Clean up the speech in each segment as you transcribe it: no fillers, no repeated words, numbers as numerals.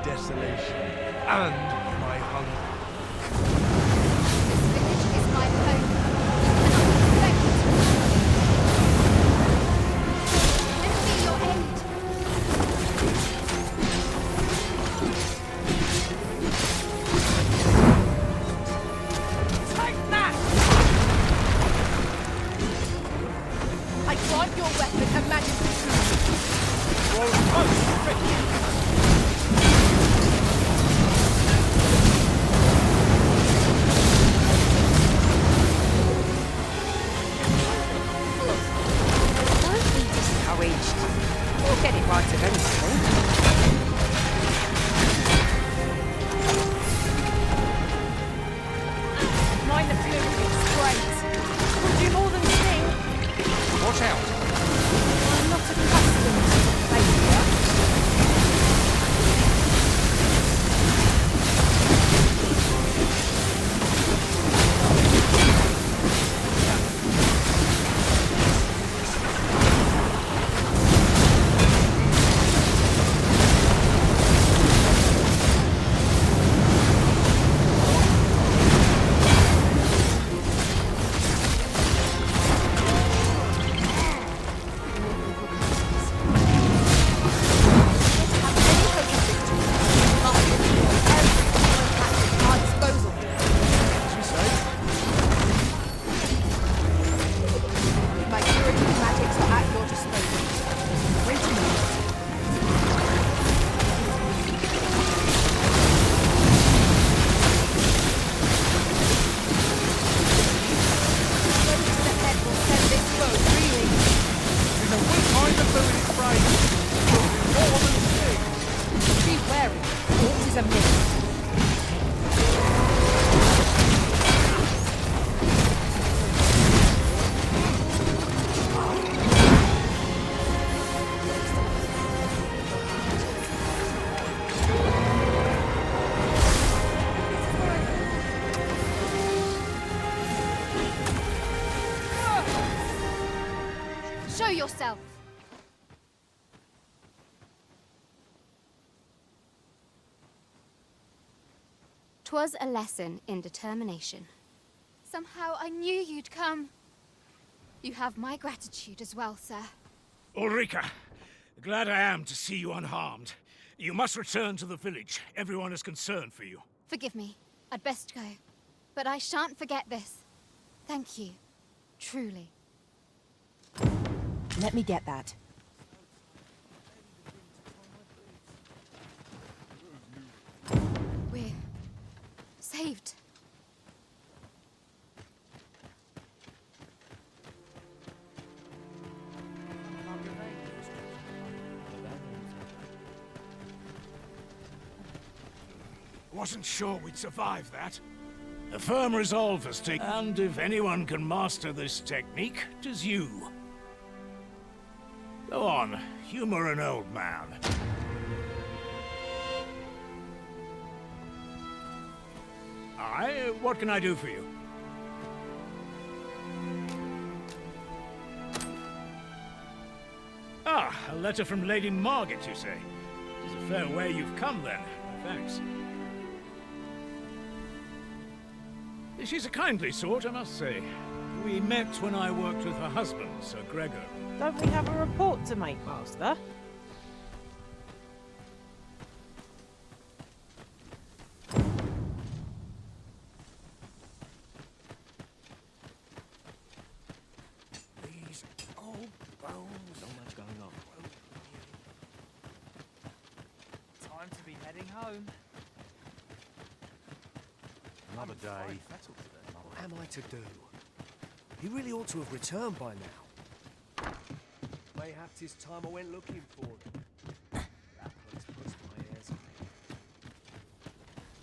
desolation and my hunger. This village is my home. Lend me your aid. Take that! I grant your weapon a magical truth. Don't be discouraged. We'll get it right eventually. Mind the fluid, it's great. We'll do more than sing. Watch out! I'm not accustomed to failure. Show yourself. 'Twas a lesson in determination. Somehow I knew you'd come. You have my gratitude as well, sir. Ulrika, glad I am to see you unharmed. You must return to the village. Everyone is concerned for you. Forgive me. I'd best go. But I shan't forget this. Thank you. Truly. Let me get that. We're saved. Wasn't sure we'd survive that. A firm resolve has taken, and if anyone can master this technique, 'tis you. Go on, humor an old man. Aye, what can I do for you? Ah, a letter from Lady Margaret, you say? It's a fair way you've come, then. Thanks. She's a kindly sort, I must say. We met when I worked with her husband, Sir Gregor. Don't we have a report to make, Master? These old bones. Not much going on. Time to be heading home. Another day. What am I to do? He really ought to have returned by now. Mayhaps it's time I went looking for him. That place puts my ears on it.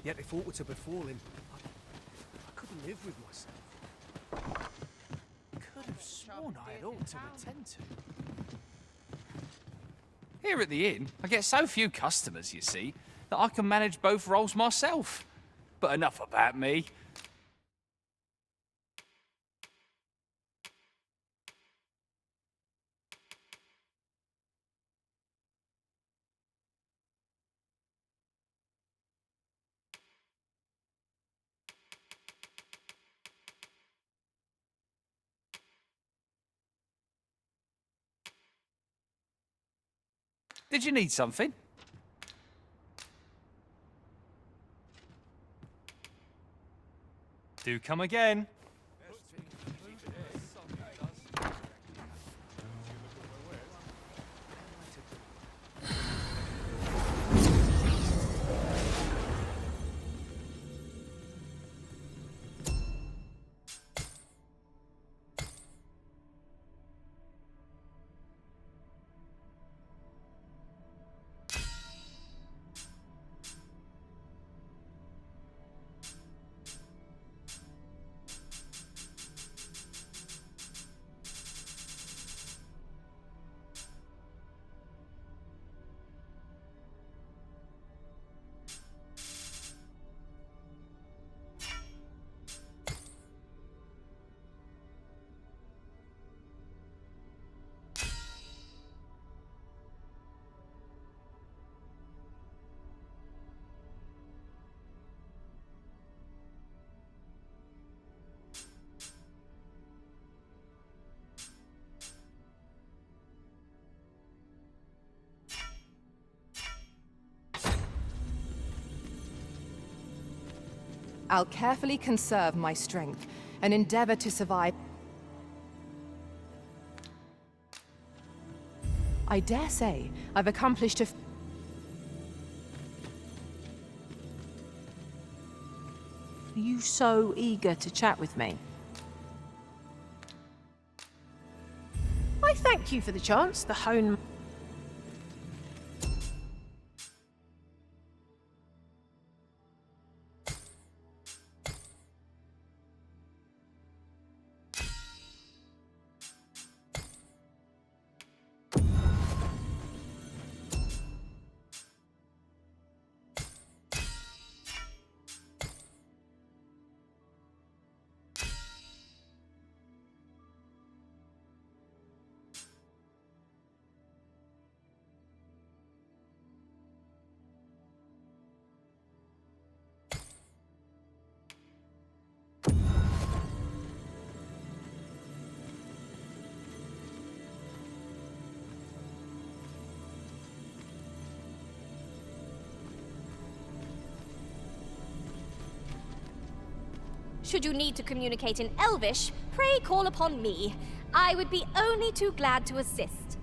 Yet if aught were to befall him, I couldn't live with myself. Could have sworn I had ought to attend to. Here at the inn, I get so few customers, you see, that I can manage both roles myself. But enough about me. Did you need something? Do come again. I'll carefully conserve my strength and endeavor to survive. I dare say I've accomplished a... Are you so eager to chat with me? I thank you for the chance, the hone... Should you need to communicate in Elvish, pray call upon me. I would be only too glad to assist.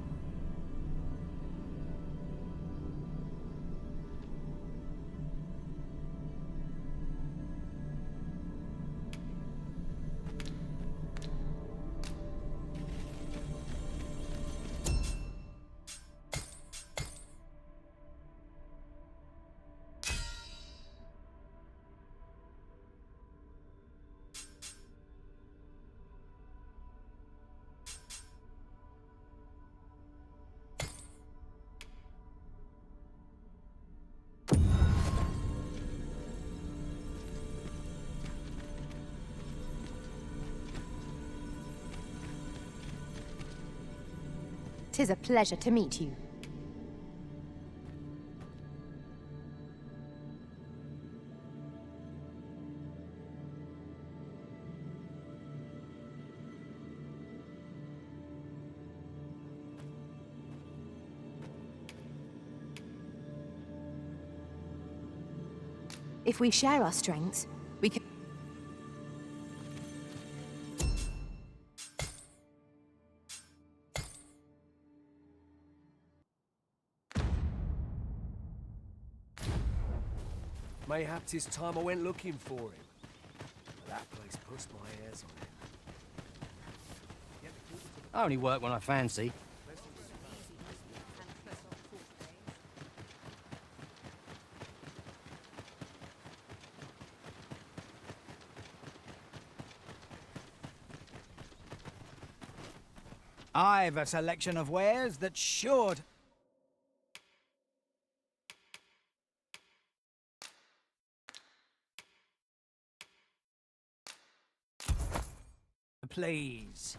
Tis a pleasure to meet you. If we share our strengths, we can... Mayhap 'tis time I went looking for him. That place puts my hairs on it. I only work when I fancy. I've a selection of wares that should... Please.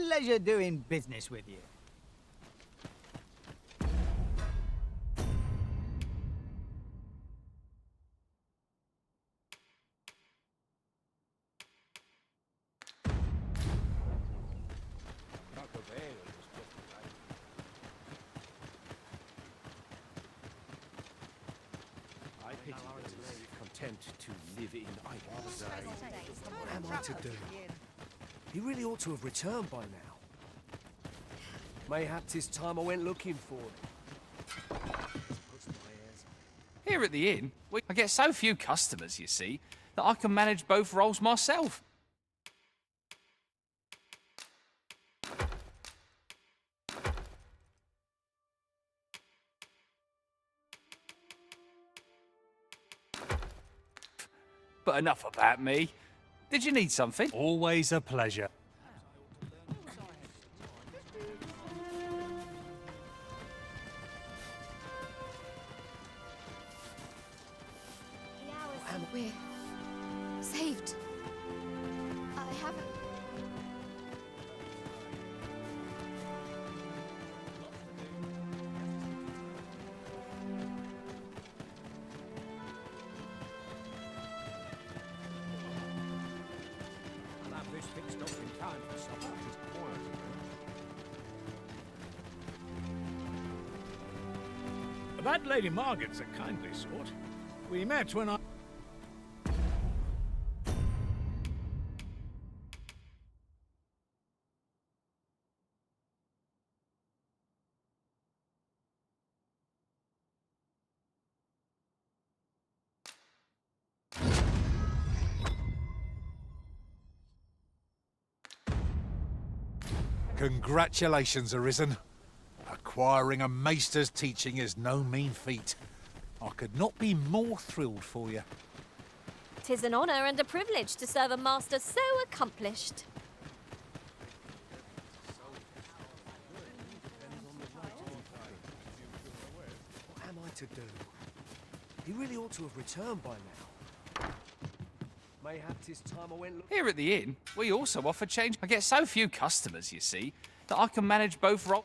Pleasure doing business with you. Content to live in idleness. What am I to do? He really ought to have returned by now. Mayhap 'tis time I went looking for him. Here at the inn, I get so few customers, you see, that I can manage both roles myself. But enough about me. Did you need something? Always a pleasure. We're saved. I haven't. I'll have this fixed up in time for supper. That Lady Margaret's a kindly sort. We met when I... Congratulations, Arisen. Acquiring a maester's teaching is no mean feat. I could not be more thrilled for you. 'Tis an honor and a privilege to serve a master so accomplished. What am I to do? He really ought to have returned by now. Mayhap 'tis time I went Here at the inn, we also offer change. I get so few customers, you see, that I can manage both roles.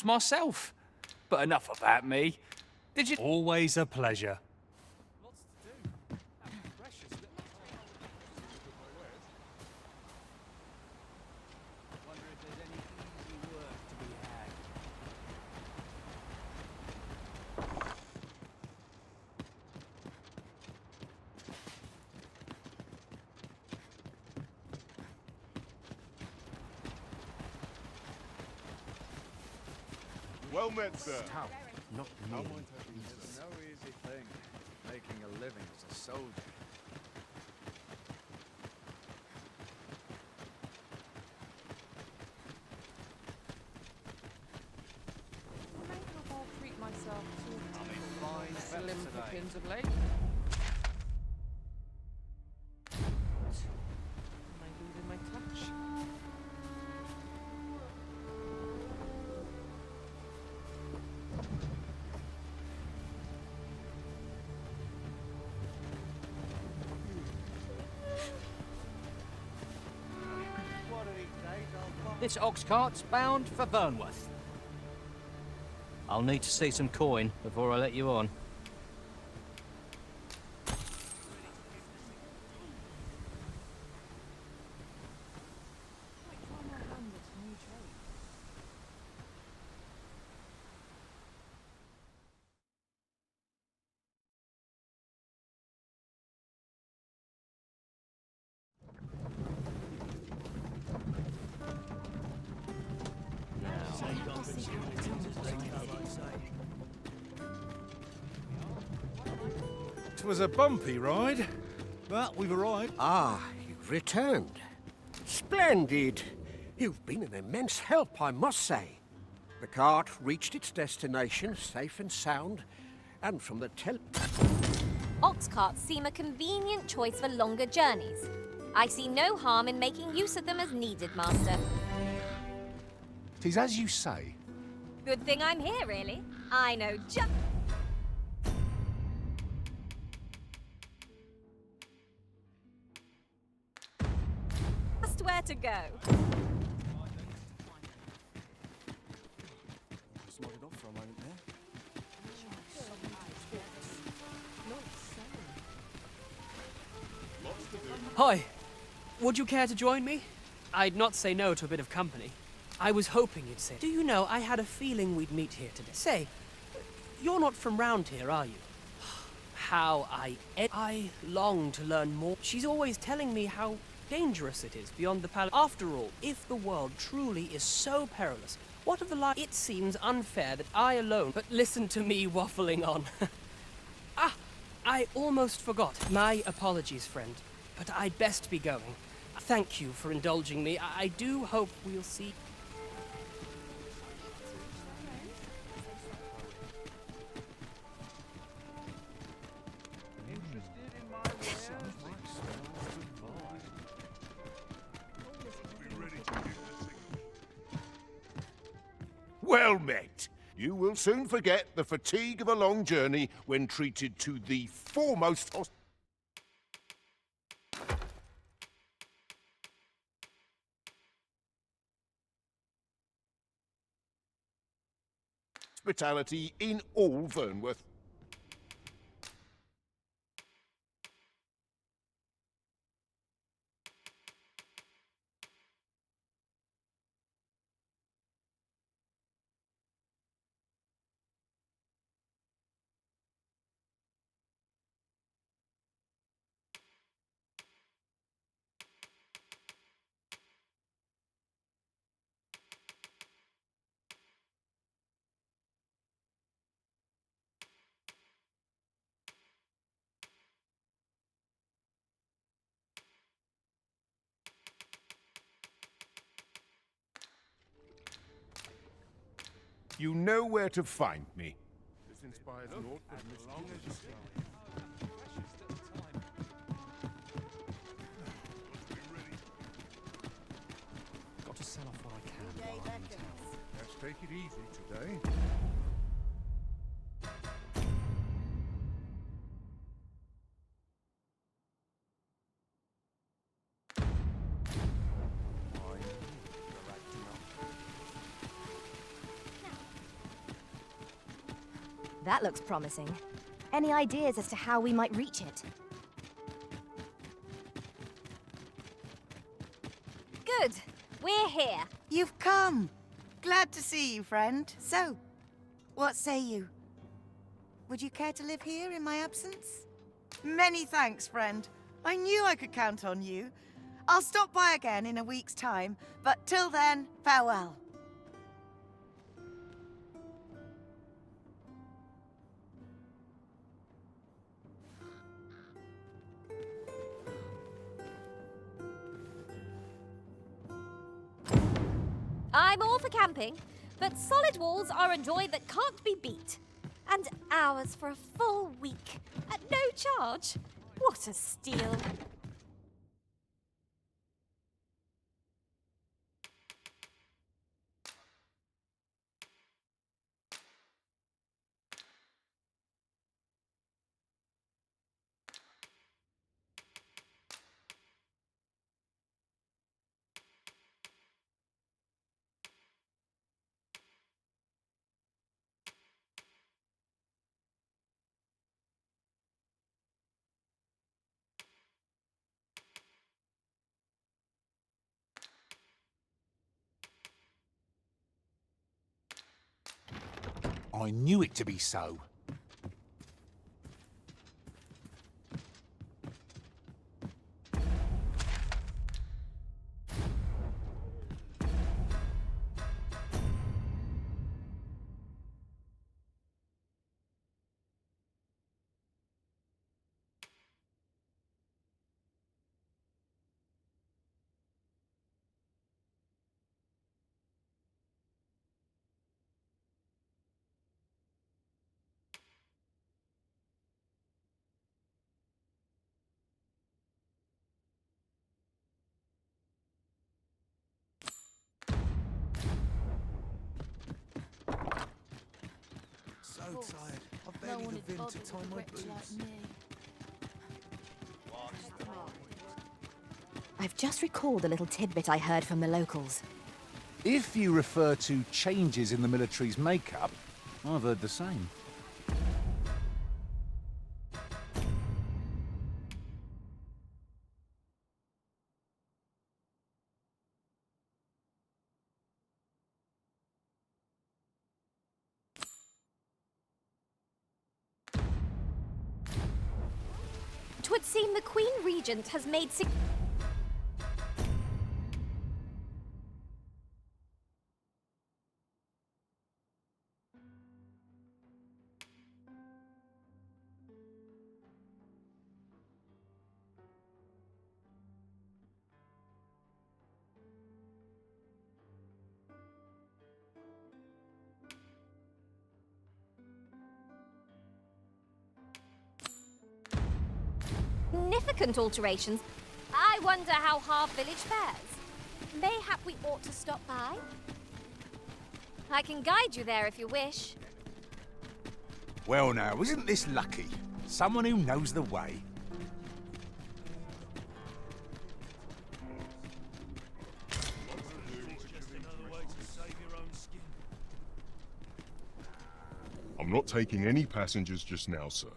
Myself. But enough about me. Did you... Always a pleasure. Well met, sir. Not me. It's no easy thing, making a living as a soldier. I may not all treat myself to slim pickings of late. Am I losing my touch? This ox cart's bound for Burnworth. I'll need to see some coin before I let you on. It was a bumpy ride, but we've arrived. Ah, you've returned. Splendid. You've been an immense help, I must say. The cart reached its destination safe and sound, and from the Ox carts seem a convenient choice for longer journeys. I see no harm in making use of them as needed, Master. 'Tis as you say. Good thing I'm here, really. I know just where to go. Just nodded off for a moment there. Hi. Would you care to join me? I'd not say no to a bit of company. I was hoping you'd say. Do you know, I had a feeling we'd meet here today. Say, you're not from round here, are you? How I long to learn more. She's always telling me how dangerous it is beyond the palace. After all, if the world truly is so perilous, what of the life? It seems unfair that I alone. But listen to me waffling on. I almost forgot. My apologies, friend. But I'd best be going. Thank you for indulging me. I do hope we'll see. Well met. You will soon forget the fatigue of a long journey when treated to the foremost hospitality in all Vernworth. You know where to find me. This inspires naught but mischief. Got to sell off what I can while I'm in town. Let's take it easy today. That looks promising. Any ideas as to how we might reach it? Good. We're here. You've come. Glad to see you, friend. So, what say you? Would you care to live here in my absence? Many thanks, friend. I knew I could count on you. I'll stop by again in a week's time, but till then, farewell. I'm all for camping, but solid walls are a joy that can't be beat. And hours for a full week at no charge. What a steal. I knew it to be so. tired. I've barely the vim to tie my boots. I've just recalled a little tidbit I heard from the locals. If you refer to changes in the military's makeup, I've heard the same. Twould seem the Queen Regent has made significant alterations. I wonder how Half Village fares. Mayhap we ought to stop by? I can guide you there if you wish. Well now, isn't this lucky? Someone who knows the way. I'm not taking any passengers just now, sir.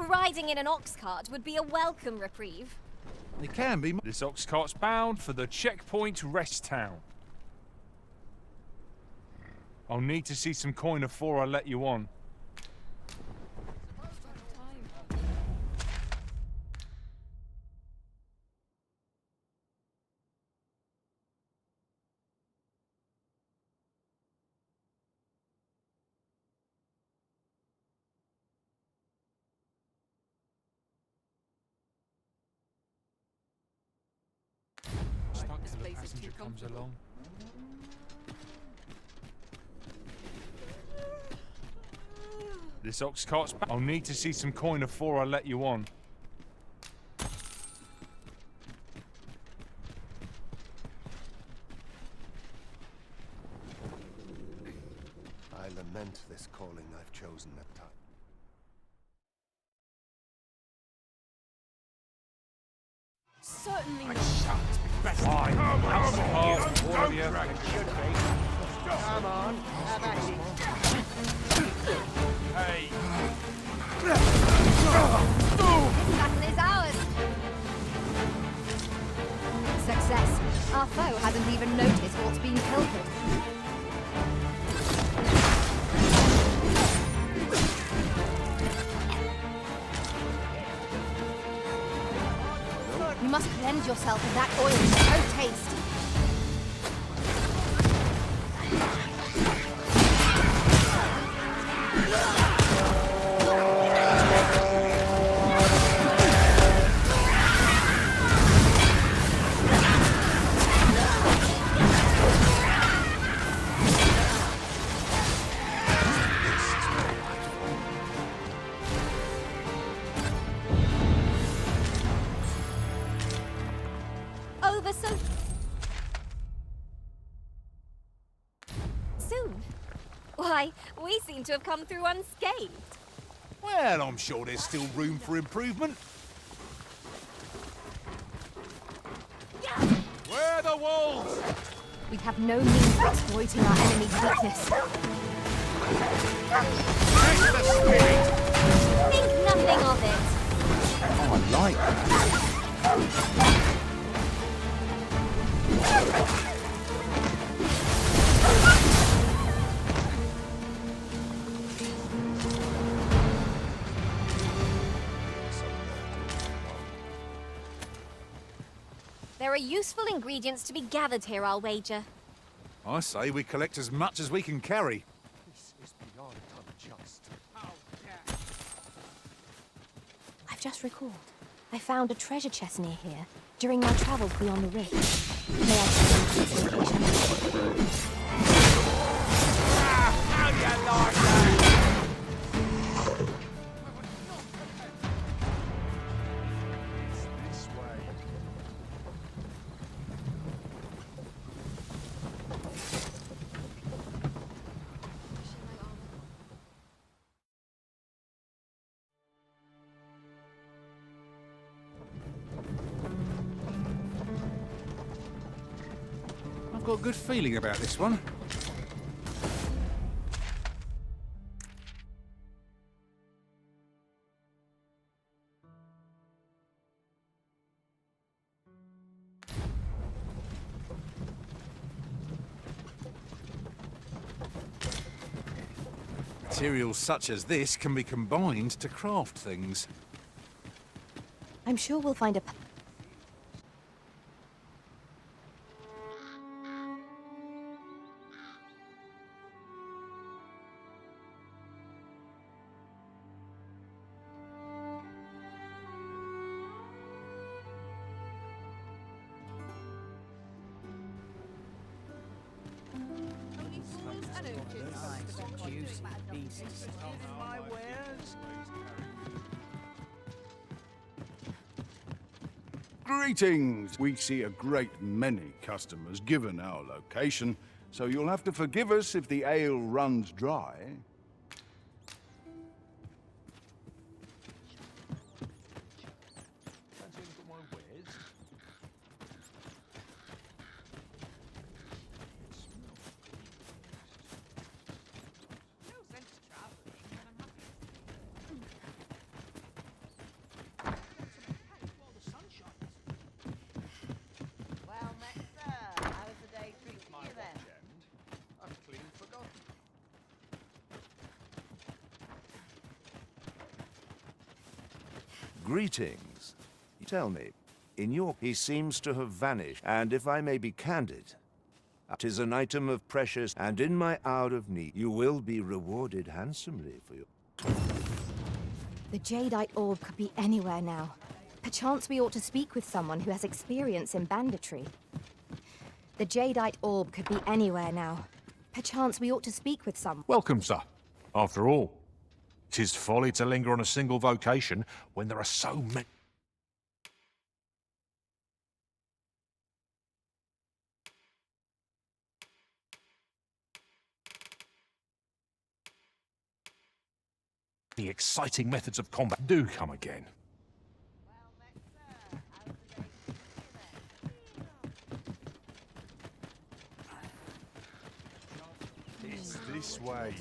Riding in an ox cart would be a welcome reprieve. It can be. This ox cart's bound for the checkpoint rest town. I'll need to see some coin before I let you on. Stuck till the passenger comes along. This ox cart's back. I'll need to see some coin before I let you on. I lament this calling I've chosen at time. Certainly. Fine. All of you. Come on, have at it. Hey. This battle is ours. Success. Our foe hasn't even noticed what's being pilfered. You must cleanse yourself of that oil so taste. Why, we seem to have come through unscathed. Well, I'm sure there's still room for improvement. Where are the wolves? We have no means of exploiting our enemy's weakness. Think nothing of it. Oh, I like that. There are useful ingredients to be gathered here, I'll wager. I say we collect as much as we can carry. This is beyond unjust. I've just recalled. I found a treasure chest near here during my travels beyond the rift. May I take you to its location? Got a good feeling about this one. Materials such as this can be combined to craft things. I'm sure we'll find a... Greetings! We see a great many customers given our location, so you'll have to forgive us if the ale runs dry. Greetings. Tell me, in your... He seems to have vanished, and if I may be candid, 'tis an item of precious, and in my hour of need, you will be rewarded handsomely for your... The jadeite orb could be anywhere now. Perchance we ought to speak with someone who has experience in banditry. The jadeite orb could be anywhere now. Perchance we ought to speak with someone. Welcome, sir. After all, 'tis folly to linger on a single vocation when there are so many. The exciting methods of combat do come again. It's this way.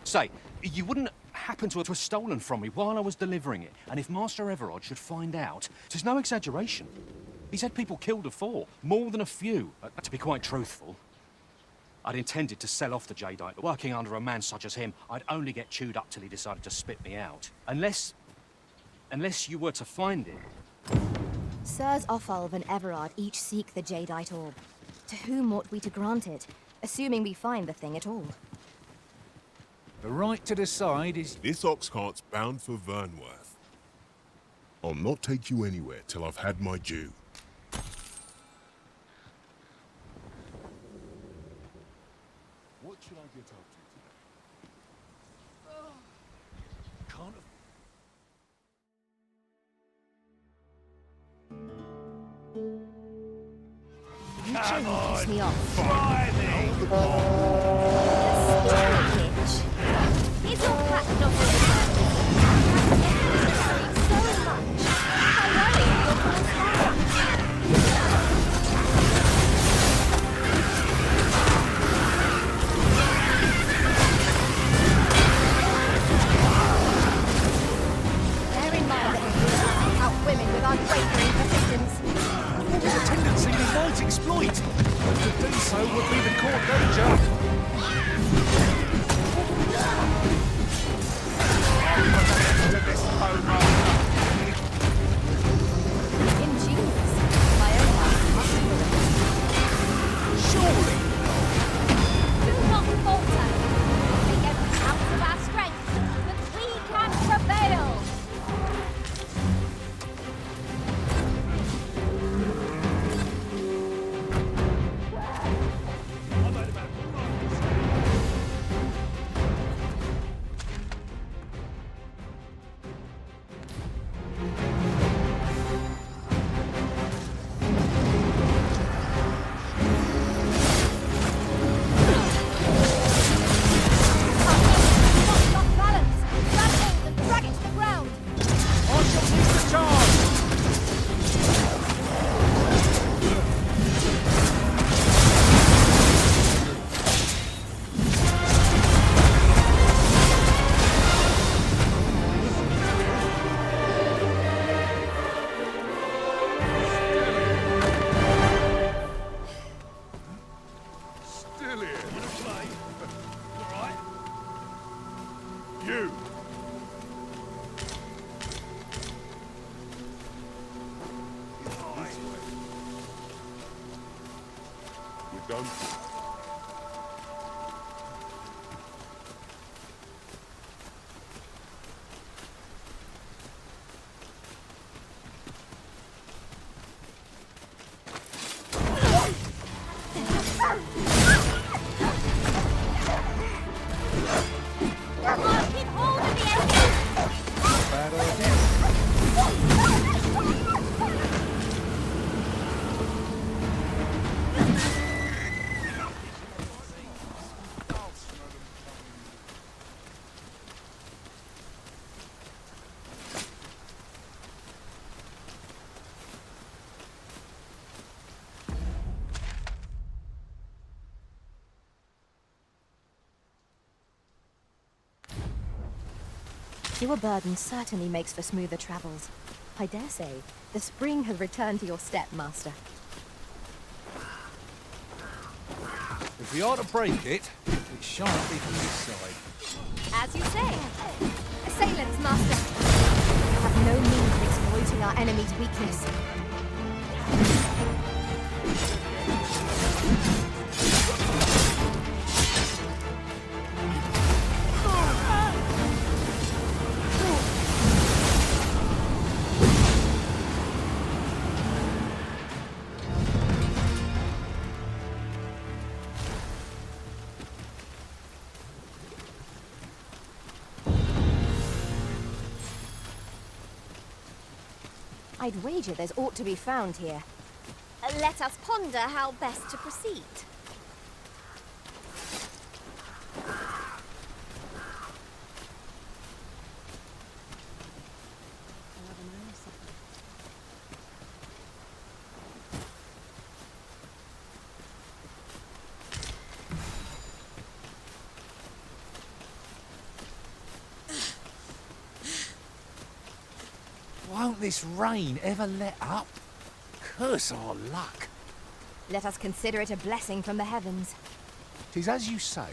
Say, you wouldn't happen to have stolen from me while I was delivering it, and if Master Everard should find out, 'tis no exaggeration. He's had people killed before, more than a few. To be quite truthful, I'd intended to sell off the jadeite. Working under a man such as him, I'd only get chewed up till he decided to spit me out. Unless you were to find it. Sirs Offalv and Everard each seek the jadeite orb. To whom ought we to grant it, assuming we find the thing at all? The right to decide is... This ox cart's bound for Vernworth. I'll not take you anywhere till I've had my due. What should I get up to today? Can't You shouldn't piss me off. Try me! Is your cat not in the so much? I worry you're full of Bear in mind that we seek out women with unwavering persistence. There's a tendency we might exploit. To do so would be the core danger. room. Fewer burdens certainly makes for smoother travels. I dare say, the spring has returned to your step, Master. If we are to break it, it shan't be from this side. As you say. Assailants, Master! We have no means of exploiting our enemy's weakness. I'd wager there's aught to be found here. Let us ponder how best to proceed. Won't this rain ever let up? Curse our luck. Let us consider it a blessing from the heavens. 'Tis as you say.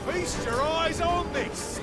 Feast your eyes on this!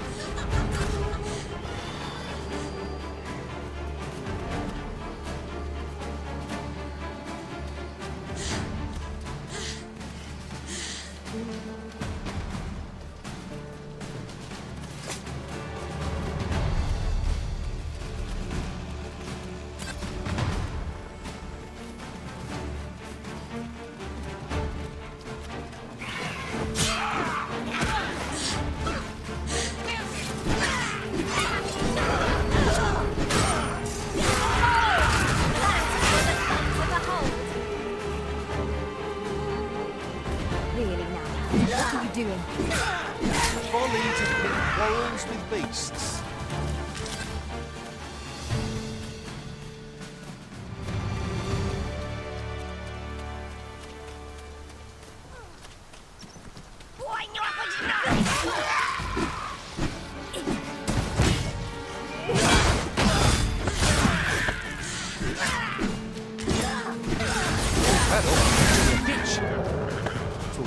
Doing? Folly to pick quarrels with beasts.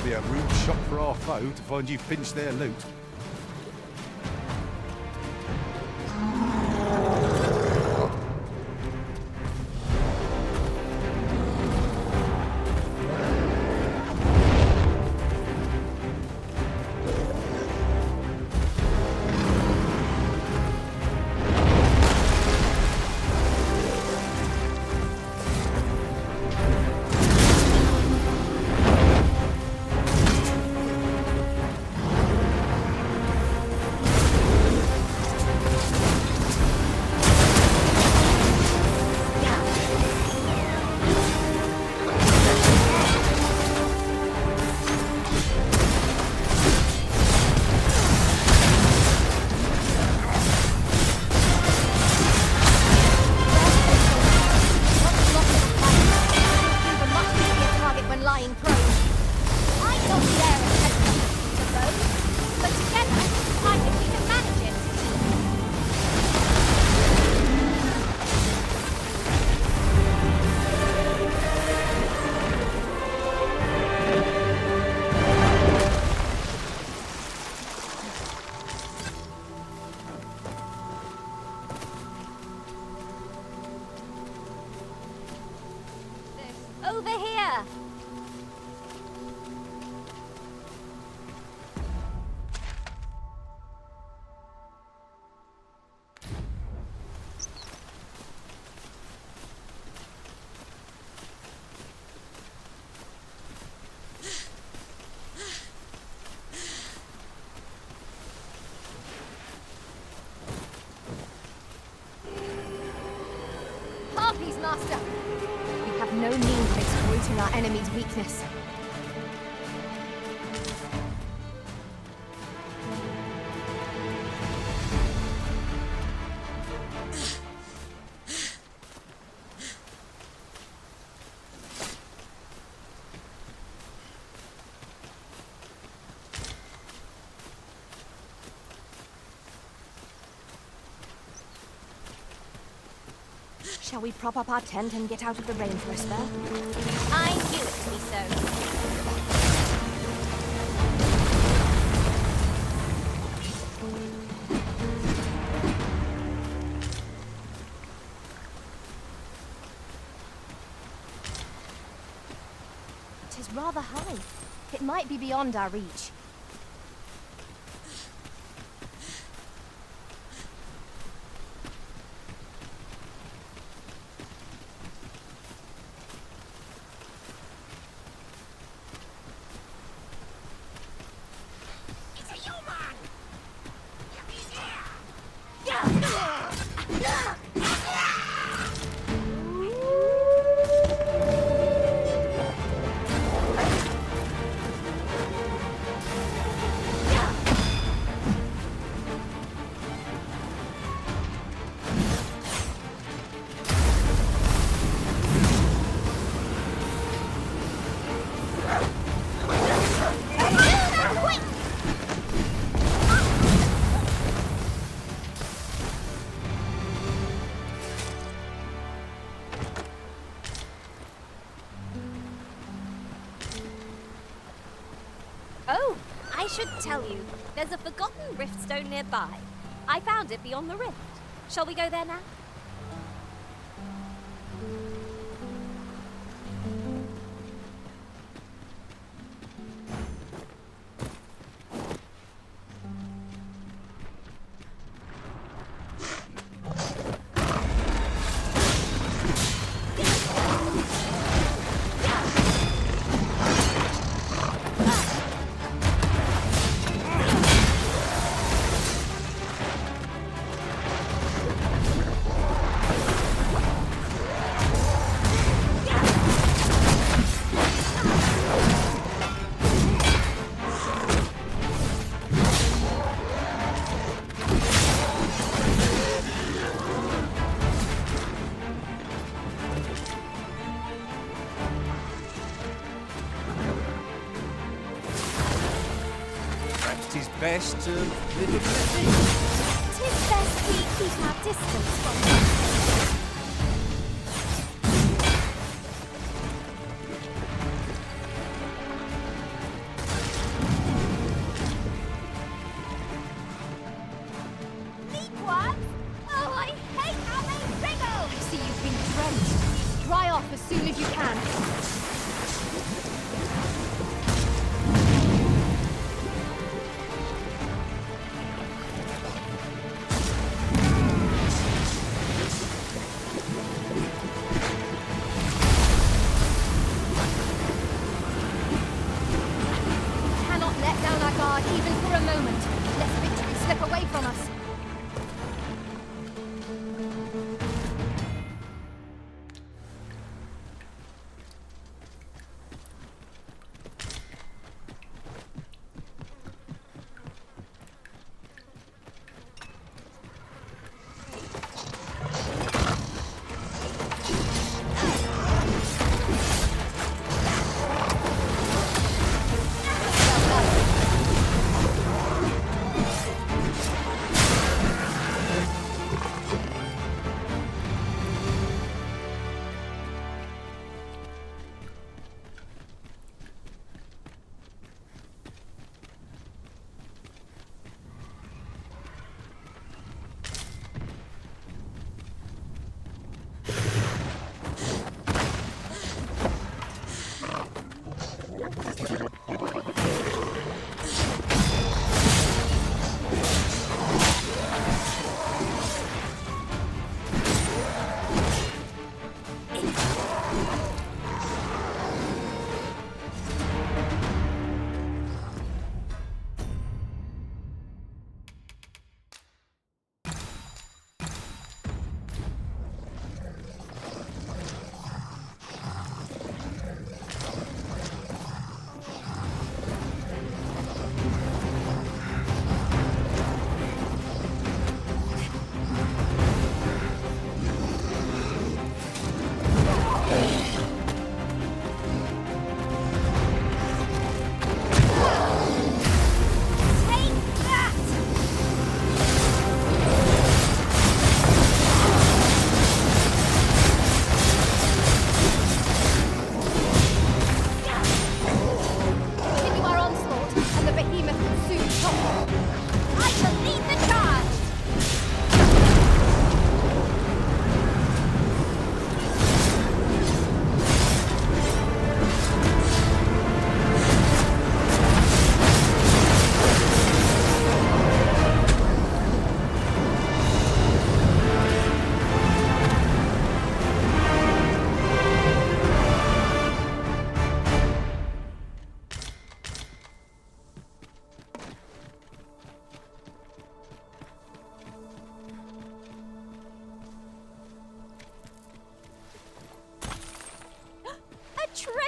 Be a rude shock for our foe to find you pinched their loot. Over here! Harpies, Master! We have no means of exploiting our enemy's weakness. Shall we prop up our tent and get out of the rain for a spell? I knew it to be so. It is rather high. It might be beyond our reach. Oh, I should tell you, there's a forgotten rift stone nearby. I found it beyond the rift. Shall we go there now? Best to live in Tis best we keep our distance from them. Leakward! Oh, I hate how they wriggle! I see you've been drenched. Dry off as soon as you can.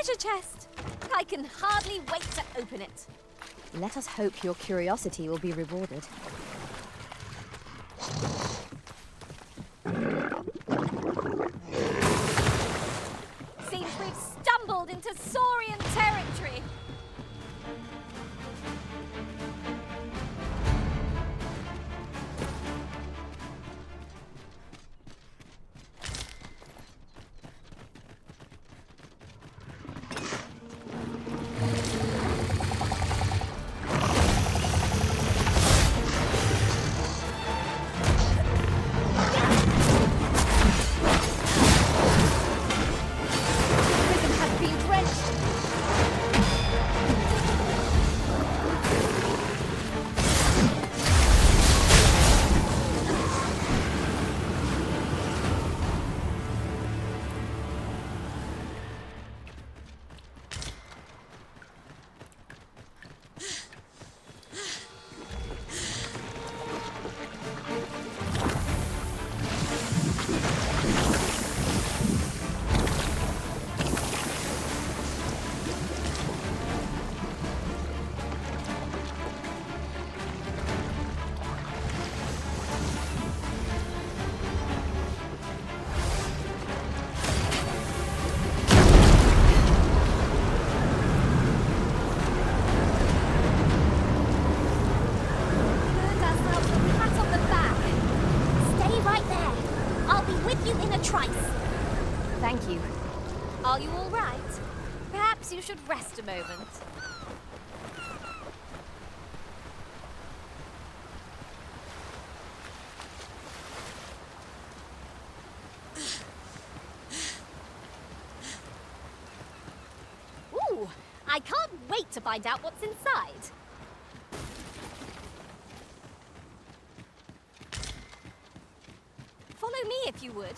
treasure chest. I can hardly wait to open it. Let us hope your curiosity will be rewarded. Seems we've stumbled into Saurian territory. Thank you. Are you all right? Perhaps you should rest a moment. Ooh, I can't wait to find out what's inside. Follow me if you would.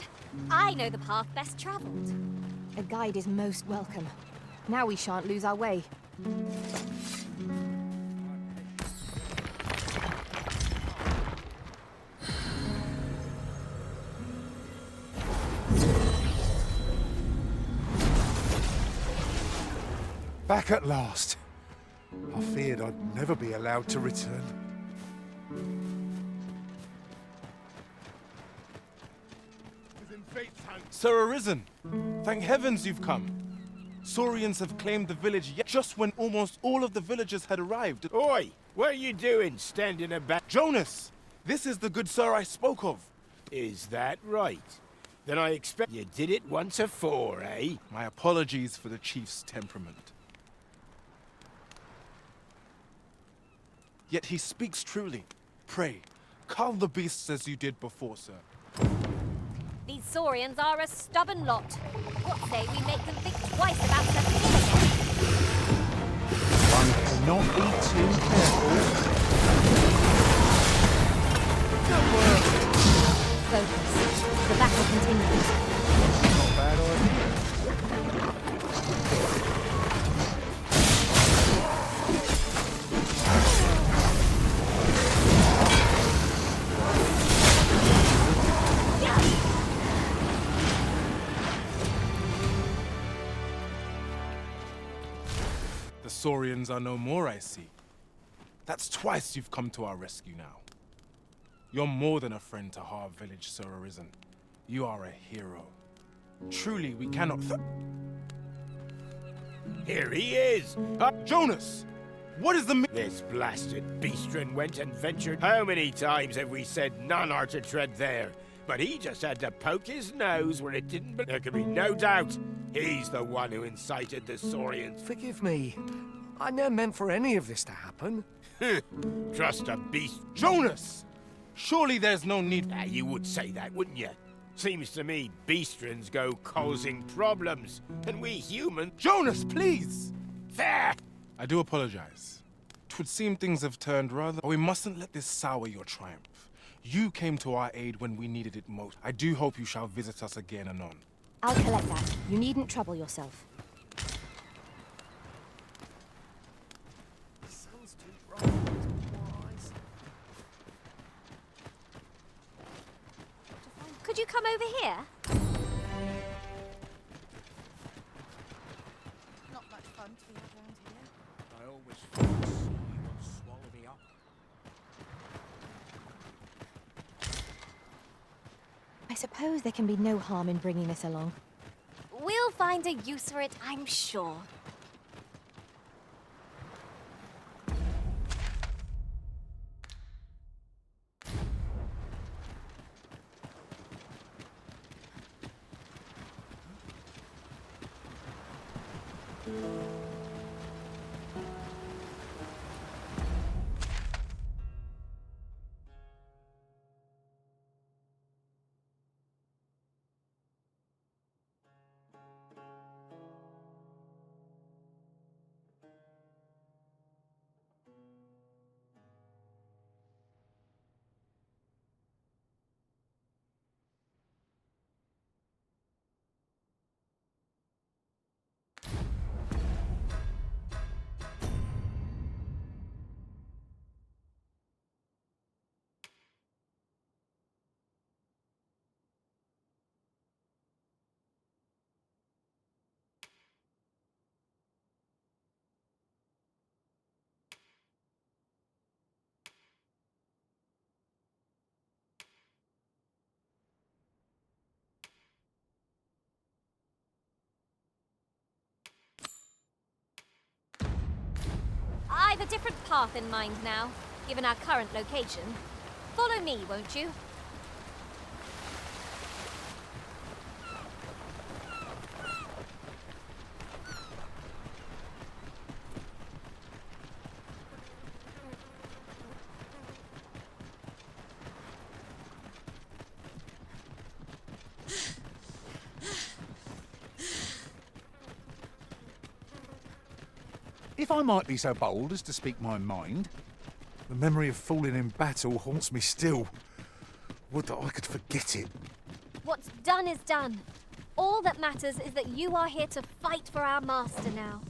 I know the path best traveled. A guide is most welcome. Now we shan't lose our way. Back at last. I feared I'd never be allowed to return. Sir Arisen, thank heavens you've come. Saurians have claimed the village just when almost all of the villagers had arrived. Oi! What are you doing standing about? Jonas! This is the good sir I spoke of. Is that right? Then I expect you did it once afore, eh? My apologies for the chief's temperament. Yet he speaks truly. Pray, calm the beasts as you did before, sir. These Saurians are a stubborn lot. What say we make them think twice about settling in again? One cannot be too careful. Focus. The battle continues. Not bad idea. The Saurians are no more, I see. That's twice you've come to our rescue now. You're more than a friend to Harv Village, Sir Arisen. You are a hero. Truly, we cannot Here he is! Jonas! What is the This blasted beastren went and ventured. How many times have we said none are to tread there? But he just had to poke his nose where it didn't. There can be no doubt he's the one who incited the Saurians. Forgive me. I never meant for any of this to happen. Trust a beast. Jonas! Surely there's no need. You would say that, wouldn't you? Seems to me beastrens go causing problems, and we humans. Jonas, please! There! I do apologize. 'Twould seem things have turned rather. We mustn't let this sour your triumph. You came to our aid when we needed it most. I do hope you shall visit us again anon. I'll collect that. You needn't trouble yourself. The sun's too bright. Could you come over here? suppose there can be no harm in bringing this along. We'll find a use for it, I'm sure. I've a different path in mind now, given our current location. Follow me, won't you? If I might be so bold as to speak my mind, the memory of falling in battle haunts me still. Would that I could forget it. What's done is done. All that matters is that you are here to fight for our master now.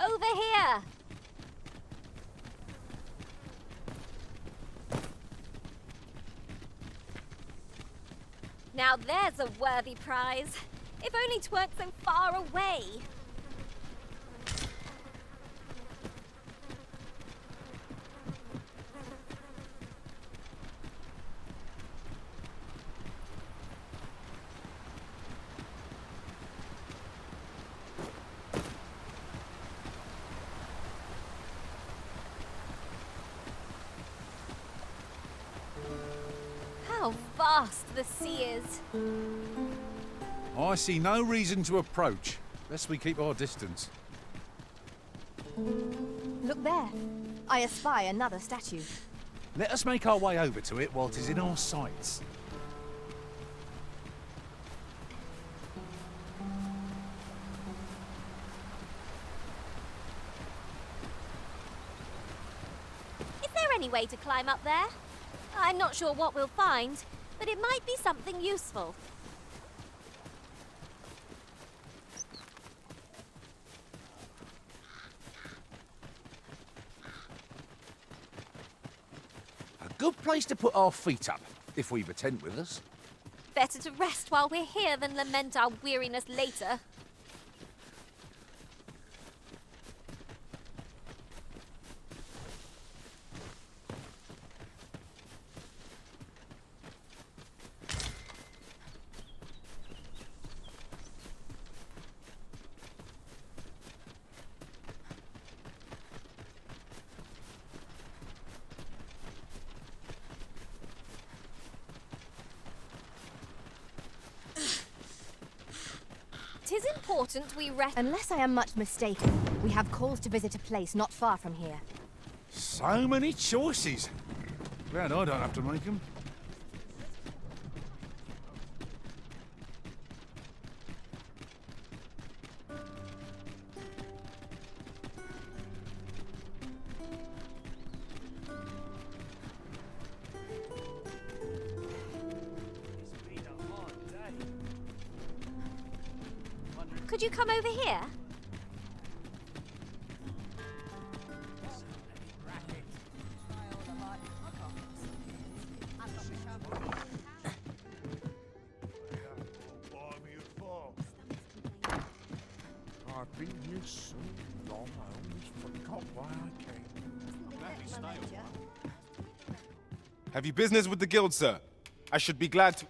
Over here! Now there's a worthy prize. If only 'tweren't so far away. How vast the sea is. I see no reason to approach, lest we keep our distance. Look there. I espy another statue. Let us make our way over to it while 'tis in our sights. Is there any way to climb up there? I'm not sure what we'll find, but it might be something useful. A good place to put our feet up, if we've a tent with us. Better to rest while we're here than lament our weariness later. Tis important we rest. Unless I am much mistaken, we have cause to visit a place not far from here. So many choices. Glad I don't have to make them. you come over here? I've been here so long, I almost forgot why I came. Have you business with the guild, sir? I should be glad to...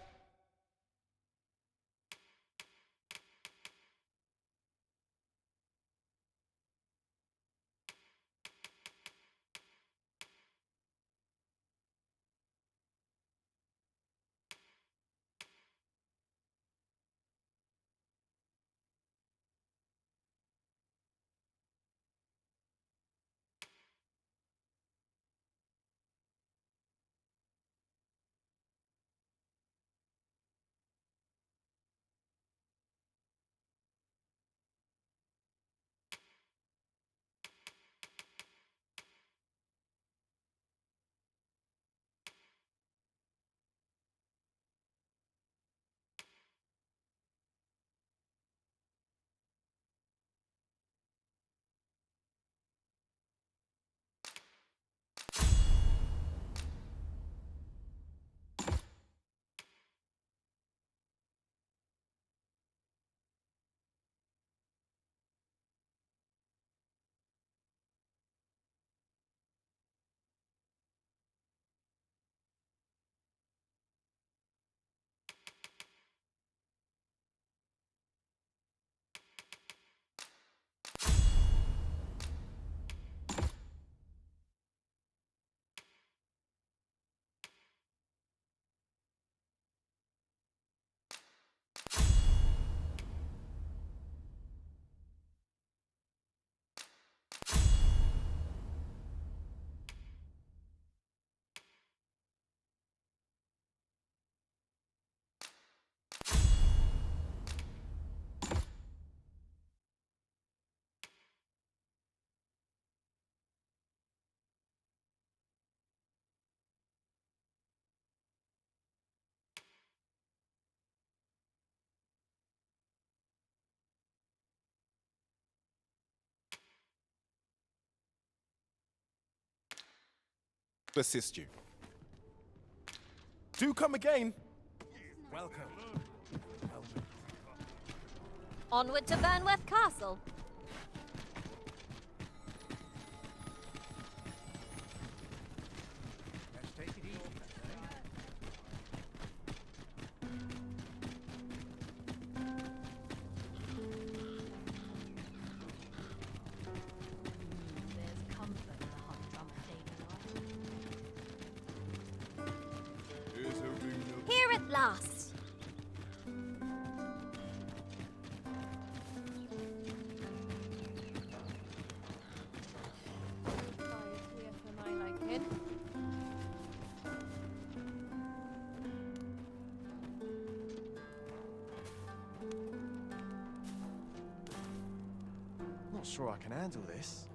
assist you. Do come again. Welcome. Onward to Burnworth Castle. Let's take it easy. There's comfort in the humdrum daily life. Here at last. Not sure I can handle this.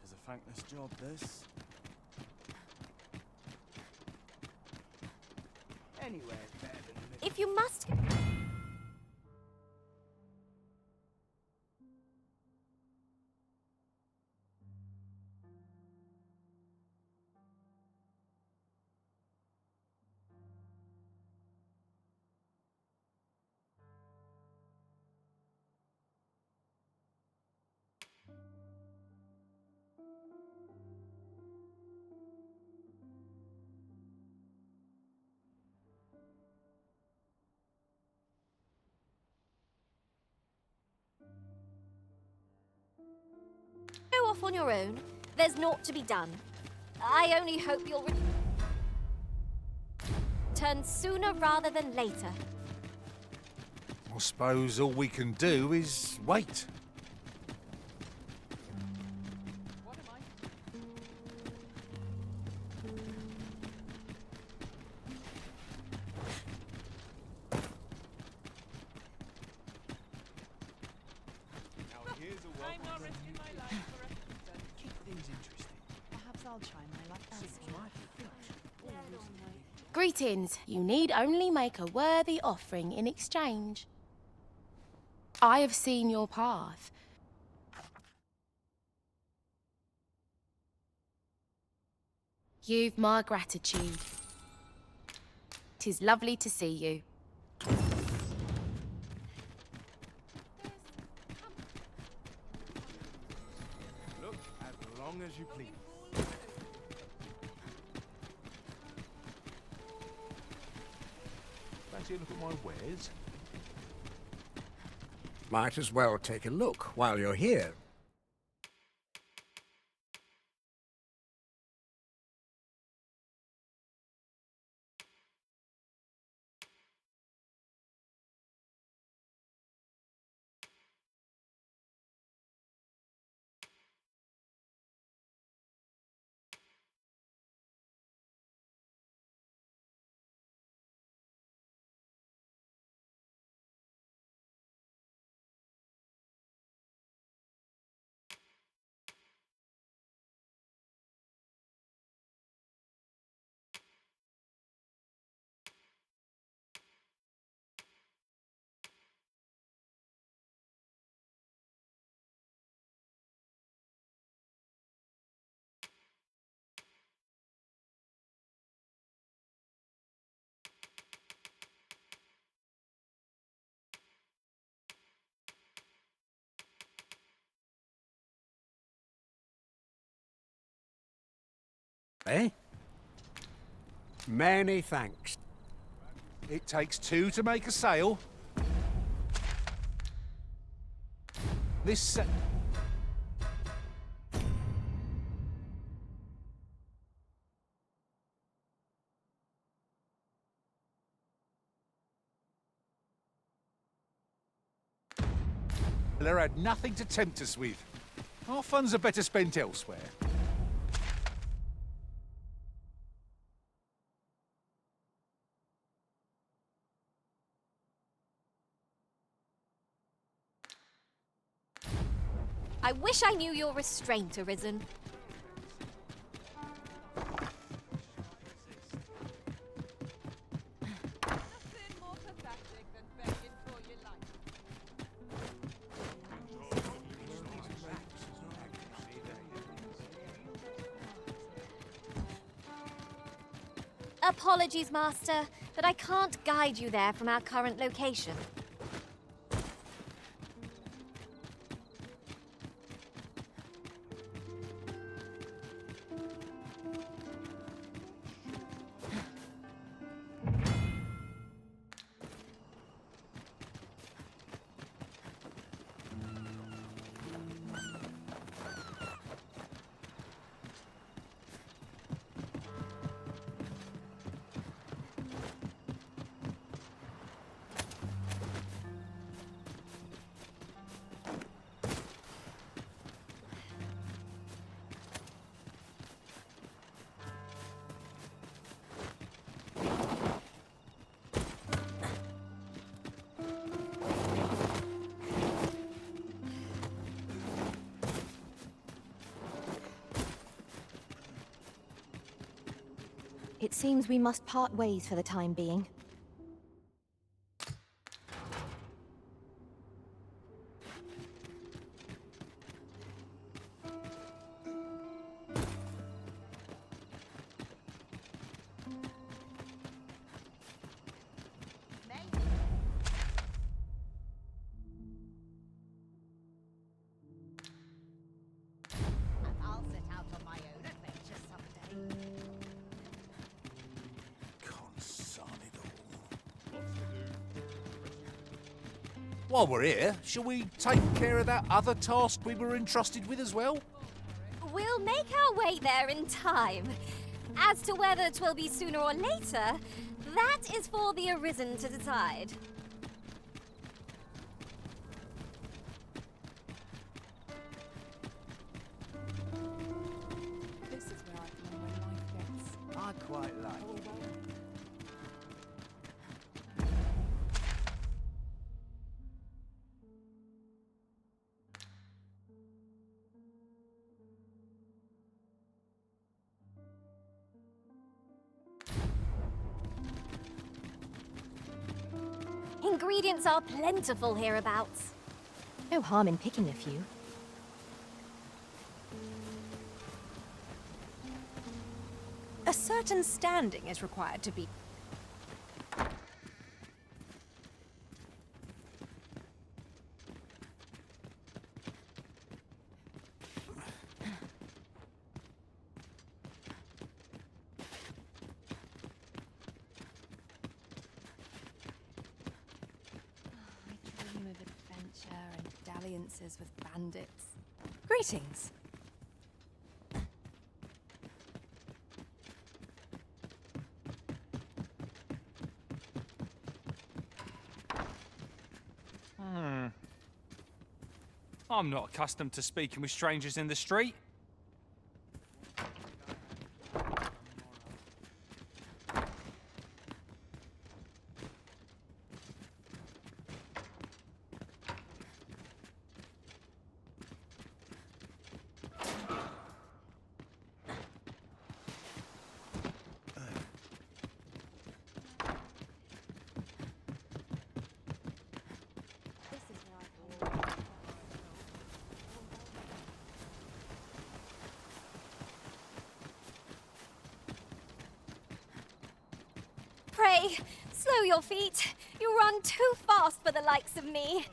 Tis a thankless job, this. Anywhere's better than If you must... Go off on your own. There's naught to be done. I only hope you'll return sooner rather than later. I suppose all we can do is wait. Keep things interesting. Perhaps I'll try my luck elsewhere. Greetings. You need only make a worthy offering in exchange. I have seen your path. You've my gratitude. 'Tis lovely to see you. Look, as long as you please. Fancy a look at my wares? Might as well take a look while you're here. Eh? Many thanks. It takes two to make a sale. This seller had nothing to tempt us with. Our funds are better spent elsewhere. I wish I knew your restraint, Arisen. Apologies, Master, but I can't guide you there from our current location. It seems we must part ways for the time being. I'll set out on my own adventure someday. While we're here, shall we take care of that other task we were entrusted with as well? We'll make our way there in time. As to whether 'twill be sooner or later, that is for the Arisen to decide. This is where I can when life gets. I quite like it. Ingredients are plentiful hereabouts. No harm in picking a few. A certain standing is required to be... Dream of adventure and dalliances with bandits. Greetings. I'm not accustomed to speaking with strangers in the street. Pray, slow your feet. You run too fast for the likes of me.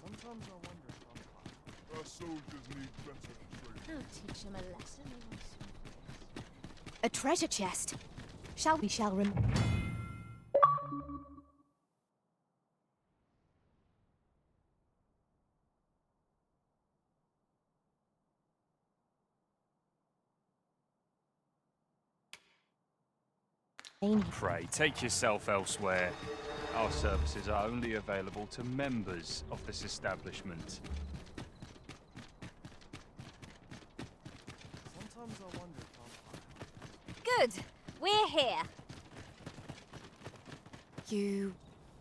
Sometimes I wonder if Our soldiers need better training. I'll teach them a lesson. A treasure chest. We shall rem... Pray, take yourself elsewhere. Our services are only available to members of this establishment. Sometimes I wonder if Good. We're here. You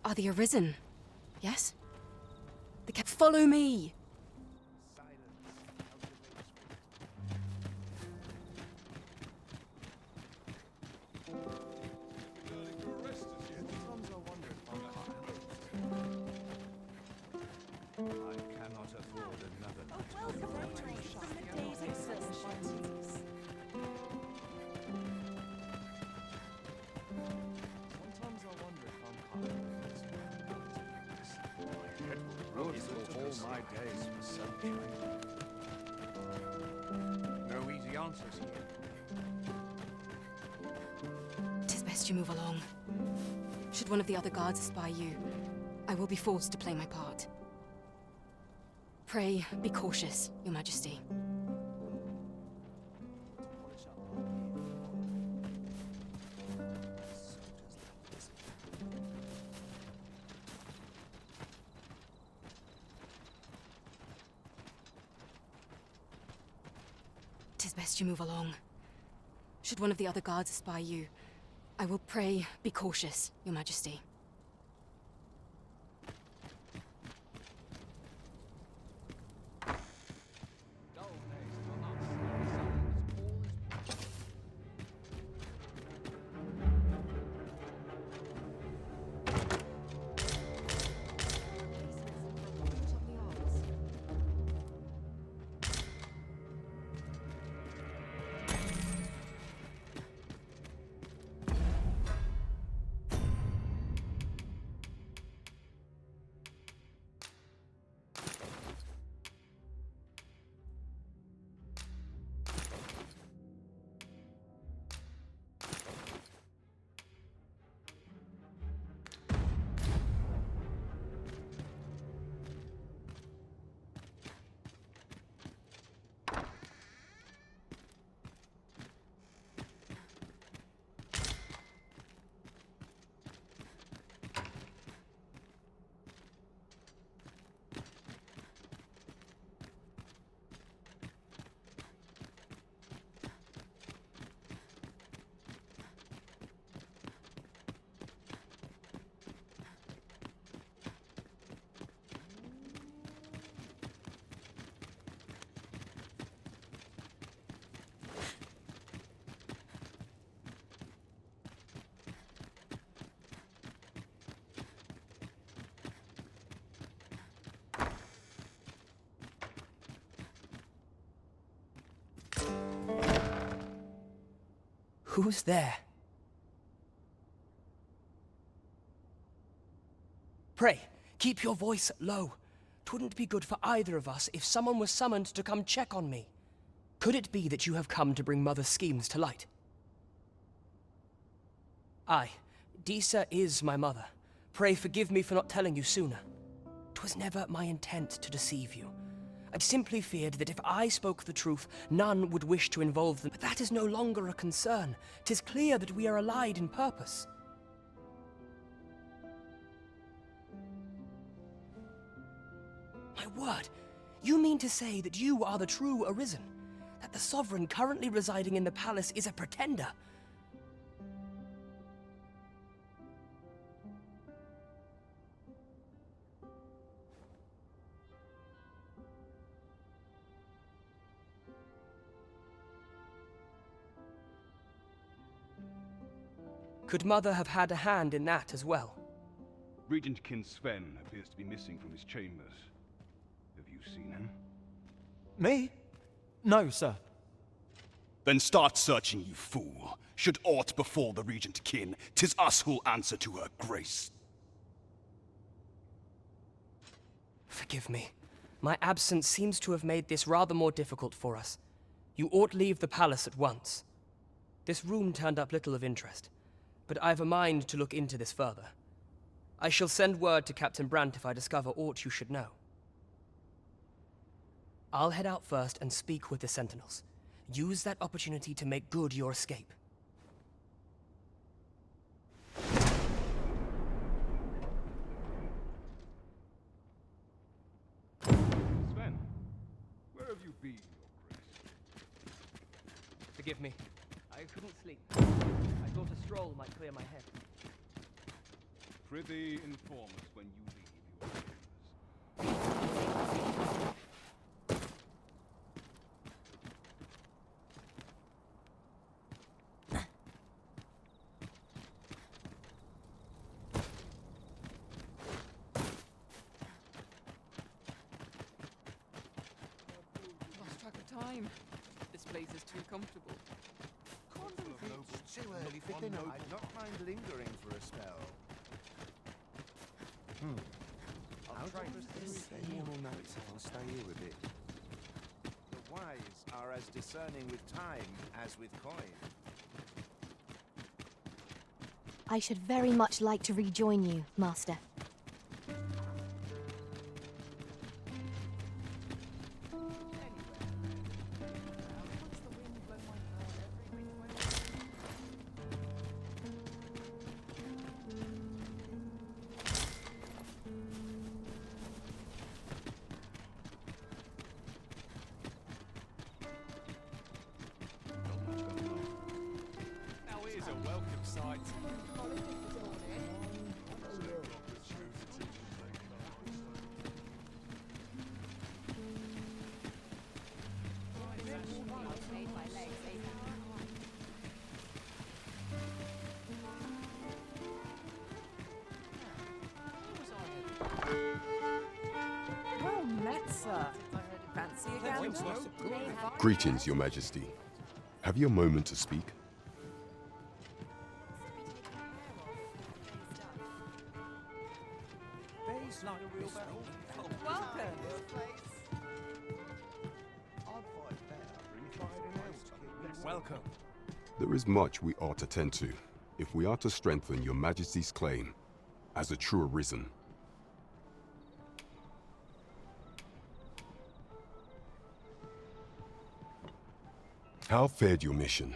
are the Arisen, yes? Follow me! No easy answers here. 'Tis best you move along. Should one of the other guards espy you, I will be forced to play my part. Pray, be cautious, Your Majesty. Tis best you move along. Should one of the other guards espy you, I will pray, be cautious, Your Majesty. Who's there? Pray, keep your voice low. 'Twouldn't be good for either of us if someone was summoned to come check on me. Could it be that you have come to bring Mother's schemes to light? Aye, Disa is my mother. Pray forgive me for not telling you sooner. 'Twas never my intent to deceive you. I simply feared that if I spoke the truth, none would wish to involve them. But that is no longer a concern. 'Tis clear that we are allied in purpose. My word, you mean to say that you are the true Arisen? That the Sovereign currently residing in the palace is a pretender? Could Mother have had a hand in that as well? Regent King Sven appears to be missing from his chambers. Have you seen him? Me? No, sir. Then start searching, you fool. Should aught befall the Regent Kin, 'tis us who'll answer to her grace. Forgive me. My absence seems to have made this rather more difficult for us. You ought leave the palace at once. This room turned up little of interest, but I've a mind to look into this further. I shall send word to Captain Brandt if I discover aught you should know. I'll head out first and speak with the Sentinels. Use that opportunity to make good your escape. Sven, where have you been, Your Grace? Forgive me. I couldn't sleep. I thought a stroll might clear my head. Prithee, inform us when you leave your chambers. Lost track of time. This place is too comfortable. It's too early for dinner. I'd not mind lingering for a spell. I'll try to anyone will notice if I'll stay here a bit. The wise are as discerning with time as with coin. I should very much like to rejoin you, Master. Well met, sir. Fancy again? Greetings, Your Majesty. Have you a moment to speak? Welcome. Welcome. There is much we ought to tend to if we are to strengthen Your Majesty's claim as a true Arisen. How fared your mission?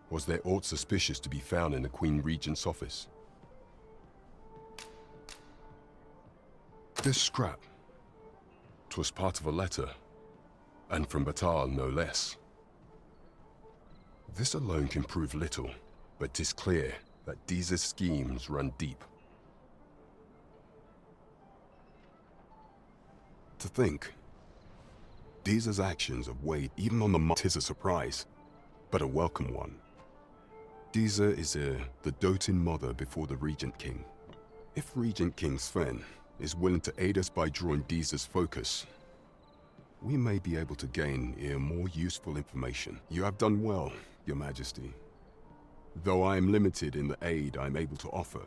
Was there aught suspicious to be found in the Queen Regent's office? This scrap. 'Twas part of a letter, and from Batal no less. This alone can prove little, but 'tis clear that Disa's schemes run deep. To think, Disa's actions have weighed even on the 'tis a surprise, but a welcome one. Disa is the doting mother before the Regent King. If Regent King Sven is willing to aid us by drawing Disa's focus, we may be able to gain more useful information. You have done well, Your Majesty. Though I am limited in the aid I'm able to offer,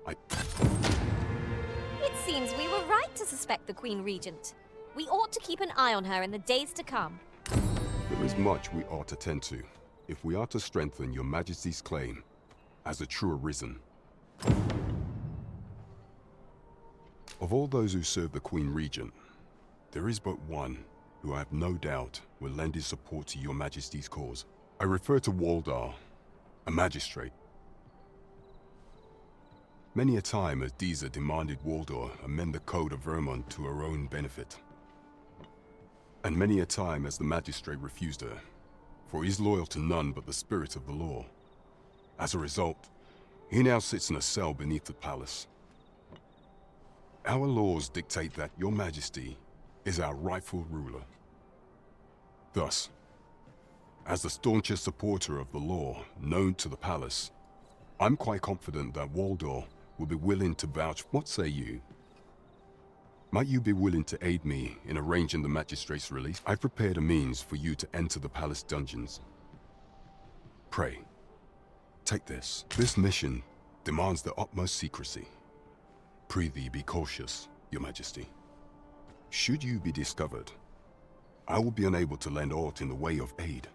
It seems we were right to suspect the Queen Regent. We ought to keep an eye on her in the days to come. There is much we ought to tend to, if we are to strengthen your Majesty's claim as a true arisen. Of all those who serve the Queen Regent, there is but one who I have no doubt will lend his support to your Majesty's cause. I refer to Waldar, a magistrate. Many a time has Disa demanded Waldar amend the Code of Vermont to her own benefit. And many a time has the magistrate refused her, for he is loyal to none but the spirit of the law. As a result, he now sits in a cell beneath the palace. Our laws dictate that your Majesty is our rightful ruler. Thus, as the staunchest supporter of the law known to the palace, I'm quite confident that Waldor will be willing to vouch. What say you? Might you be willing to aid me in arranging the magistrate's release? I've prepared a means for you to enter the palace dungeons. Pray, take this. This mission demands the utmost secrecy. Prithee be cautious, your Majesty. Should you be discovered, I will be unable to lend aught in the way of aid.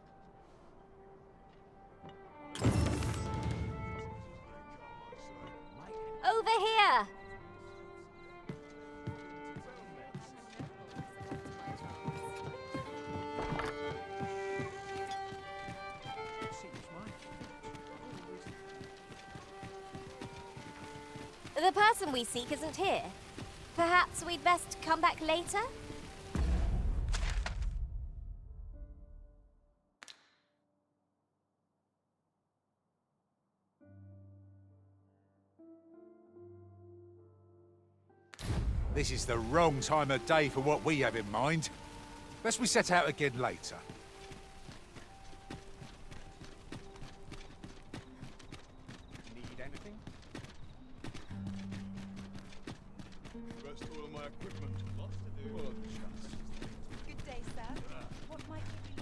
Over here! The person we seek isn't here. Perhaps we'd best come back later? This is the wrong time of day for what we have in mind. Best we set out again later. Need anything? Rest all of my equipment. Lots to do. Well, just. Good day, sir. What might you be?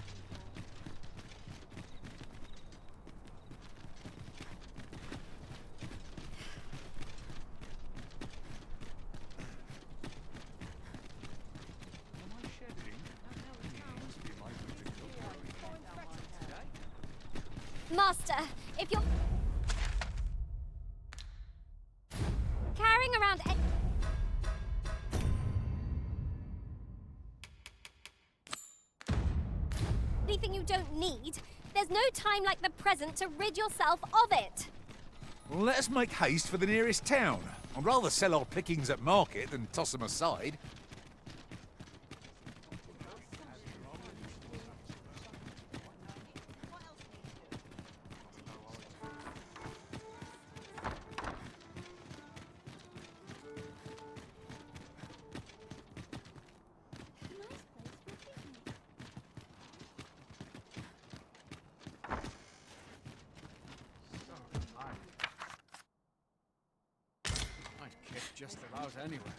Master, if you're carrying around anything you don't need, there's no time like the present to rid yourself of it. Well, let us make haste for the nearest town. I'd rather sell our pickings at market than toss them aside. Just about anywhere.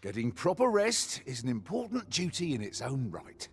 Getting proper rest is an important duty in its own right.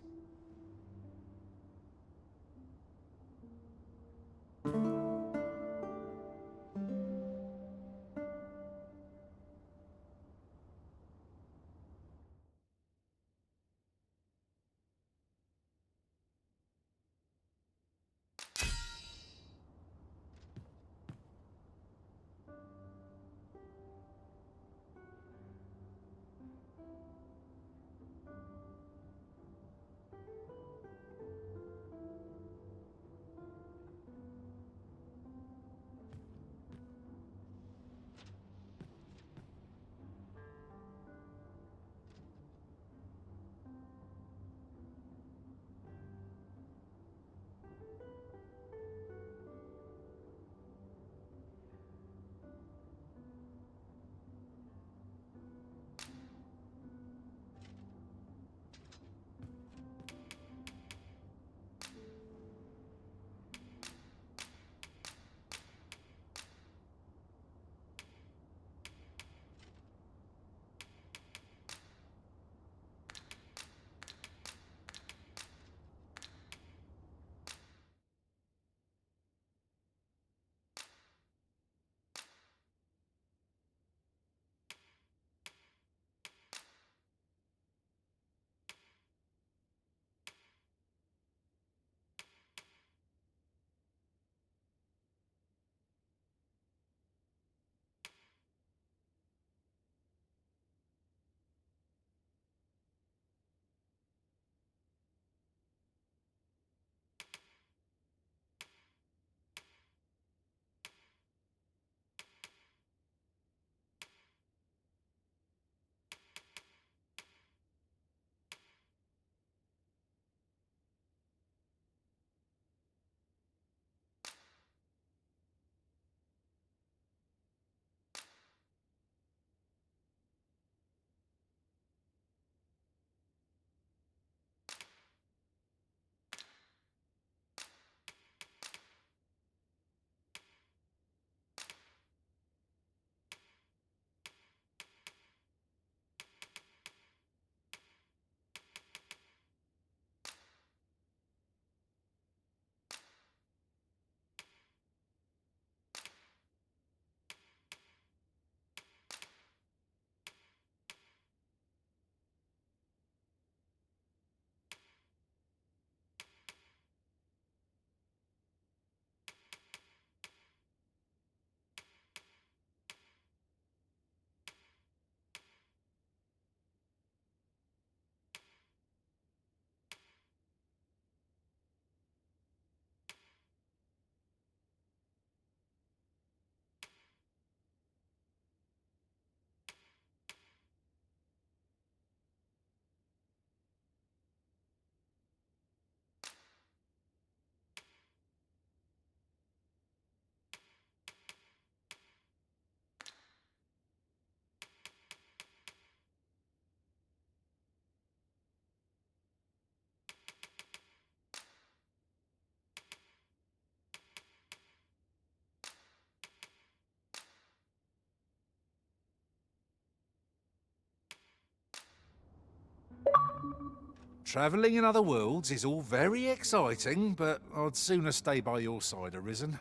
Travelling in other worlds is all very exciting, but I'd sooner stay by your side, Arisen.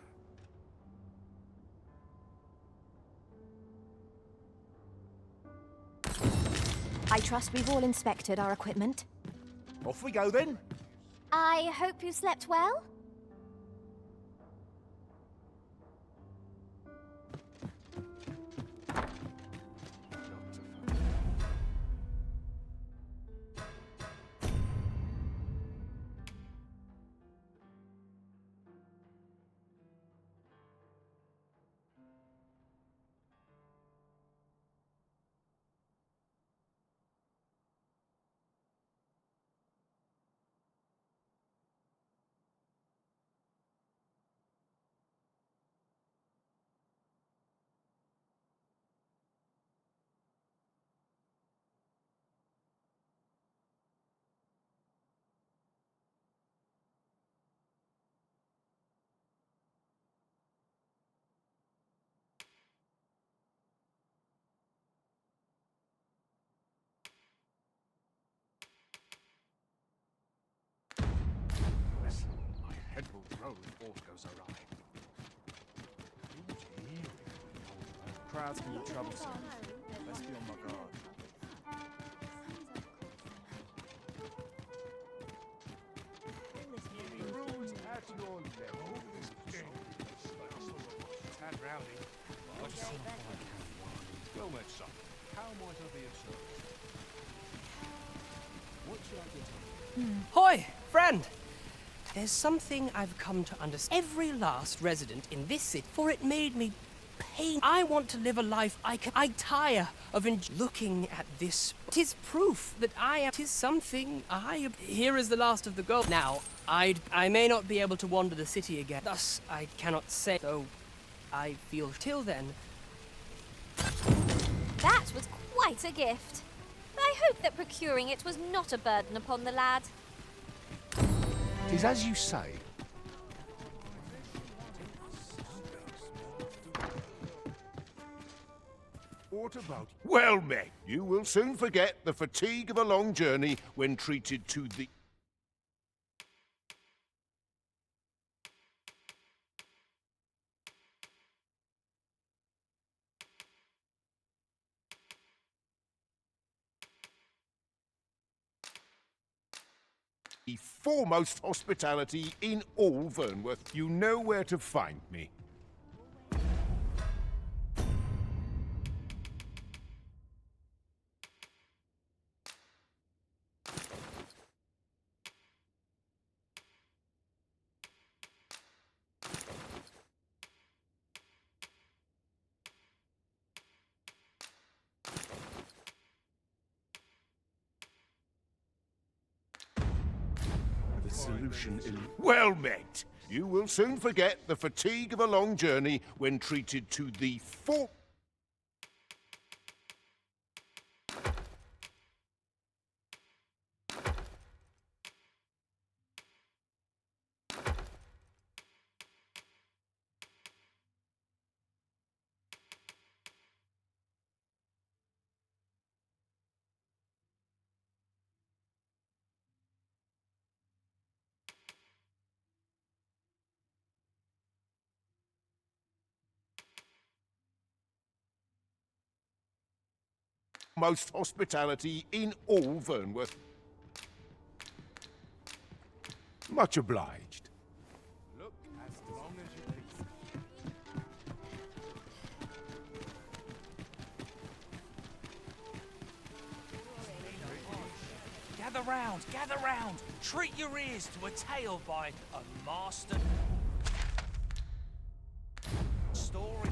I trust we've all inspected our equipment. Off we go then. I hope you slept well? control if aught goes awry. Crowds can be troublesome. Let's be on my guard. The rules at your level. Tad rowdy. Well met, son. How might I be of service? What should I get on? Hoi, friend! There's something I've come to understand. Every last resident in this city, for it made me pain. I want to live a life I tire of looking at this. 'Tis proof that tis something here is the last of the gold. Now, I may not be able to wander the city again. Thus, I cannot say, though I feel till then. That was quite a gift. I hope that procuring it was not a burden upon the lad. 'Tis as you say. What about... Well met. You will soon forget the fatigue of a long journey when treated to the... The foremost hospitality in all Vernworth. You know where to find me. The solution is... Well met. You will soon forget the fatigue of a long journey when treated to the fore... most hospitality in all Vernworth. Much obliged. Look as long as you please. Gather round. Treat your ears to a tale by a master story.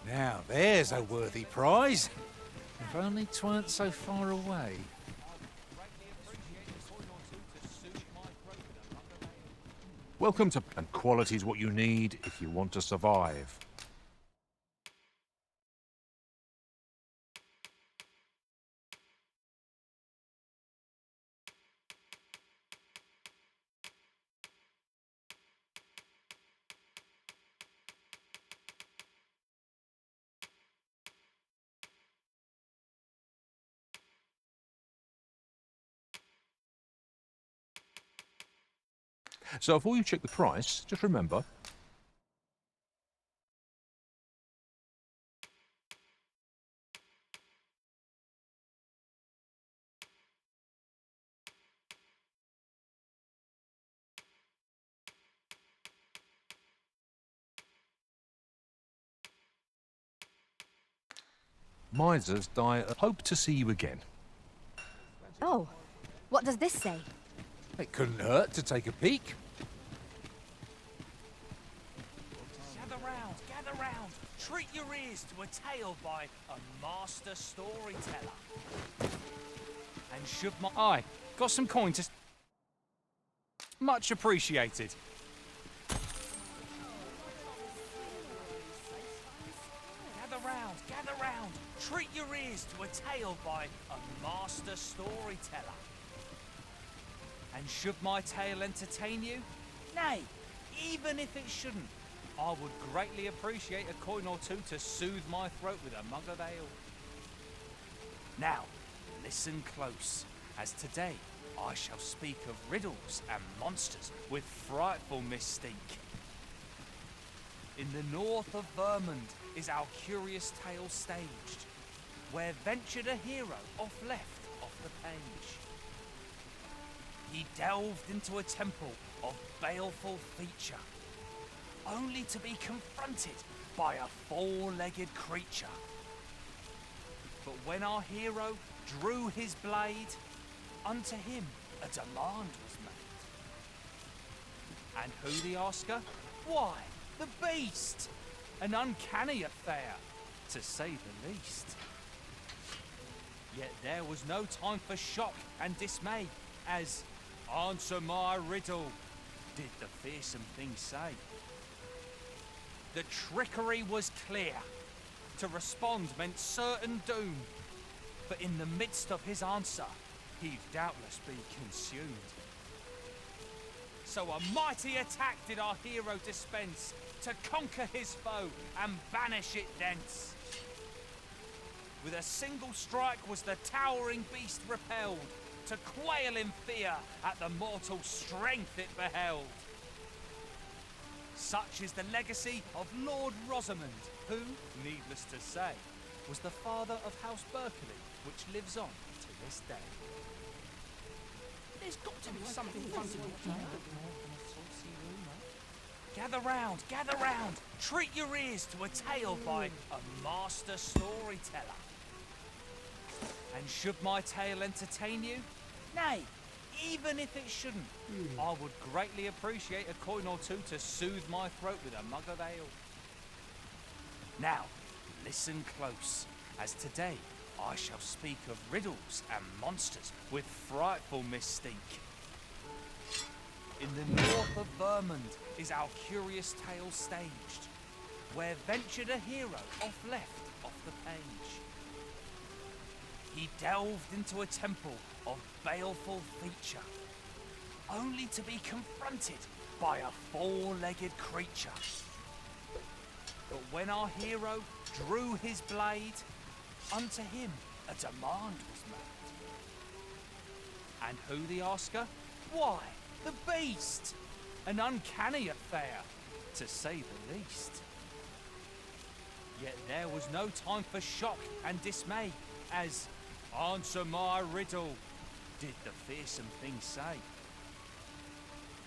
Now, there's a worthy prize. If only 'tweren't so far away. Welcome to... And quality's what you need if you want to survive. So before you check the price, just remember... Misers die. Hope to see you again. Oh, what does this say? It couldn't hurt to take a peek. Gather round. Treat your ears to a tale by a master storyteller. And should my... Aye, got some coin to... Much appreciated. Gather round. Treat your ears to a tale by a master storyteller. And should my tale entertain you? Nay, even if it shouldn't, I would greatly appreciate a coin or two to soothe my throat with a mug of ale. Now, listen close, as today I shall speak of riddles and monsters with frightful mystique. In the north of Vermund is our curious tale staged, where ventured a hero off the page. He delved into a temple of baleful feature, only to be confronted by a four-legged creature. But when our hero drew his blade, unto him a demand was made. And who the asker? Why, the beast! An uncanny affair, to say the least. Yet there was no time for shock and dismay, as "Answer my riddle," did the fearsome thing say. The trickery was clear. To respond meant certain doom. For in the midst of his answer, he'd doubtless be consumed. So a mighty attack did our hero dispense, to conquer his foe and banish it thence. With a single strike was the towering beast repelled, to quail in fear at the mortal strength it beheld. Such is the legacy of Lord Rosamond, who, needless to say, was the father of House Berkeley, which lives on to this day. There's got to be something fun to do here. Gather round, treat your ears to a tale by a master storyteller. And should my tale entertain you? Nay, even if it shouldn't, I would greatly appreciate a coin or two to soothe my throat with a mug of ale. Now, listen close, as today I shall speak of riddles and monsters with frightful mystique. In the north of Vermund is our curious tale staged, where ventured a hero off the page. He delved into a temple of baleful feature, only to be confronted by a four-legged creature. But when our hero drew his blade, unto him a demand was made. And who the asker? Why, the beast! An uncanny affair, to say the least. Yet there was no time for shock and dismay, as "Answer my riddle," did the fearsome thing say.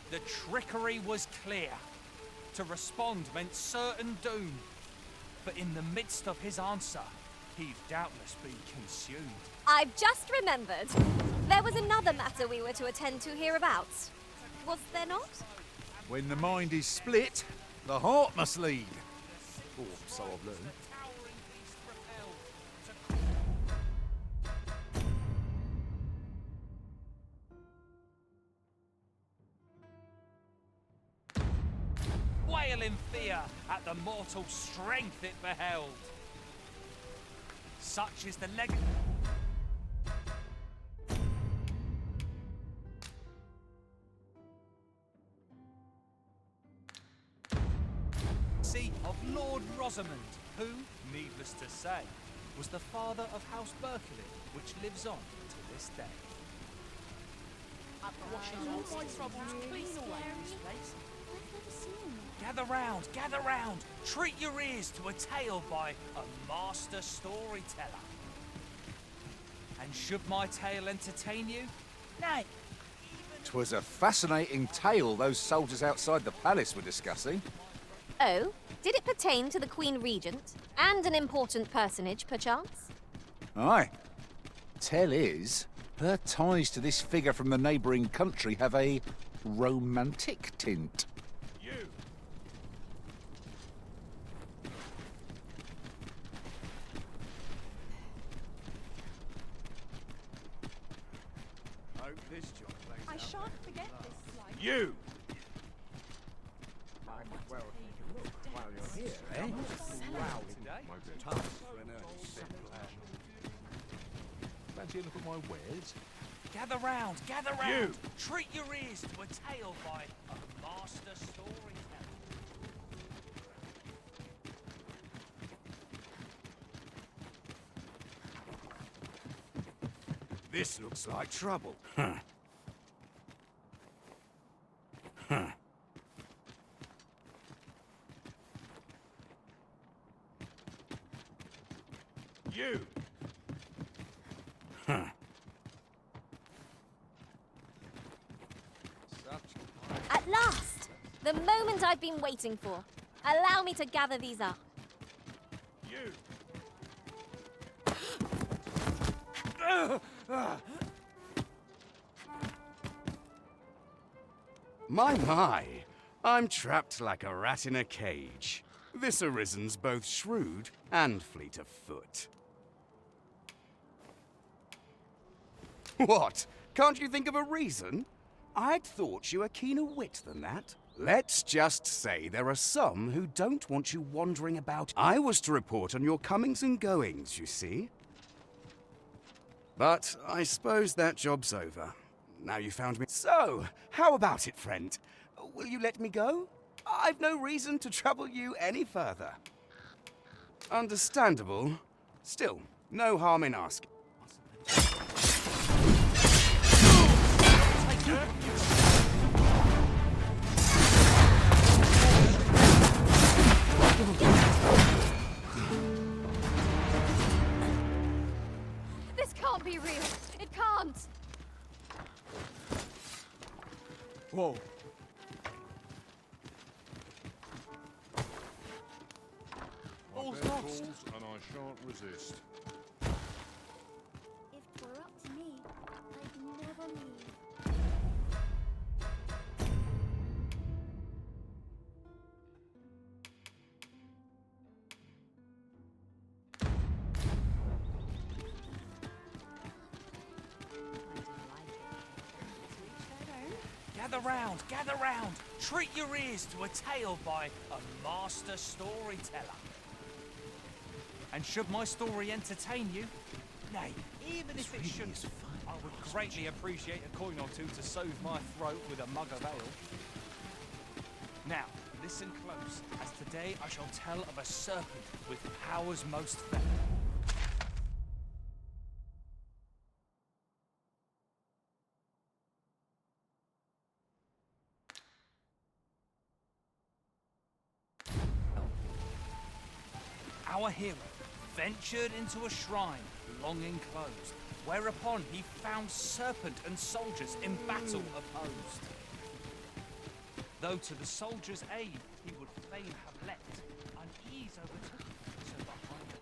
The trickery was clear. To respond meant certain doom. For in the midst of his answer, he'd doubtless be consumed. I've just remembered. There was another matter we were to attend to hereabouts. Was there not? When the mind is split, the heart must lead. Or so I've learned. Quail in fear at the mortal strength it beheld. Such is the legacy of Lord Rosamond, who, needless to say, was the father of House Berkeley, which lives on to this day. Washing all my troubles clean away this place. Gather round, treat your ears to a tale by a master storyteller. And should my tale entertain you? Nay. 'Twas a fascinating tale those soldiers outside the palace were discussing. Oh, did it pertain to the Queen Regent and an important personage, perchance? Aye. Tell is, her ties to this figure from the neighbouring country have a romantic tint. You! Hope this job plays I out shan't forget this slide. You! Well, look while you're here, eh? Wow, today. Tough for an early step. Fancy a look at my wares? Gather round, gather round. You. Treat your ears to a tale by a master storyteller. This looks like trouble. Huh. Huh. You. Huh. At last! The moment I've been waiting for. Allow me to gather these up. You. My, I'm trapped like a rat in a cage. This Arisen's both shrewd and fleet of foot. What? Can't you think of a reason? I'd thought you were keener wit than that. Let's just say there are some who don't want you wandering about. I was to report on your comings and goings, you see. But I suppose that job's over. Now you found me. So, how about it, friend? Will you let me go? I've no reason to trouble you any further. Understandable. Still, no harm in asking. This can't be real. It can't. Whoa. All's lost. And I shan't resist. If it were up to me, I'd never leave. Gather round, gather round. Treat your ears to a tale by a master storyteller. And should my story entertain you, nay, even if it shouldn't, I would greatly appreciate a coin or two to soothe my throat with a mug of ale. Now, listen close, as today I shall tell of a serpent with powers most fair. Our hero ventured into a shrine long enclosed, whereupon he found serpent and soldiers in battle opposed. Though to the soldiers' aid he would fain have leapt, unease overtook him, so behind the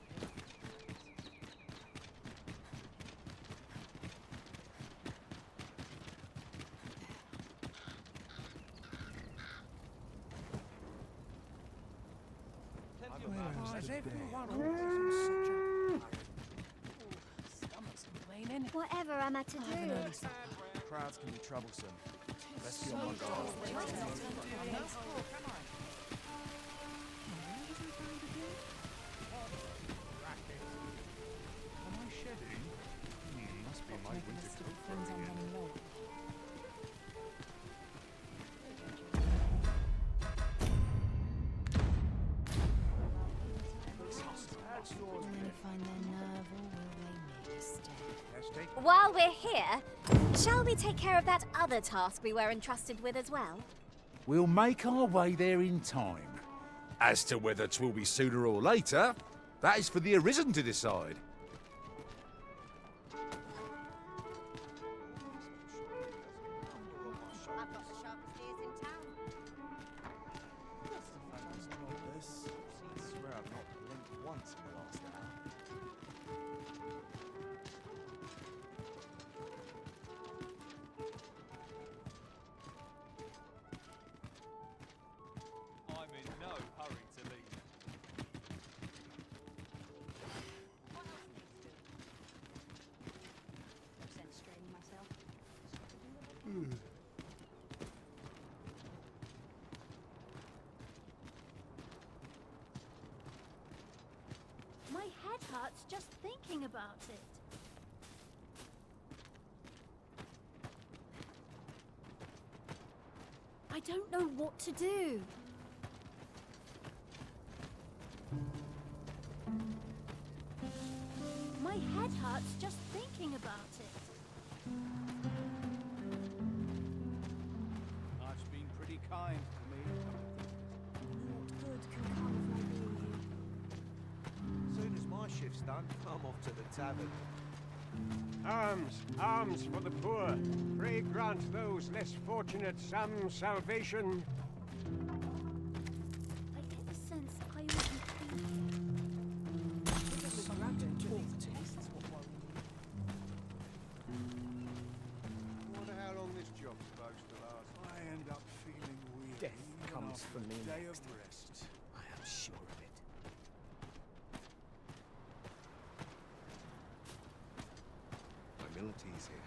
Has everyone always in such a Stomach's complaining. Whatever am I to do? Crowds can be troublesome. Let's be on my guard. Am I shedding? Must be my winter coat growing in. While we're here, shall we take care of that other task we were entrusted with as well? We'll make our way there in time. As to whether 'twill be sooner or later, that is for the Arisen to decide. I've got the sharpest ears in town. I swear I've not blinked once in the last hour. I'm in no hurry to leave. What else needs doing? No sense straining myself. My head hurts just thinking about it. don't know what to do. My head hurts just thinking about it. Life's been pretty kind to me. What good can come from being here? As soon as my shift's done, I'm off to the tavern. Alms, alms for the poor. Pray grant those less fortunate some salvation. I get the sense I oughtn't be Wonder how long this job's supposed to last. I end up feeling weird. Death comes for me Day next. of rest. I am sure of it. Mobility's here.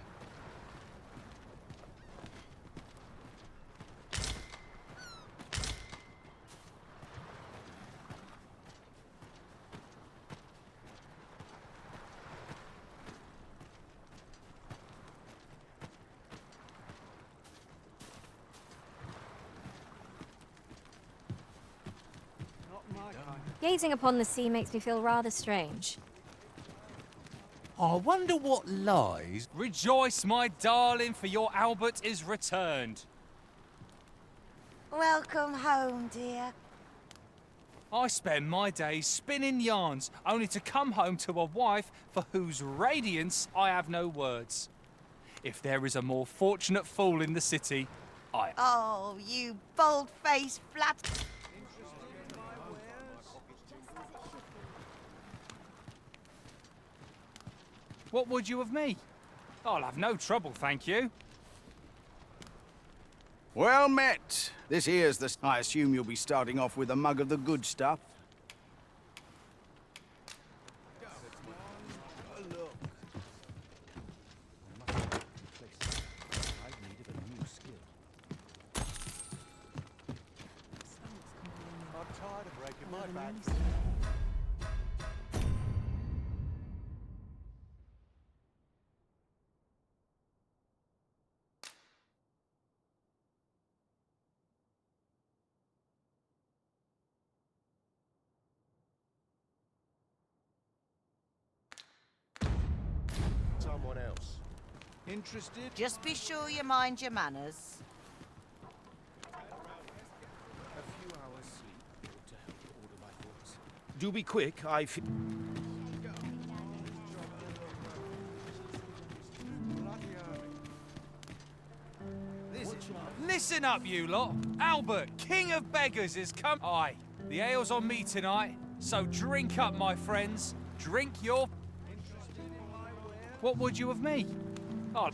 Gazing upon the sea makes me feel rather strange. I wonder what lies. Rejoice, my darling, for your Albert is returned. Welcome home, dear. I spend my days spinning yarns, only to come home to a wife for whose radiance I have no words. If there is a more fortunate fool in the city, I... Oh, you bold-faced flat... What would you of me? I'll have no trouble, thank you. Well met. This here's the... I assume you'll be starting off with a mug of the good stuff. I'm tired of breaking my back. Someone else. Interested? Just be sure you mind your manners. A few hours sleep ought to help order my thoughts. Do be quick, I feel... Listen up, you lot. Albert, king of beggars, is come... Aye, the ale's on me tonight, so drink up, my friends. Drink your... What would you of me? Oh.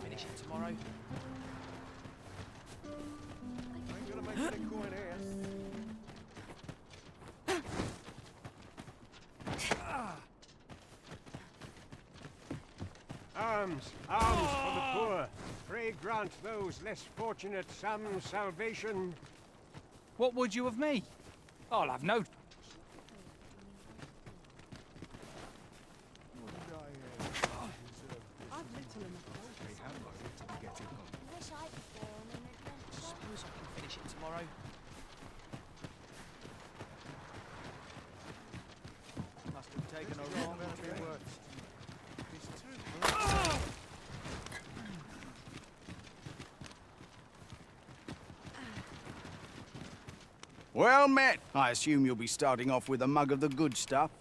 Finish it tomorrow. Ain't gonna make any coin here. Alms, alms for the poor. Pray grant those less fortunate some salvation. What would you of me? I'll have no... Wish I'd fallen in adventure. Suppose I can finish it tomorrow. Must have taken a long trip. Well met. I assume you'll be starting off with a mug of the good stuff.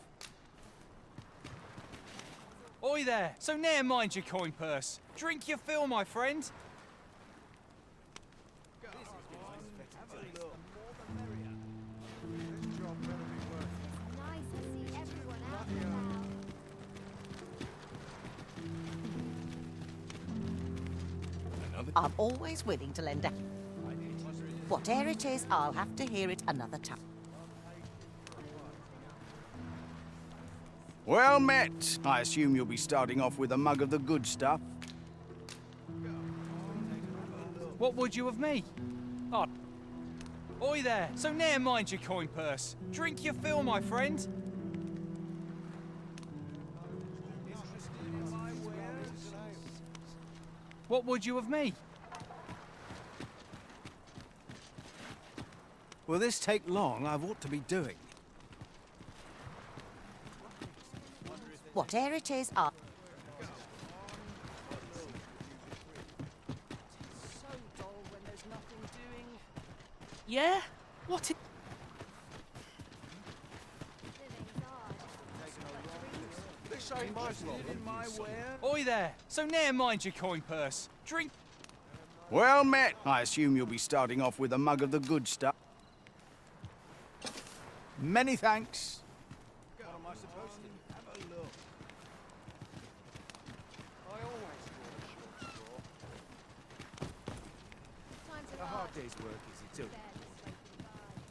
Oi there, so ne'er mind your coin purse. Drink your fill, my friend. Nice to see everyone out now. I'm always willing to lend a... Whatever it is, I'll have to hear it another time. Well met. I assume you'll be starting off with a mug of the good stuff. What would you of me? Oh. Oi there! So ne'er mind your coin purse. Drink your fill, my friend. What would you of me? Will this take long? I've ought to be doing. Whatever it is, I'll... So dull when there's nothing doing. Yeah? What This ain't my slot. In my ware. Oi there! So ne'er mind your coin purse. Drink... Well met. I assume you'll be starting off with a mug of the good stuff. Many thanks. What am I supposed to do? Have a look. I always draw a short straw. A hard day's work, is it too?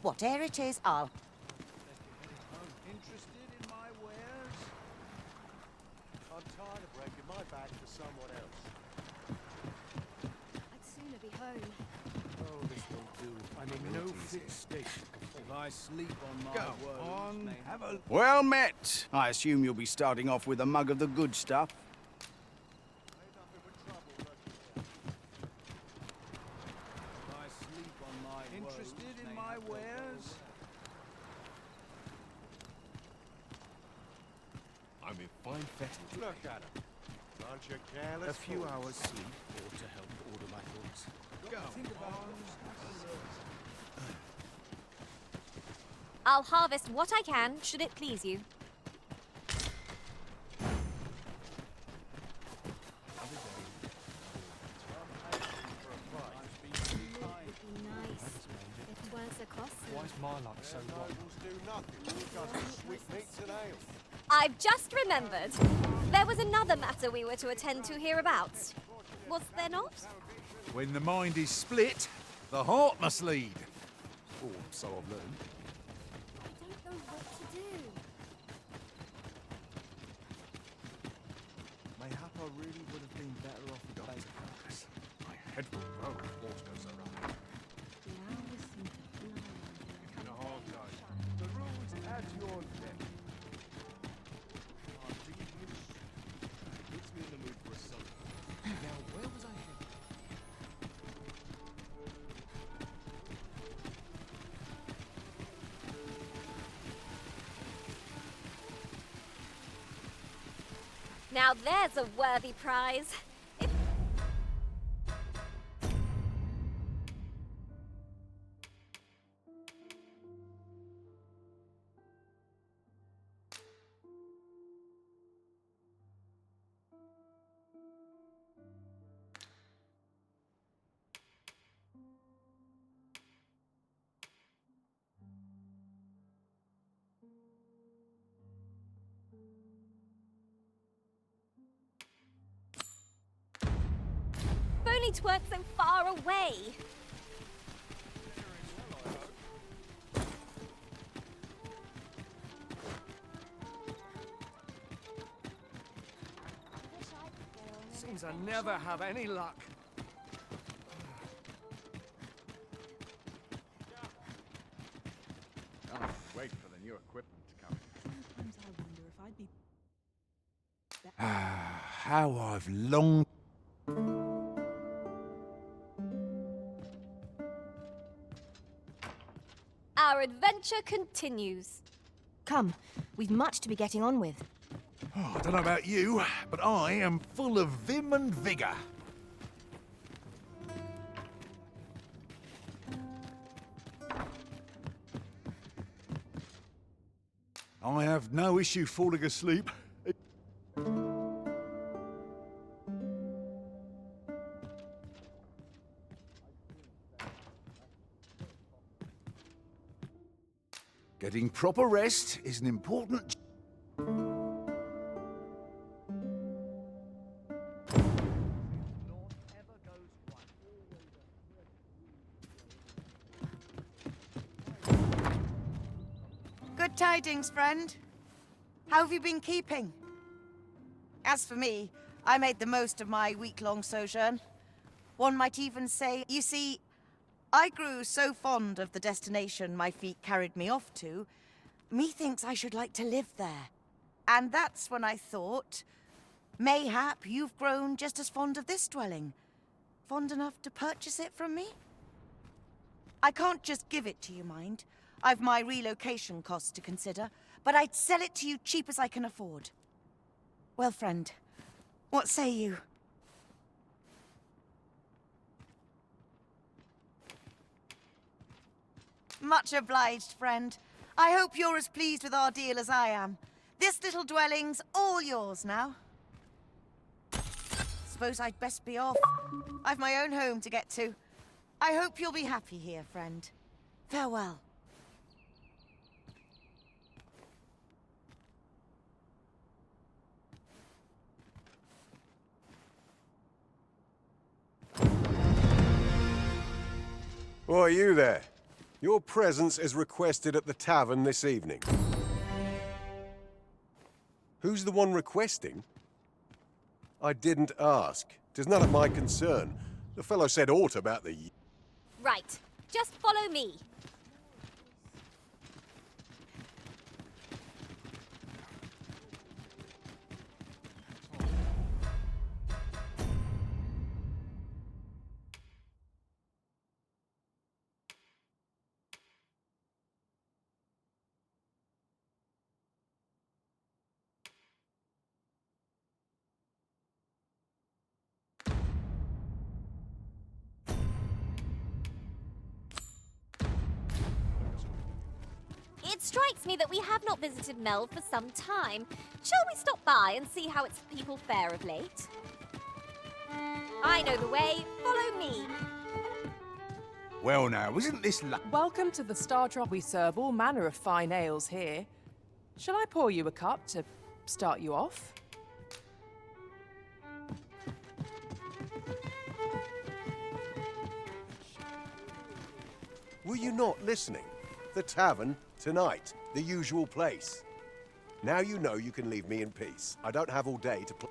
Whatever it is, I'll... Interested in my wares? I'm tired of breaking my back for someone else. I'd sooner be home. Oh, this won't do. I'm in no fit state. If I sleep on my Go woes, on, have a... Well met. I assume you'll be starting off with a mug of the good stuff. I sleep on my Interested in my wares? I'm in fine fettle. Look at him. Aren't you careless? A few fools? hours sleep ought to help order my thoughts. Go on. I'll harvest what I can, should it please you. Why's my luck so wrong? Do nothing because sweetmeats and ale. I've just remembered. There was another matter we were to attend to hereabouts. Was there not? When the mind is split, the heart must lead. Or so I've learned. I don't know what to do. Mayhap I really would have been better off with better practice. My head will roll if water goes around. In a hard day. The rules at your neck. Puts me in the mood for a song. Now, where was I headed? Now there's a worthy prize. Only to work so far away. Seems I never have any luck. Can't wait for the new equipment to come. Sometimes I wonder if I'd be... How I've longed... Our adventure continues. Come, we've much to be getting on with. Oh, I don't know about you, but I am full of vim and vigour. I have no issue falling asleep. Getting proper rest is an important... Good tidings, friend. How have you been keeping? As for me, I made the most of my week-long sojourn. One might even say, you see, I grew so fond of the destination my feet carried me off to, methinks I should like to live there. And that's when I thought, mayhap you've grown just as fond of this dwelling. Fond enough to purchase it from me? I can't just give it to you, mind. I've my relocation costs to consider, but I'd sell it to you cheap as I can afford. Well, friend, what say you? Much obliged, friend. I hope you're as pleased with our deal as I am. This little dwelling's all yours now. Suppose I'd best be off. I've my own home to get to. I hope you'll be happy here, friend. Farewell. Why, you there. Your presence is requested at the tavern this evening. Who's the one requesting? I didn't ask. 'Tis none of my concern. The fellow said aught about the... Right. Just follow me. It strikes me that we have not visited Mel for some time. Shall we stop by and see how its people fare of late? I know the way. Follow me. Well now, isn't this Welcome to the Star Drop. We serve all manner of fine ales here. Shall I pour you a cup to start you off? Were you not listening? The tavern, tonight, the usual place. Now you know you can leave me in peace. I don't have all day to play.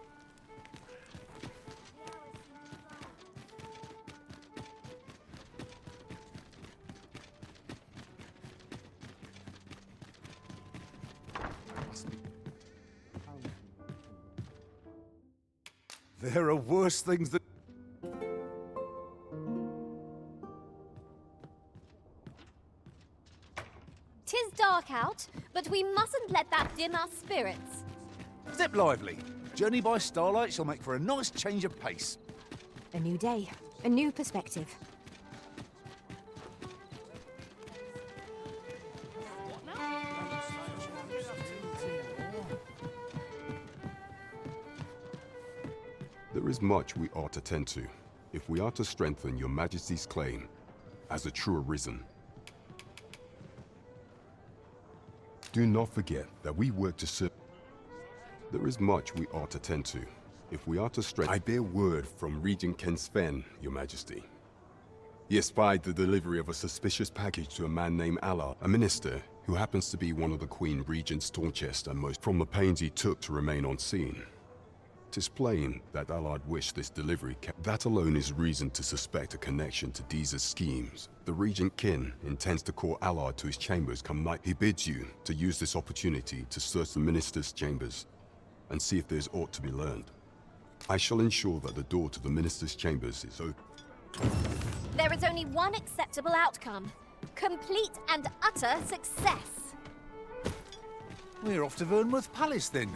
There are worse things that... Tis dark out, but we mustn't let that dim our spirits. Step lively. Journey by starlight shall make for a nice change of pace. A new day, a new perspective. There is much we ought to tend to, if we are to strengthen your Majesty's claim as a true arisen. Do not forget that we work to serve. There is much we ought to tend to, if we are to strengthen. I bear word from Regent Ken Sven, Your Majesty. He espied the delivery of a suspicious package to a man named Allard, a minister who happens to be one of the Queen Regent's staunchest and most from the pains he took to remain on scene. 'Tis plain that Allard wished this delivery kept. That alone is reason to suspect a connection to Deeza's schemes. The Regent Kin intends to call Allard to his chambers come night. He bids you to use this opportunity to search the minister's chambers and see if there's aught to be learned. I shall ensure that the door to the minister's chambers is open. There is only one acceptable outcome. Complete and utter success. We're off to Vernworth Palace then.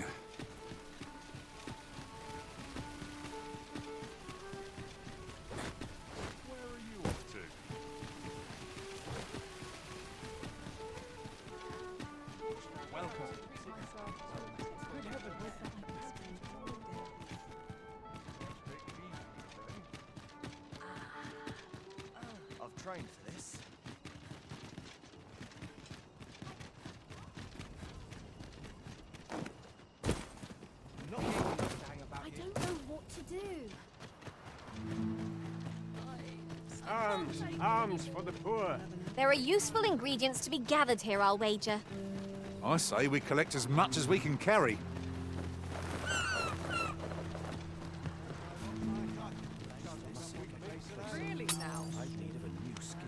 I've trained for this. I don't know what to do. Arms! Arms for the poor! There are useful ingredients to be gathered here, I'll wager. I say we collect as much as we can carry. Really now? I need of a new skill.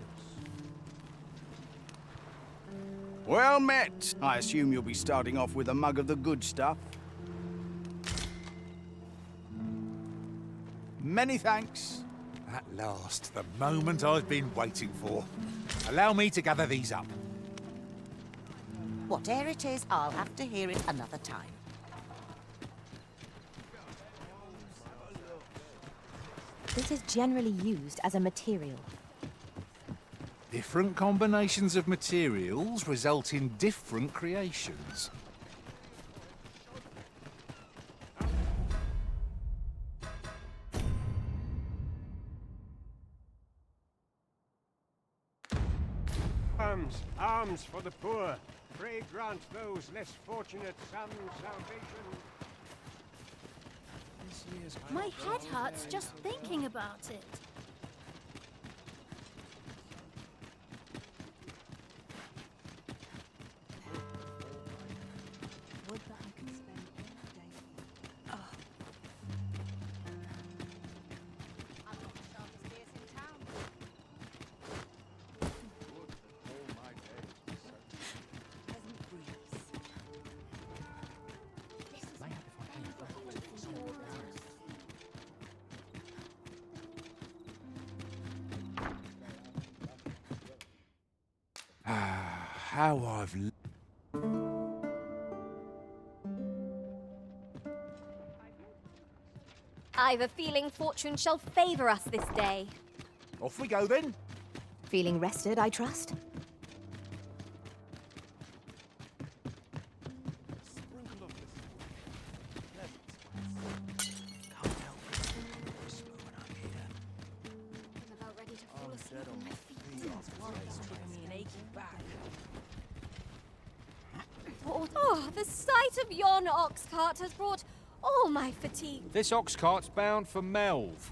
Well met. I assume you'll be starting off with a mug of the good stuff. Many thanks. At last, the moment I've been waiting for. Allow me to gather these up. Whatever it is, I'll have to hear it another time. This is generally used as a material. Different combinations of materials result in different creations. Alms for the poor. Pray grant those less fortunate some salvation. My head hurts just thinking about it. Would that I could spend all day. Oh. I've got the sharpest ears in town. How I've... I've a feeling fortune shall favor us this day. Off we go then. Feeling rested, I trust? I'm about ready to fall asleep on my feet. Giving me an achy back. Oh, the sight of yon ox cart has brought all my fatigue. This ox cart's bound for Melv.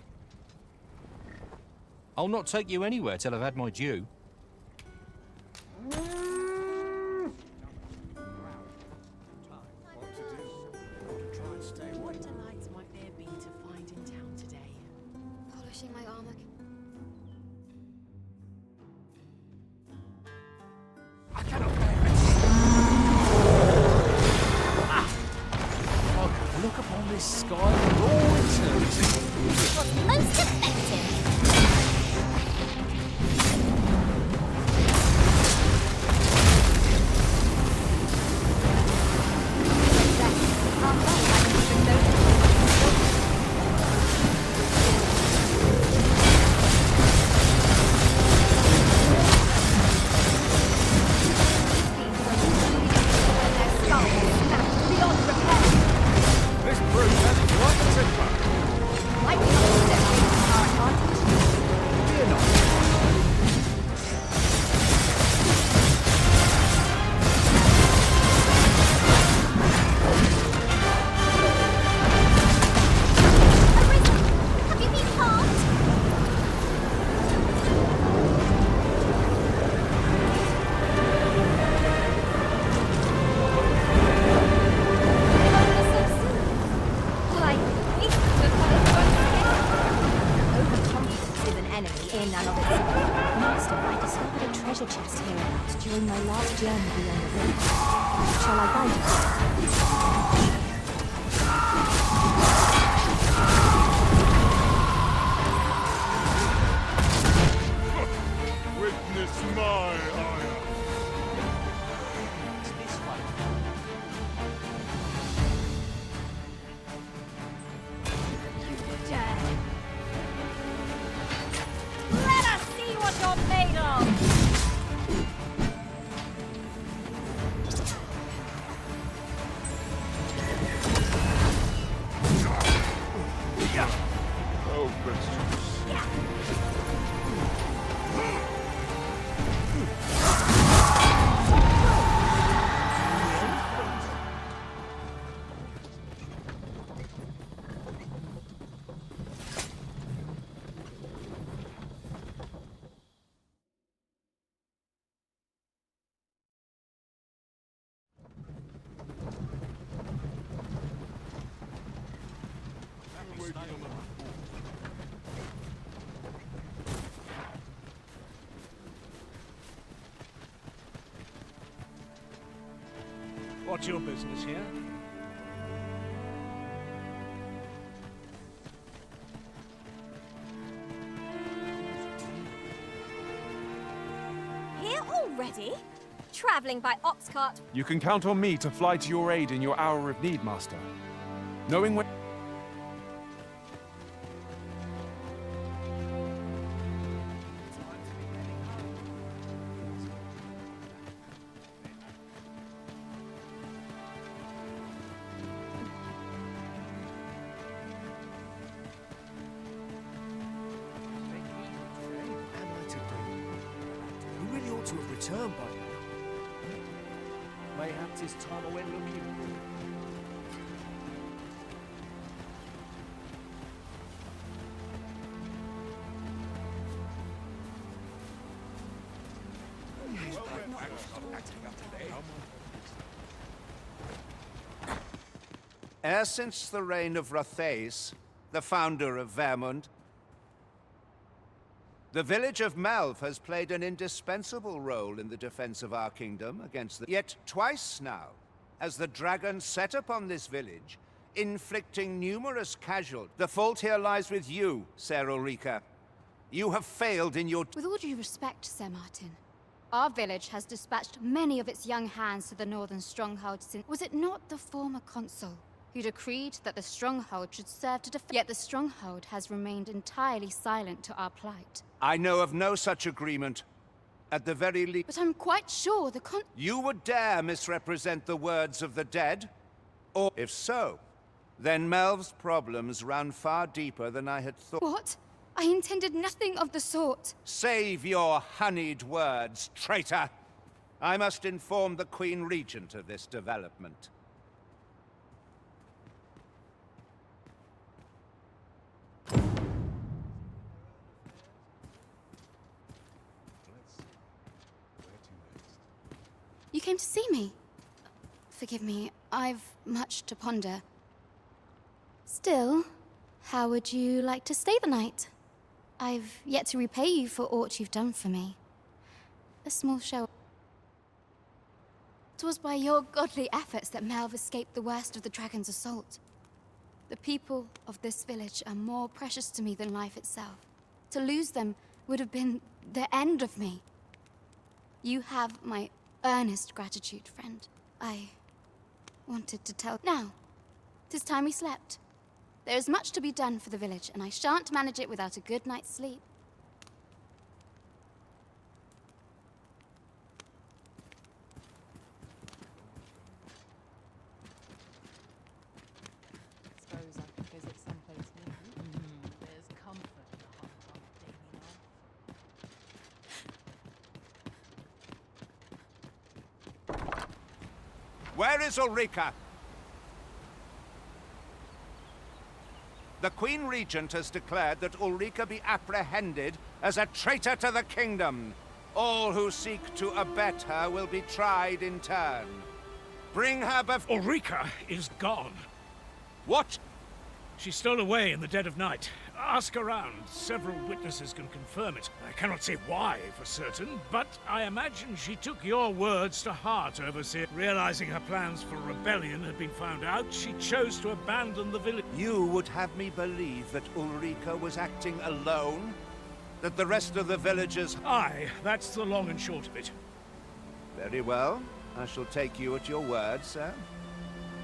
I'll not take you anywhere till I've had my due. What delights might there be to find in town today? Polishing my armor. I cannot bear it. I look upon this sky for all eternity. Most effective. This brute has quite a temper. Might be our advantage. Fear not. Have you been harmed? Why, we could have Overconfidence is an enemy in and of itself. Master, I discovered a treasure chest hereabouts during my last journey beyond the river. Shall I guide you? Witness my ire. Let us see what you're made of! Oh, questions. What's your business here? Here already? Travelling by ox cart. You can count on me to fly to your aid in your hour of need, Master. Knowing when... He really ought to have returned by now. Mayhap 'tis time I went looking for him. E'er since the reign of Rothaeus, the founder of Vermund, the village of Melv has played an indispensable role in the defense of our kingdom against the... Yet twice now, as the dragon set upon this village, inflicting numerous casualties. The fault here lies with you, Ser Ulrika. You have failed in your... With all due respect, Sir Martin, our village has dispatched many of its young hands to the northern stronghold since... Was it not the former consul who decreed that the stronghold should serve to defend? Yet the stronghold has remained entirely silent to our plight. I know of no such agreement. At the very least... But I'm quite sure the You would dare misrepresent the words of the dead? Or, if so, then Melv's problems ran far deeper than I had thought. What? I intended nothing of the sort. Save your honeyed words, traitor! I must inform the Queen Regent of this development. You came to see me. Forgive me, I've much to ponder. Still, how would you like to stay the night? I've yet to repay you for aught you've done for me. A small show. It was by your godly efforts that Melv escaped the worst of the dragon's assault. The people of this village are more precious to me than life itself. To lose them would have been the end of me. You have my earnest gratitude, friend. I wanted to tell... Now, 'tis time we slept. There is much to be done for the village, and I shan't manage it without a good night's sleep. Suppose I could visit someplace new. There's comfort in a hard daily life. Where is Ulrika? The Queen Regent has declared that Ulrika be apprehended as a traitor to the kingdom. All who seek to abet her will be tried in turn. Bring her before... Ulrika is gone. What? She stole away in the dead of night. Ask around. Several witnesses can confirm it. I cannot say why for certain, but I imagine she took your words to heart, Overseer. Realizing her plans for rebellion had been found out, she chose to abandon the village. You would have me believe that Ulrika was acting alone? That the rest of the villagers... Aye, that's the long and short of it. Very well. I shall take you at your word, sir.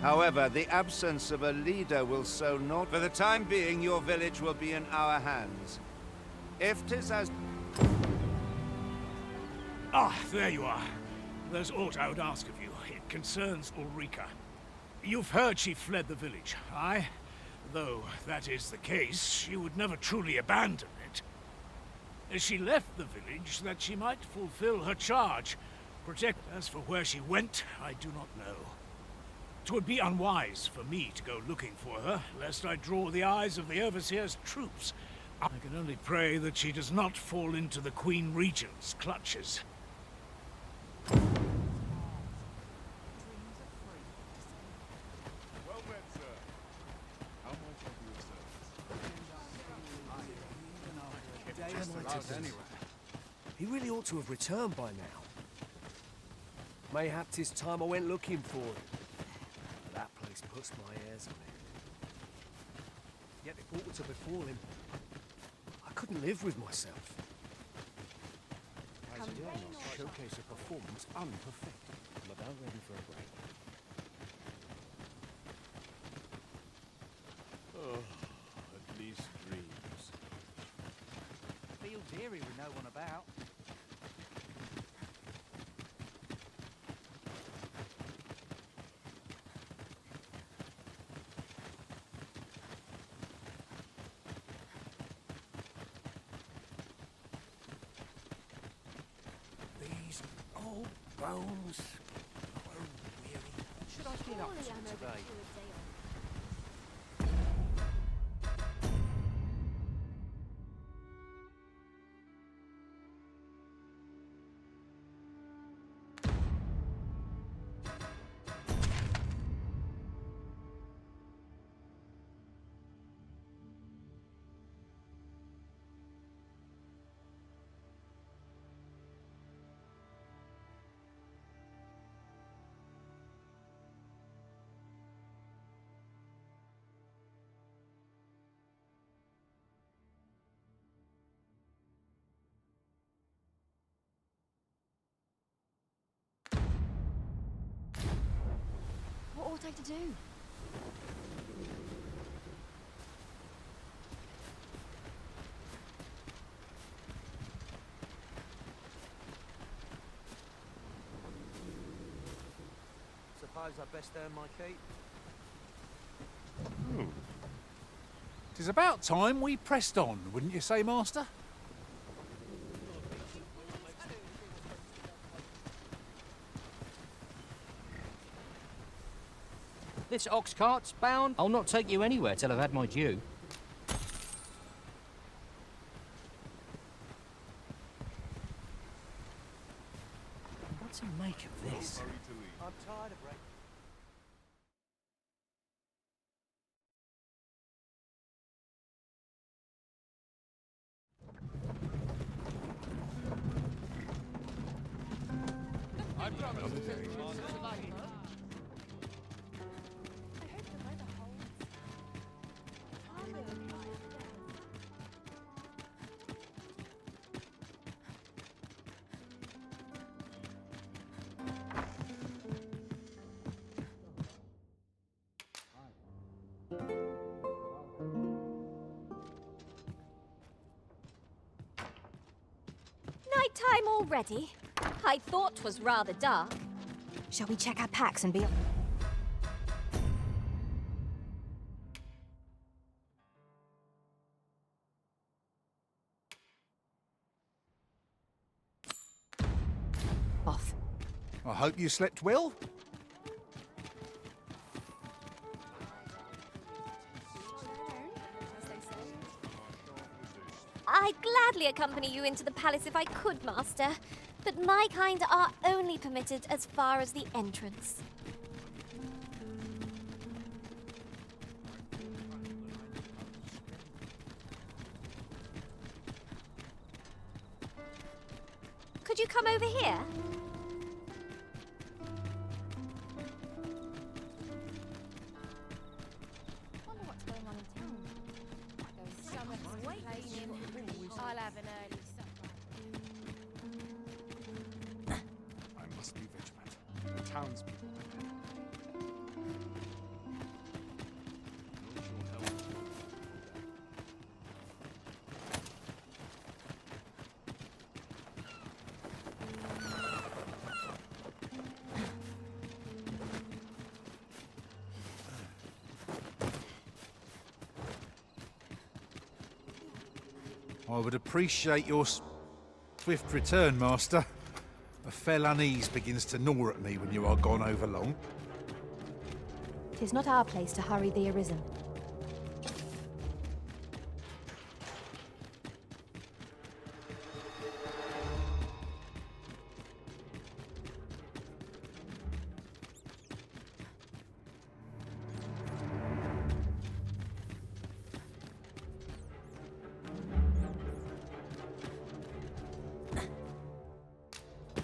However, the absence of a leader will sow naught. For the time being, your village will be in our hands. If 'tis as... Ah, there you are. There's aught I would ask of you. It concerns Ulrika. You've heard she fled the village, aye? Though that is the case, she would never truly abandon it. She left the village that she might fulfill her charge. Protect. As for where she went, I do not know. 'Twould be unwise for me to go looking for her, lest I draw the eyes of the Overseer's troops. I can only pray that she does not fall into the Queen Regent's clutches. Well met, sir. How much of your service? He really ought to have returned by now. Mayhap 'tis time I went looking for him. always puts my hairs on end. Yet if aught were to befall him, I couldn't live with myself. Showcase a performance unperfected. I'm about ready for a break. Oh, at least dreams. Feels eerie with no one about. These old bones grow weary. Should I get up to today? What ought I to do? Suppose I best earn my keep. Tis about time we pressed on, wouldn't you say, Master? This ox cart's bound. I'll not take you anywhere till I've had my due. What to make of this? I'm tired of break. Nighttime already? I thought 'twas rather dark. Shall we check our packs and be... off? I hope you slept well. I'd gladly accompany you into the palace if I could, Master. But my kind are only permitted as far as the entrance. Could you come over here? Wonder what's going on in town. Those summer complaining. I'll have an early supper. I must be vigilant. The townspeople. I would appreciate your swift return, Master. A fell unease begins to gnaw at me when you are gone over long. 'Tis not our place to hurry the arisen.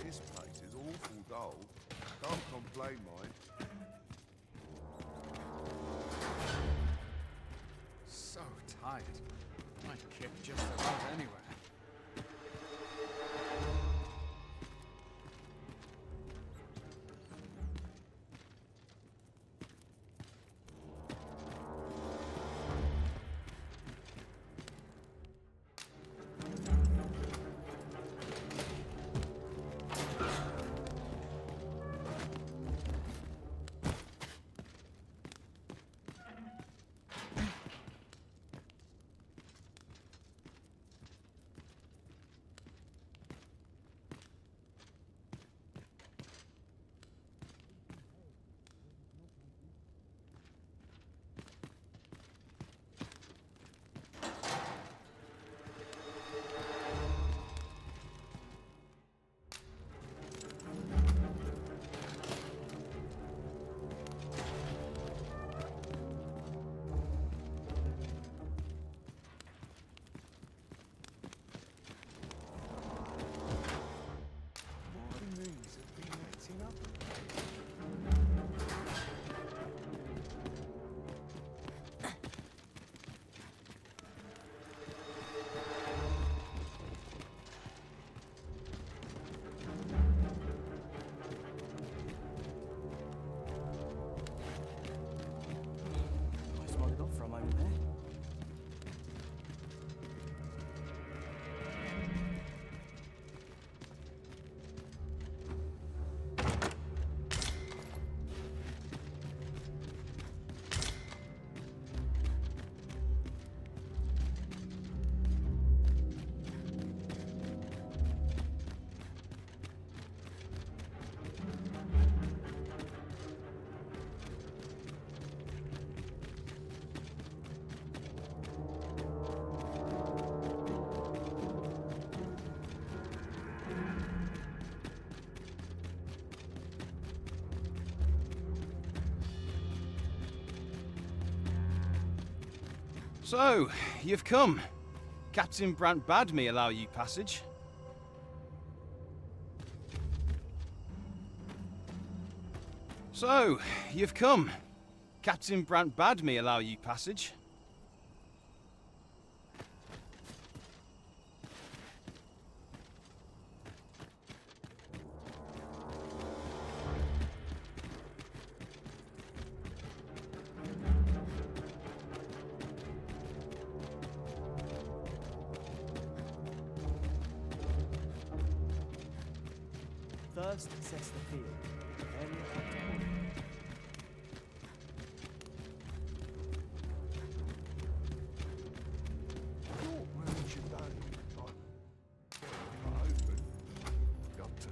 This place is awful dull. Don't complain, mate. I'd kick just about anywhere. So, you've come. Captain Brant bade me allow you passage. So, you've come. Captain Brant bade me allow you passage. First, assess the field, then act Thought where we should go. Got to.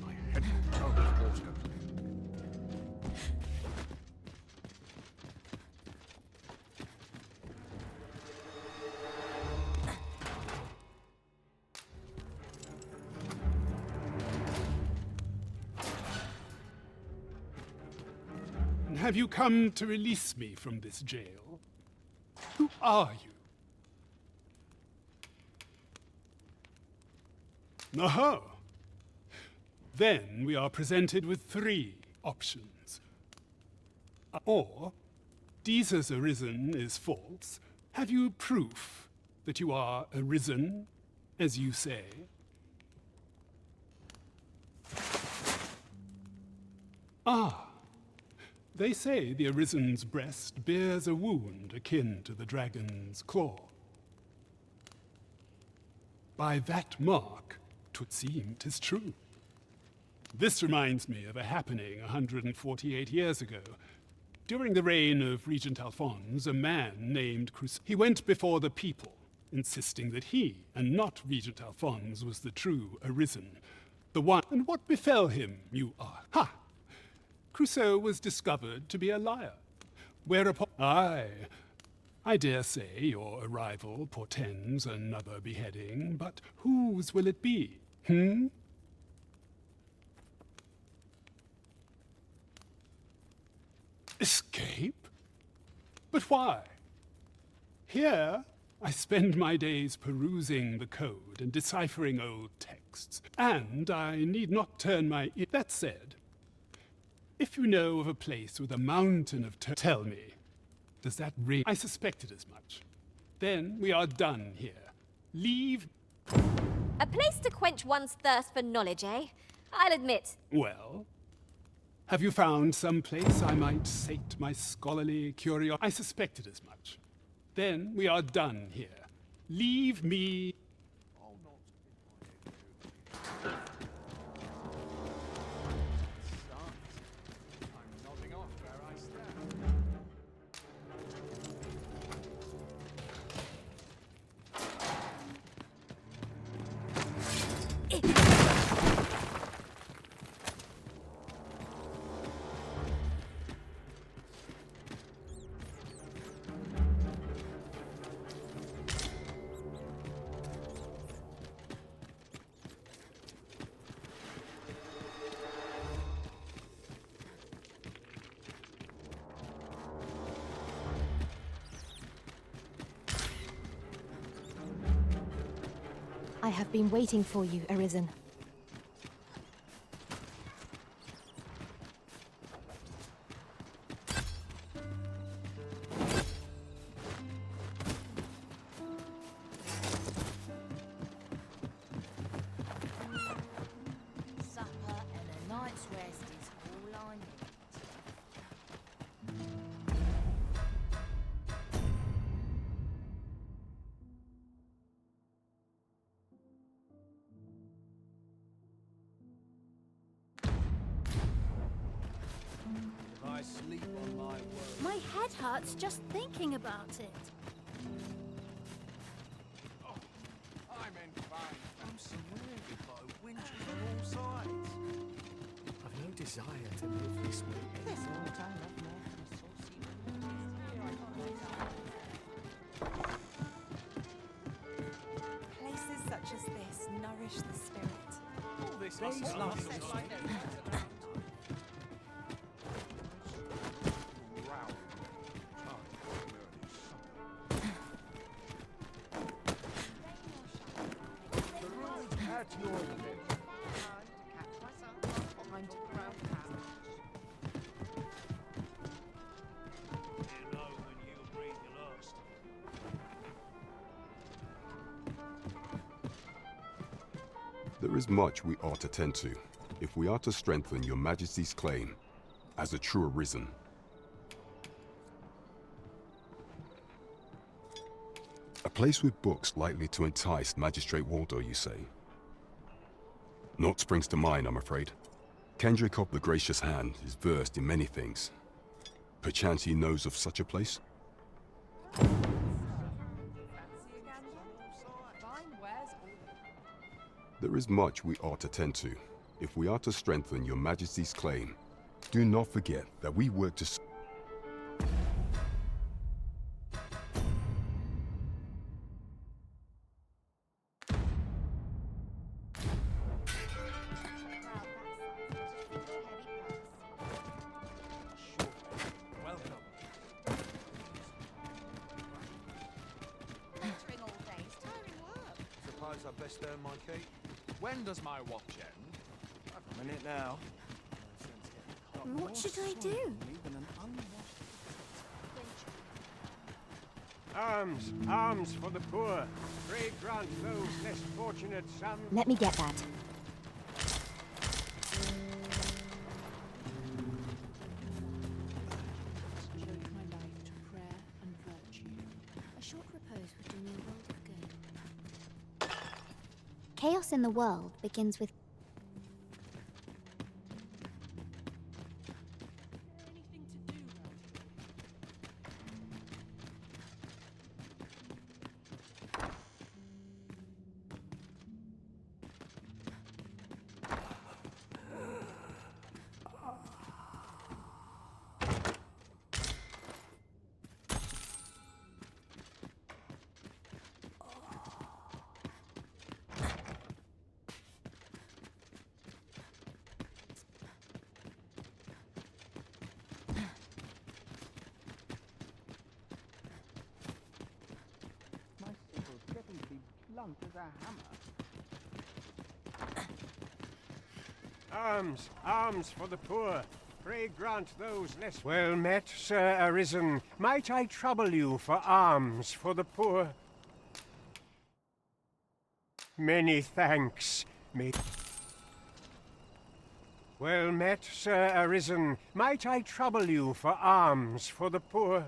My head over water. Have you come to release me from this jail? Who are you? Aha! Then we are presented with three options. Or, Deezer's arisen is false. Have you proof that you are arisen, as you say? Ah! They say the Arisen's breast bears a wound akin to the dragon's claw. By that mark, 'twould seem 'tis true. This reminds me of a happening 148 years ago. During the reign of Regent Alphonse, a man named Crusoe, he went before the people, insisting that he, and not Regent Alphonse, was the true Arisen. The one, and what befell him, you are? Ha! Crusoe was discovered to be a liar. Whereupon, I dare say your arrival portends another beheading, but whose will it be? Escape? But why? Here, I spend my days perusing the code and deciphering old texts, and I need not turn my ear. That said, if you know of a place with a mountain of tell me, does that ring? I suspected as much. Then we are done here. Leave. A place to quench one's thirst for knowledge, eh? I'll admit. Well, have you found some place I might sate my scholarly curiosity? I suspected as much. Then we are done here. Leave me. I have been waiting for you, Arisen. Supper and a night's rest is all I need. I sleep on my word. My head hurts just thinking about it. I'm in fun. I'm surrounded by winches on all sides. I've no desire to live this way anymore. Places such as this nourish the spirit. All this hustle. There is much we ought to tend to, if we are to strengthen your Majesty's claim as a true Arisen. A place with books likely to entice Magistrate Waldo, you say? Naught springs to mind, I'm afraid. Kendrick of the Gracious Hand is versed in many things. Perchance he knows of such a place? There is much we ought to tend to, if we are to strengthen your Majesty's claim. Do not forget that we work to... Suppose I best earn my keep. When does my watch end? A minute now. What should I do? Arms, arms for the poor. Pray grant those less fortunate some... Let me get that. Devote my life to prayer and virtue. A short repose would do me a world of good. Chaos in the world begins with... As a hammer. Arms, arms for the poor. Pray grant those less well met, Sir Arisen. Might I trouble you for alms for the poor? Many thanks. Well met, Sir Arisen. Might I trouble you for alms for the poor?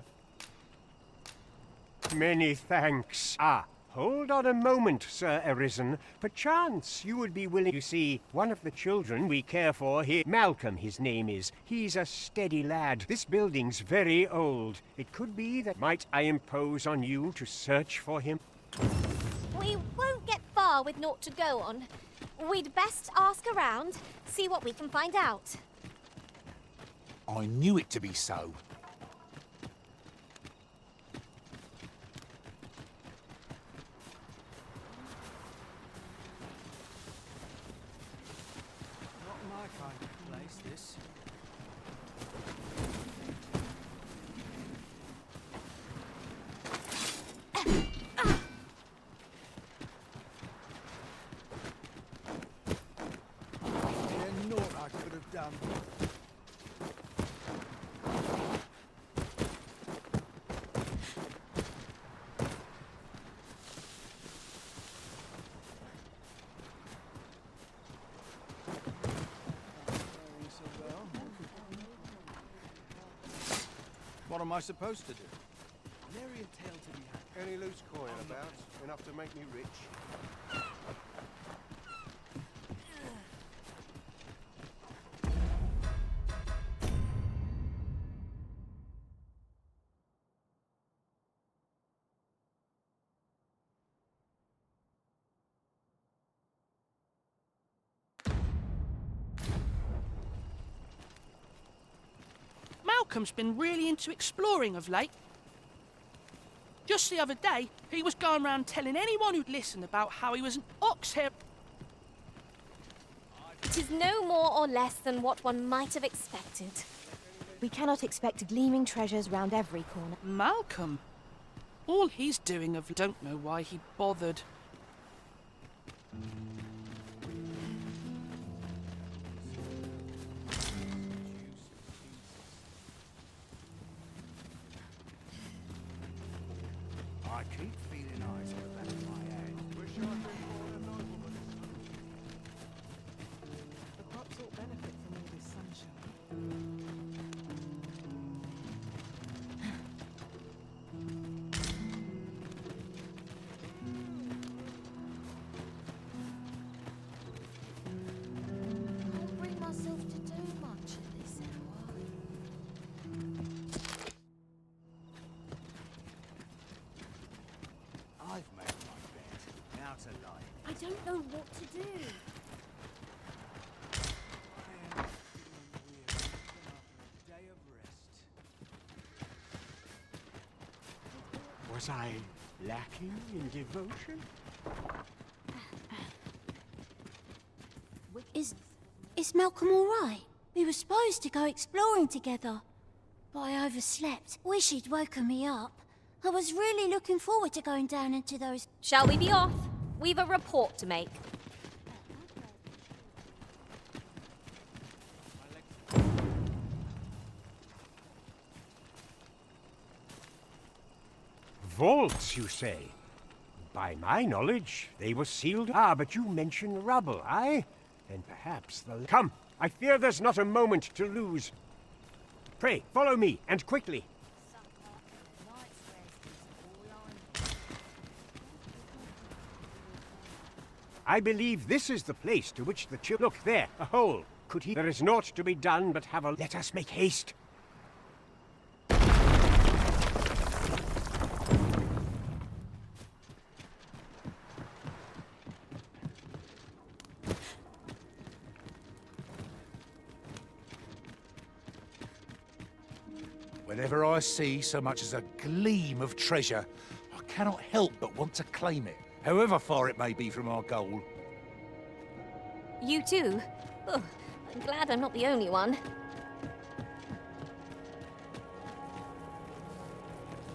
Many thanks. Ah, hold on a moment, Sir Arisen. Perchance you would be willing. You see, one of the children we care for here, Malcolm his name is. He's a steady lad. This building's very old. It could be that might I impose on you to search for him? We won't get far with naught to go on. We'd best ask around, see what we can find out. I knew it to be so. Not my kind of place, this. Done. What am I supposed to do? Nary a tale to be had. Any loose coin about? Enough to make me rich? Malcolm's been really into exploring of late. Just the other day, he was going around telling anyone who'd listen about how he was an ox hair. It is no more or less than what one might have expected. We cannot expect gleaming treasures round every corner. Malcolm? All he's doing of don't know why he bothered. I keep feeling eyes on the back of my head. Wish I could call a nobleman. The crops all benefit from all this sunshine. Can't bring myself to do much at this hour. I've made my bed. Now to lie. I don't know what to do. I am feeling weary after a day of rest. Was I lacking in devotion? Is Malcolm all right? We were supposed to go exploring together, but I overslept. Wish he'd woken me up. I was really looking forward to going down into those... Shall we be off? We've a report to make. Vaults, you say? By my knowledge, they were sealed. Ah, but you mention rubble, aye? Then perhaps the... Come! I fear there's not a moment to lose. Pray, follow me, and quickly. I believe this is the place to which the Look there, a hole. Could he... There is naught to be done but have a... Let us make haste. Whenever I see so much as a gleam of treasure, I cannot help but want to claim it, however far it may be from our goal. You too? Oh, I'm glad I'm not the only one.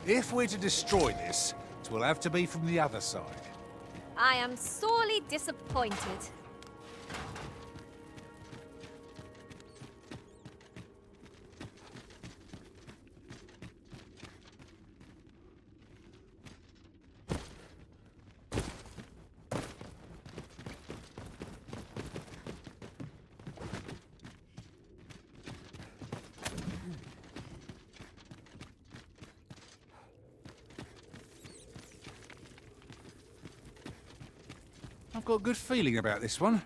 If we're to destroy this, it will have to be from the other side. I am sorely disappointed. got a good feeling about this one.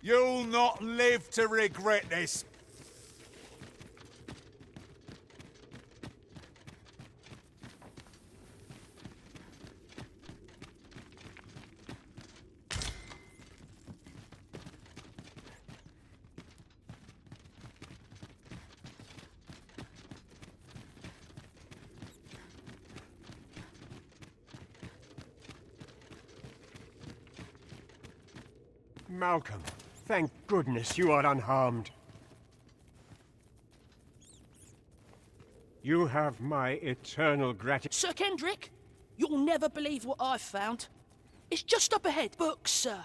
You'll not live to regret this. Malcolm, thank goodness you are unharmed. You have my eternal gratitude. Sir Kendrick, you'll never believe what I've found. It's just up ahead. Books, sir.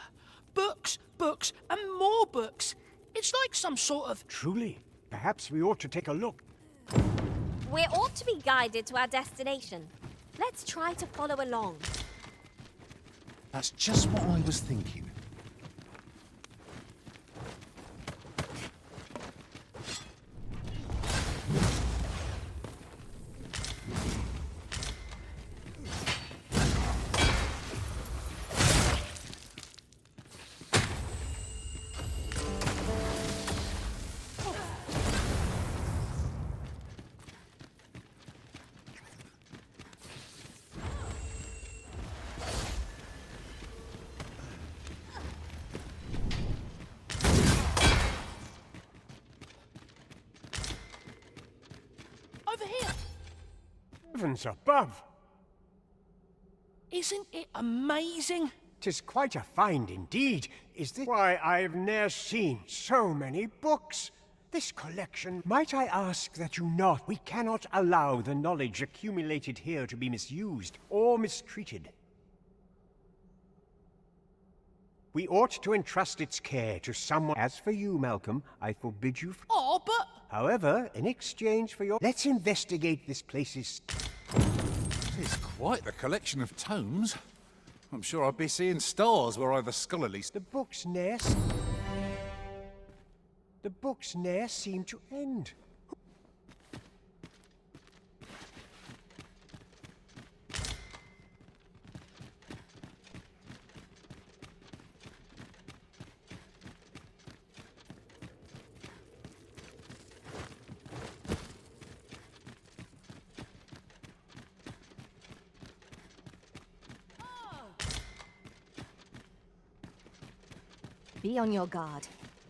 Books, books, and more books. It's like some sort of... Truly, perhaps we ought to take a look. We ought to be guided to our destination. Let's try to follow along. That's just what I was thinking. Over here. Heavens above! Isn't it amazing? 'Tis quite a find indeed. Is this why I've ne'er seen so many books? This collection, might I ask that you not? We cannot allow the knowledge accumulated here to be misused or mistreated. We ought to entrust its care to someone. As for you, Malcolm, I forbid you. Oh, but... However, in exchange for your... Let's investigate this place's... It's quite the collection of tomes. I'm sure I'd be seeing stars were I the scholarly... The books ne'er seem to end. Be on your guard.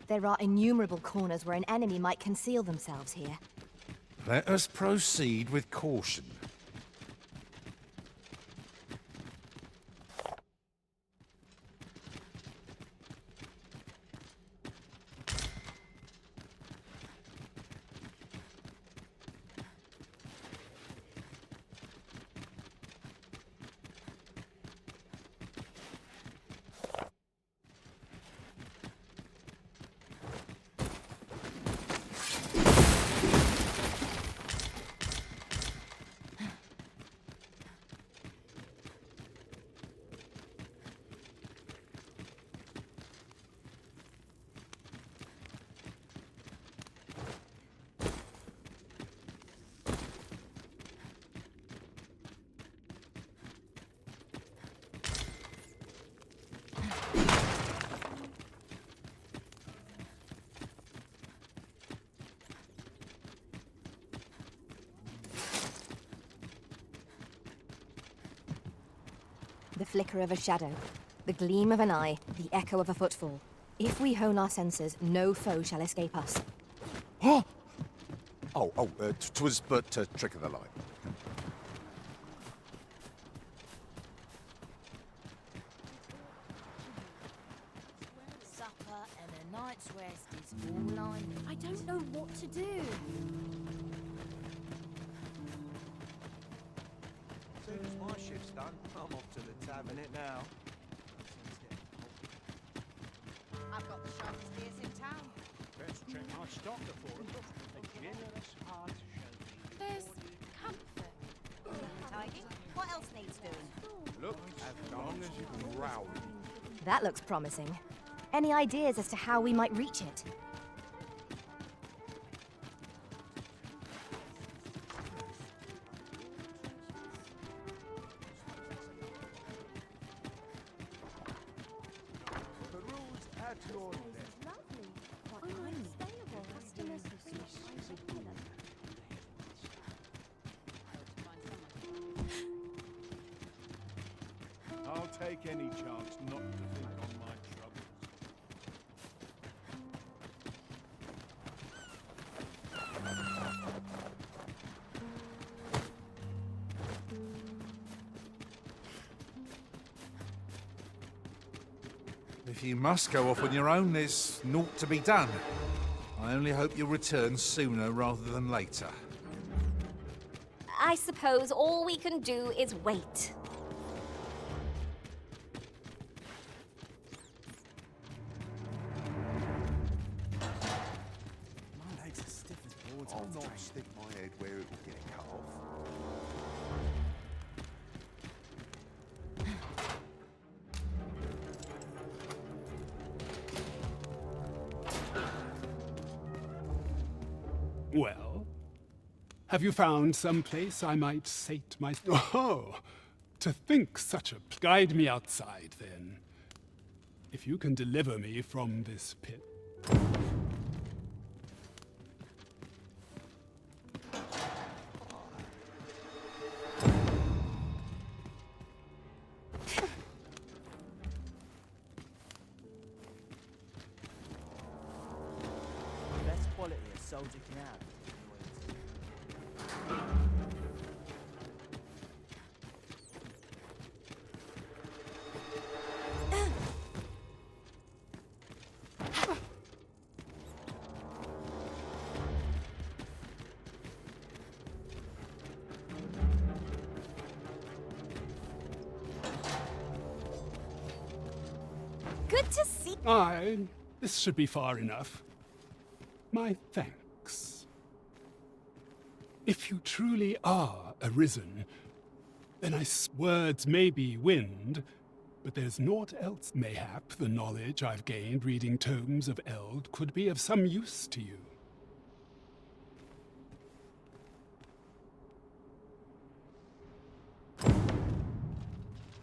There are innumerable corners where an enemy might conceal themselves here. Let us proceed with caution. The flicker of a shadow, the gleam of an eye, the echo of a footfall. If we hone our senses, no foe shall escape us. Huh? 'Twas but a trick of the light. Supper and a night's rest is all I need. I don't know what to do. As soon as my shift's done, I'm off to the tavern now. I've got the sharpest ears in town. Best check my stock before it. A generous heart shall be. There's What else needs doing? Look, as long as you can growl. That looks promising. Any ideas as to how we might reach it? The rules at your neck. I'll take any chance not to think on my troubles. If you must go off on your own, there's naught to be done. I only hope you'll return sooner rather than later. I suppose all we can do is wait. My legs are stiff as boards. I'll not stick my head where it will get cut off. Well, have you found some place I might sate my... Oh, to think such a... Guide me outside, then. If you can deliver me from this pit. Best quality a soldier can have. Good to see. Aye, this should be far enough. My thanks. If you truly are arisen, then words may be wind, but there's naught else. Mayhap the knowledge I've gained reading tomes of Eld could be of some use to you.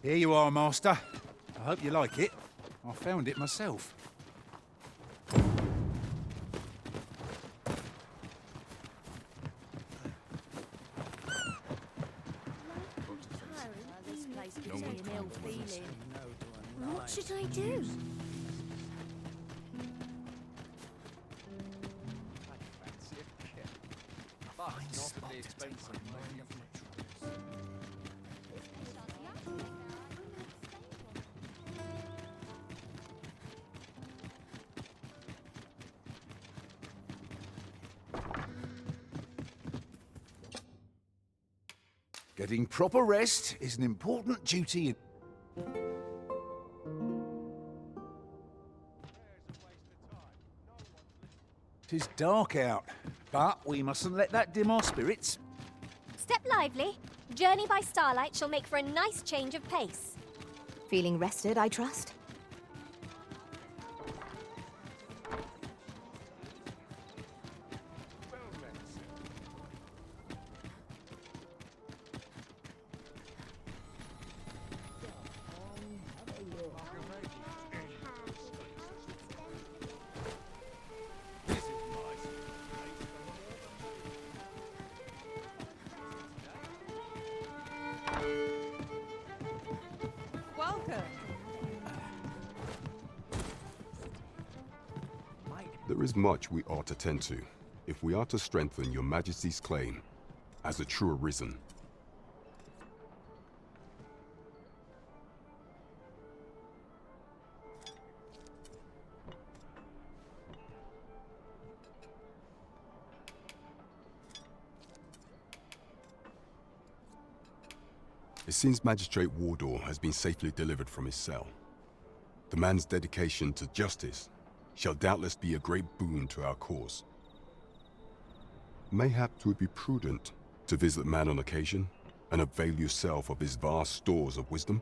Here you are, Master. I hope you like it. I found it myself. What should I do? Getting proper rest is an important duty. Tis dark out, but we mustn't let that dim our spirits. Step lively. Journey by starlight shall make for a nice change of pace. Feeling rested, I trust? Welcome. There is much we ought to tend to, if we are to strengthen your Majesty's claim as a true arisen. It seems Magistrate Wardor has been safely delivered from his cell. The man's dedication to justice shall doubtless be a great boon to our cause. Mayhap 'twould be prudent to visit the man on occasion and avail yourself of his vast stores of wisdom?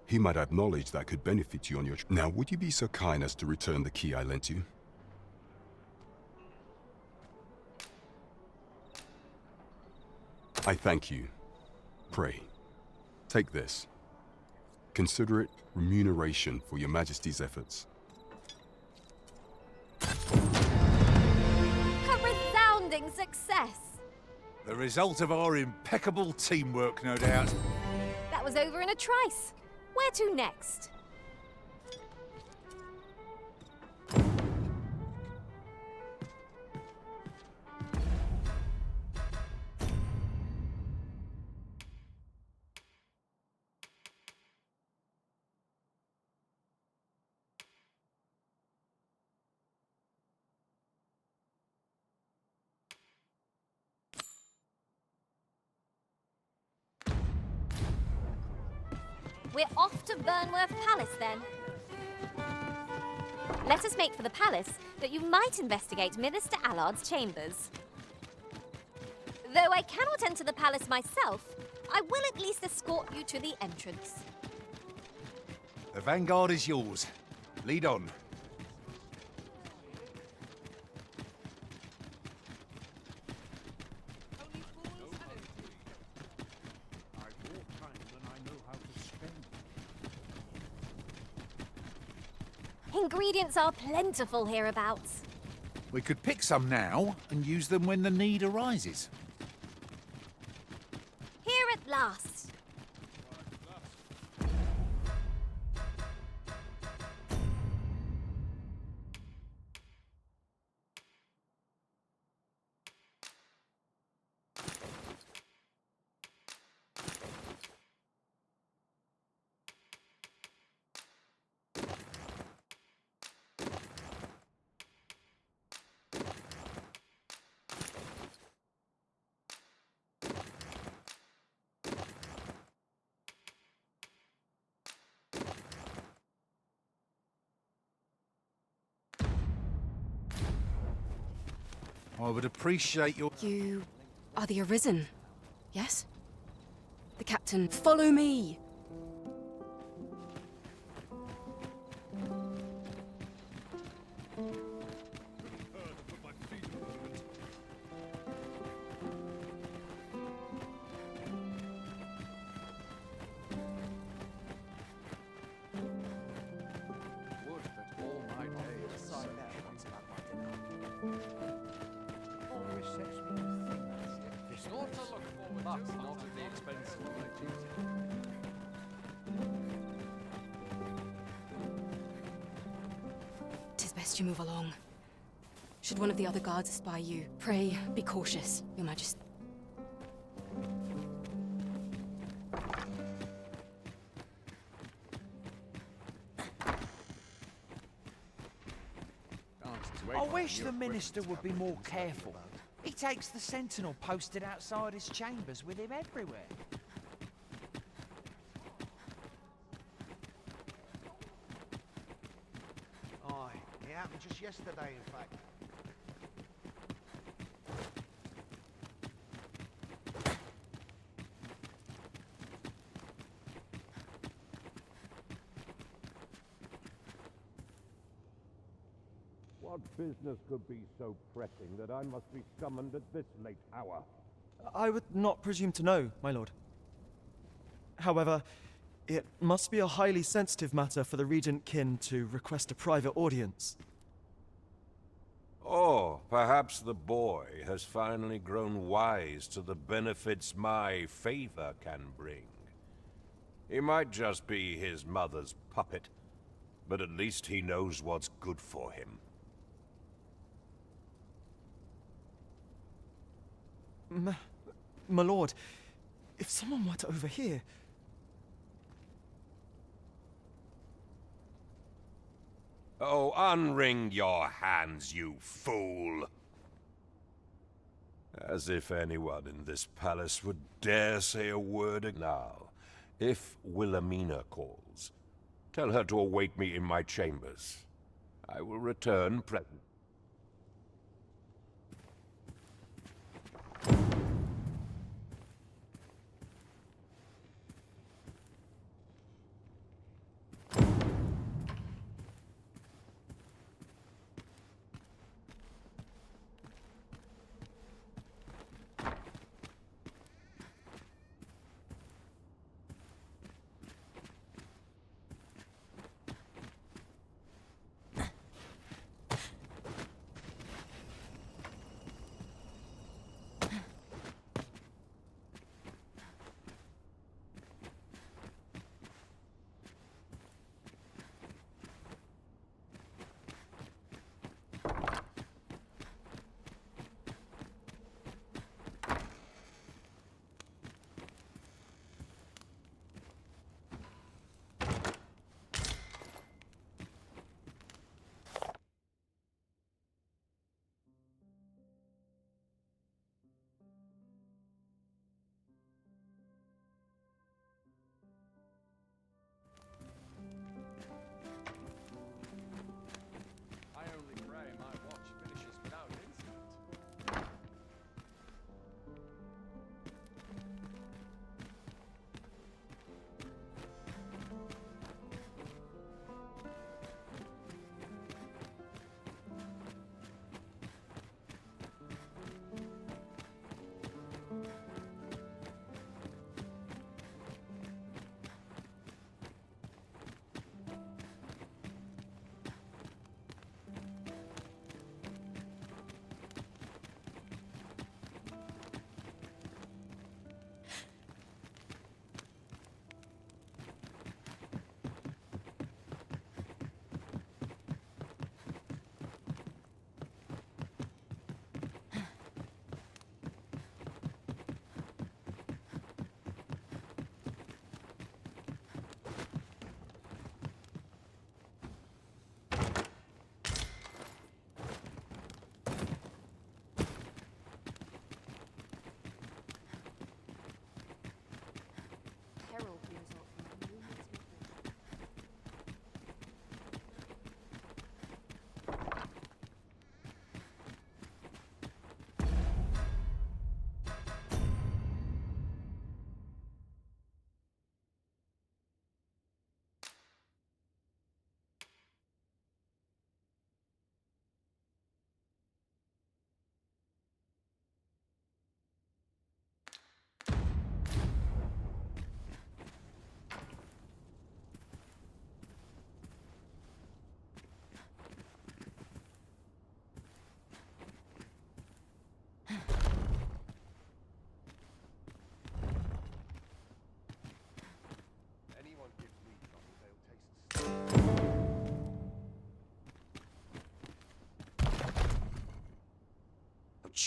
He might have knowledge that could benefit you on your... Now, would you be so kind as to return the key I lent you? I thank you. Pray, take this. Consider it remuneration for your Majesty's efforts. A resounding success! The result of our impeccable teamwork, no doubt. That was over in a trice. Where to next? We're off to Burnworth Palace, then. Let us make for the palace, that you might investigate Minister Allard's chambers. Though I cannot enter the palace myself, I will at least escort you to the entrance. The vanguard is yours. Lead on. Ingredients are plentiful hereabouts. We could pick some now and use them when the need arises. Here at last. I would appreciate your... You are the Arisen, yes? The captain. Follow me! Tis best you move along. Should one of the other guards espy you, pray be cautious, Your Majesty. I wish the minister would be more careful. He takes the sentinel posted outside his chambers with him everywhere. Aye, it happened just yesterday, in fact. What business could be so pressing that I must be summoned at this late hour? I would not presume to know, my lord. However, it must be a highly sensitive matter for the regent kin to request a private audience. Oh, perhaps the boy has finally grown wise to the benefits my favor can bring. He might just be his mother's puppet, but at least he knows what's good for him. My lord, if someone were to overhear... Oh, unwring your hands, you fool! As if anyone in this palace would dare say a word now. If Wilhelmina calls, tell her to await me in my chambers. I will return present.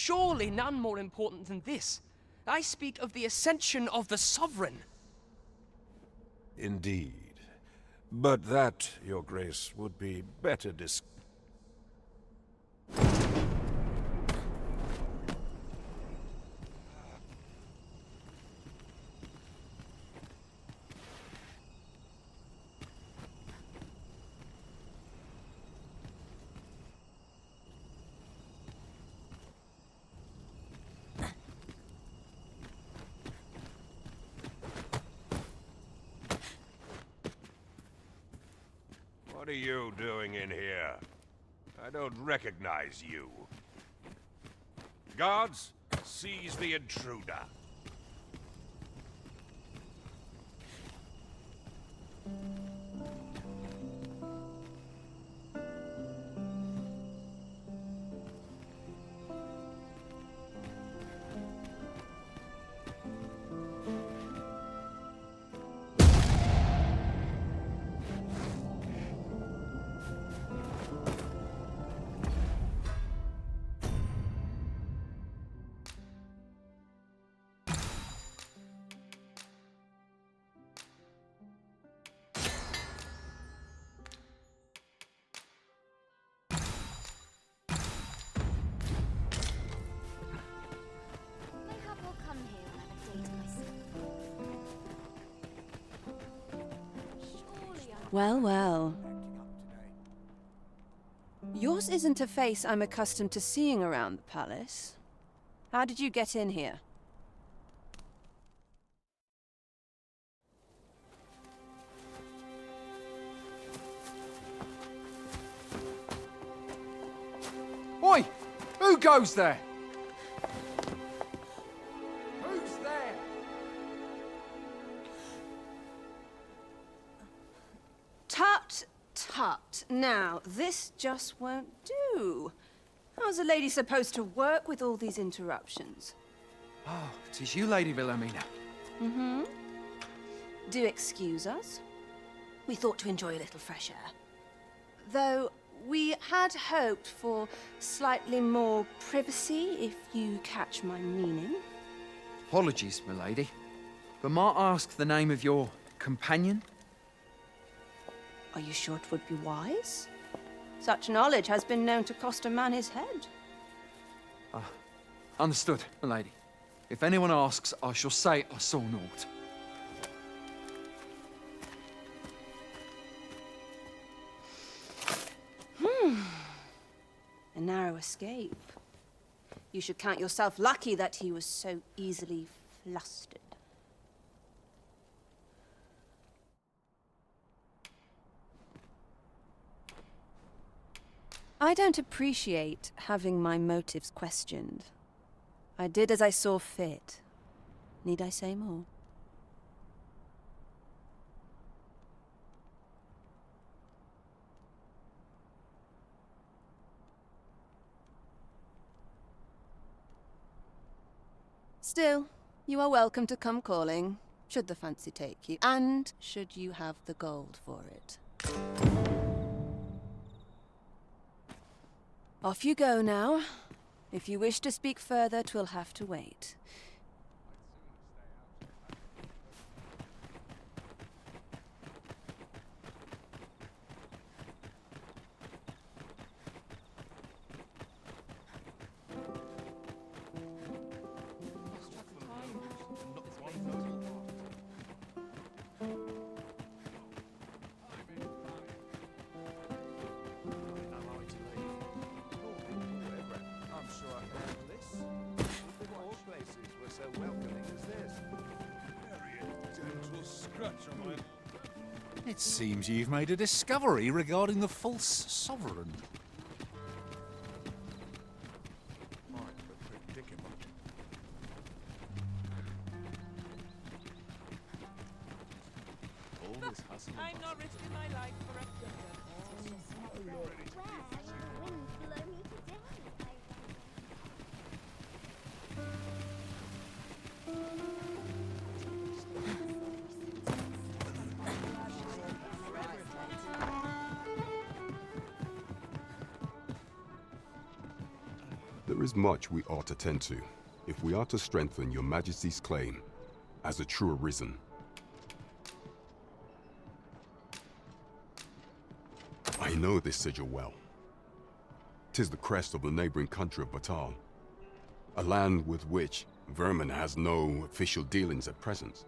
surely none more important than this. I speak of the ascension of the sovereign. Indeed. But that, Your Grace, would be better discussed. What are you doing in here? I don't recognize you. Guards, seize the intruder. Mayhap I'll come here and have a date myself. Surely I... Well, well. Yours isn't a face I'm accustomed to seeing around the palace. How did you get in here? Oi! Who goes there? Who's there? Tut, tut. Now, this just won't do. How's a lady supposed to work with all these interruptions? Oh, 'tis you, Lady Wilhelmina. Mm-hmm. Do excuse us. We thought to enjoy a little fresh air. Though we had hoped for slightly more privacy, if you catch my meaning. Apologies, milady. But might I ask the name of your companion? Are you sure it would be wise? Such knowledge has been known to cost a man his head. Understood, milady. If anyone asks, I shall say I saw naught. A narrow escape. You should count yourself lucky that he was so easily flustered. I don't appreciate having my motives questioned. I did as I saw fit. Need I say more? Still, you are welcome to come calling, should the fancy take you, and should you have the gold for it. Off you go now. If you wish to speak further, 'twill have to wait. It seems you've made a discovery regarding the false sovereign. I'm not risking my life for a There is much we ought to tend to, if we are to strengthen your Majesty's claim as a true arisen. I know this sigil well. 'Tis the crest of the neighboring country of Batal, a land with which Vermin has no official dealings at present.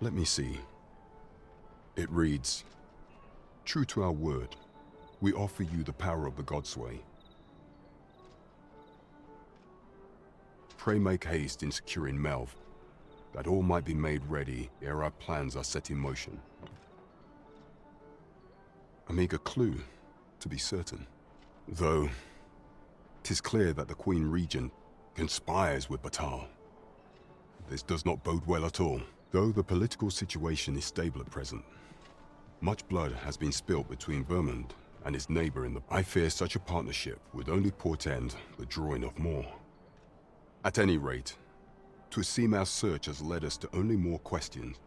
Let me see. It reads, "True to our word, we offer you the power of the Godsway. Pray make haste in securing Melv, that all might be made ready ere our plans are set in motion." A meager clue, to be certain. Though, 'tis clear that the Queen Regent conspires with Batal. This does not bode well at all. Though the political situation is stable at present, much blood has been spilled between Vermund and his neighbor in the... I fear such a partnership would only portend the drawing of more. At any rate, 'twould seem our search has led us to only more questions.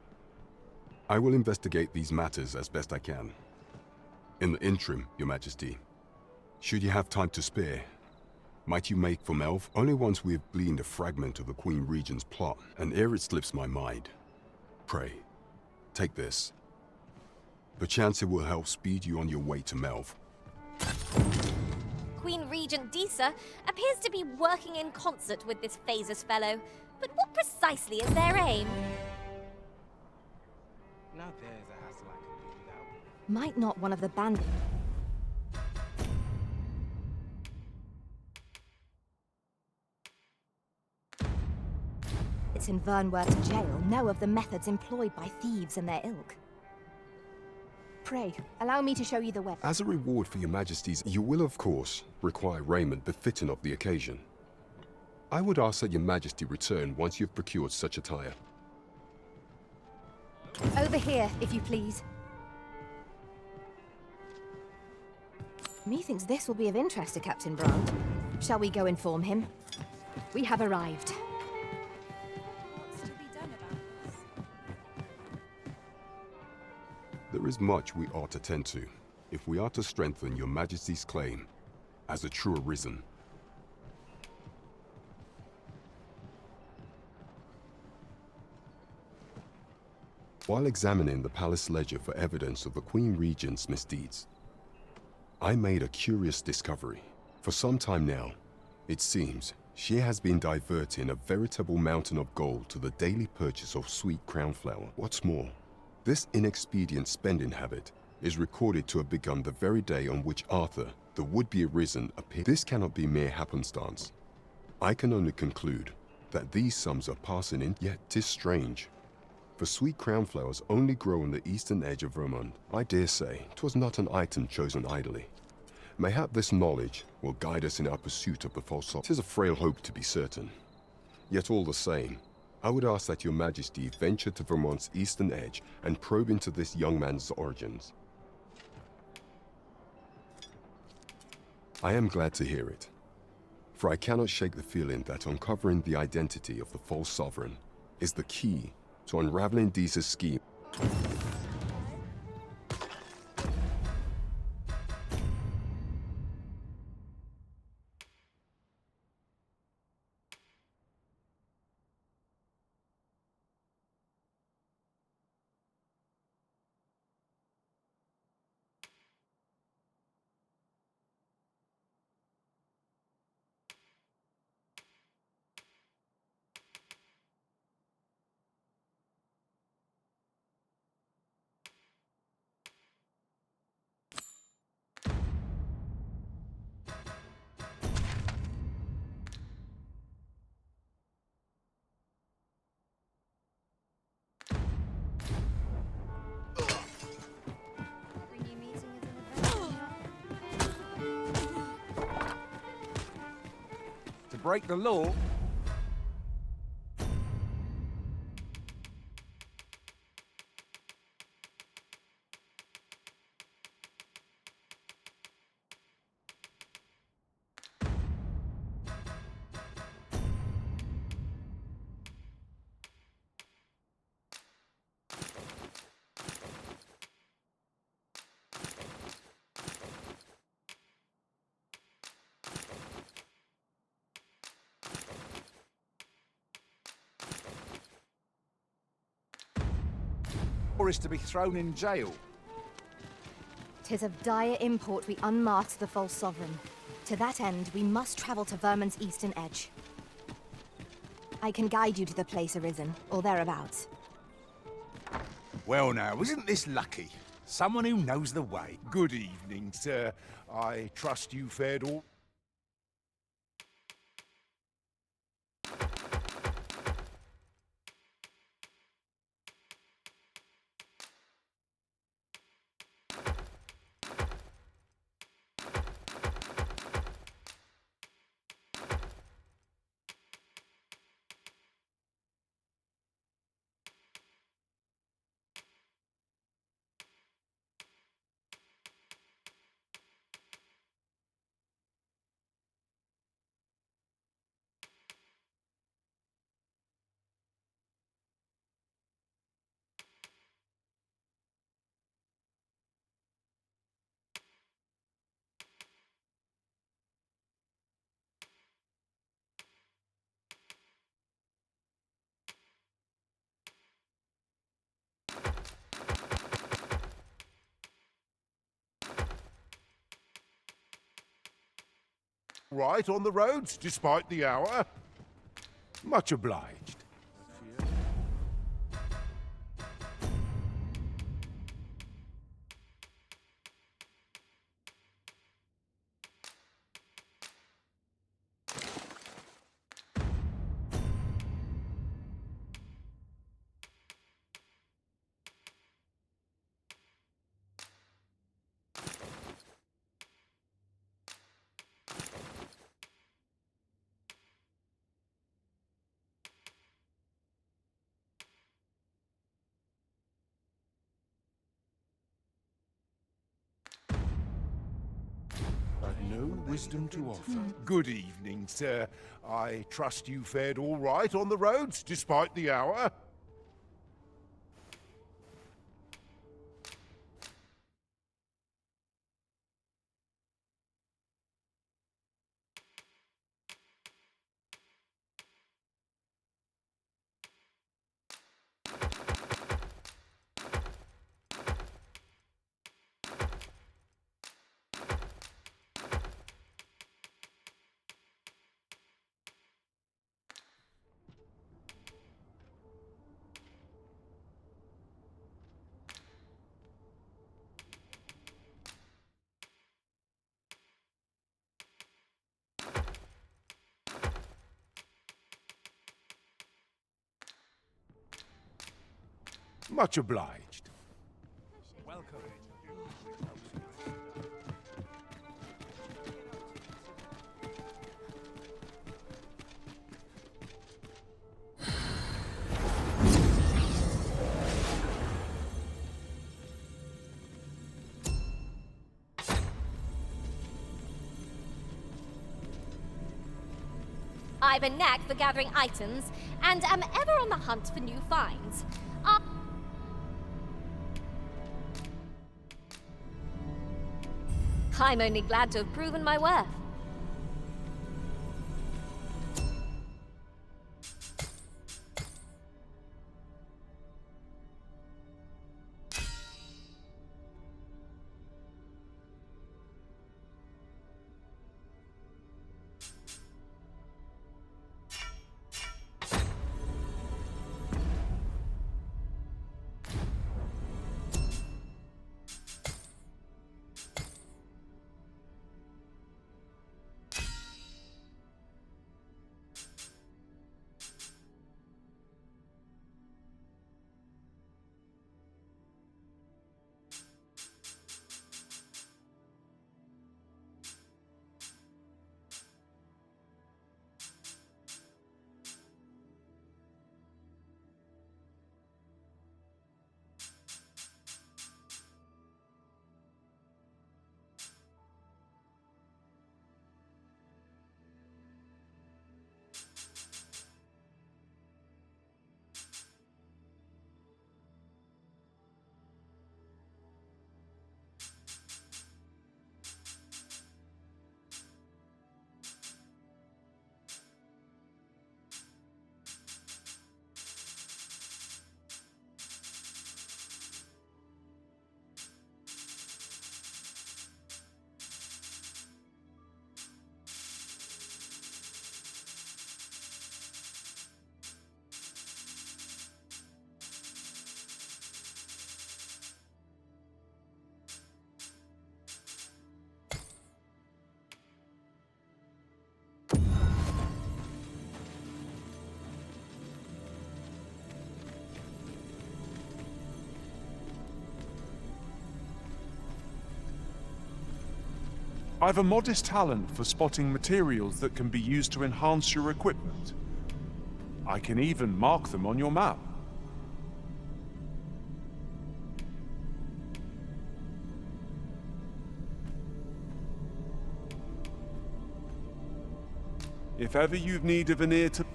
I will investigate these matters as best I can. In the interim, Your Majesty, should you have time to spare, might you make for Melv only once we have gleaned a fragment of the Queen Regent's plot, and ere it slips my mind. Pray, take this. Perchance it will help speed you on your way to Melv. Queen Regent Disa appears to be working in concert with this Phasus fellow, but what precisely is their aim? Now there's a hassle I can do without. Might not one of the bandits... in Vernworth jail know of the methods employed by thieves and their ilk? Pray, allow me to show you the way. As a reward for Your Majesties, you will of course require raiment befitting of the occasion. I would ask that Your Majesty return once you've procured such attire. Over here, if you please. Methinks this will be of interest to Captain Brand. Shall we go inform him? We have arrived. There is much we ought to tend to, if we are to strengthen Your Majesty's claim as a true arisen. While examining the palace ledger for evidence of the Queen Regent's misdeeds, I made a curious discovery. For some time now, it seems, she has been diverting a veritable mountain of gold to the daily purchase of sweet crown flower. What's more, this inexpedient spending habit is recorded to have begun the very day on which Arthur, the would-be arisen, appeared. This cannot be mere happenstance. I can only conclude that these sums are passing in, yet 'tis strange. For sweet crown flowers only grow on the eastern edge of Vermund. I dare say 'twas not an item chosen idly. Mayhap this knowledge will guide us in our pursuit of the false. 'Tis a frail hope to be certain. Yet all the same, I would ask that Your Majesty venture to Vermont's eastern edge and probe into this young man's origins. I am glad to hear it, for I cannot shake the feeling that uncovering the identity of the false sovereign is the key to unraveling Disa's scheme. Break the law. or is to be thrown in jail. 'Tis of dire import we unmask the false sovereign. To that end, we must travel to Vermin's eastern edge. I can guide you to the place arisen, or thereabouts. Well now, isn't this lucky? Someone who knows the way. Good evening, sir. I trust you fared all... Right on the roads, despite the hour. Much obliged. No wisdom to offer. Good evening, sir. I trust you fared all right on the roads, despite the hour. Much obliged. Welcome. I've a knack for gathering items, and am ever on the hunt for new finds. I'm only glad to have proven my worth. I've a modest talent for spotting materials that can be used to enhance your equipment. I can even mark them on your map. If ever you've need of an ear to...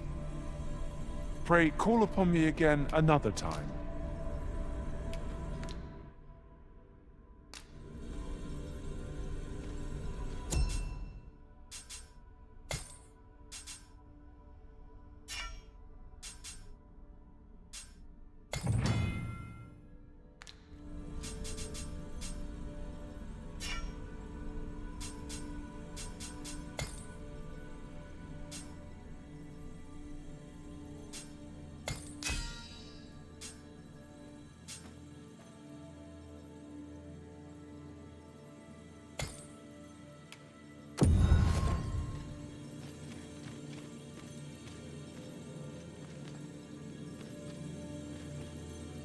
Pray, call upon me again another time.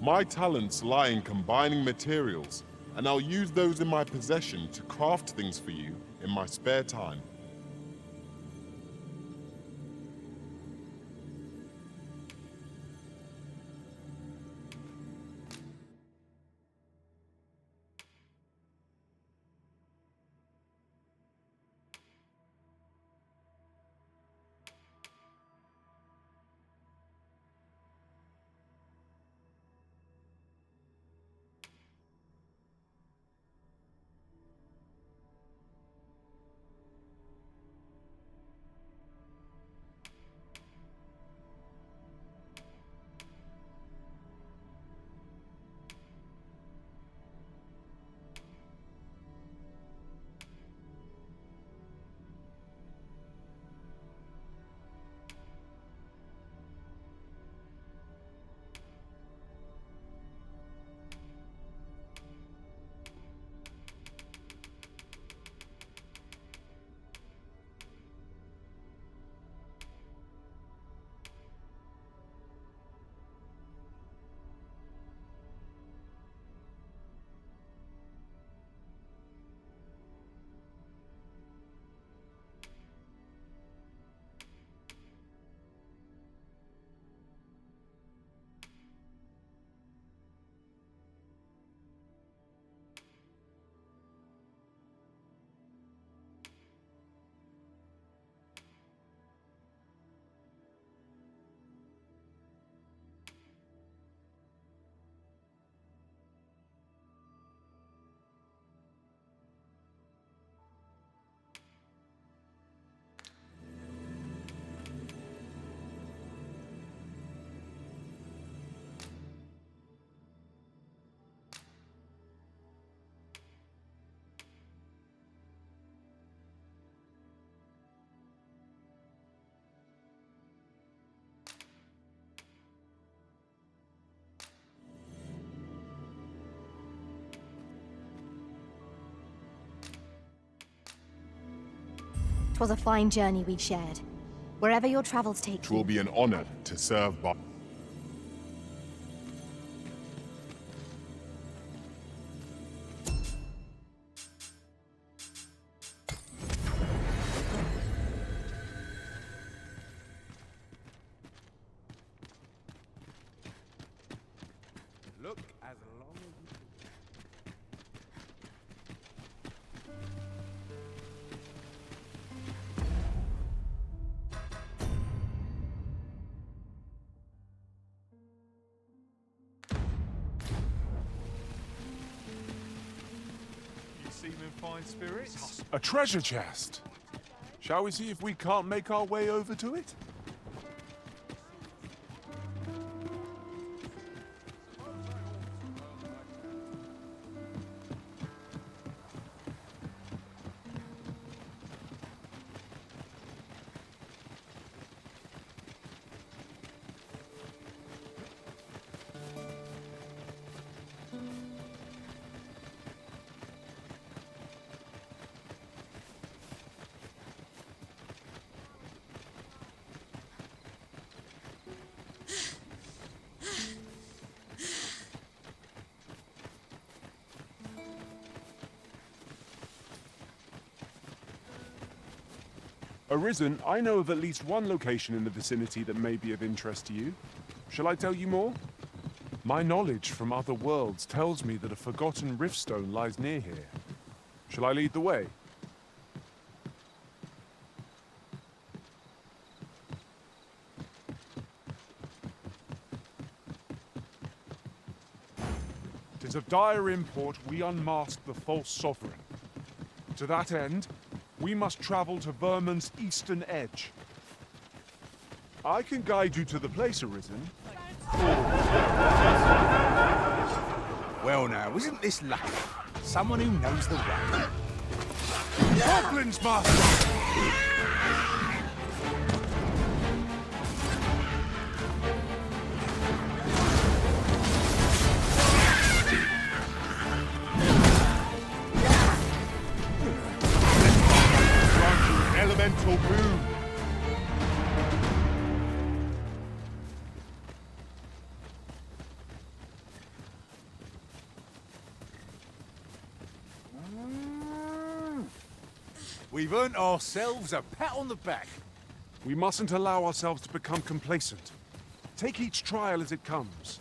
My talents lie in combining materials, and I'll use those in my possession to craft things for you in my spare time. It was a fine journey we shared. Wherever your travels take It will be an honor to serve by... Look as long as you... Seem in fine spirits? A treasure chest! Shall we see if we can't make our way over to it? Arisen, I know of at least one location in the vicinity that may be of interest to you. Shall I tell you more? My knowledge from other worlds tells me that a forgotten riftstone lies near here. Shall I lead the way? It is of dire import we unmask the false sovereign. To that end, we must travel to Vermin's eastern edge. I can guide you to the place, Arisen. Well now, isn't this lucky? Someone who knows the way. Goblins, master! Elemental boom. We've earned ourselves a pat on the back. We mustn't allow ourselves to become complacent. Take each trial as it comes.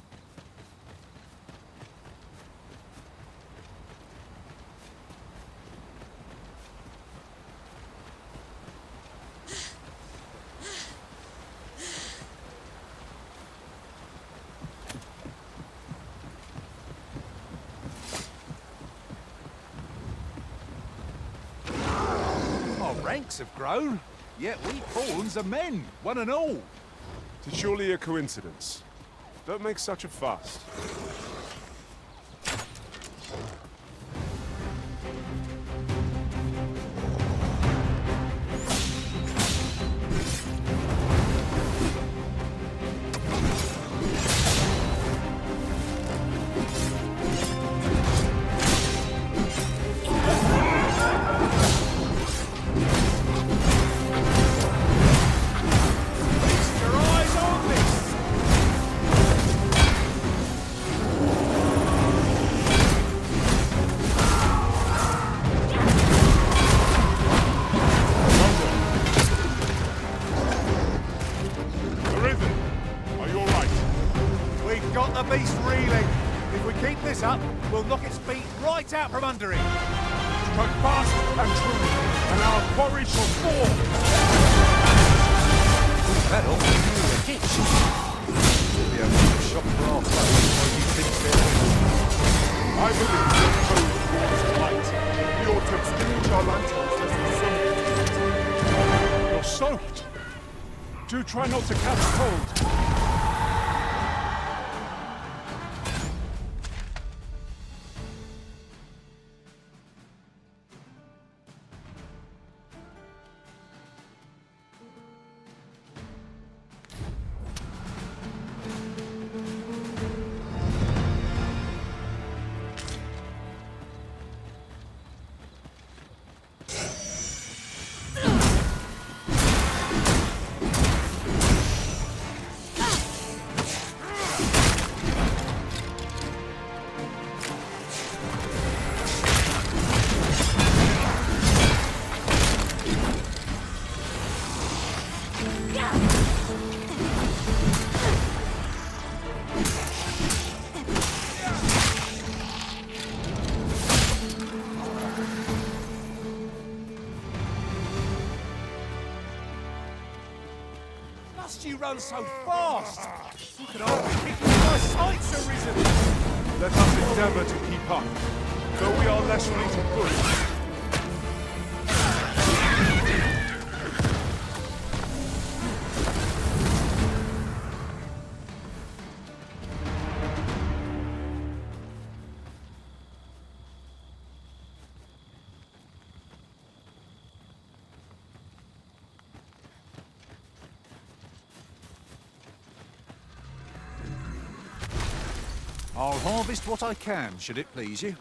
Ranks have grown, yet we pawns are men, one and all. Tis surely a coincidence. Don't make such a fuss. Out from under it. Strike fast and true, and our quarry shall fall. That ought to be a ditch. Should be able to shop for our place while you think they're I believe your code is light. We ought to extinguish our lanterns as the sun. You're soaked. Do try not to catch cold. You run so fast! Look at all kicking my sights, Arisen! Let us endeavour to keep up, though we are less fleet of foot. I'll harvest what I can, should it please you.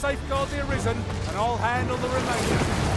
safeguard the Arisen, and I'll handle the remainder.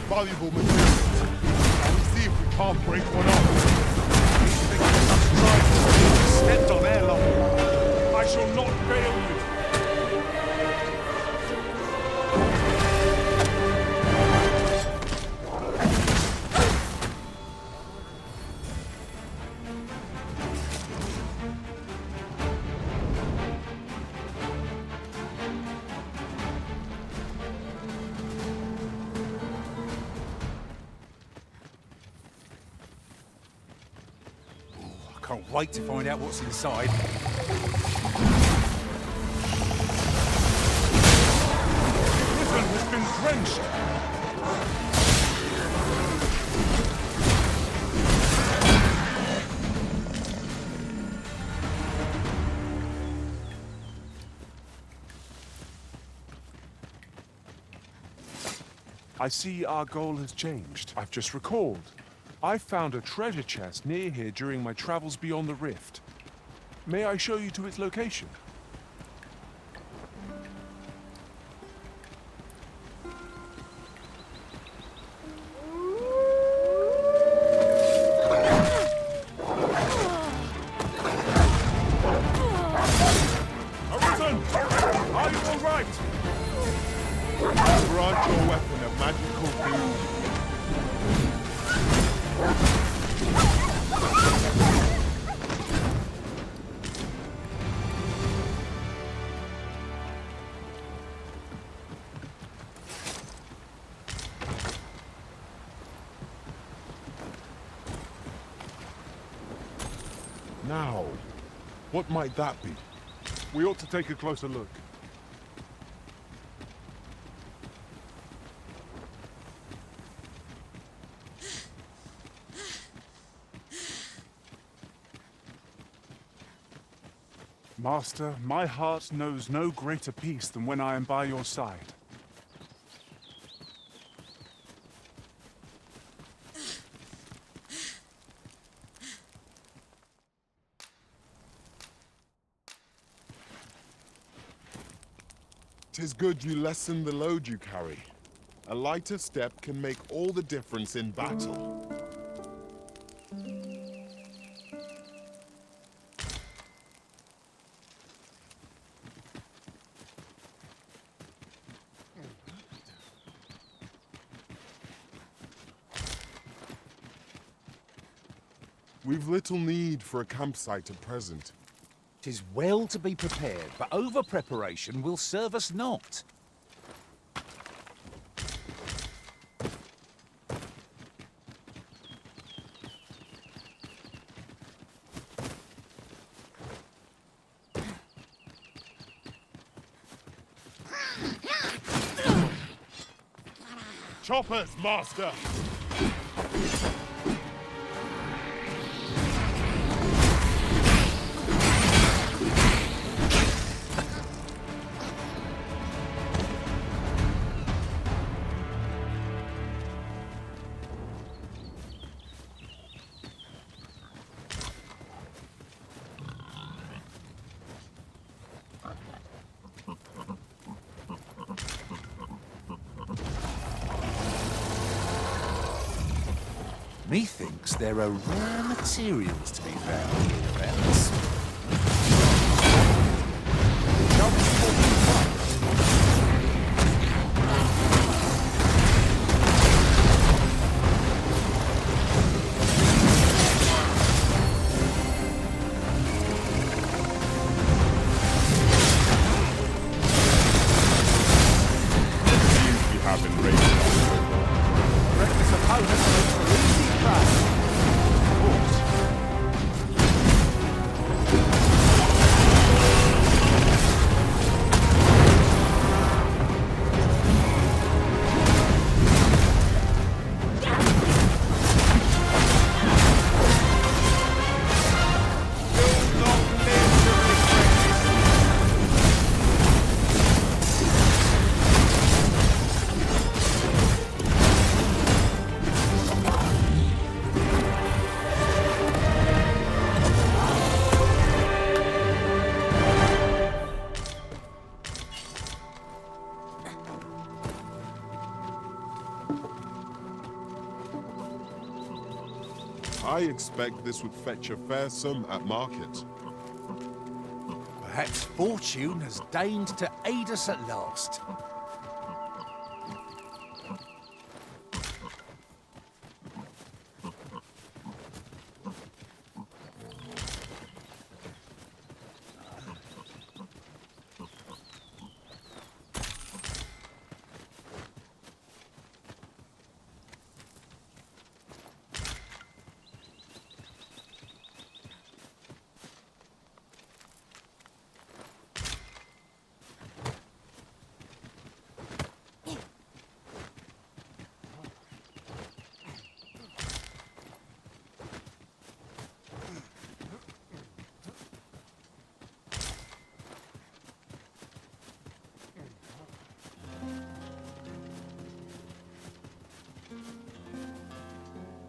Valuable materials. And see if we can't break one up. These things must try stepped on airlock. I shall not fail you. Can't wait to find out what's inside. Prison has been drenched. I see our goal has changed. I've just recalled. I found a treasure chest near here during my travels beyond the rift. May I show you to its location? Arisen! Are you all right? Grant your weapon a magical fusion. Now, what might that be? We ought to take a closer look. Master, my heart knows no greater peace than when I am by your side. "'Tis good you lessen the load you carry. A lighter step can make all the difference in battle." We've little need for a campsite at present. 'Tis well to be prepared, but over-preparation will serve us not. Choppers, master! Methinks there are rare materials to be found hereabouts. You have been raised. Reckless opponent makes for easy prey. I expect this would fetch a fair sum at market. Perhaps fortune has deigned to aid us at last.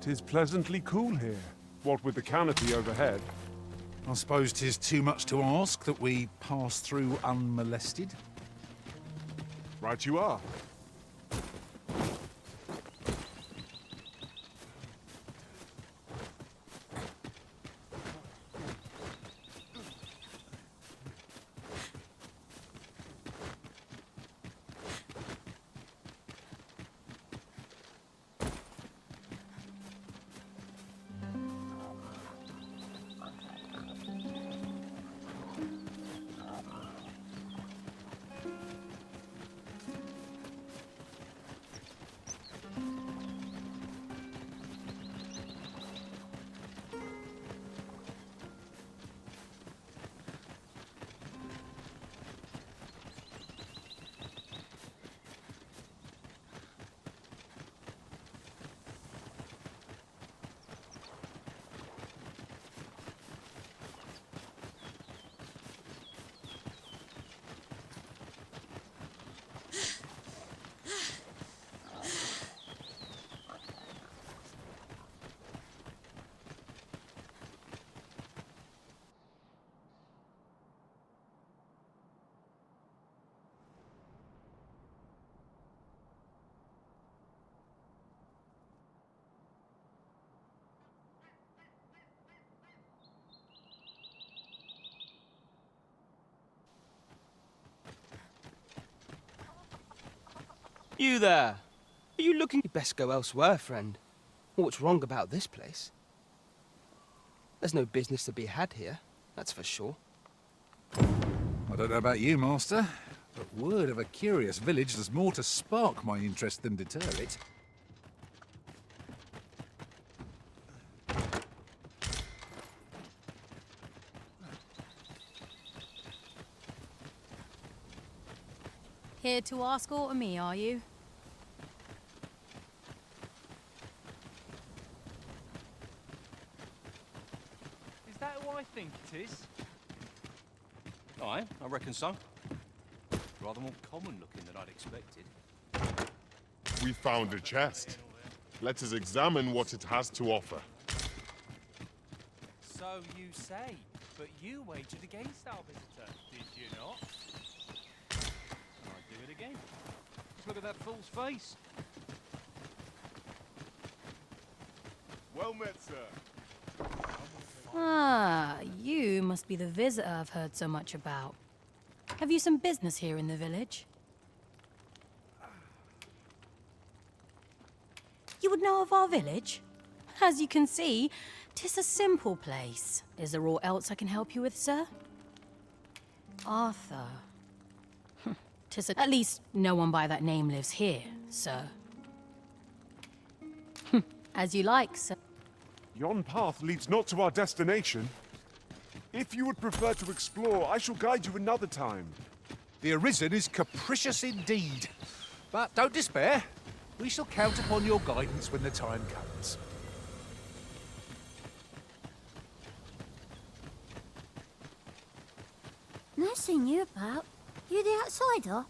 "'Tis pleasantly cool here, what with the canopy overhead." I suppose 'tis too much to ask that we pass through unmolested. Right you are. You there! Are you looking? You'd best go elsewhere, friend. What's wrong about this place? There's no business to be had here, that's for sure. I don't know about you, Master, but word of a curious village does more to spark my interest than deter it. Here to ask aught of me, are you? I think it is? Aye, I reckon so. Rather more common looking than I'd expected. We found a chest. Let us examine what it has to offer. So you say, but you wagered against our visitor, did you not? I'd do it again. Just look at that fool's face. Well met, sir. Ah, you must be the visitor I've heard so much about. Have you some business here in the village? You would know of our village? As you can see, 'tis a simple place. Is there aught else I can help you with, sir? Arthur. At least no one by that name lives here, sir. As you like, sir. Yon path leads not to our destination. If you would prefer to explore, I shall guide you another time. The Arisen is capricious indeed. But don't despair. We shall count upon your guidance when the time comes. No seen you about. You the outsider?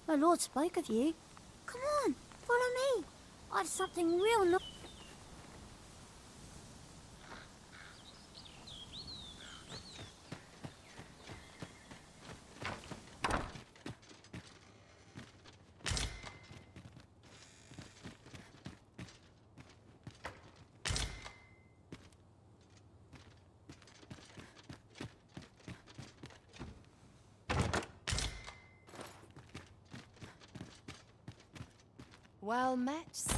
My lord spoke of you. Come on, follow me. I've something real nice. Well met, sir.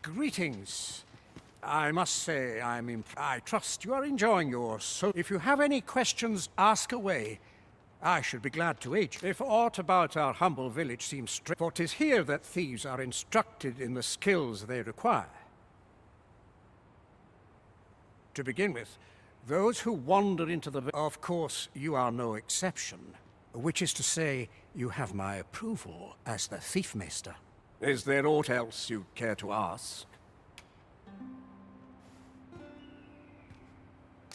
Greetings. I must say I trust you are enjoying yours, so if you have any questions, ask away. I should be glad to aid you. If aught about our humble village seems strange, for 'tis here that thieves are instructed in the skills they require. To begin with, those who wander into the... Of course, you are no exception, which is to say, you have my approval as the Thiefmeister. Is there aught else you'd care to ask?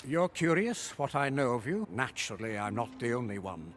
You're curious what I know of you? Naturally, I'm not the only one.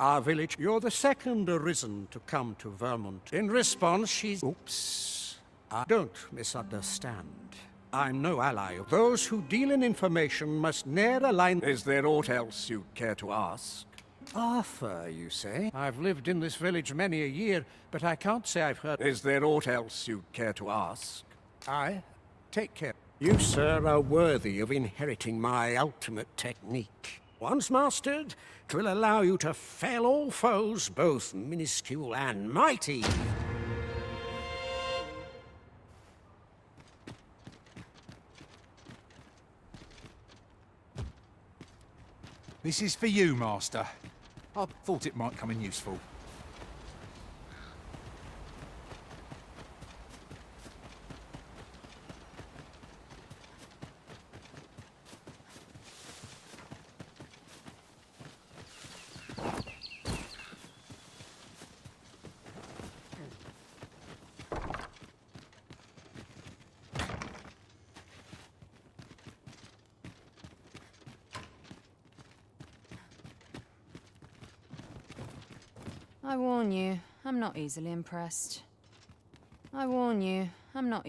Our village, you're the second Arisen to come to Vermont. In response, she's... Oops. Don't misunderstand. I'm no ally. Those who deal in information must ne'er align... Is there aught else you'd care to ask? Arthur, you say? I've lived in this village many a year, but I can't say I've heard... Is there aught else you'd care to ask? Aye. Take care. You, sir, are worthy of inheriting my ultimate technique. Once mastered, 'twill allow you to fell all foes, both minuscule and mighty. This is for you, Master. I thought it might come in useful. I warn you, I'm not easily impressed. I warn you, I'm not...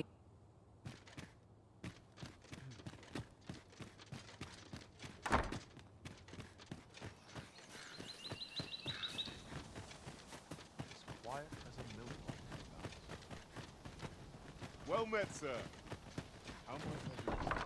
Quiet as a mill pond. Well met, sir. How might I do?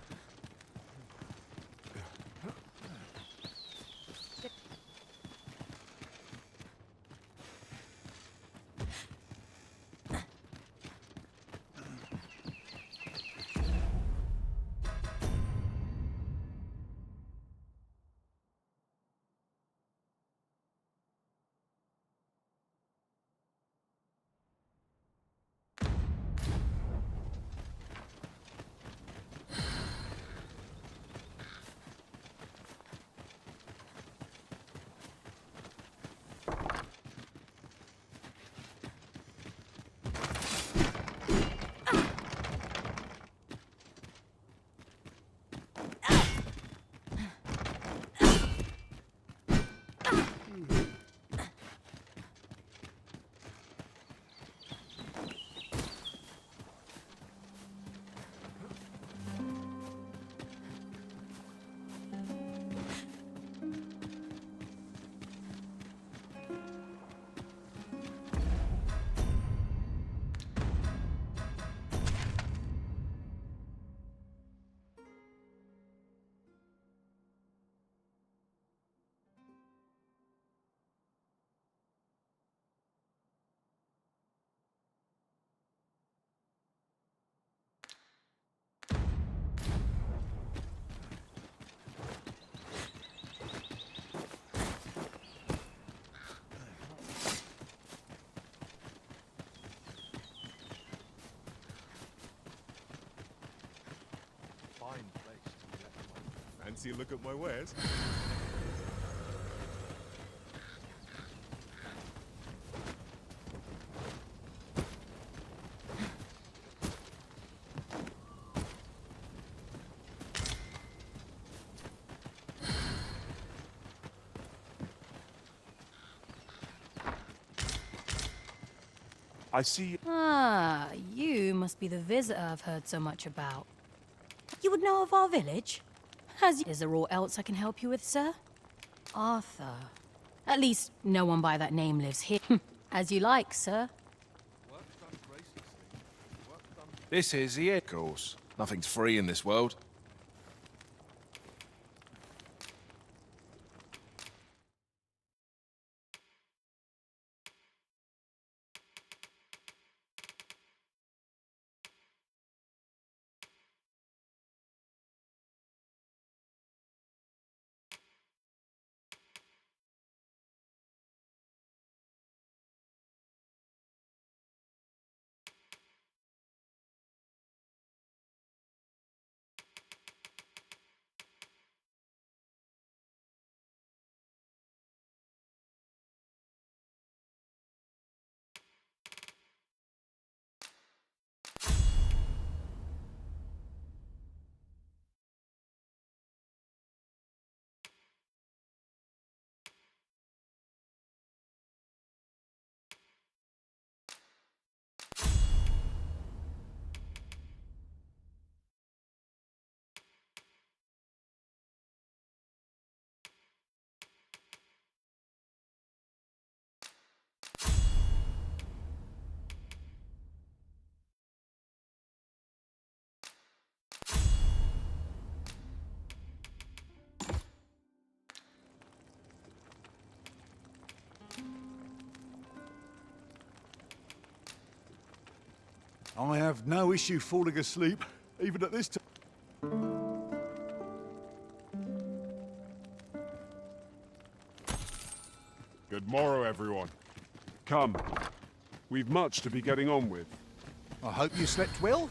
fine place to be left. Fancy a look at my wares? I see. Ah, you must be the visitor I've heard so much about. You would know of our village? Is there aught else I can help you with, sir? Arthur. At least, no one by that name lives here. As you like, sir. This is the Of course. Nothing's free in this world. I have no issue falling asleep, even at this time. Good morrow, everyone. Come. We've much to be getting on with. I hope you slept well.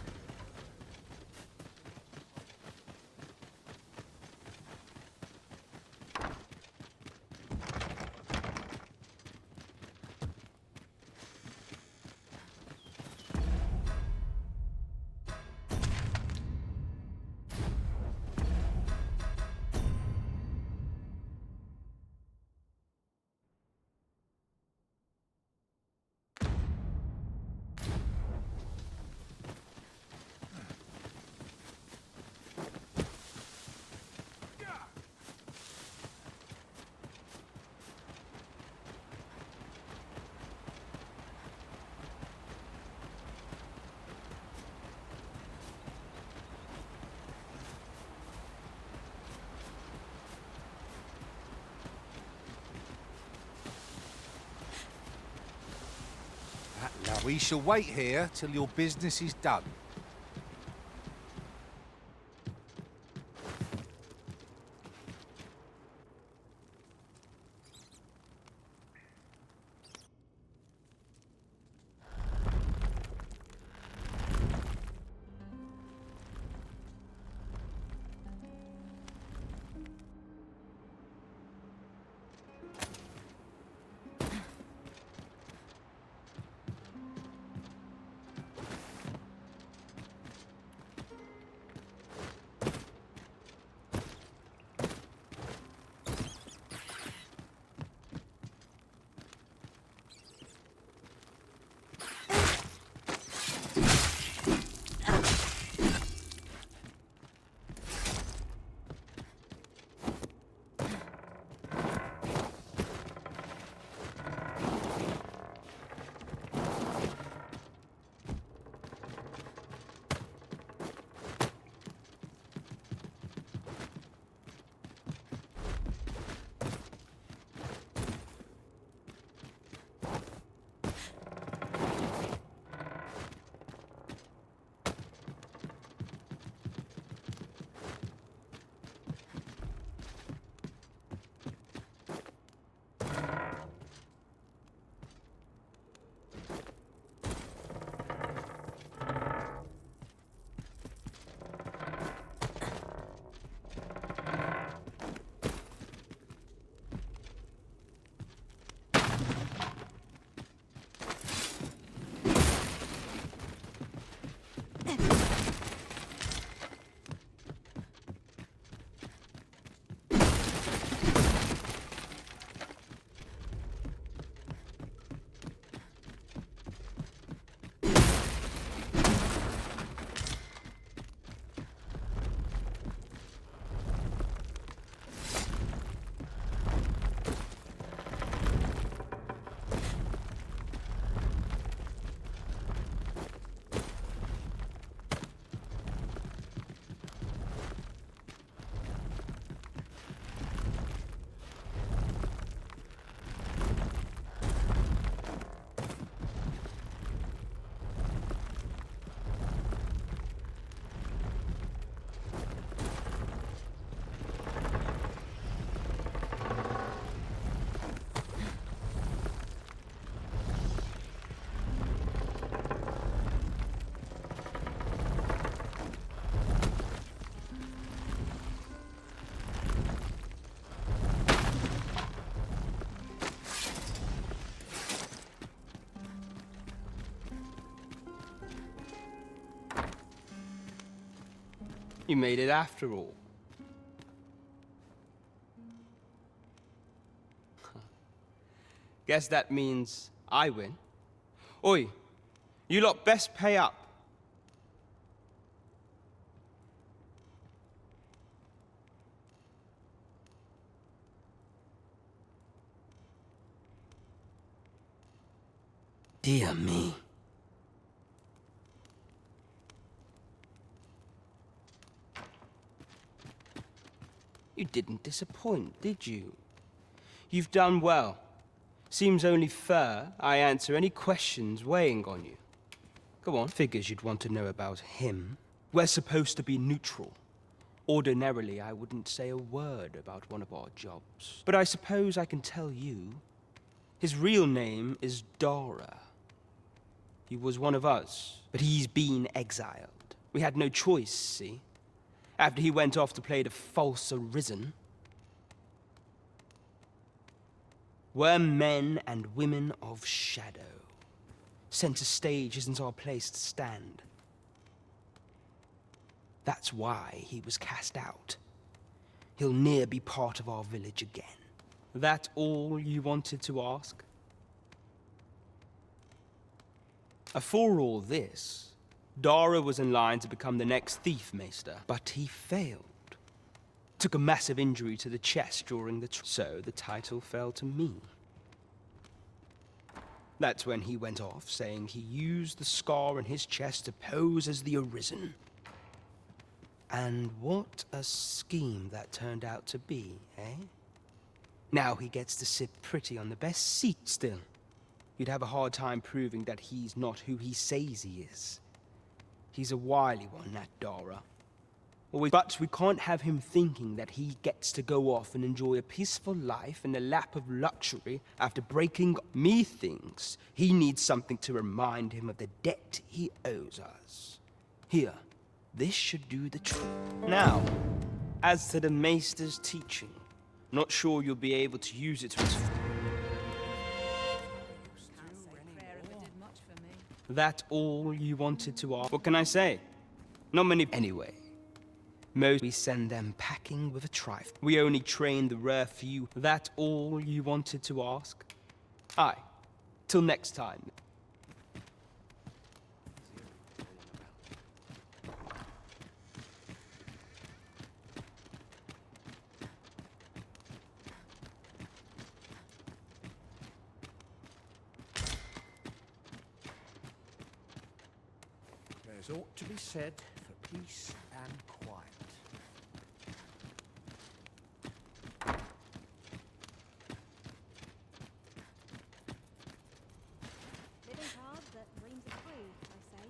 Now, we shall wait here till your business is done. You made it after all. Guess that means I win. Oi, you lot best pay up. Dear me. You didn't disappoint, did you? You've done well. Seems only fair I answer any questions weighing on you. Go on. Figures you'd want to know about him. We're supposed to be neutral. Ordinarily, I wouldn't say a word about one of our jobs. But I suppose I can tell you. His real name is Dara. He was one of us, but he's been exiled. We had no choice, see? After he went off to play the false arisen. We're men and women of shadow. Center stage isn't our place to stand. That's why he was cast out. He'll ne'er be part of our village again. That all you wanted to ask? For all this, Dara was in line to become the next thief maester, but he failed. Took a massive injury to the chest during the so the title fell to me. That's when he went off, saying he used the scar in his chest to pose as the Arisen. And what a scheme that turned out to be, eh? Now he gets to sit pretty on the best seat still. You'd have a hard time proving that he's not who he says he is. He's a wily one, that Dara. But we can't have him thinking that he gets to go off and enjoy a peaceful life in the lap of luxury after breaking. Methinks he needs something to remind him of the debt he owes us. Here, this should do the trick. Now, as to the Maester's teaching, not sure you'll be able to use it to its That all you wanted to ask? What can I say? Not many. Anyway, most we send them packing with a trifle. We only train the rare few. That all you wanted to ask? Aye. Till next time. There's ought to be said for peace and quiet. Living hard, but dreams are free, I say.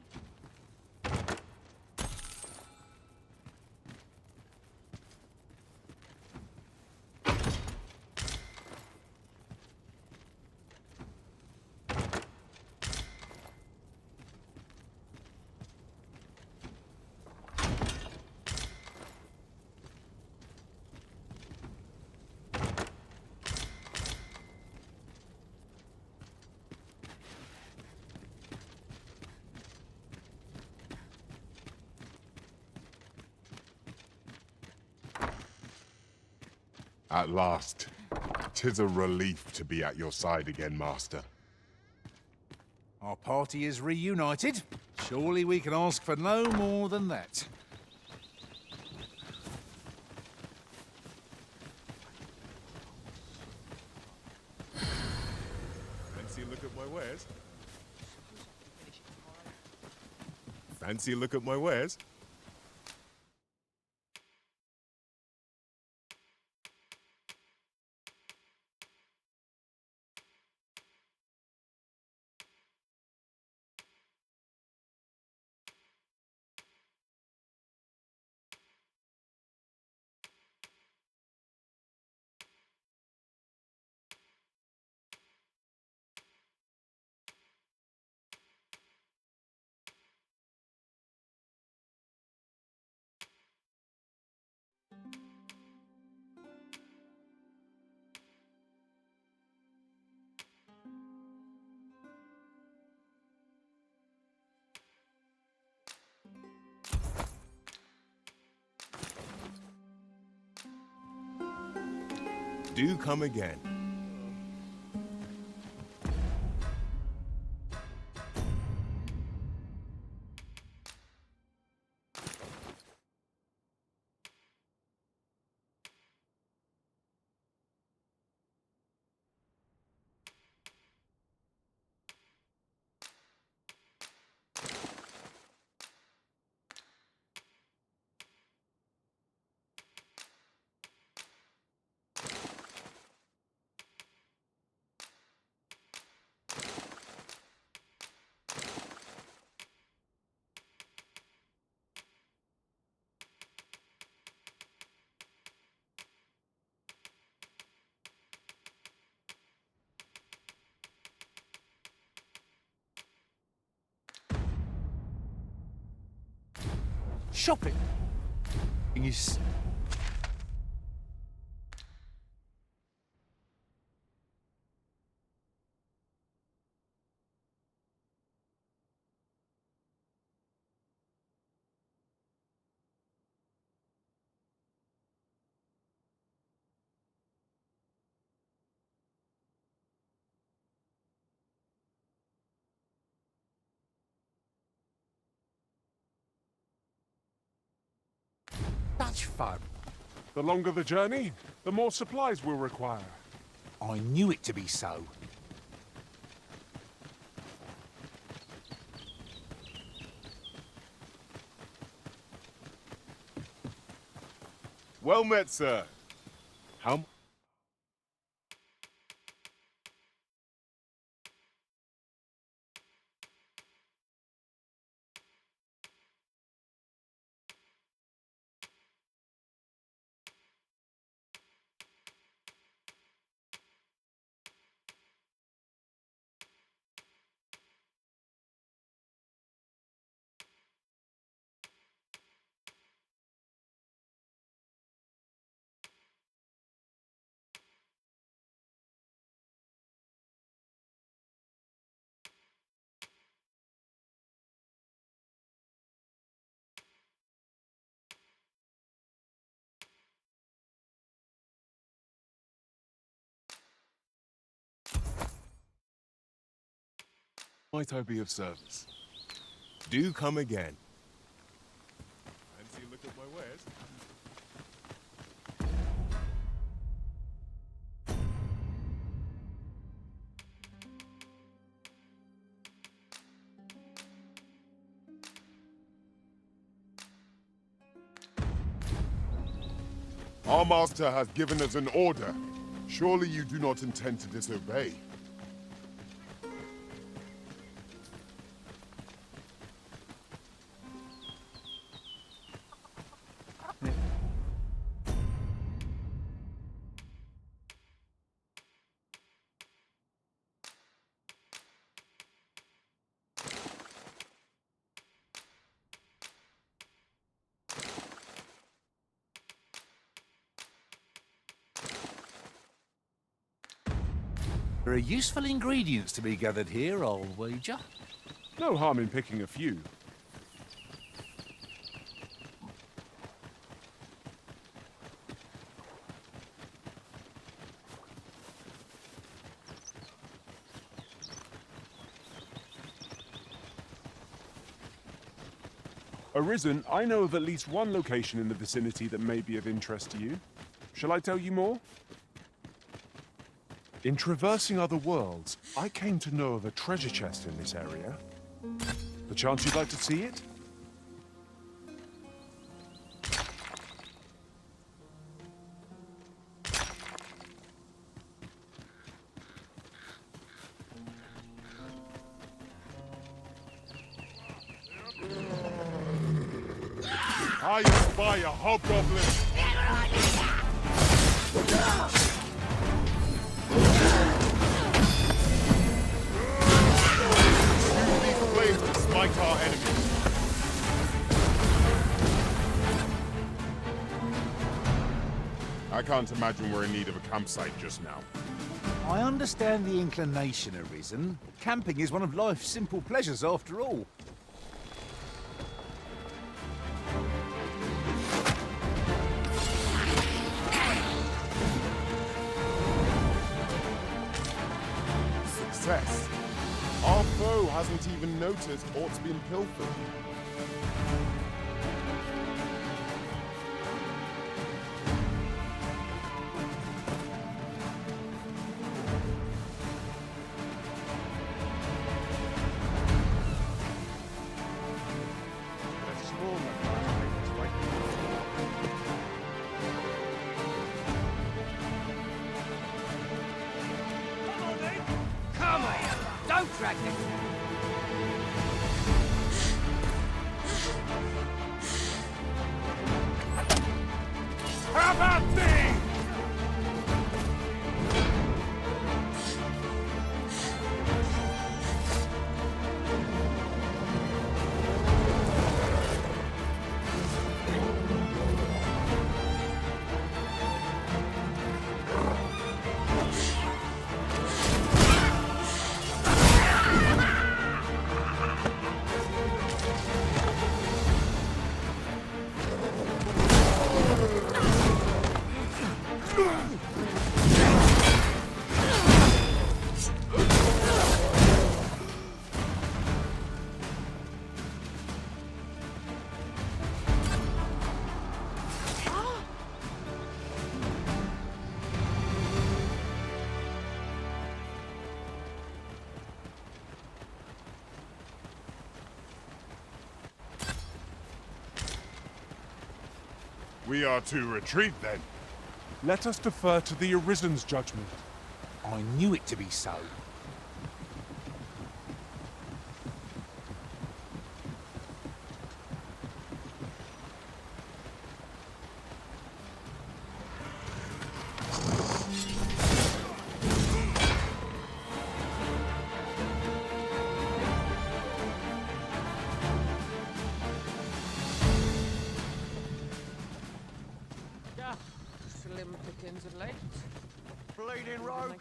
At last, 'tis a relief to be at your side again, Master. Our party is reunited. Surely we can ask for no more than that. Fancy a look at my wares? Fancy a look at my wares? Do come again. Shopping is... such fun. The longer the journey, the more supplies we'll require. I knew it to be so. Well met, sir. How... might I be of service? Do come again. Fancy a look at my wares? Our master has given us an order. Surely you do not intend to disobey. There are useful ingredients to be gathered here, I'll wager. No harm in picking a few. Arisen, I know of at least one location in the vicinity that may be of interest to you. Shall I tell you more? In traversing other worlds, I came to know of a treasure chest in this area. Perchance you'd like to see it? I spy a hobgoblin! To smite our enemies. I can't imagine we're in need of a campsite just now. I understand the inclination, Arisen. Camping is one of life's simple pleasures after all. success. Our foe hasn't even noticed aught's been pilfered. Come on! Don't drag me! How about thee? We are to retreat then. Let us defer to the Arisen's judgment. I knew it to be so. Slim pickings of late. Bleeding rogue.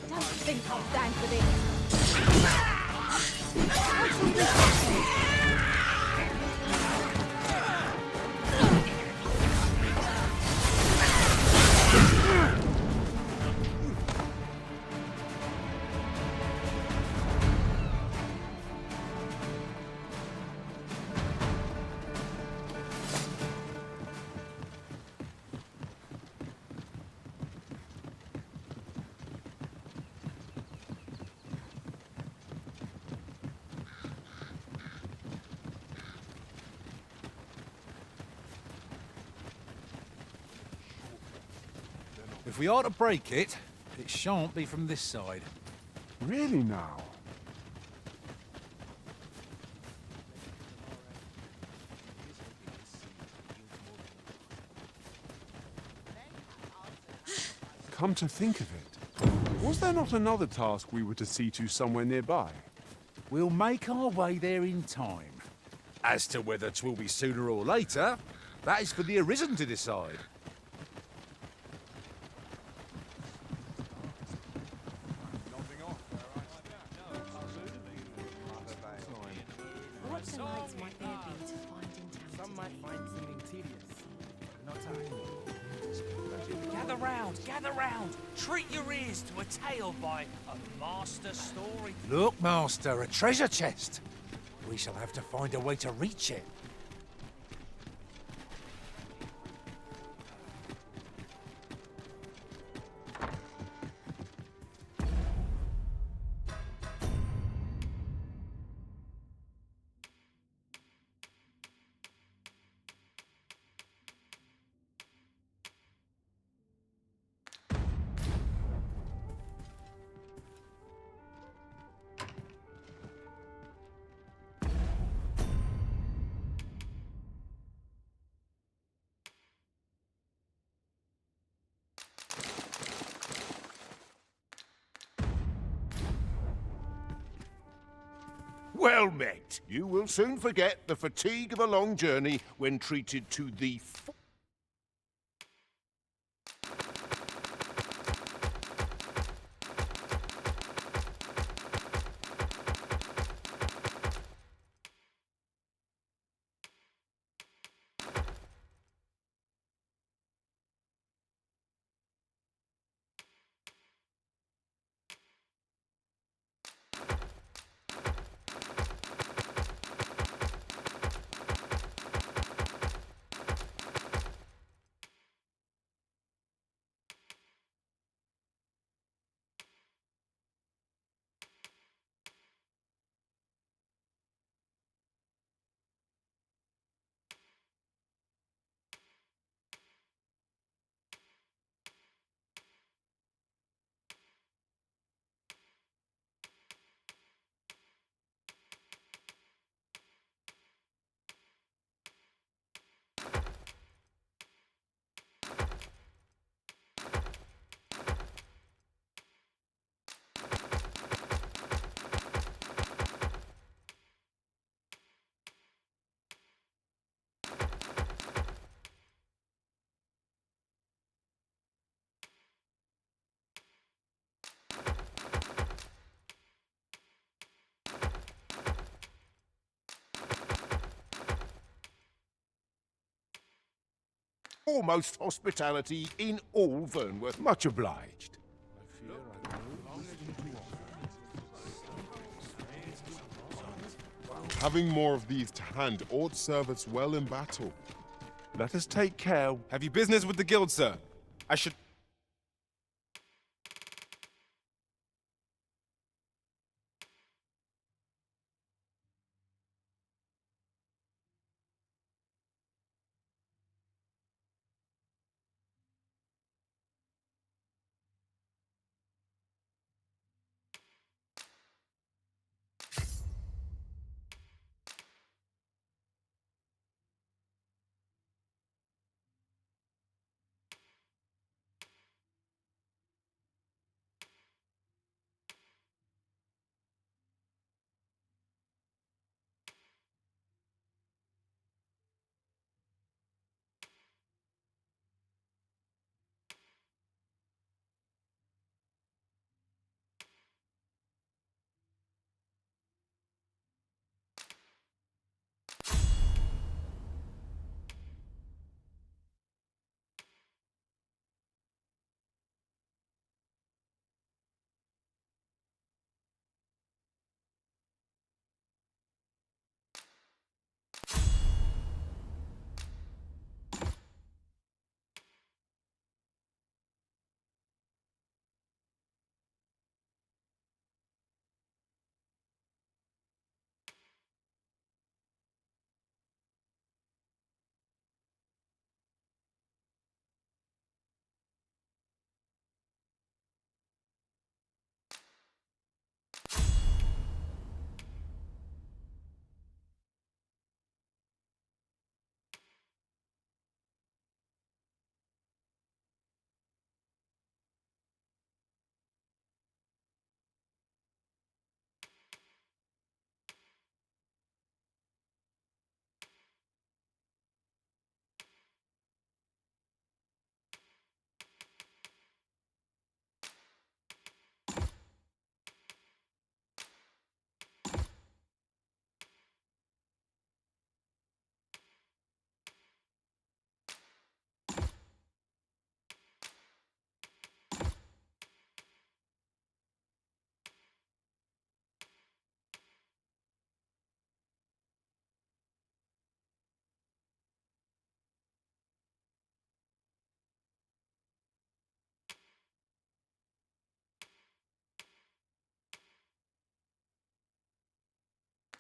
Don't think I'll stand for this. If we are to break it, it shan't be from this side. Really now? Come to think of it, was there not another task we were to see to somewhere nearby? We'll make our way there in time. As to whether 'twill be sooner or later, that is for the Arisen to decide. What delights might there be to find in town? Some might find seeming tedious. Not Gather round, gather round. Treat your ears to a tale by a master story. Look, Master, a treasure chest. We shall have to find a way to reach it. Well met. You will soon forget the fatigue of a long journey when treated to the foremost hospitality in all Vernworth. Much obliged. Having more of these to hand ought serve us well in battle. Let us take care. Have you business with the guild, sir? I should...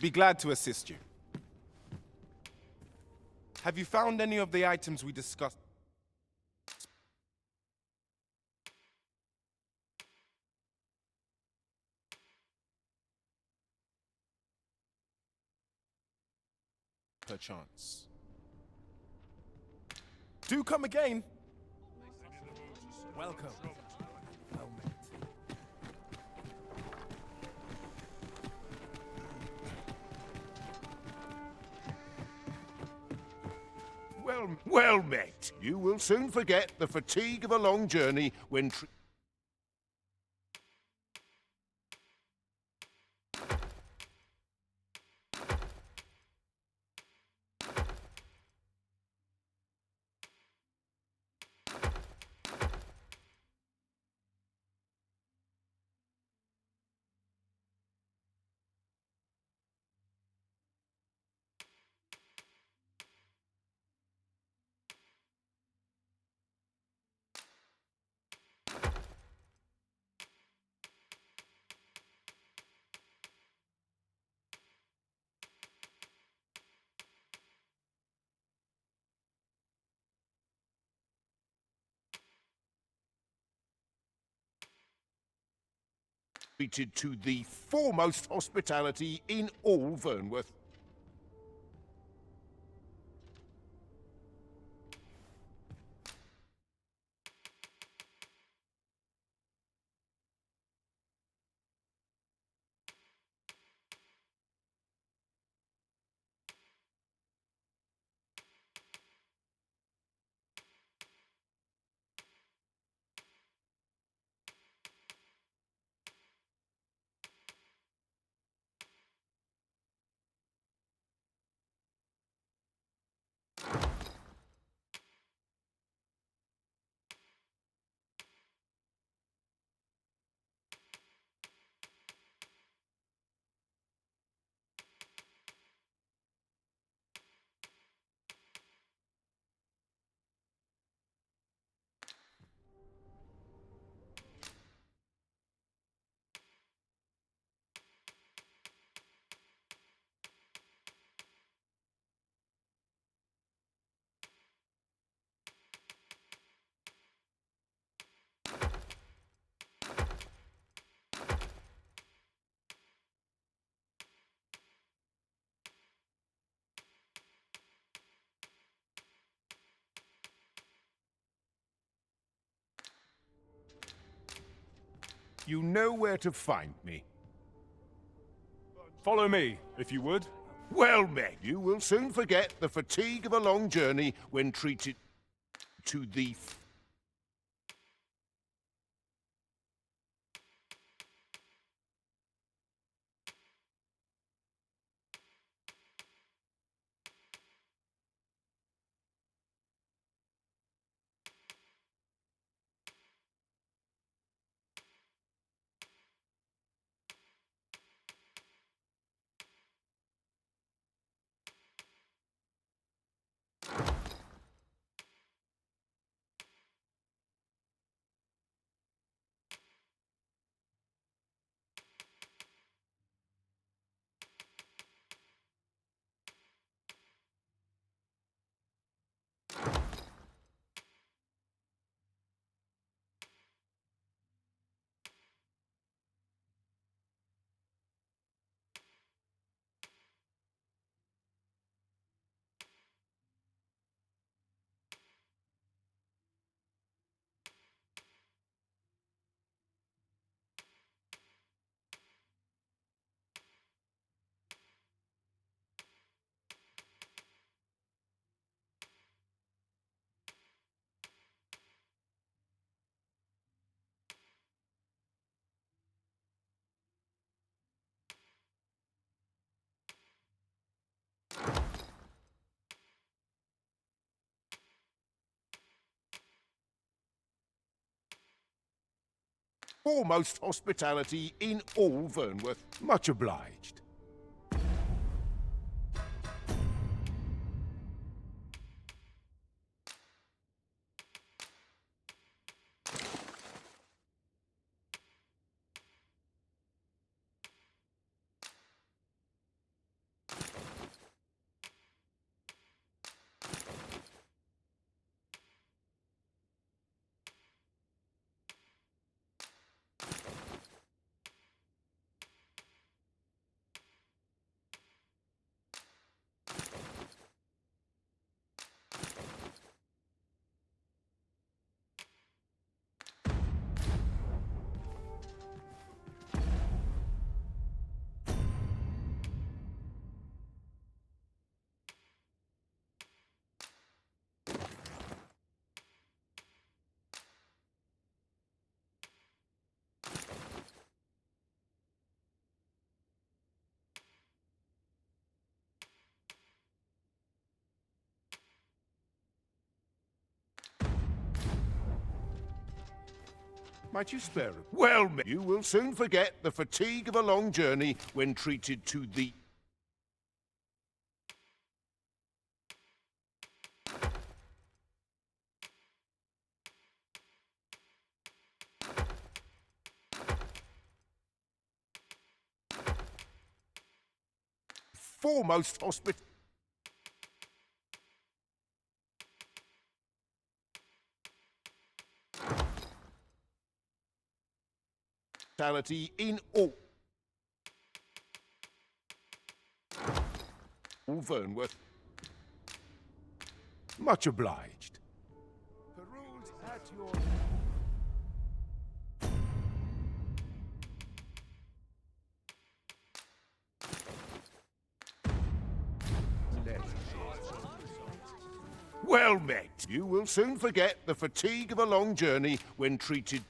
Be glad to assist you. Have you found any of the items we discussed? Perchance. Do come again. Welcome. Well met. Well met. You will soon forget the fatigue of a long journey when... treated to the foremost hospitality in all Vernworth. You know where to find me. Follow me, if you would. Well met. You will soon forget the fatigue of a long journey when treated to the... Foremost hospitality in all Vernworth. Much obliged. Might you spare it? Well, you will soon forget the fatigue of a long journey when treated to the... Foremost hospital... in all Vernworth. Much obliged. Peruse at your... Well met. You will soon forget the fatigue of a long journey when treated...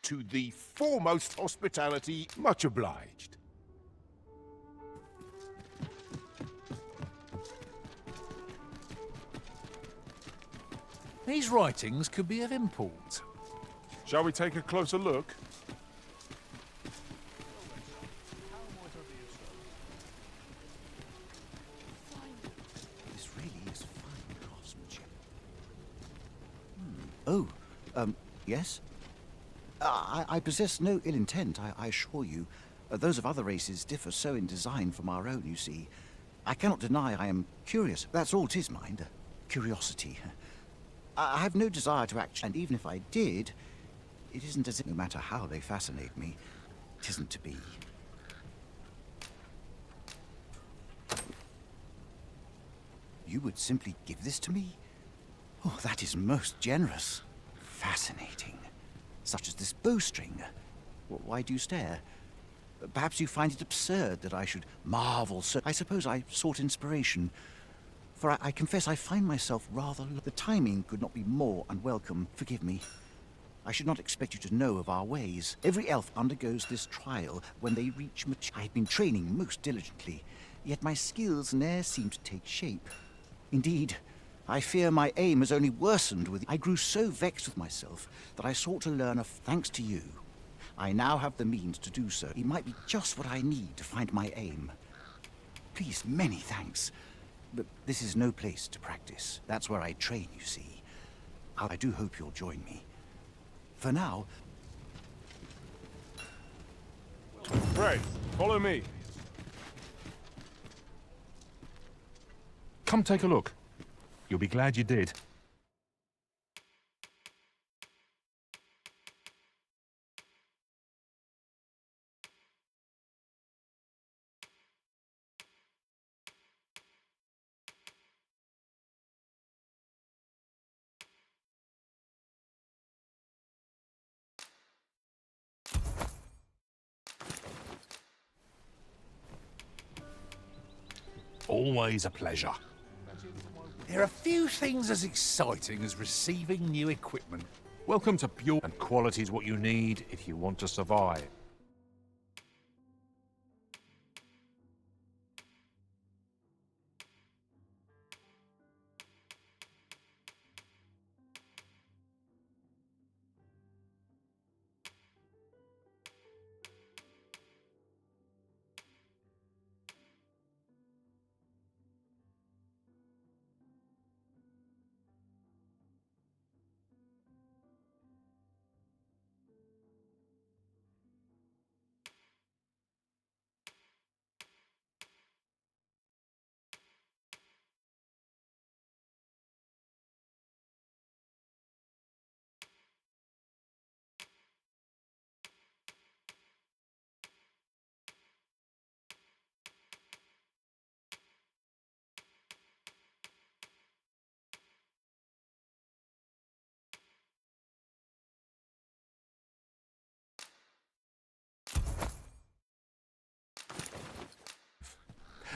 to the foremost hospitality. Much obliged. These writings could be of import. Shall we take a closer look? Oh, yes? I possess no ill intent, I assure you. Those of other races differ so in design from our own, you see. I cannot deny I am curious. That's all 'tis, mind. Curiosity. I have no desire to act, and even if I did, it isn't as if, no matter how they fascinate me, it isn't to be. You would simply give this to me? Oh, that is most generous. Fascinating. Such as this bowstring. Why do you stare? Perhaps you find it absurd that I should marvel so. I suppose I sought inspiration. For I confess I find myself rather. The timing could not be more unwelcome. Forgive me. I should not expect you to know of our ways. Every elf undergoes this trial when they reach maturity. I have been training most diligently, yet my skills ne'er seem to take shape. Indeed, I fear my aim has only worsened with. I grew so vexed with myself that I sought to learn thanks to you. I now have the means to do so. It might be just what I need to find my aim. Please, many thanks. But this is no place to practice. That's where I train, you see. I do hope you'll join me. For now... Right, follow me. Come take a look. You'll be glad you did. Always a pleasure. There are few things as exciting as receiving new equipment. Welcome to Pure, and quality is what you need if you want to survive.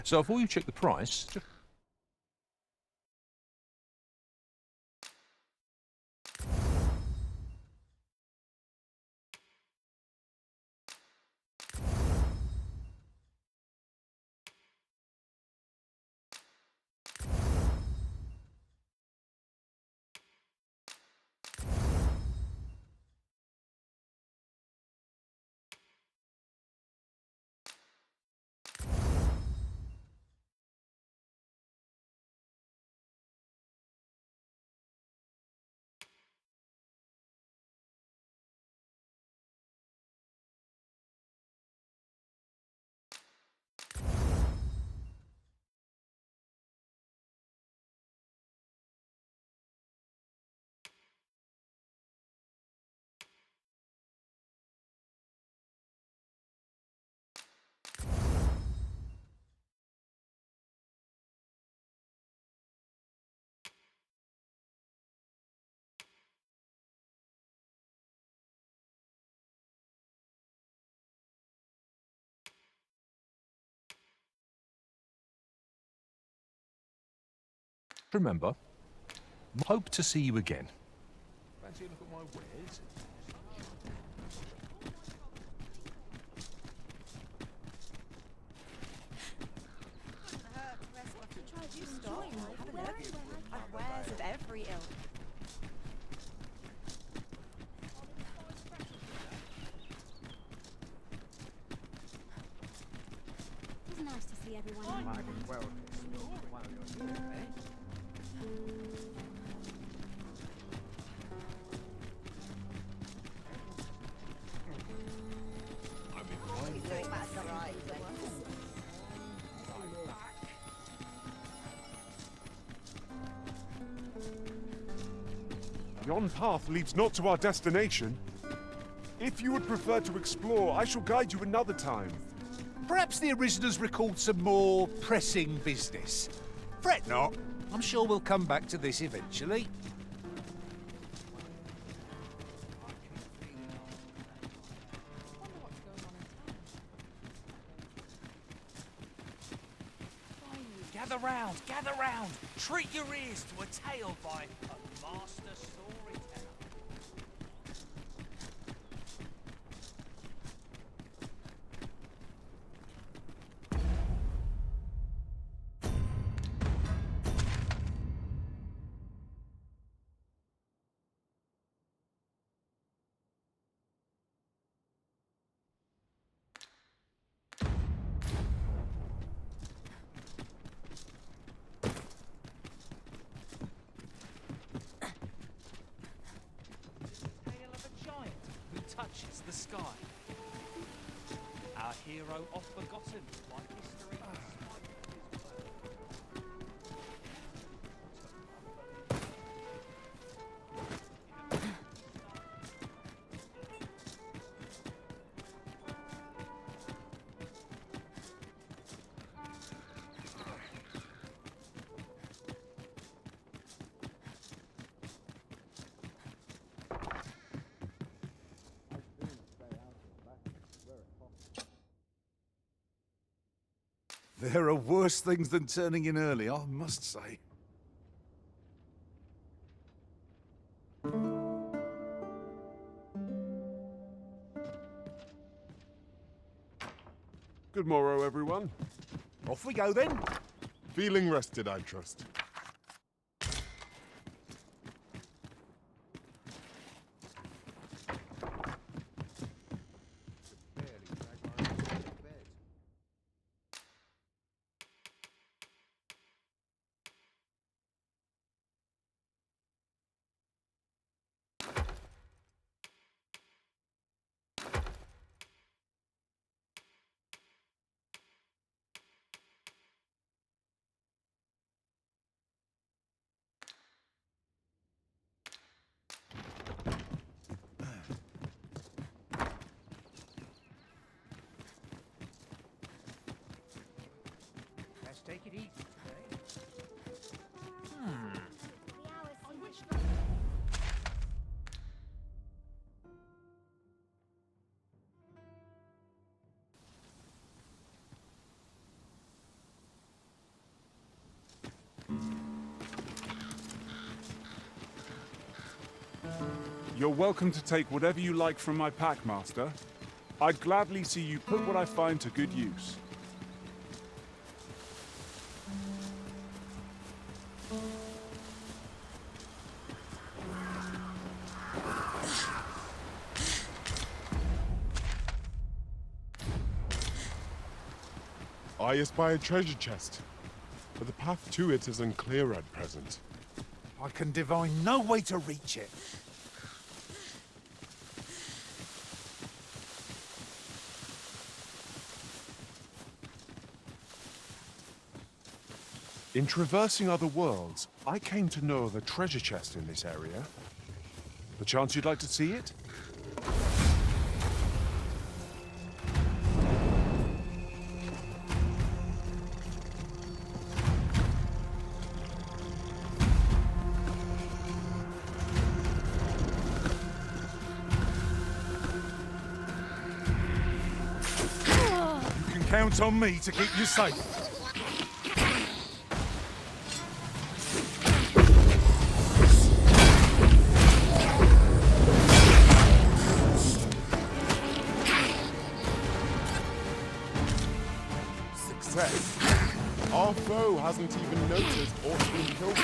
So before you check the price, remember, hope to see you again. Fancy a look at my wares? Wares of every ilk. It's nice to see everyone. Might as well explore while you're here, eh? Yon path leads not to our destination. If you would prefer to explore, I shall guide you another time. Perhaps the Originals recalled some more pressing business. Fret not. I'm sure we'll come back to this eventually. Gather round! Treat your ears to a tale by a master storyteller. Touches the sky. Our hero oft forgotten, like history. There are worse things than turning in early, I must say. Good morrow, everyone. Off we go then. Feeling rested, I trust. Take it easy today. You're welcome to take whatever you like from my pack, Master. I'd gladly see you put what I find to good use. I espy a treasure chest, but the path to it is unclear at present. I can divine no way to reach it. In traversing other worlds, I came to know of a treasure chest in this area. Perchance you'd like to see it? You can count on me to keep you safe. Our foe hasn't even noticed or been killed.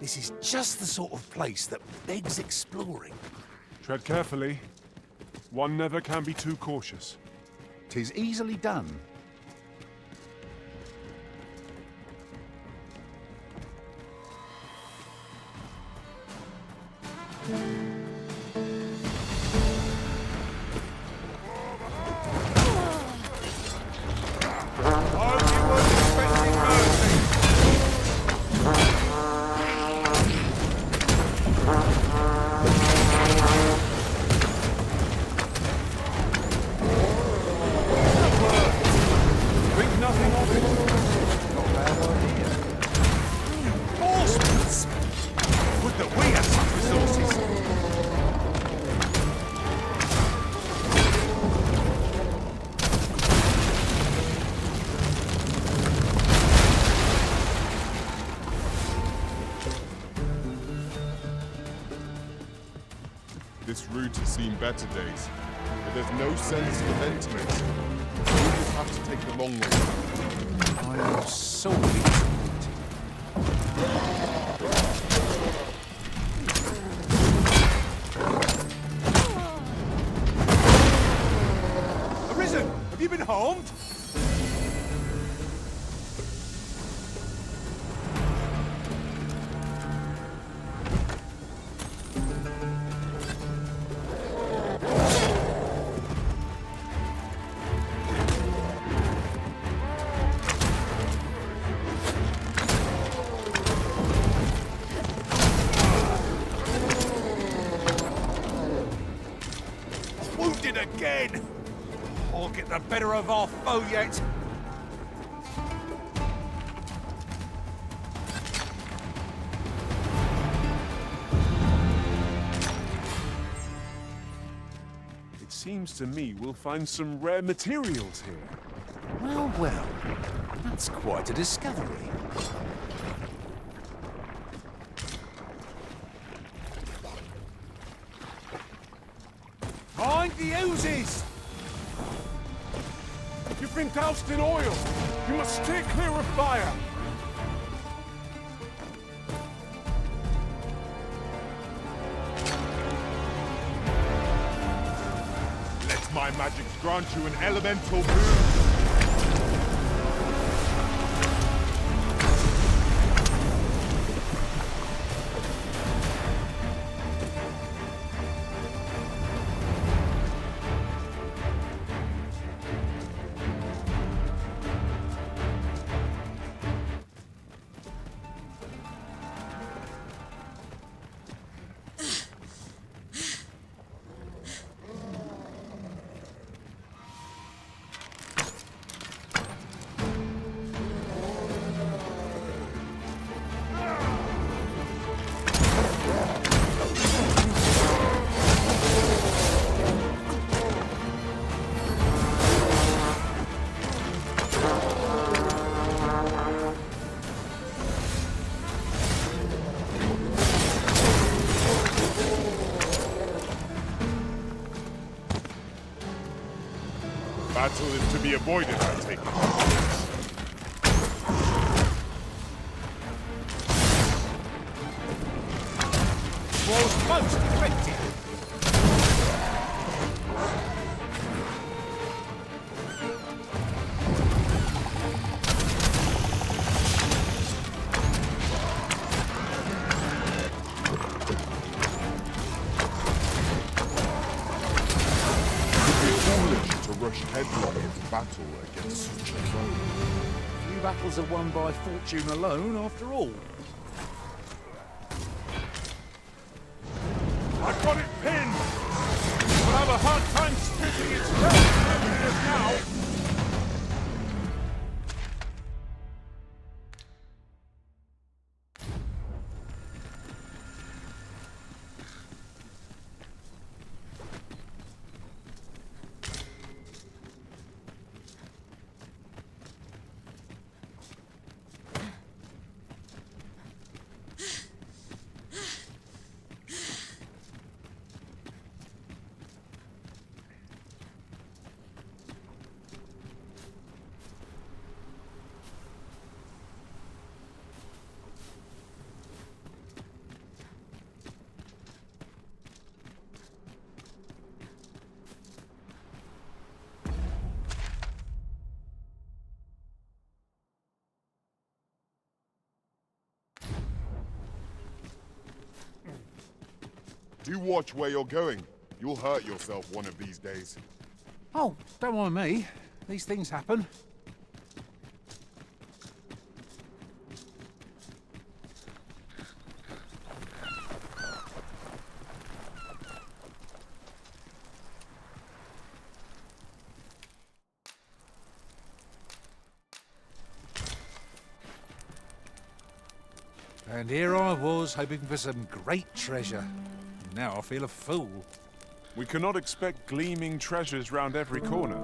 This is just the sort of place that begs exploring. Tread carefully. One never can be too cautious. 'Tis easily done. This route has seen better days, but there's no sense lamenting it. We'll just have to take the long way. I am sorely Arisen! Have you been harmed? wounded again! I'll get the better of our foe yet. It seems to me we'll find some rare materials here. Well, well, that's quite a discovery. Mind the oozes! You've been doused in oil. You must steer clear of fire. Let my magics grant you an elemental boon. Battle is to be avoided, I take it. Was most effective. Rush headlong into battle against such a foe. Few battles are won by fortune alone, after all. I've got it pinned! We'll have a hard time splitting its tail now! Do watch where you're going. You'll hurt yourself one of these days. Oh, don't mind me. These things happen. And here I was, hoping for some great treasure. Now I feel a fool. We cannot expect gleaming treasures round every corner.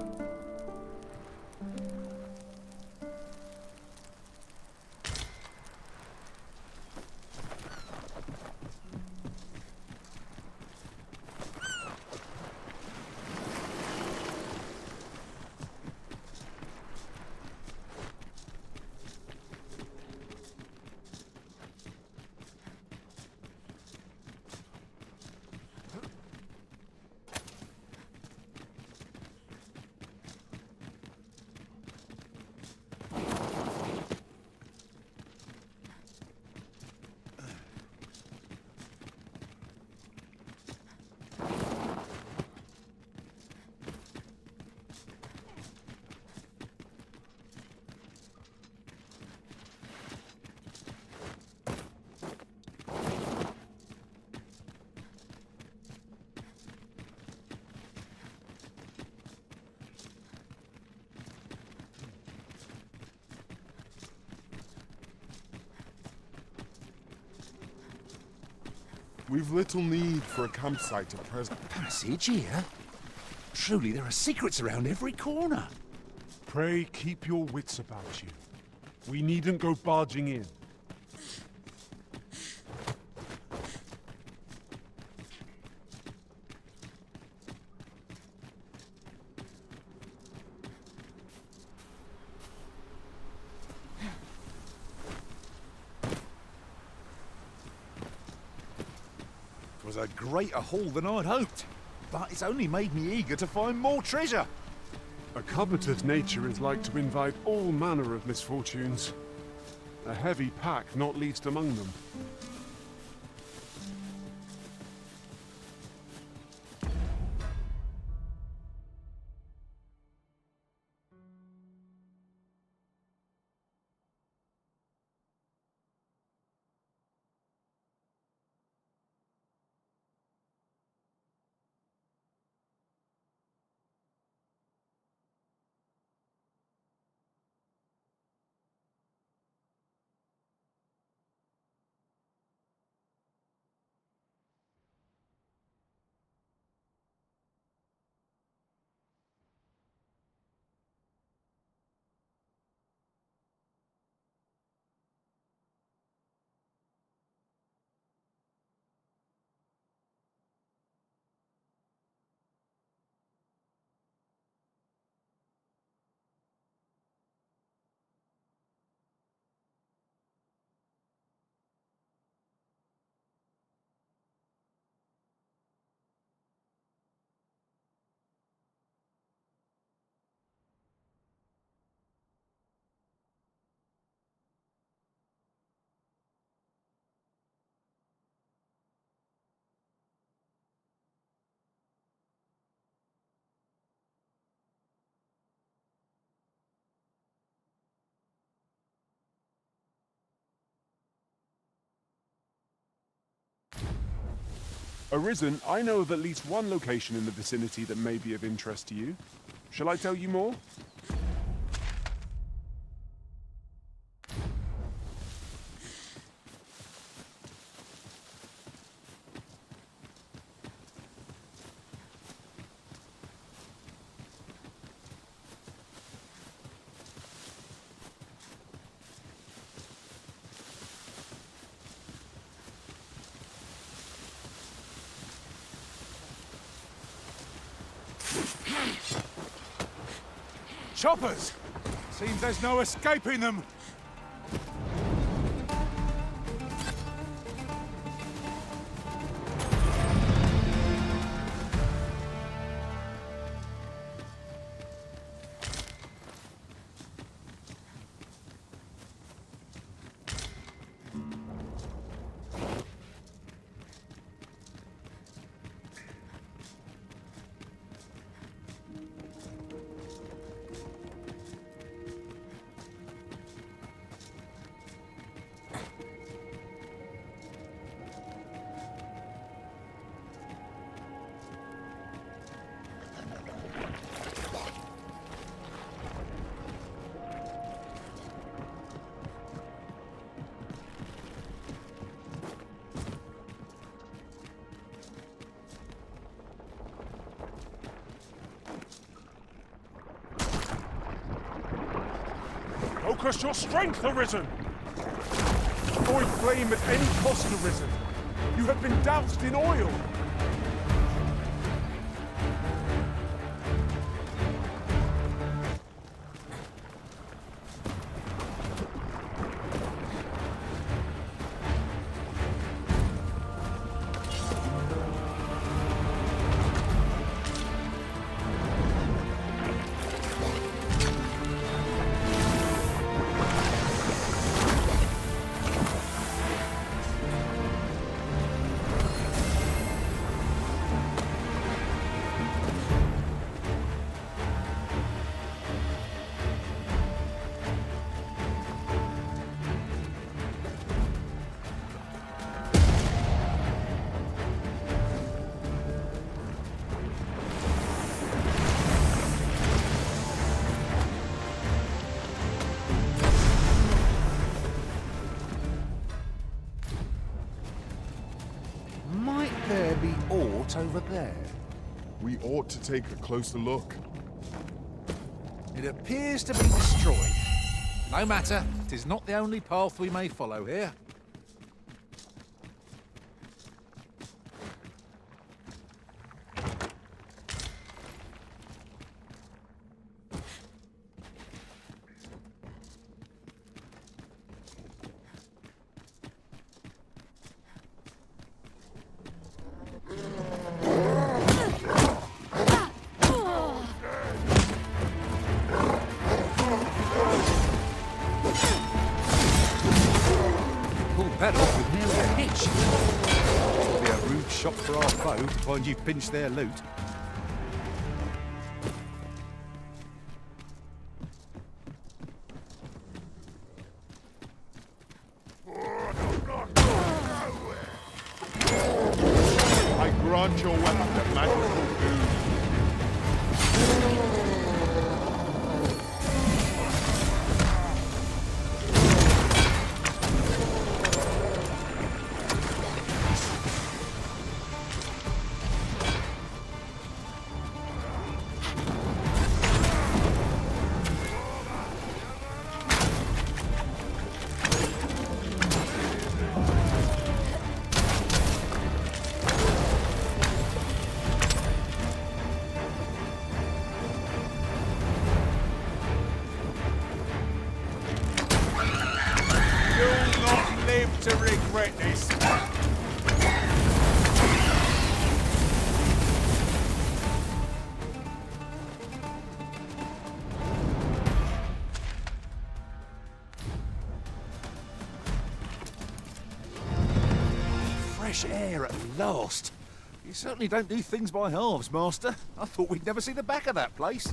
We've little need for a campsite at present. Passage here? Truly, there are secrets around every corner. Pray keep your wits about you. We needn't go barging in. It was a greater haul than I'd hoped, but it's only made me eager to find more treasure. A covetous nature is like to invite all manner of misfortunes. A heavy pack not least among them. Arisen, I know of at least one location in the vicinity that may be of interest to you. Shall I tell you more? Choppers! Seems there's no escaping them. Focus your strength, Arisen! Avoid flame at any cost, Arisen. You have been doused in oil. Might there be aught over there? We ought to take a closer look. It appears to be destroyed. No matter, 'tis not the only path we may follow here. For our foe to find you've pinched their loot. I grant your weapon a magical boon. To regret this. Fresh air at last. You certainly don't do things by halves, Master. I thought we'd never see the back of that place.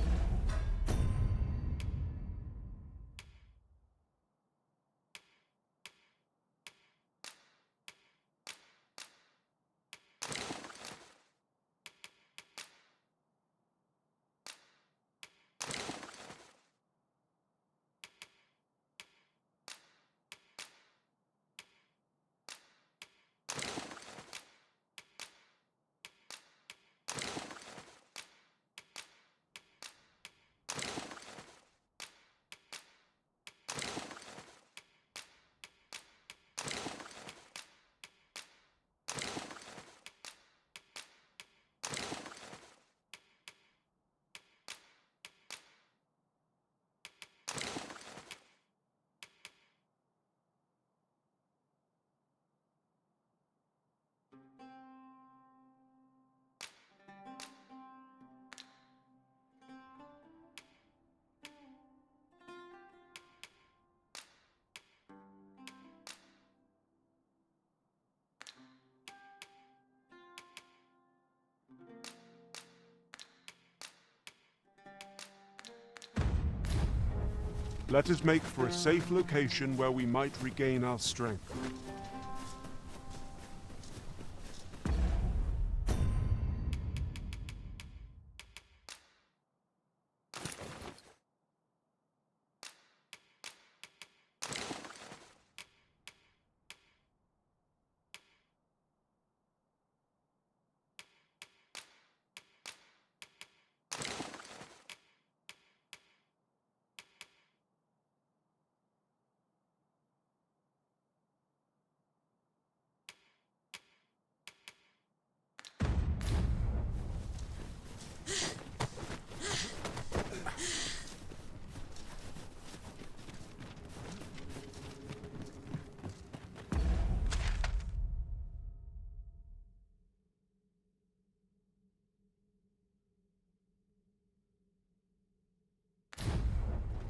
Let us make for a safe location where we might regain our strength.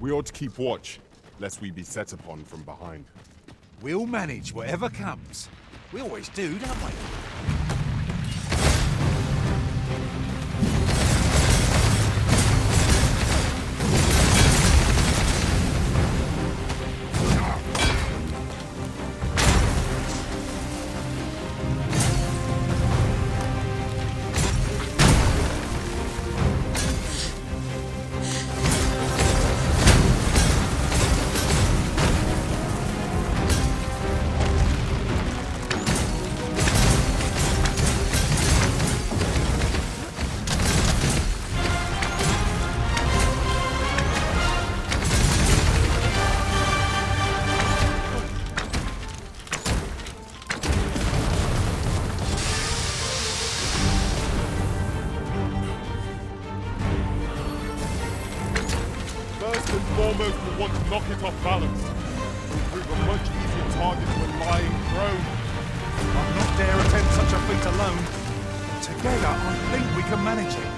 We ought to keep watch, lest we be set upon from behind. We'll manage whatever comes. We always do, don't we? Foremost, we want to knock it off balance. It will prove a much easier target when lying prone. I'd not dare attempt such a feat alone. Together, I think we can manage it.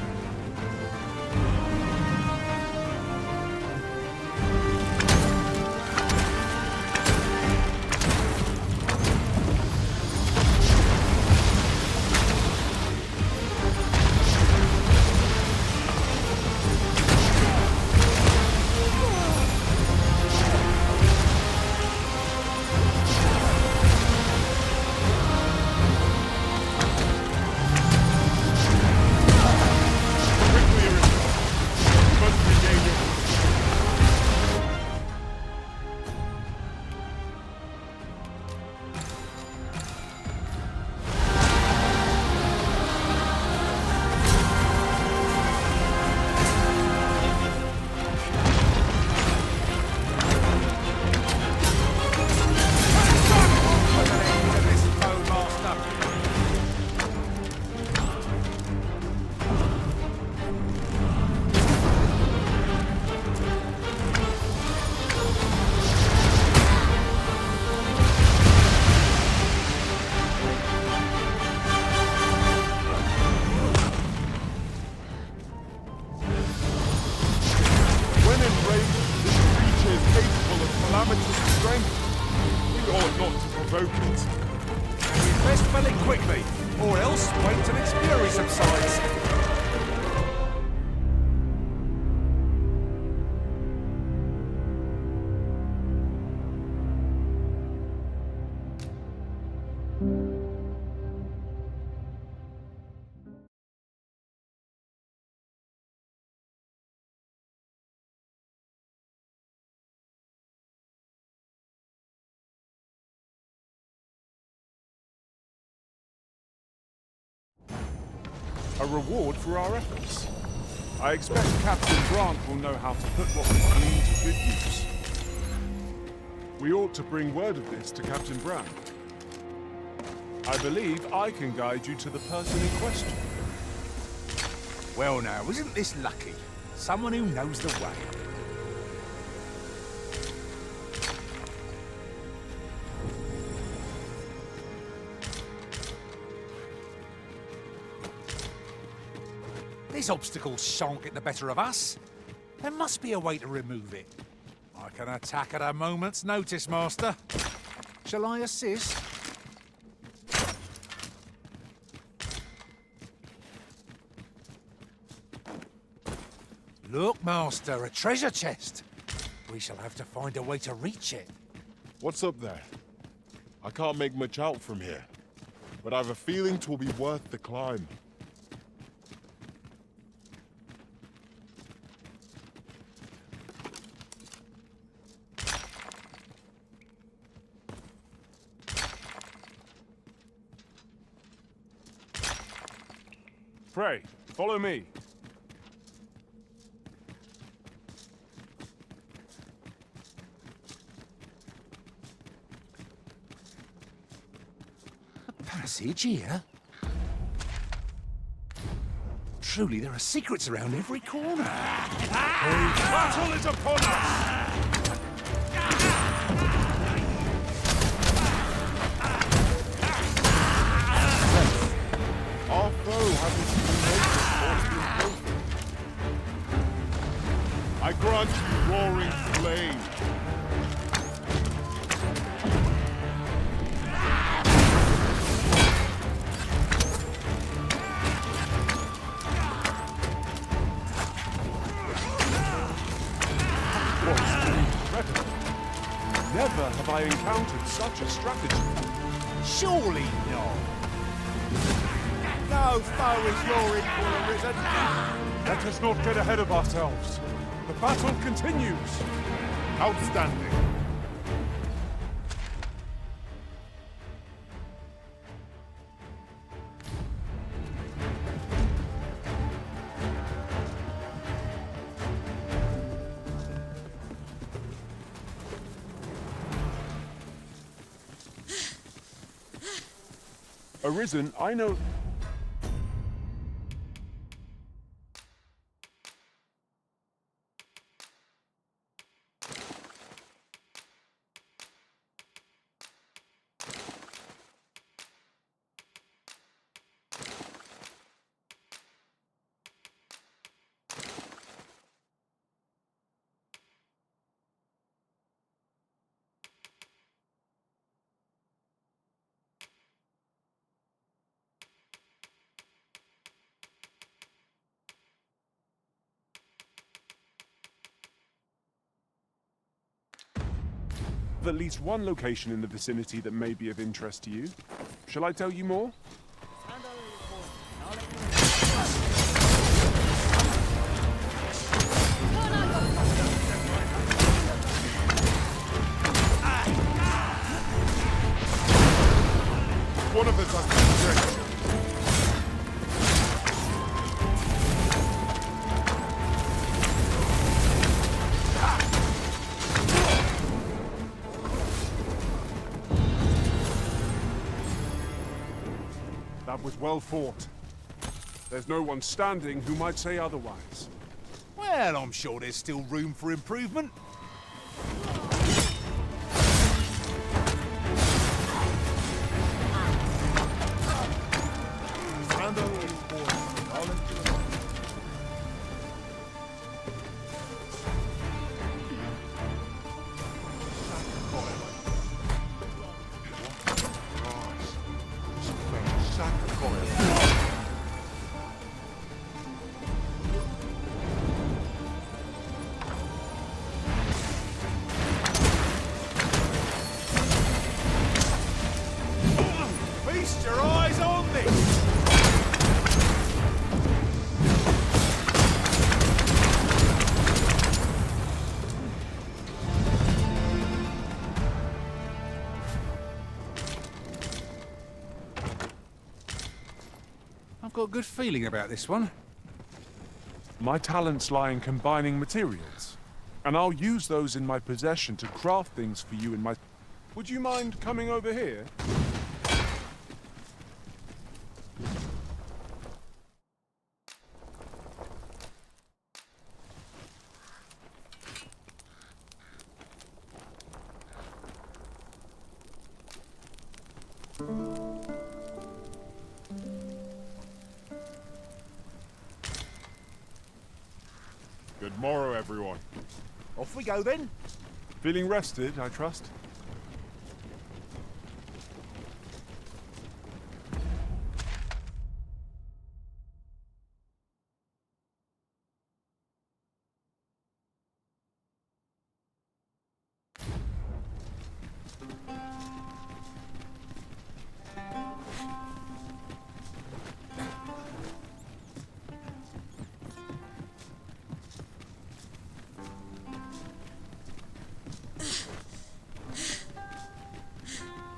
A reward for our efforts. I expect Captain Grant will know how to put what we glean to good use. We ought to bring word of this to Captain Brown. I believe I can guide you to the person in question. Well now, isn't this lucky? Someone who knows the way. These obstacles shan't get the better of us. There must be a way to remove it. I can attack at a moment's notice, Master. Shall I assist? Look, Master, a treasure chest. We shall have to find a way to reach it. What's up there? I can't make much out from here, but I've a feeling 'twill be worth the climb. Pray, follow me. A passage here? Truly, there are secrets around every corner. Battle is upon us! Our foe hasn't even noticed what's been broken. I I grant you roaring flame. Never have I encountered such a strategy. Surely not. No foe is your equal, arisen. Let us not get ahead of ourselves. The battle continues. Outstanding. Arisen, I know... At least one location in the vicinity that may be of interest to you. Shall I tell you more? One of us has been tricked. That was well fought. There's no one standing who might say otherwise. Well, I'm sure there's still room for improvement. Feast your eyes on this! I've got a good feeling about this one. My talents lie in combining materials, and I'll use those in my possession to craft things for you in my... Would you mind coming over here? Good morrow, everyone. Off we go then. Feeling rested, I trust?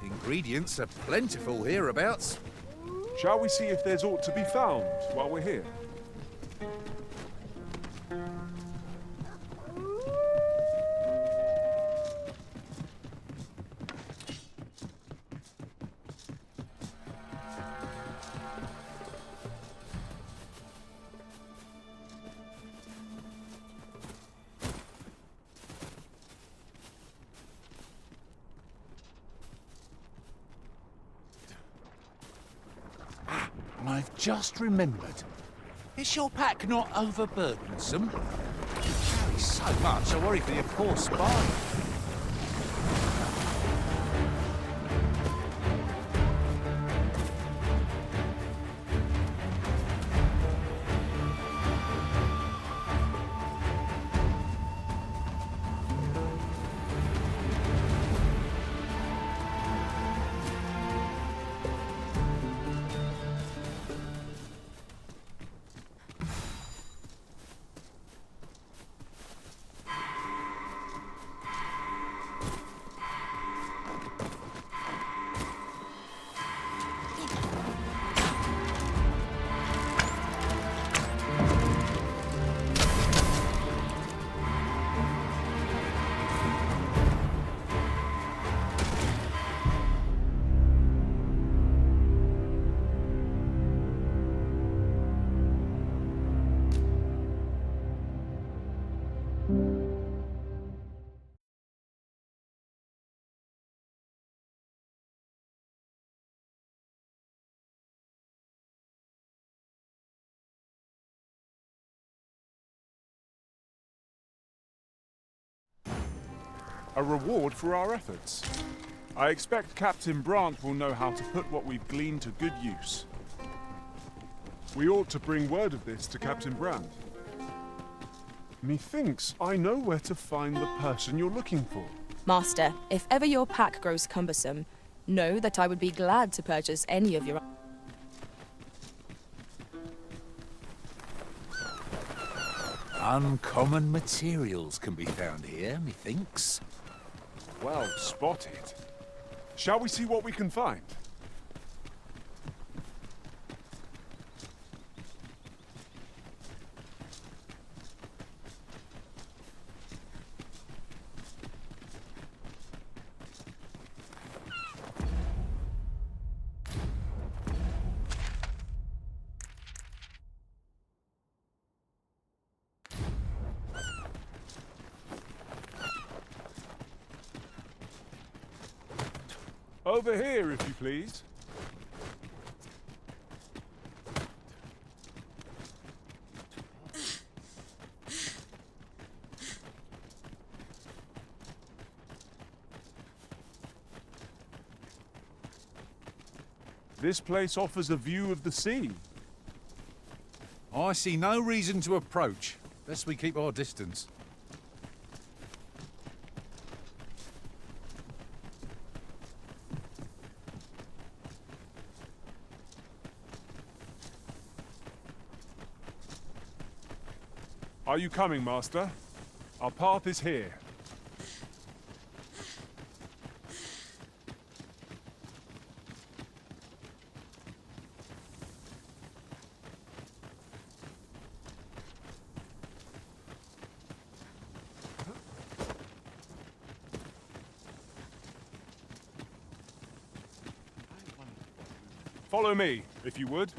Ingredients are plentiful hereabouts. Shall we see if there's aught to be found while we're here? I've just remembered. Is your pack not overburdensome? You carry so So much, I worry for your poor spine. A reward for our efforts. I expect Captain Brandt will know how to put what we've gleaned to good use. We ought to bring word of this to Captain Brandt. Methinks I know where to find the person you're looking for. Master, if ever your pack grows cumbersome, know that I would be glad to purchase any of your... Uncommon materials can be found here, methinks. Well spotted. Shall we see what we can find? Over here, if you please. This place offers a view of the sea. I see no reason to approach, lest we keep our distance. Are you coming, Master? Our path is here. Follow me, if you would.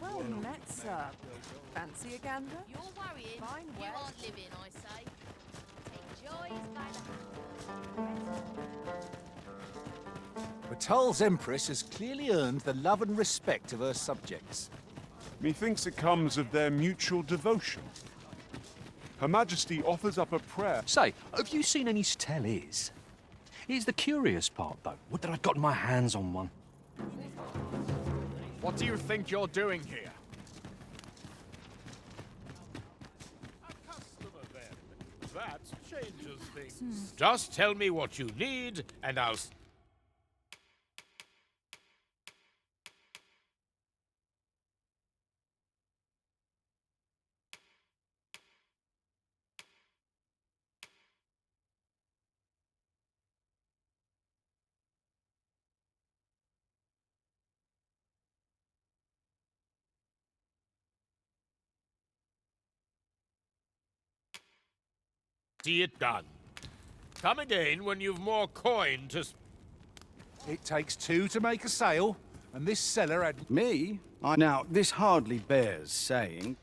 Well met, sir. Fancy a gander? You're worrying. Fine You wet. aren't living, I say. Enjoy his Batal's Empress has clearly earned the love and respect of her subjects. Methinks it comes of their mutual devotion. Her Majesty offers up a prayer. Say, have you seen any tellies? Here's the curious part, though. Would that I'd gotten my hands on one. What do you think you're doing here? That changes things. Just tell me what you need, and I'll... see it done. Come again when you've more coin to... It takes two to make a sale, and this seller had... Me? Now, this hardly bears saying.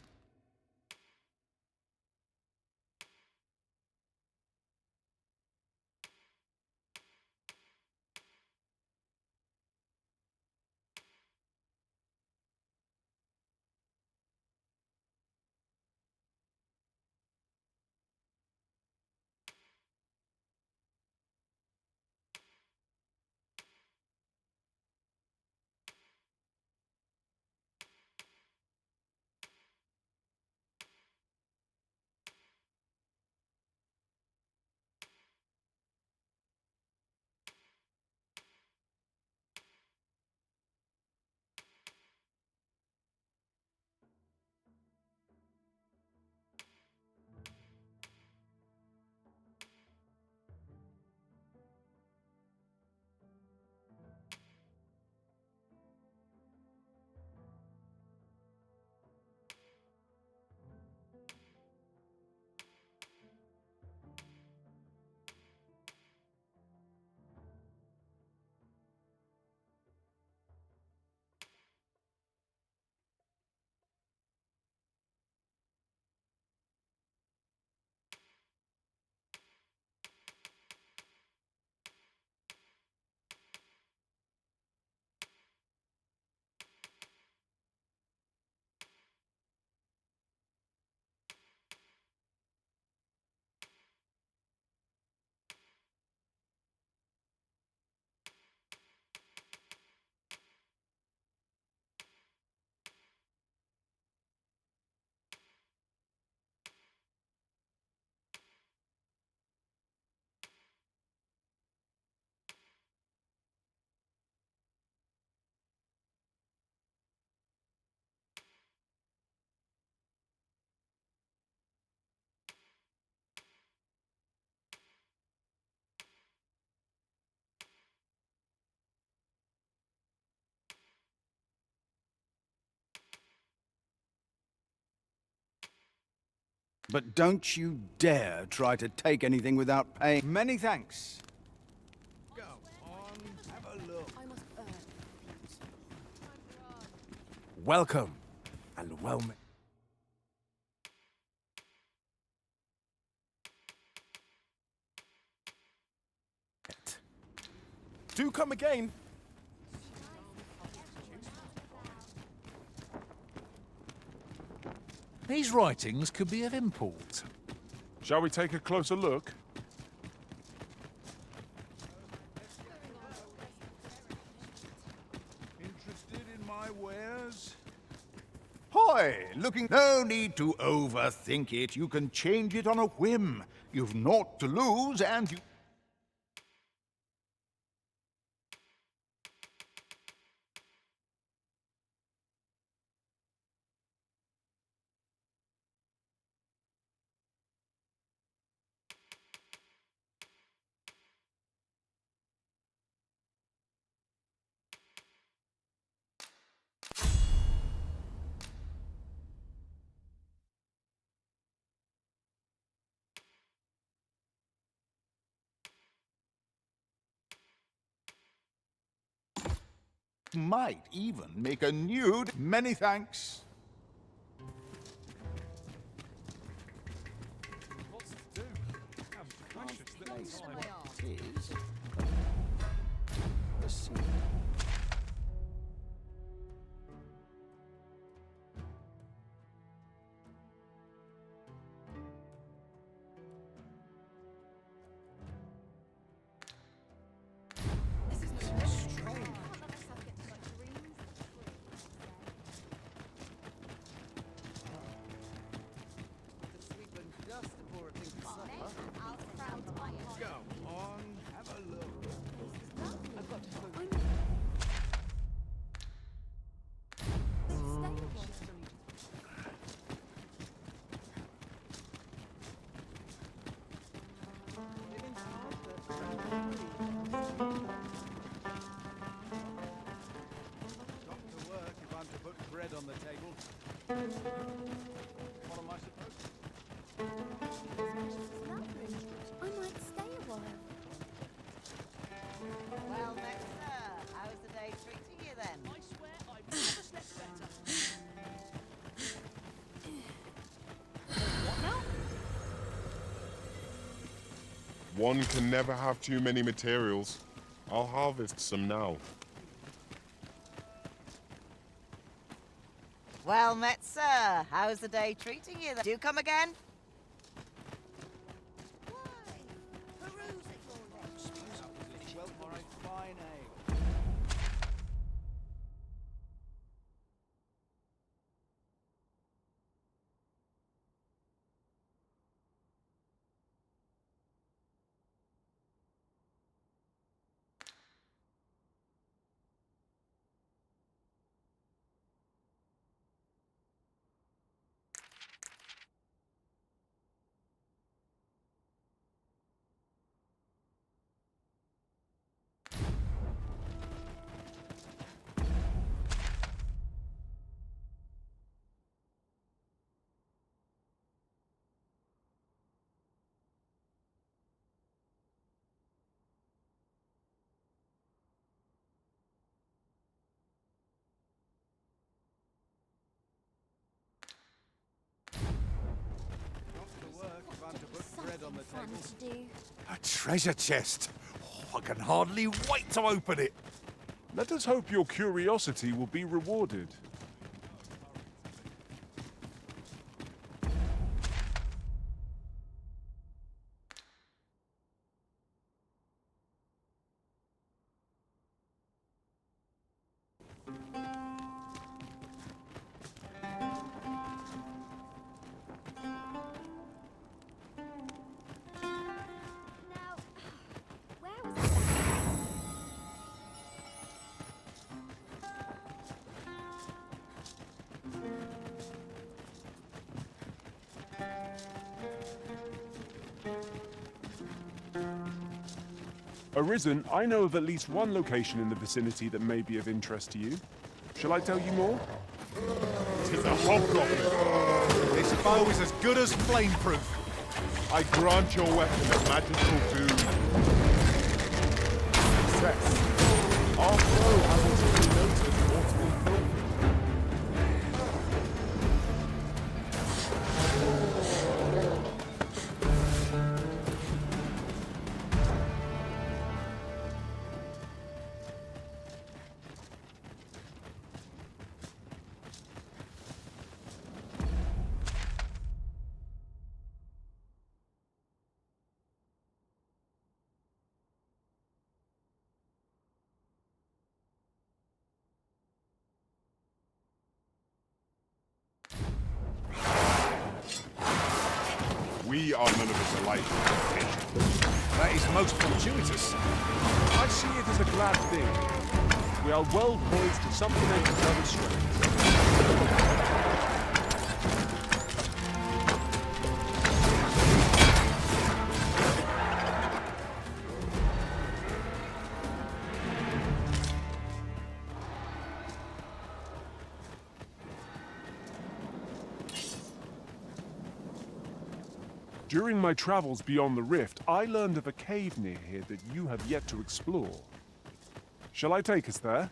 But don't you dare try to take anything without paying. Many thanks. Go on, have a look. Welcome, and well met. Do come again. These writings could be of import. Shall we take a closer look? Interested in my wares? Hoy! Looking... No need to overthink it. You can change it on a whim. You've naught to lose, and you... Might even make a nude. Many thanks. What am I supposed to? I might stay a while. Well met, sir. How's the day treating you then? I swear I've never slept better. What now? One can never have too many materials. I'll harvest some now. Well met, sir. How's the day treating you then? Do come again? Well, for a fine ale. To do. A treasure chest. Oh, I can hardly wait to open it. Let us hope your curiosity will be rewarded. Arisen, I know of at least one location in the vicinity that may be of interest to you. Shall I tell you more? Tis a hobgoblin. This bow is as good as flameproof. I grant your weapon a magical doom. Success. Our foe hasn't even noticed what's been built. We are none of us alike. That is most fortuitous. I see it as a glad thing. We are well poised to supplement each other's strengths. During my travels beyond the rift, I learned of a cave near here that you have yet to explore. Shall I take us there?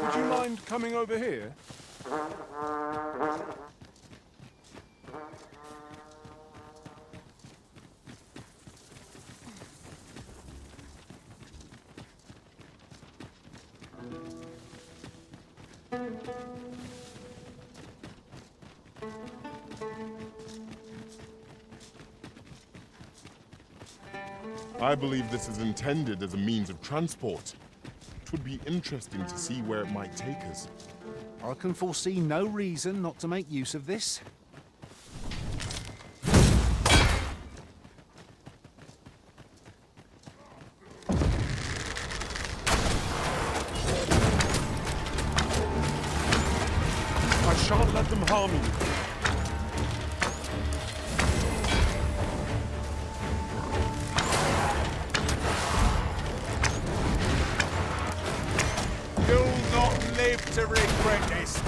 Would you mind coming over here? I believe this is intended as a means of transport. It would be interesting to see where it might take us. I can foresee no reason not to make use of this. I shan't let them harm you. You'll not live to regret this.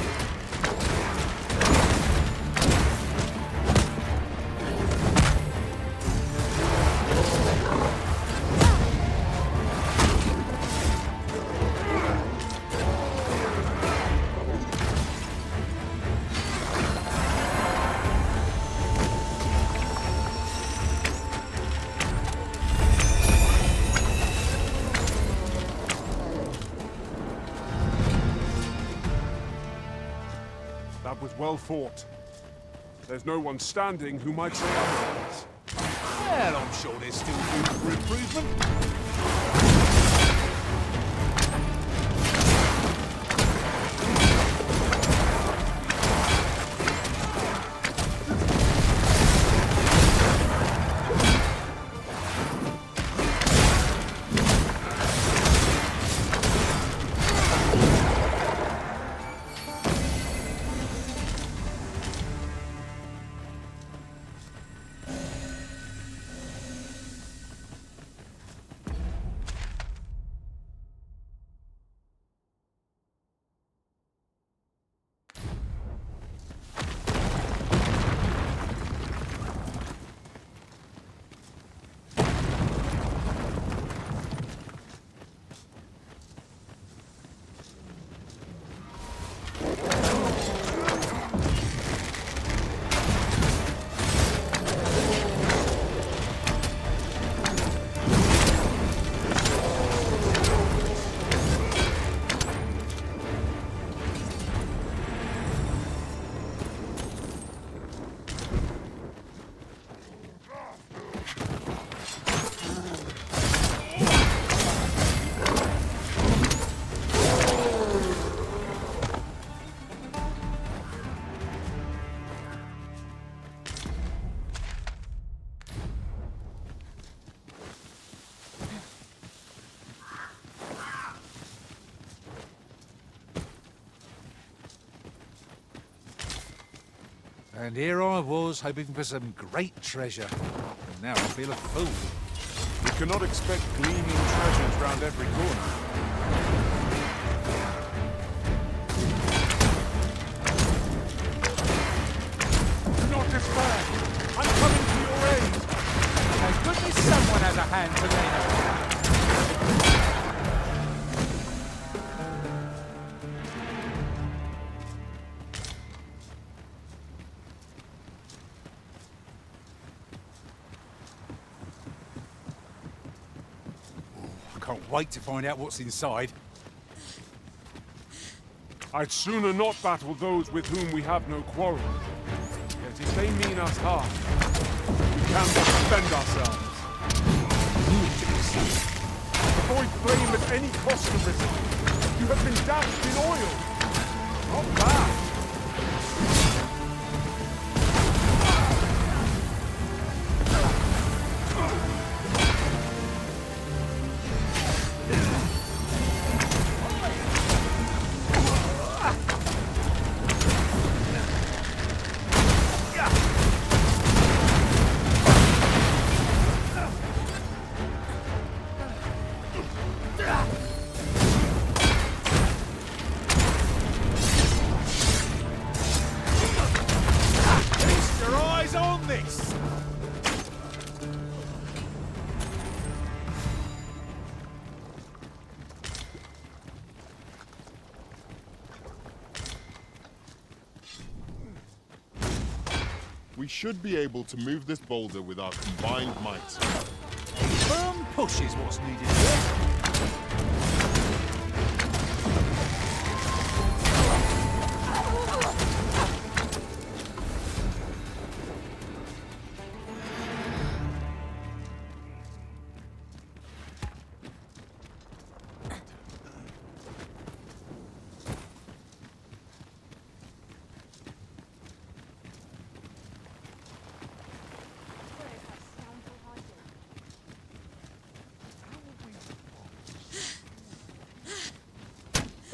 That was well fought. There's no one standing who might say otherwise. Well, I'm sure there's still room for improvement. And here I was, hoping for some great treasure. And now I feel a fool. You cannot expect gleaming treasures round every corner. Do not despair! I'm coming to your aid! Thank goodness someone has a hand to lean on. Can't wait to find out what's inside. I'd sooner not battle those with whom we have no quarrel. Yet if they mean us harm, we can but defend ourselves. Avoid blame at any cost, Arisen. You have been doused in oil. Not bad. We should be able to move this boulder with our combined might. Firm push is what's needed here.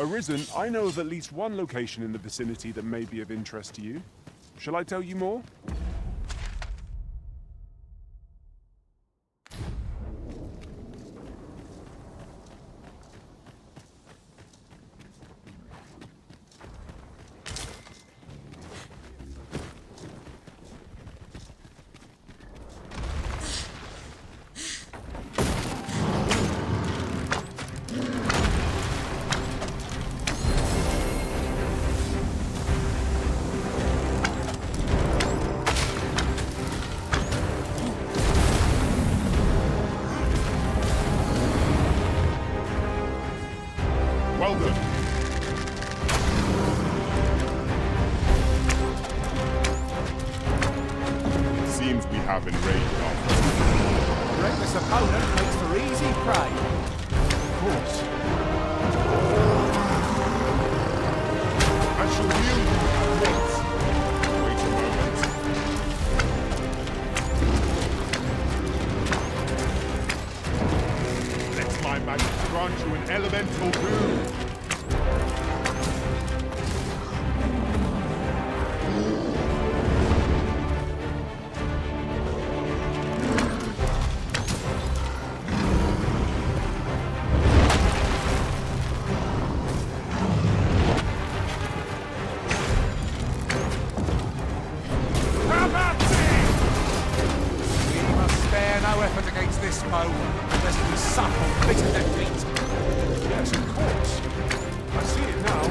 Arisen, I know of at least one location in the vicinity that may be of interest to you. Shall I tell you more? Well done. Seems we have enraged our foe. Reckless opponent makes for easy prey. Of course. I shall yield you at once. Wait a moment. Let my magic grant you an elemental boon. This foe, lest we suffer bitter defeat. Yes, of course. I see it now.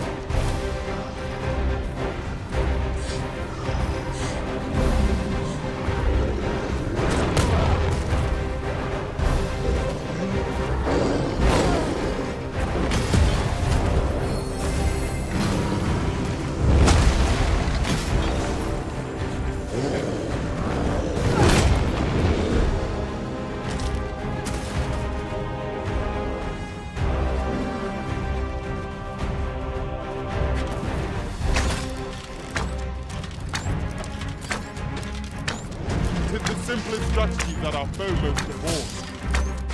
Simplest strategy that our foe most abhors.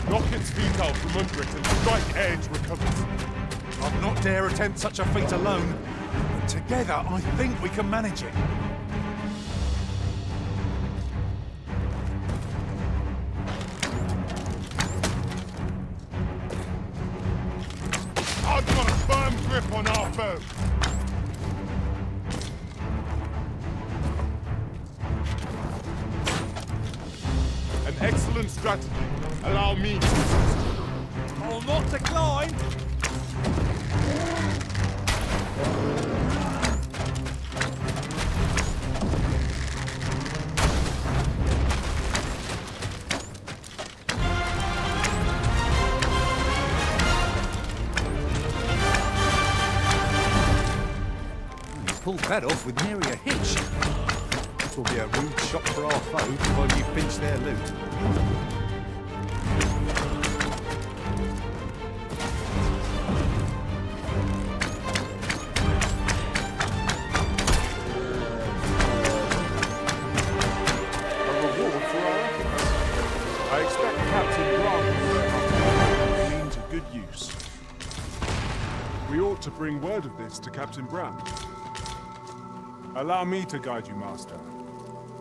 Knock its feet out from under it and strike edge recovers. I'd not dare attempt such a feat alone, but together I think we can manage it. I've got a firm grip on our foe. Excellent strategy. Allow me to assist. I'll not decline. You pulled that off with nary a hitch. This will be a rude shock for our foe, provided you pinch their loot. I expect Captain Brown mean to good use. We ought to bring word of this to Captain Brown. Allow me to guide you, Master.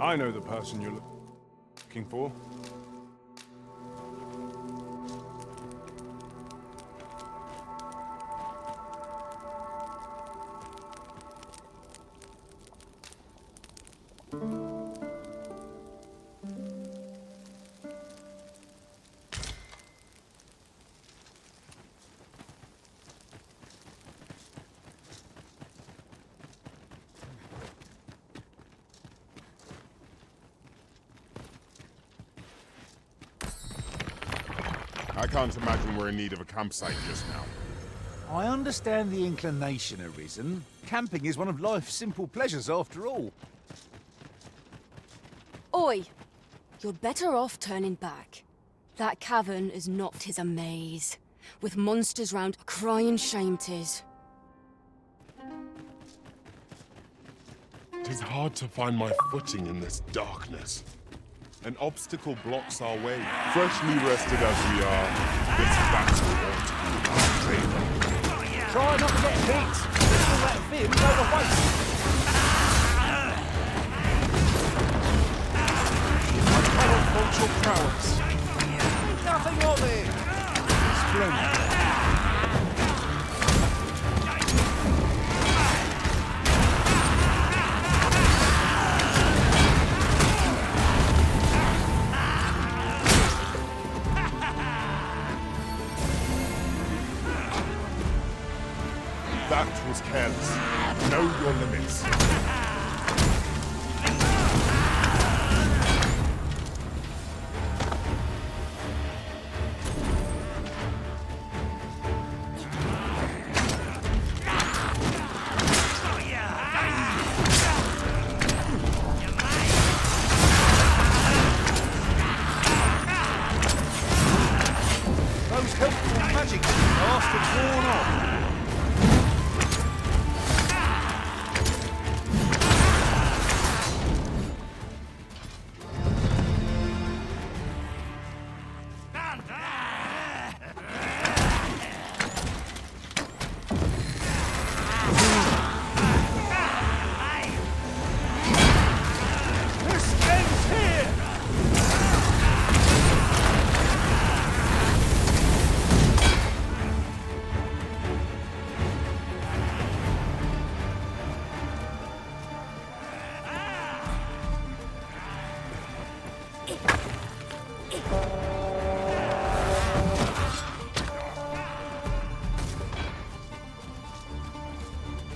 I know the person you're looking for. I can't imagine we're in need of a campsite just now. I understand the inclination, Arisen. Camping is one of life's simple pleasures after all. Oi! You're better off turning back. That cavern is not 'tis a maze, with monsters round crying shame 'tis. 'Tis hard to find my footing in this darkness. An obstacle blocks our way. Freshly rested as we are, this battle ought to be our favor. Try not to get hit. You'll let Vim go to waste. I cannot fault your prowess. Nothing of it. Splendid. That was careless. Know your limits. Those helpful magic bastards worn off.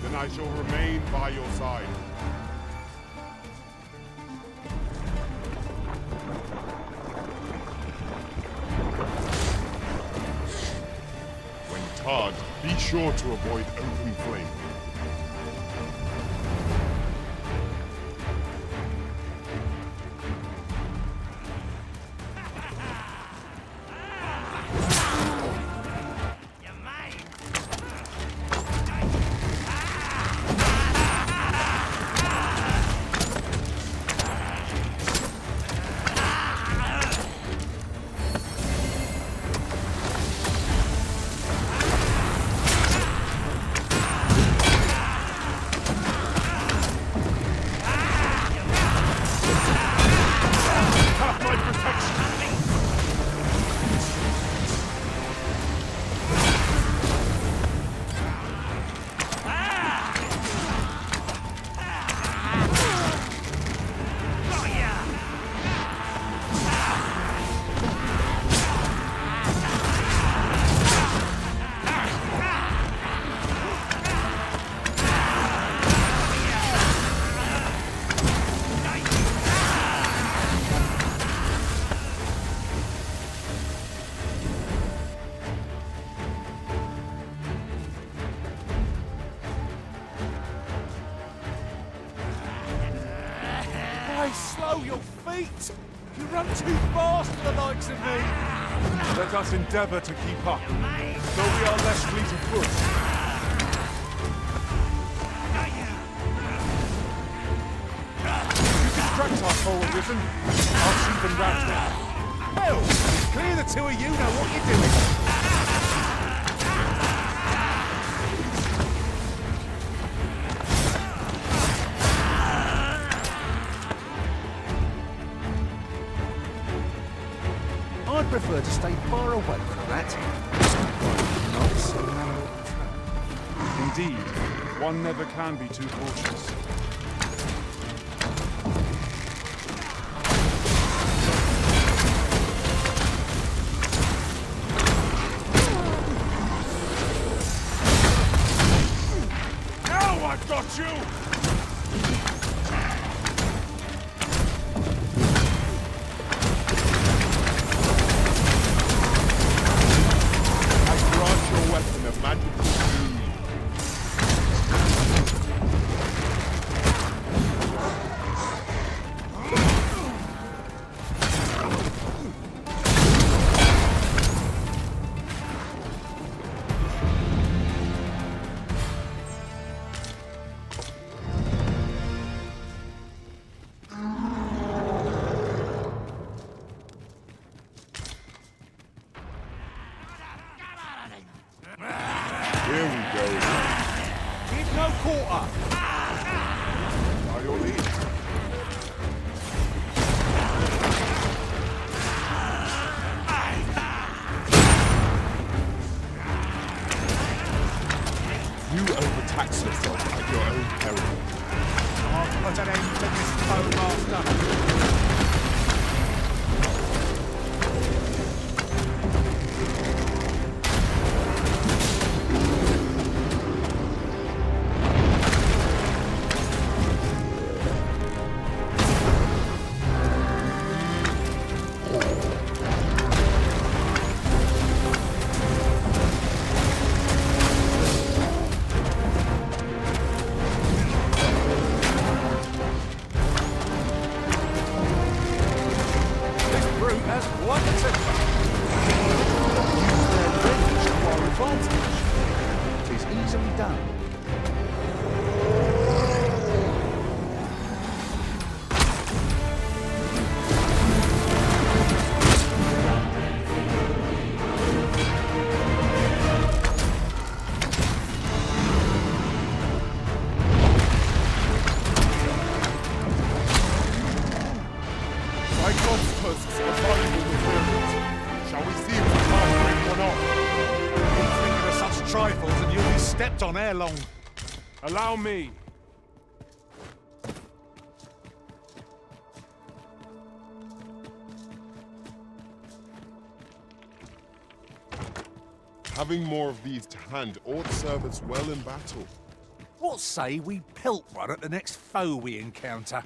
Then I shall remain by your side. When tarred, be sure to avoid open flame. Slow your feet! You run too fast for the likes of me! Let us endeavour to keep up, though we are less fleet of foot. You distract our forward risen. I'll shoot them round there. Hell! Clear the two of you know what you're doing! I'd prefer to stay far away from that. Not so narrow. Indeed, one never can be too cautious. Now I've got you! Weapon of magical doom. Here we go. Give no quarter. By your lead. You overtax yourself at your own peril. I'll put an end to this foe, Master. On ere long. Allow me. Having more of these to hand ought serve us well in battle. What say we pelt one at the next foe we encounter?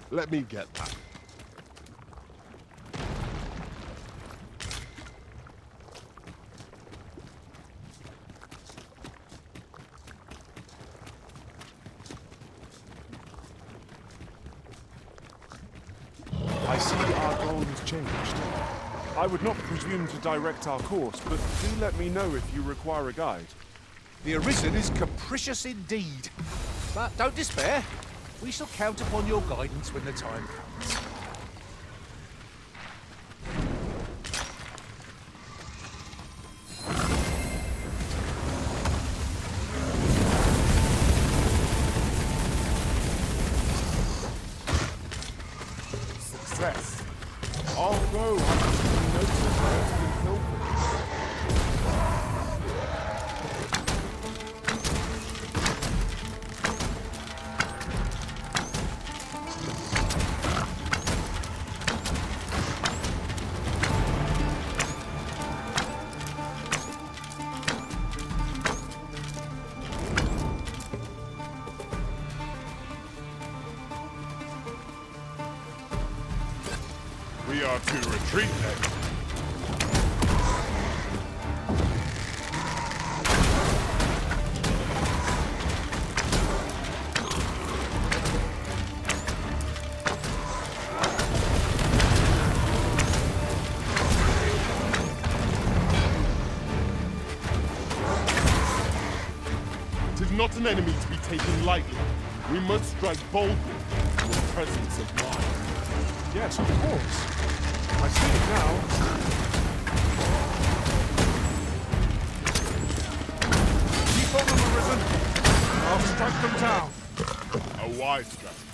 Let me get that. I see our goal has changed. I would not presume to direct our course, but do let me know if you require a guide. The Arisen is capricious indeed. But don't despair. We shall count upon your guidance when the time comes. Success. Although I can notice that it's been filtered. We are to retreat then. It is not an enemy to be taken lightly. We must strike boldly with presence of mind. Yes, of course. I see it now. Keep on them, Arisen. I'll strike them down. A wise strategy.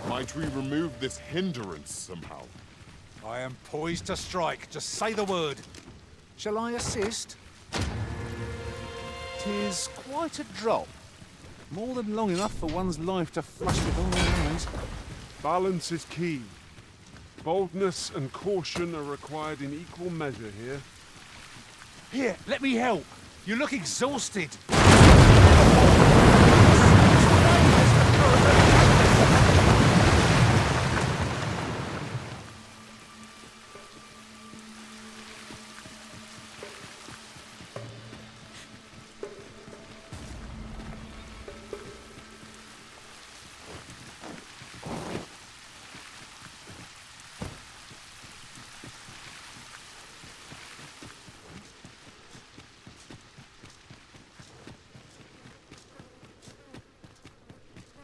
Might we remove this hindrance somehow? I am poised to strike. Just say the word. Shall I assist? 'Tis quite a drop. More than long enough for one's life to flush before their eyes. Balance is key. Boldness and caution are required in equal measure here. Here, let me help. You look exhausted.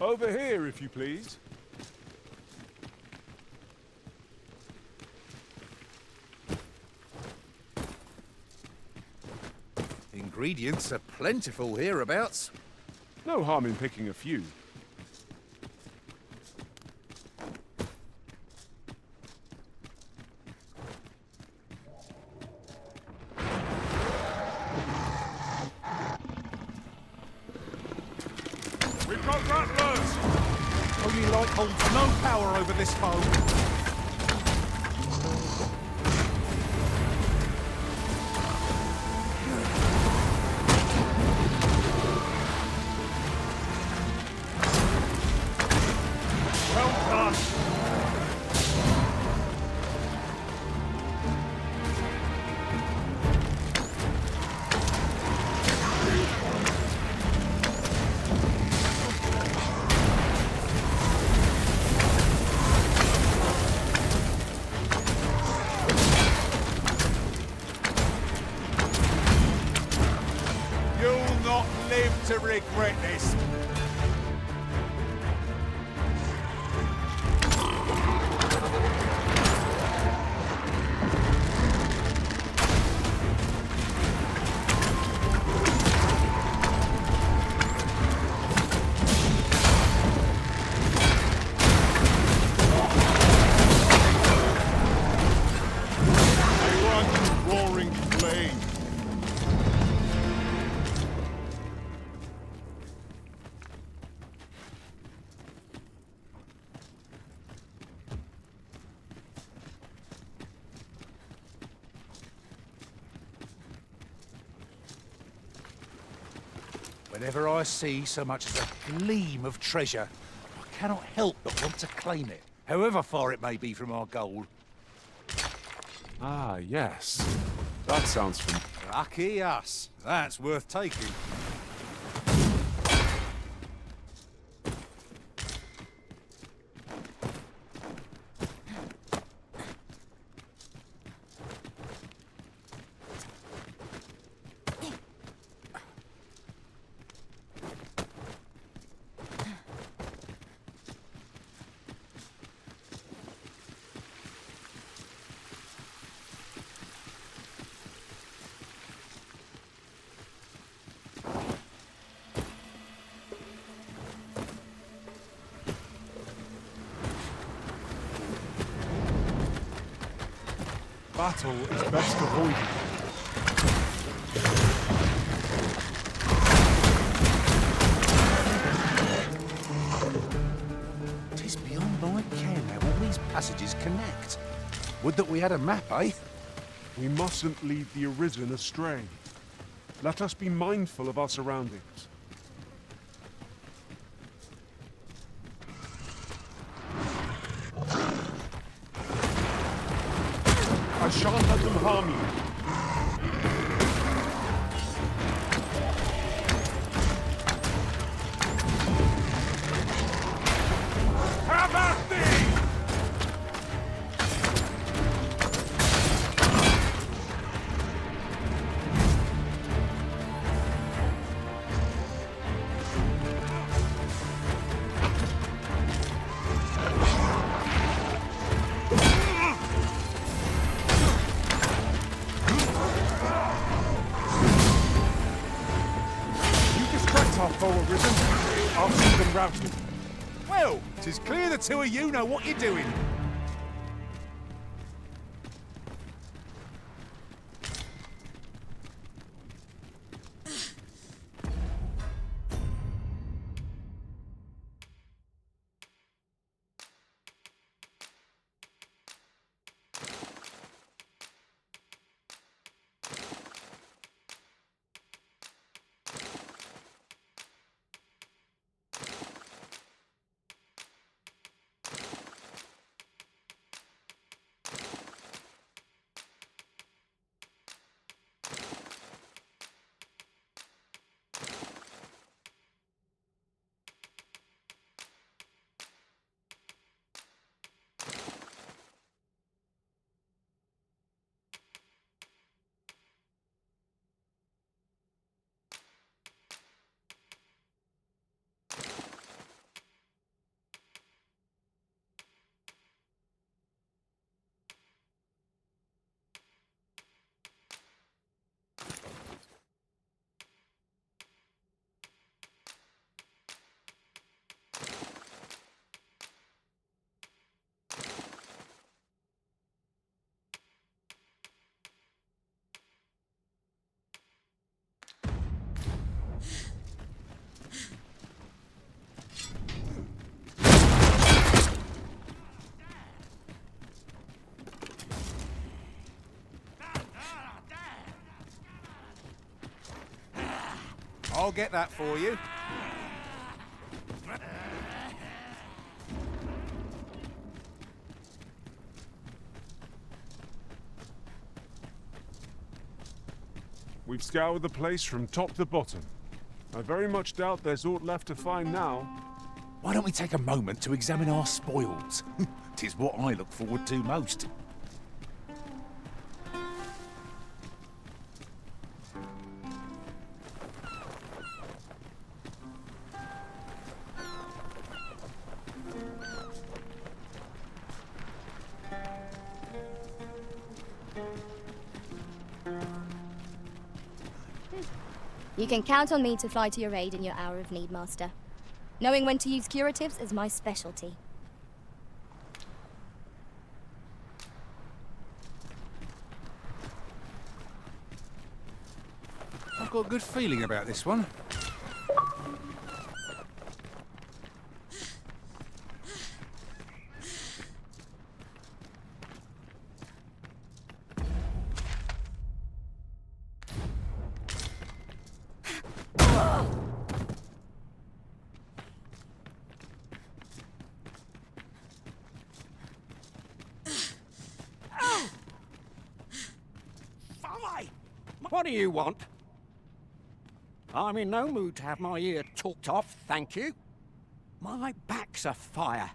Over here, if you please. Ingredients are plentiful hereabouts. No harm in picking a few. We've got rattlers! Holy light holds no power over this foe. To regret this. I run roaring flame. Whenever I see so much as a gleam of treasure, I cannot help but want to claim it, however far it may be from our goal. Ah, yes. That sounds familiar. Lucky us. That's worth taking. Battle is best avoided. Tis beyond my ken how all these passages connect. Would that we had a map, eh? We mustn't lead the Arisen astray. Let us be mindful of our surroundings. I shan't let them harm you. Have at thee! I'll see them routed. Well, 'tis clear the two of you know what you're doing. I'll get that for you. We've scoured the place from top to bottom. I very much doubt there's aught left to find now. Why don't we take a moment to examine our spoils? 'Tis what I look forward to most. You can count on me to fly to your aid in your hour of need, Master. Knowing when to use curatives is my specialty. I've got a good feeling about this one. What do you want? I'm in no mood to have my ear talked off, thank you. My back's afire.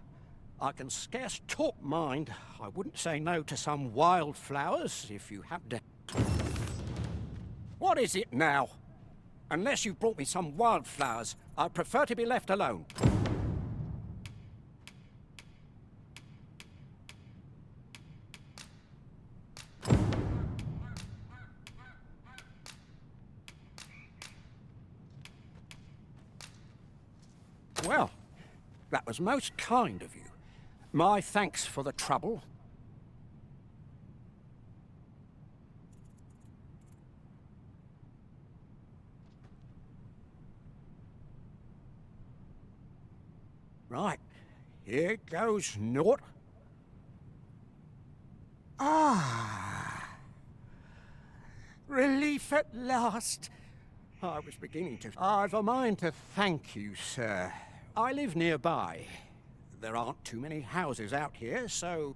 I can scarce talk mind. I wouldn't say no to some wildflowers if you had to. What is it now? Unless you've brought me some wildflowers, I'd prefer to be left alone. Well, that was most kind of you. My thanks for the trouble. Right, here goes naught. Ah, relief at last. I was beginning to... I've a mind to thank you, sir. I live nearby. There aren't too many houses out here, so...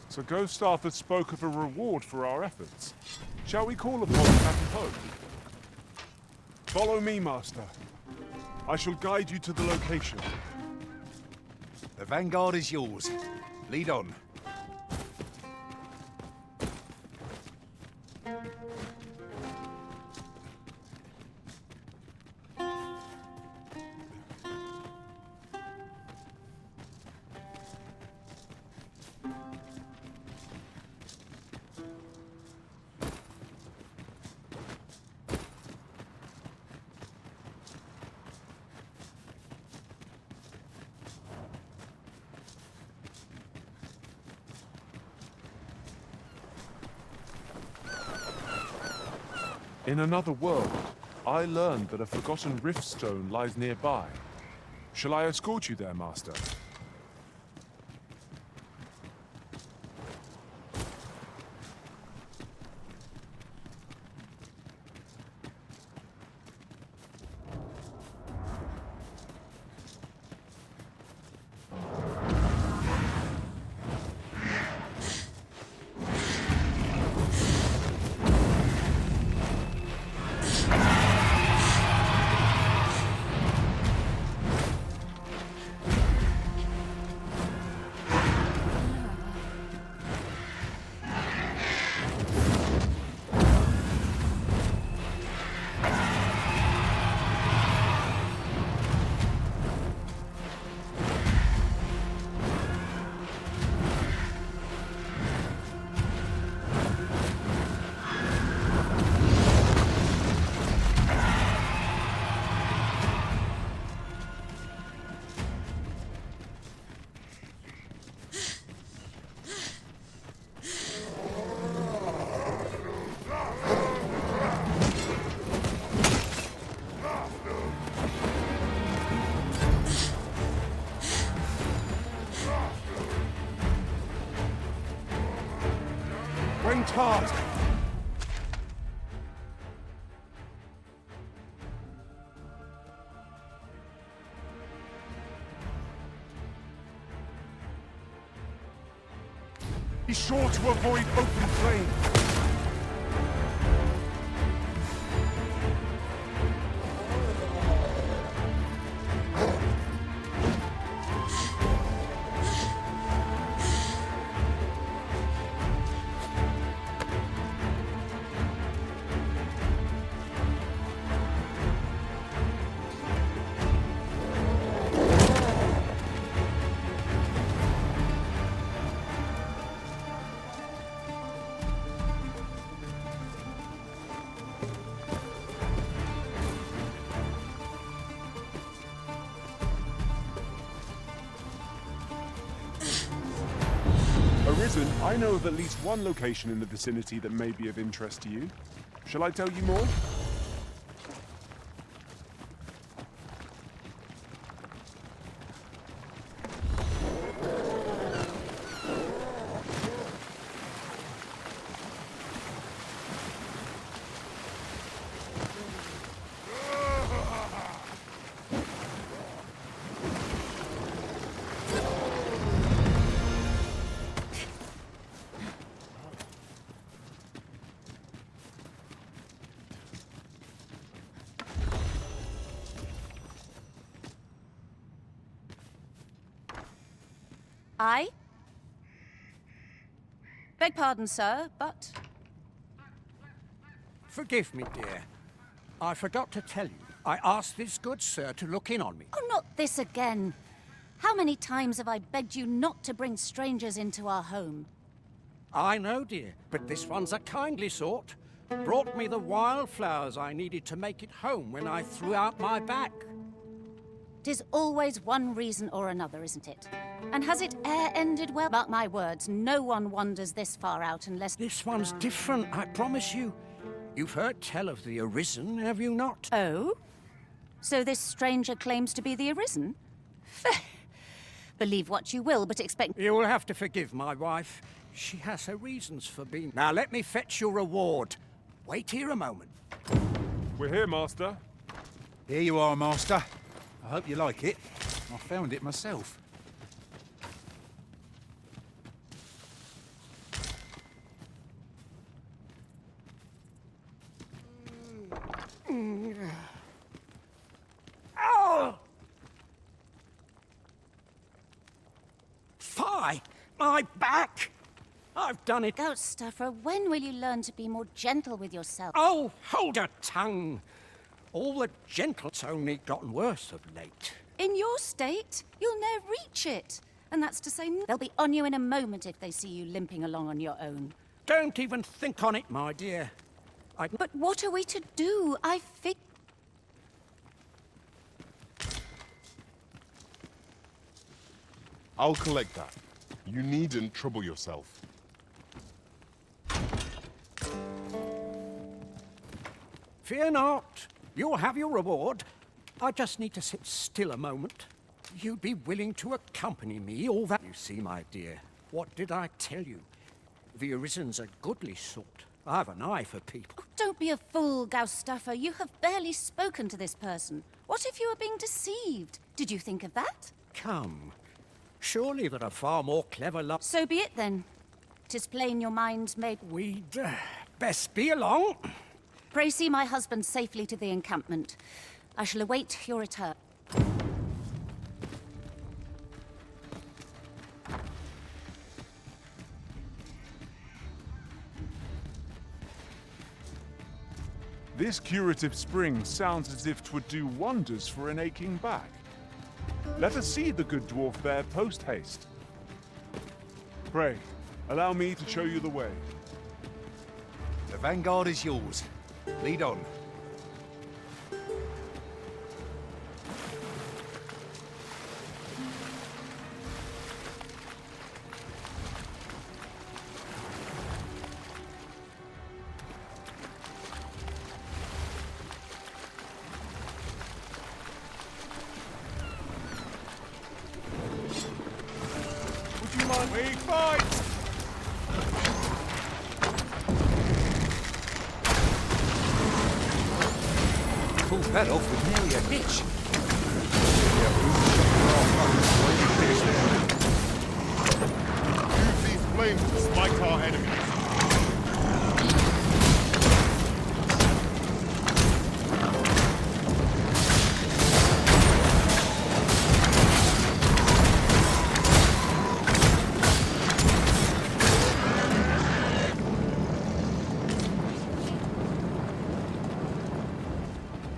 Sir Ghost Arthur spoke of a reward for our efforts. Shall we call upon Captain Pope? Follow me, Master. I shall guide you to the location. The vanguard is yours. Lead on. In another world, I learned that a forgotten rift stone lies nearby. Shall I escort you there, Master? Be sure to avoid open flame. Arisen, I know of at least one location in the vicinity that may be of interest to you. Shall I tell you more? I? Beg pardon, sir, but... Forgive me, dear. I forgot to tell you. I asked this good sir to look in on me. Oh, not this again. How many times have I begged you not to bring strangers into our home? I know, dear, but this one's a kindly sort. Brought me the wildflowers I needed to make it home when I threw out my back. 'Tis always one reason or another, isn't it? And has it e'er ended well? Mark my words, no one wanders this far out unless... This one's different, I promise you. You've heard tell of the Arisen, have you not? Oh? So this stranger claims to be the Arisen? Believe what you will, but expect... You will have to forgive my wife. She has her reasons for being... Now let me fetch your reward. Wait here a moment. We're here, Master. Here you are, Master. I hope you like it. I found it myself. Oh! Fie! My back! I've done it. Goat stuffer, when will you learn to be more gentle with yourself? Oh, hold your tongue! All the gentle's only gotten worse of late. In your state, you'll ne'er reach it. And that's to say, they'll be on you in a moment if they see you limping along on your own. Don't even think on it, my dear. But what are we to do? I'll collect that. You needn't trouble yourself. Fear not. You'll have your reward. I just need to sit still a moment. You'd be willing to accompany me, all that... You see, my dear, what did I tell you? The Arisen's a goodly sort. I have an eye for people. Oh, don't be a fool, Gaustuffer. You have barely spoken to this person. What if you were being deceived? Did you think of that? Come. Surely there are far more clever So be it, then. 'Tis plain your mind's made... We'd best be along. Pray see my husband safely to the encampment. I shall await your return. This curative spring sounds as if 'twould do wonders for an aching back. Let us see the good dwarf there post-haste. Pray, allow me to show you the way. The vanguard is yours. Lead on. Would you mind? We fight! Pulled that off with nearly a hitch. Use these flames to smite our enemies.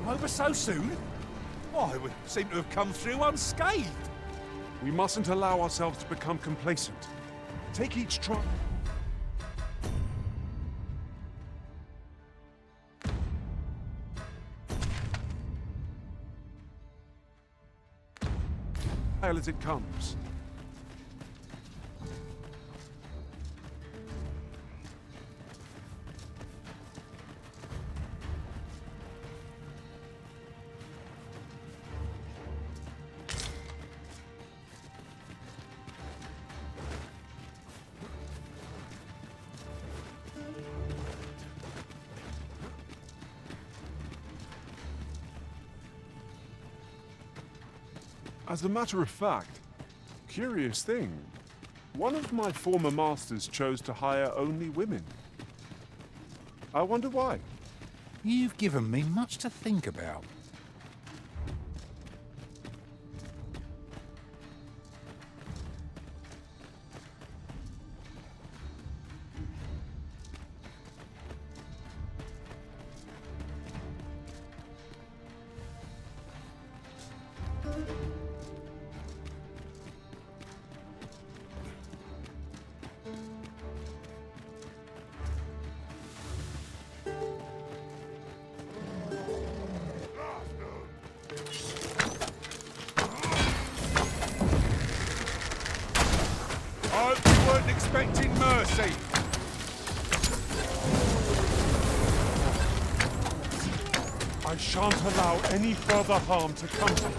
Over so soon? Why, we seem to have come through unscathed. We mustn't allow ourselves to become complacent. Take each trial as it comes. As a matter of fact, curious thing, one of my former masters chose to hire only women. I wonder why. You've given me much to think about. Expecting mercy. I shan't allow any further harm to come to you.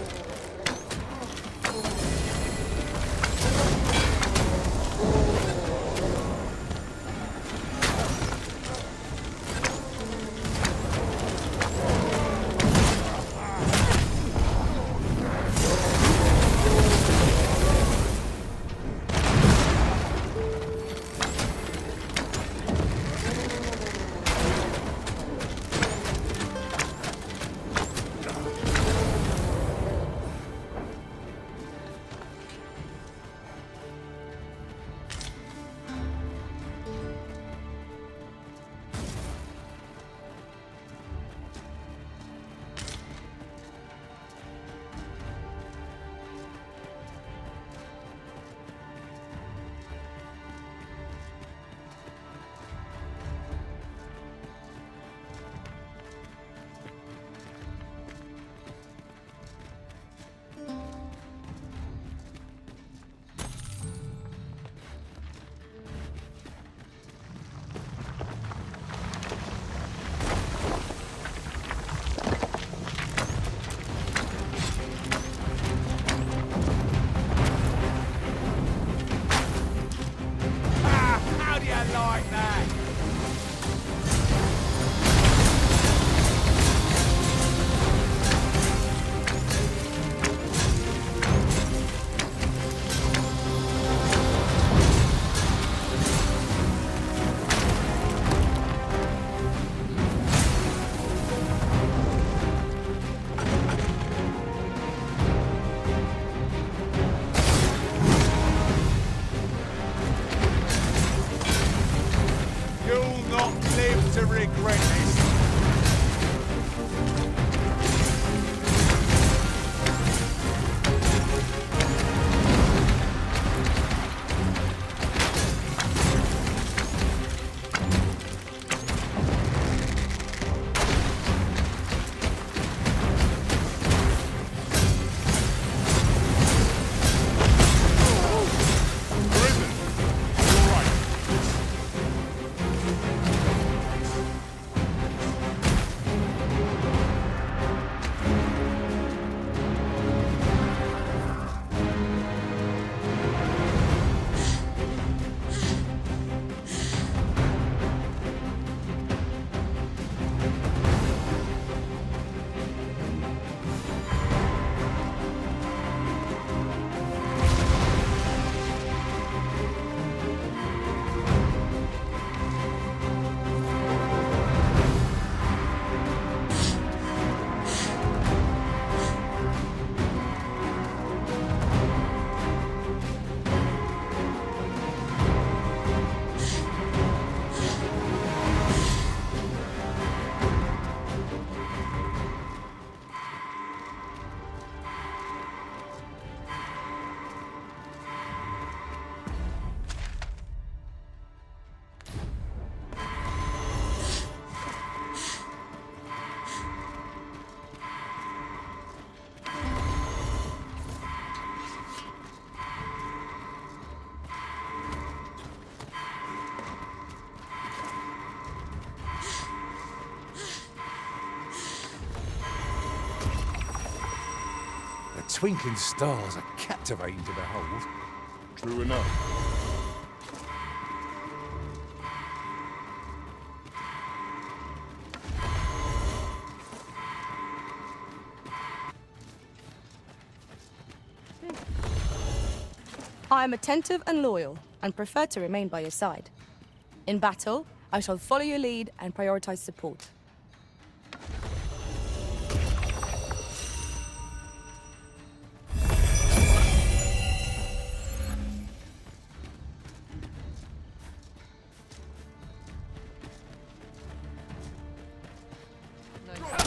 twinkling stars are captivating to behold. True enough. I am attentive and loyal, and prefer to remain by your side. In battle, I shall follow your lead and prioritize support.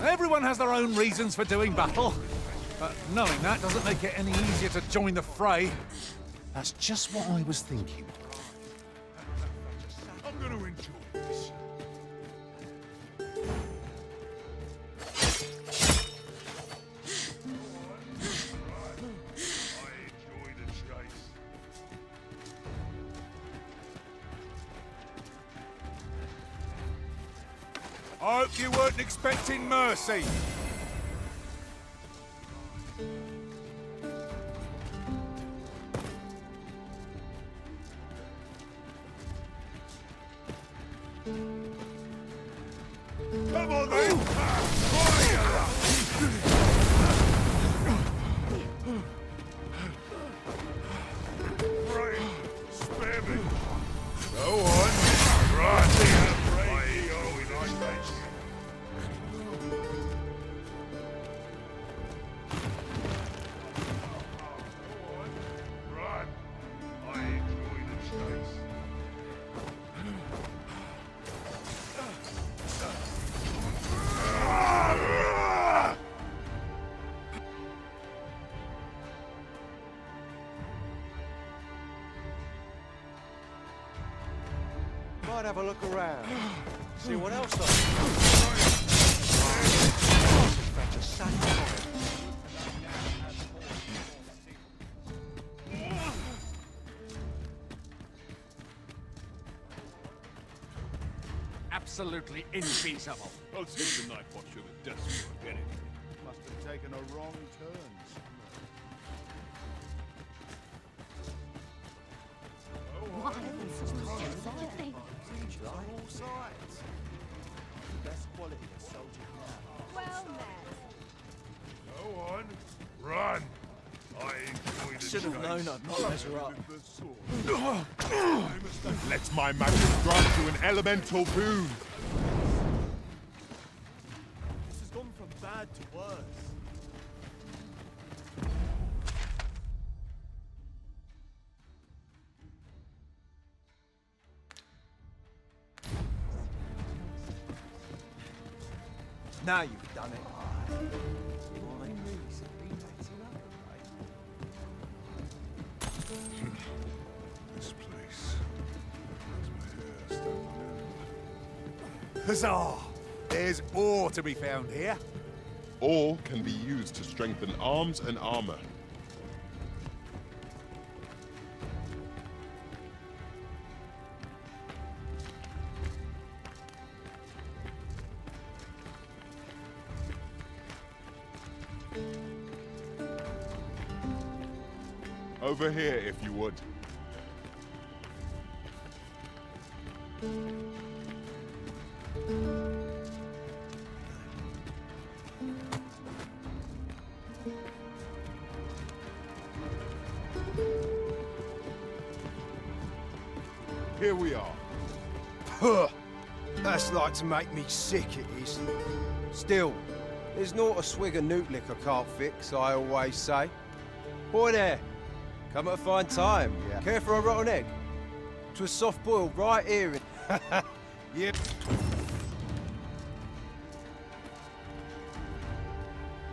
Everyone has their own reasons for doing battle. But knowing that doesn't make it any easier to join the fray. That's just what I was thinking. I'm going to enjoy this. I hope you weren't expecting mercy. Come on, then! Right, spare me. Go on. Right, Might have a look around. See what else Absolutely infeasible. I'll see the night watch of the desperate getting. Must have taken a wrong turn. All sides. The best quality of soldier now. Well met. Go on. Run. I enjoy the Should have known I'd not measure up. Let my magic grant you an elemental boon. This has gone from bad to worse. Now you've done it. This place. Huzzah! There's ore to be found here. Ore can be used to strengthen arms and armor. Over here, if you would. Here we are. Huh. That's like to make me sick, it is. Still, there's not a swig of newt liquor can't fix, I always say. Boy there, come at a fine time. Yeah. Care for a rotten egg? 'Twas soft boiled right here in... Yep.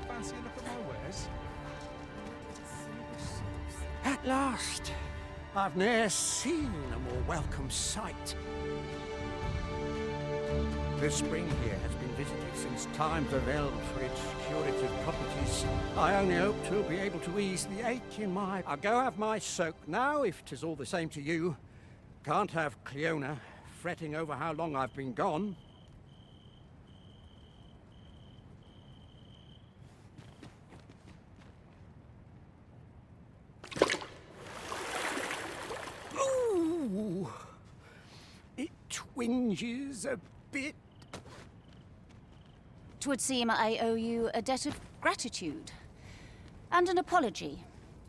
Fancy a look at my wares? At last, I've ne'er seen a more welcome sight. This spring here has been visited since times of eld for its curative properties. I only hope to be able to ease the ache in my... I'll go have my soak now, if 'tis all the same to you. Can't have Cleona fretting over how long I've been gone. whinges a bit. 'Twould seem I owe you a debt of gratitude. And an apology.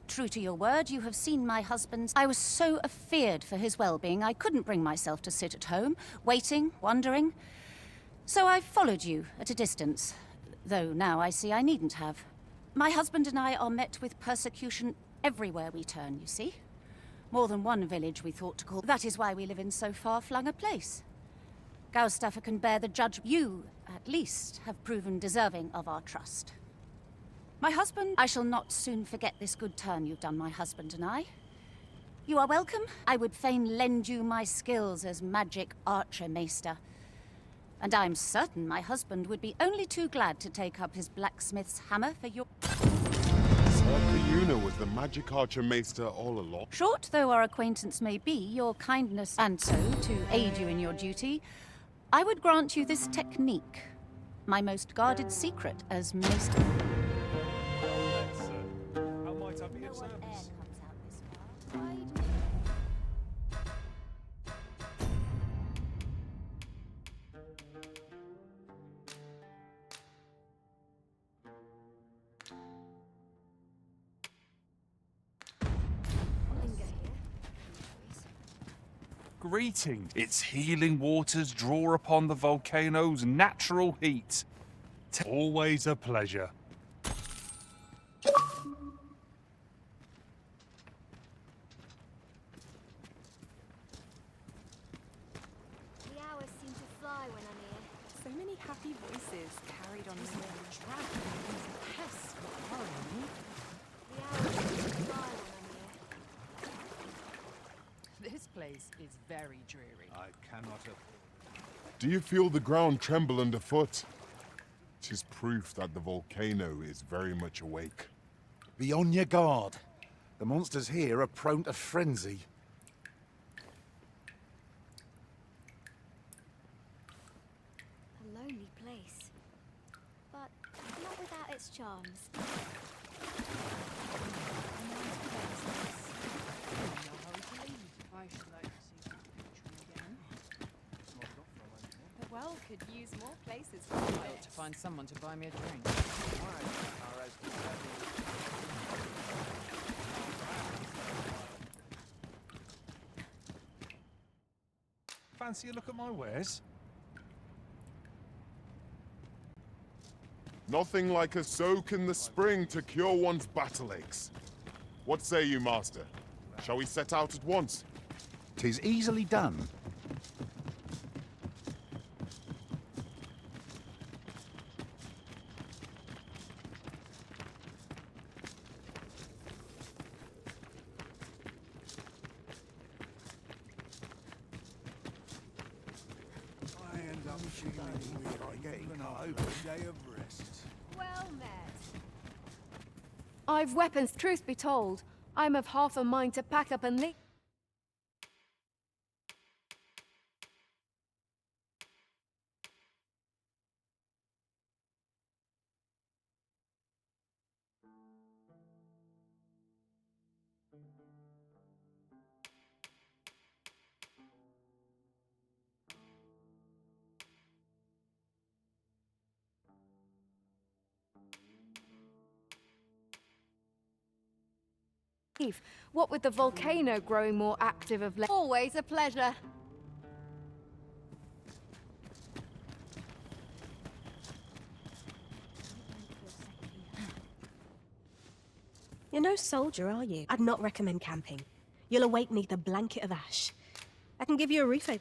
True to your word, you have seen my husband's... I was so afeared for his well-being, I couldn't bring myself to sit at home, waiting, wondering. So I followed you at a distance, though now I see I needn't have. My husband and I are met with persecution everywhere we turn, you see. More than one village we thought to call. That is why we live in so far-flung a place. Gaustaffer can bear the judge. You, at least, have proven deserving of our trust. My husband, I shall not soon forget this good turn you've done, my husband and I. You are welcome. I would fain lend you my skills as magic archer maester. And I'm certain my husband would be only too glad to take up his blacksmith's hammer for your... Sir Kayuna was the magic archer maester all along. Short though our acquaintance may be, your kindness, and so, to aid you in your duty, I would grant you this technique. My most guarded secret as maester. How might I be of service? Greetings. Its healing waters draw upon the volcano's natural heat. Always a pleasure. The hours seem to fly when I'm here. So many happy voices carried on the dragon who's a pest for worrying. The hours seem to fly when I'm here. This place is very dreary. I cannot afford. Do you feel the ground tremble underfoot? 'Tis proof that the volcano is very much awake. Be on your guard. The monsters here are prone to frenzy. A lonely place. But not without its charms. I should like to see the country again. The world could use more places for me. I ought to find someone to buy me a drink. Fancy a look at my wares? Nothing like a soak in the spring to cure one's battle aches. What say you, Master? Shall we set out at once? 'Tis easily done. I end up feeling like getting an open day of rest. Well met. I've weapons, truth be told. I'm of half a mind to pack up and leave. What with the volcano growing more active of late. Always a pleasure. You're no soldier, are you? I'd not recommend camping. You'll awake neath a blanket of ash. I can give you a refill.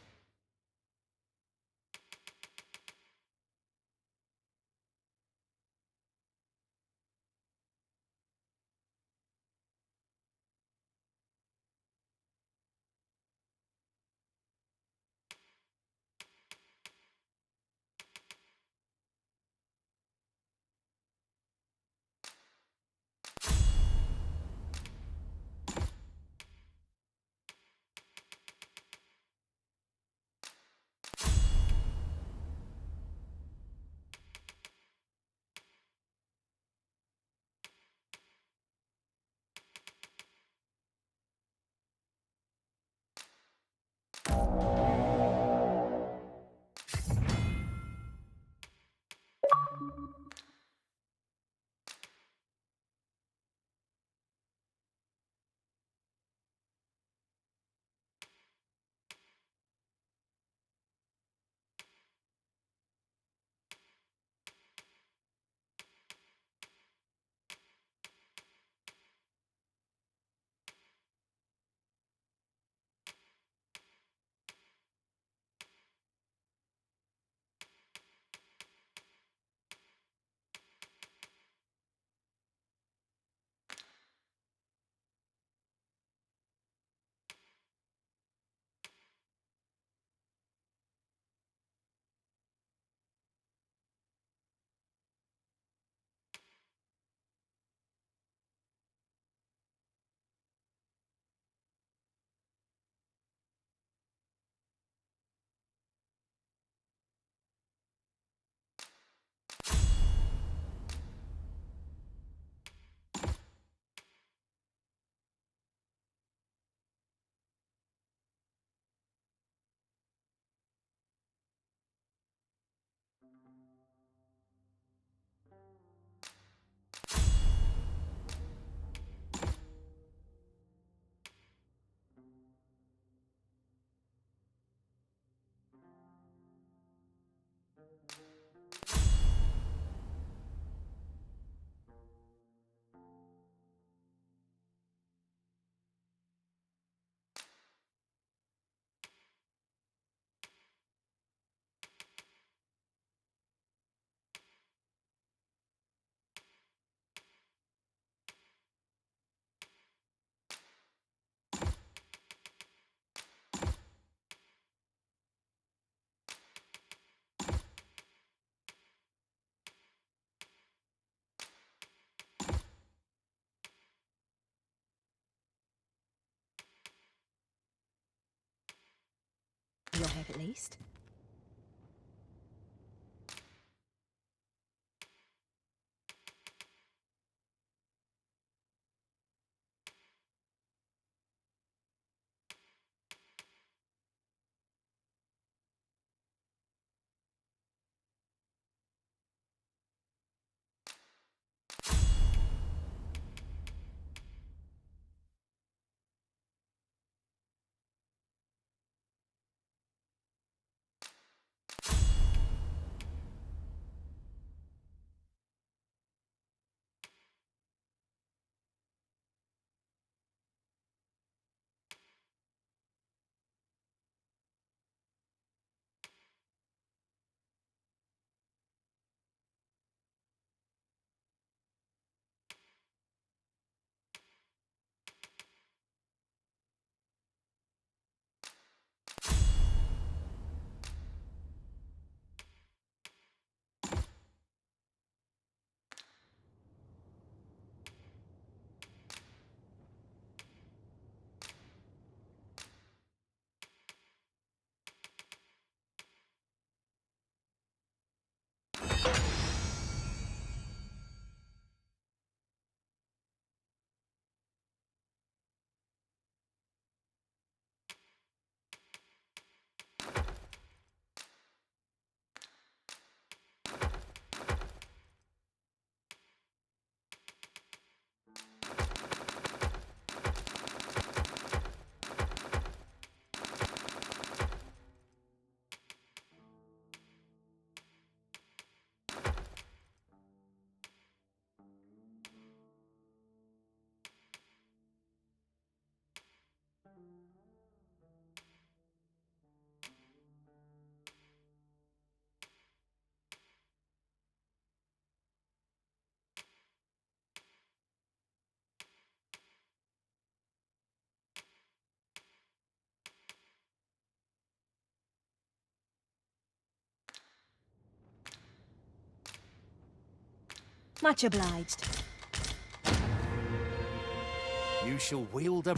your head at least. Much obliged. You shall wield a...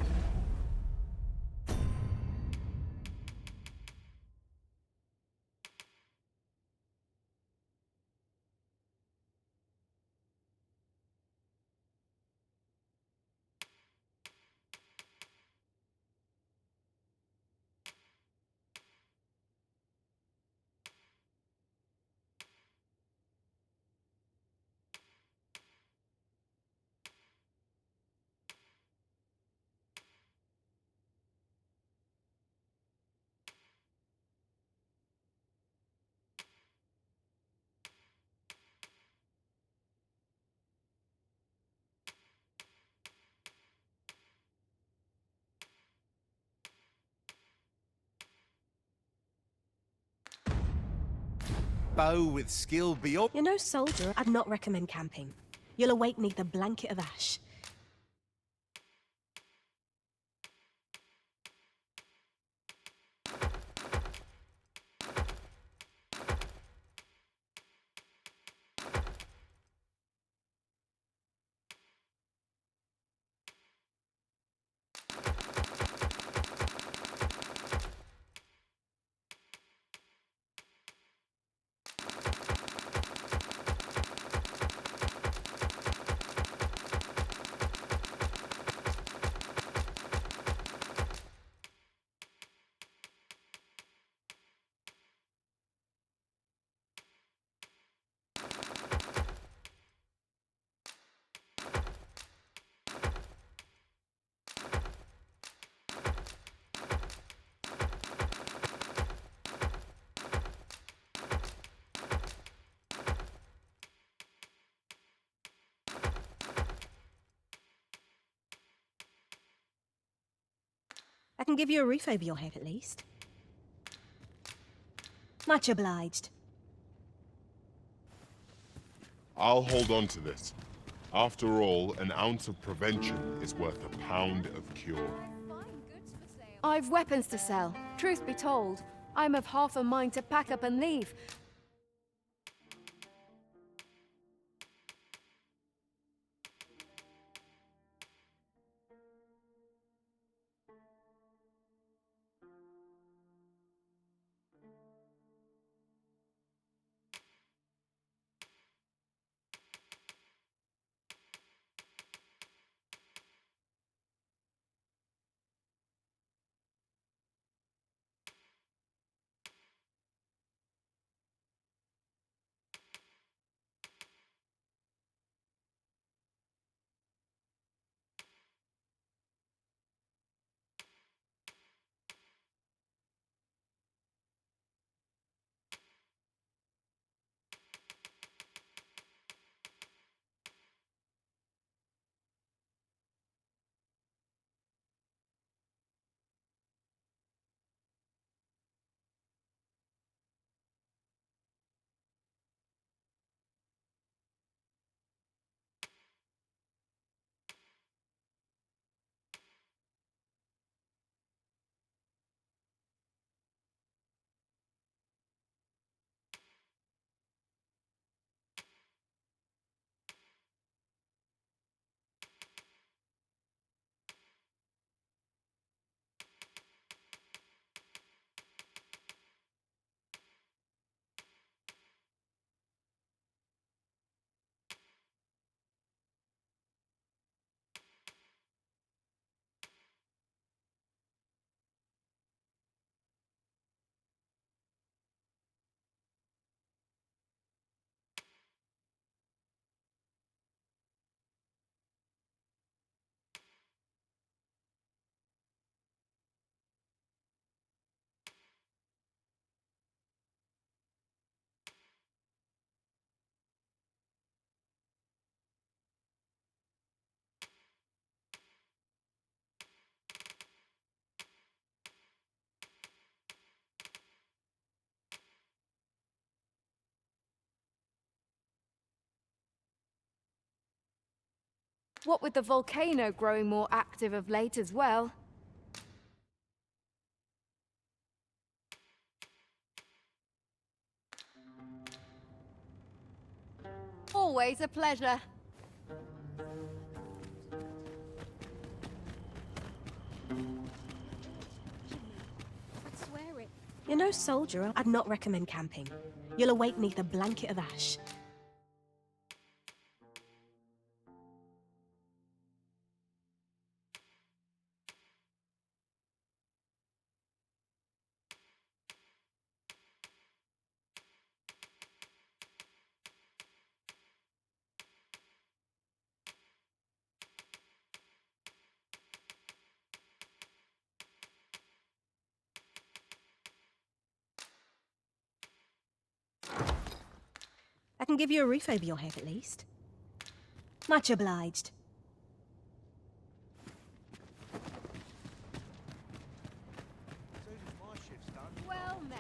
bow with skill beyond... You're no soldier. I'd not recommend camping. You'll await neath a blanket of ash. I can give you a roof over your head at least. Much obliged. I'll hold on to this. After all, an ounce of prevention is worth a pound of cure. I've weapons to sell. Truth be told, I'm of half a mind to pack up and leave. What with the volcano growing more active of late as well. Always a pleasure. I'd swear it. You're no soldier. I'd not recommend camping. You'll awake neath a blanket of ash. I can give you a roof over your head at least. Much obliged. Well met.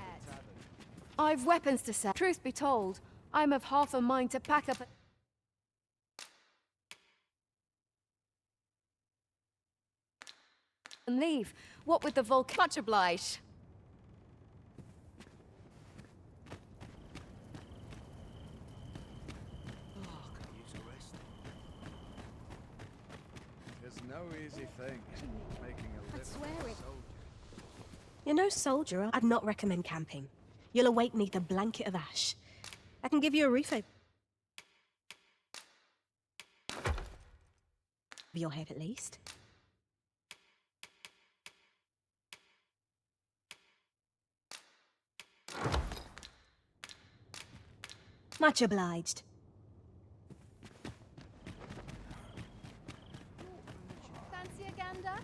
I've weapons to sell. Truth be told, I'm of half a mind to pack up and leave. What with the volcano? Much obliged. There's no easy thing making a I'd swear living. it. You're no soldier. I'd not recommend camping. You'll awake neath a blanket of ash. I can give you a roof over your head at least. Much obliged. Fancy a gander?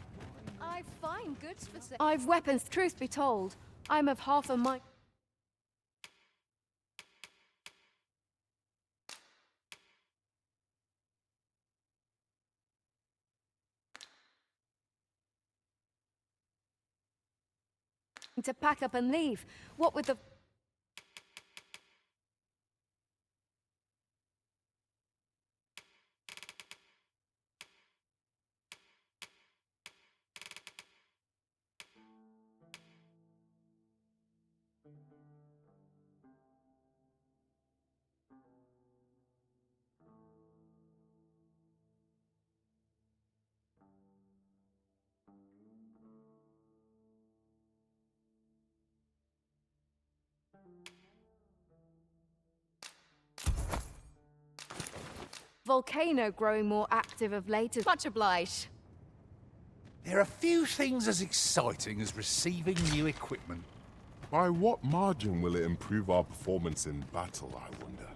I find goods for sale. I've weapons. Truth be told, I'm of half a mind. To pack up and leave. What with the volcano growing more active of late. Much obliged. There are few things as exciting as receiving new equipment. By what margin will it improve our performance in battle, I wonder?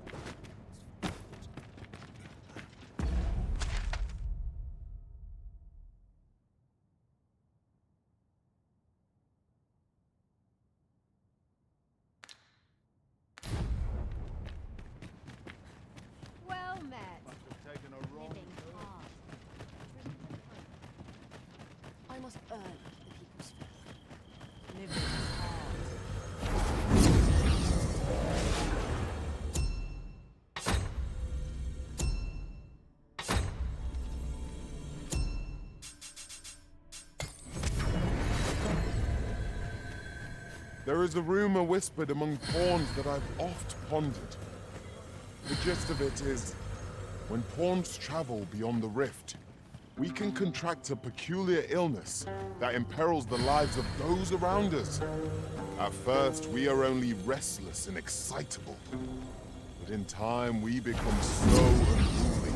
Well met. I must earn the people's faith. Living There is a rumor whispered among pawns that I've oft pondered. The gist of it is, when pawns travel beyond the rift, we can contract a peculiar illness that imperils the lives of those around us. At first, we are only restless and excitable. But in time, we become so unruly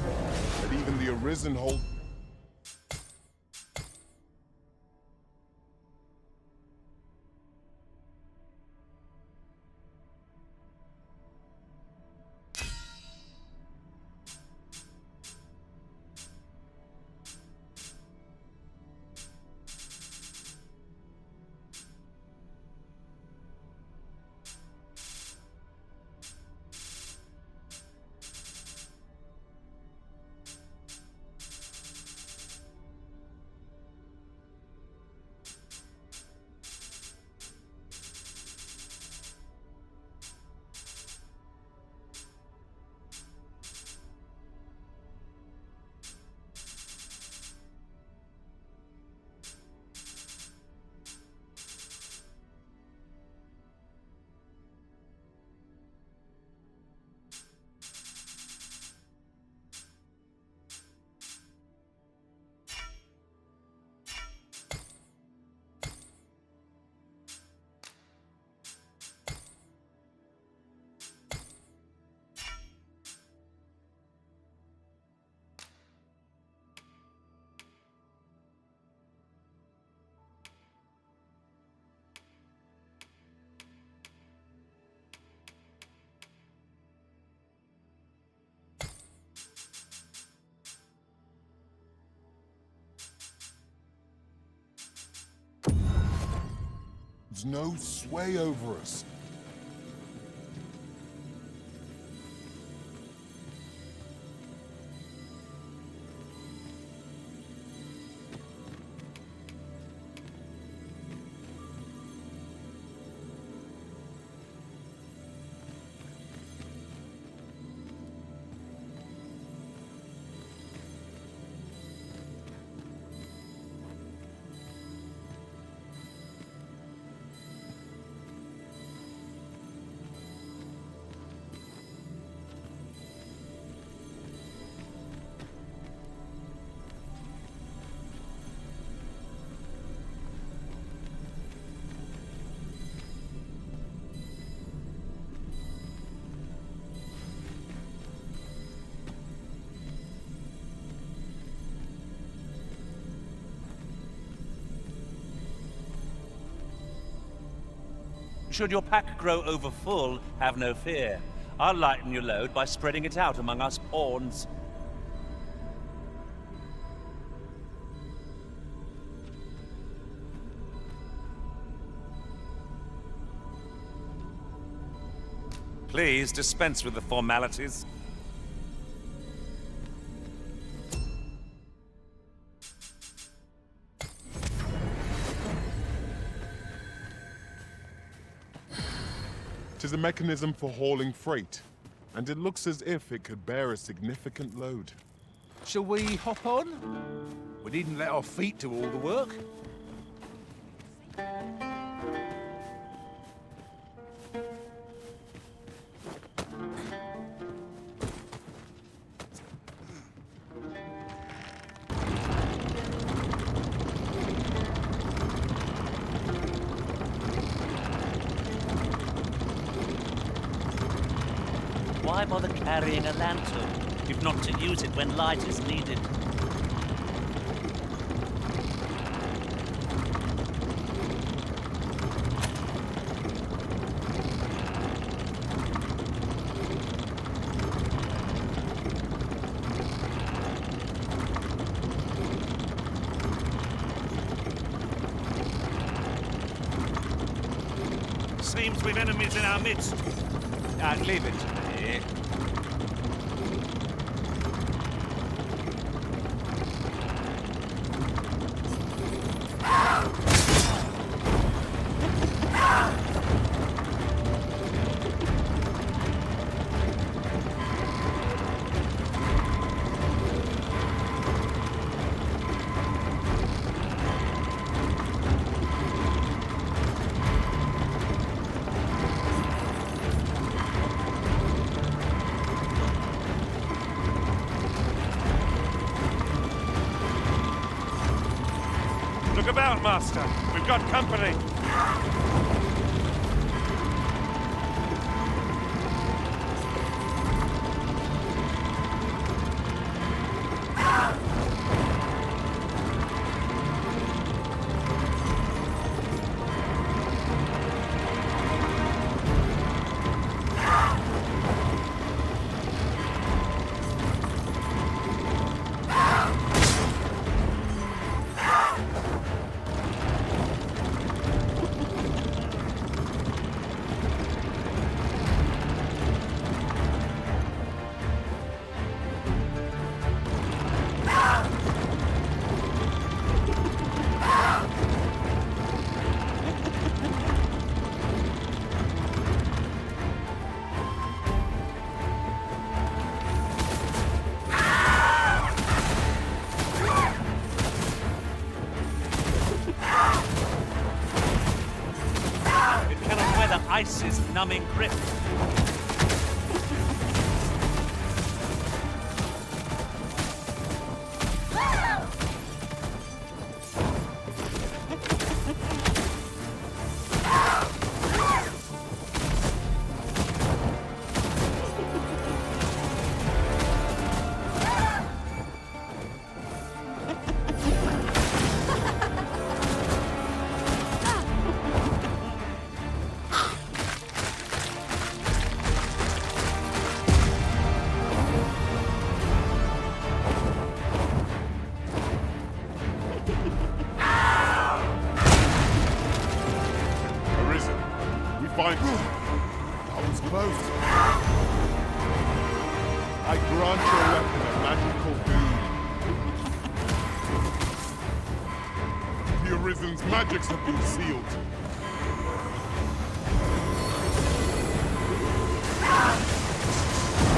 that even the Arisen hold... holds no sway over us. Should your pack grow over full, have no fear. I'll lighten your load by spreading it out among us pawns. Please dispense with the formalities. It is a mechanism for hauling freight, and it looks as if it could bear a significant load. Shall we hop on? We needn't let our feet do all the work. Why bother carrying a lantern, if not to use it when light is needed? Seems we've enemies in our midst. I'd leave it to me. Look about, Master. We've got company. Ice's numbing grip. I grant your weapon a magical boon. The Arisen's magics have been sealed.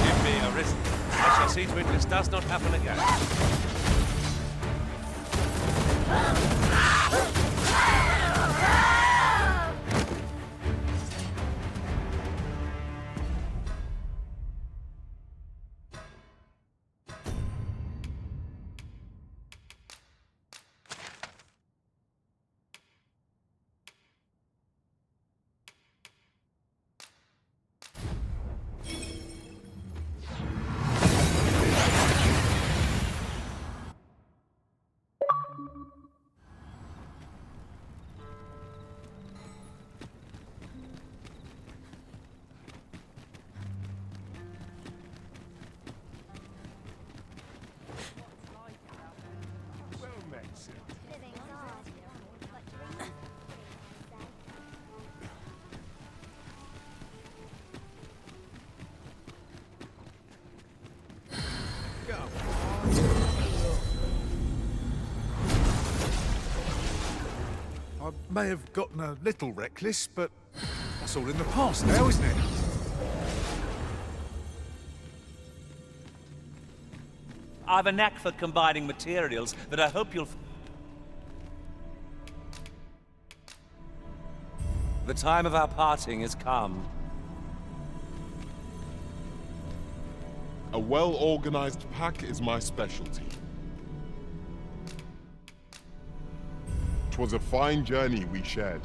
Give me Arisen. I shall see to it this does not happen again. I may have gotten a little reckless, but that's all in the past now, isn't it? I've a knack for combining materials that I hope you'll... The time of our parting has come. A well-organized pack is my specialty. 'Twas a fine journey we shared.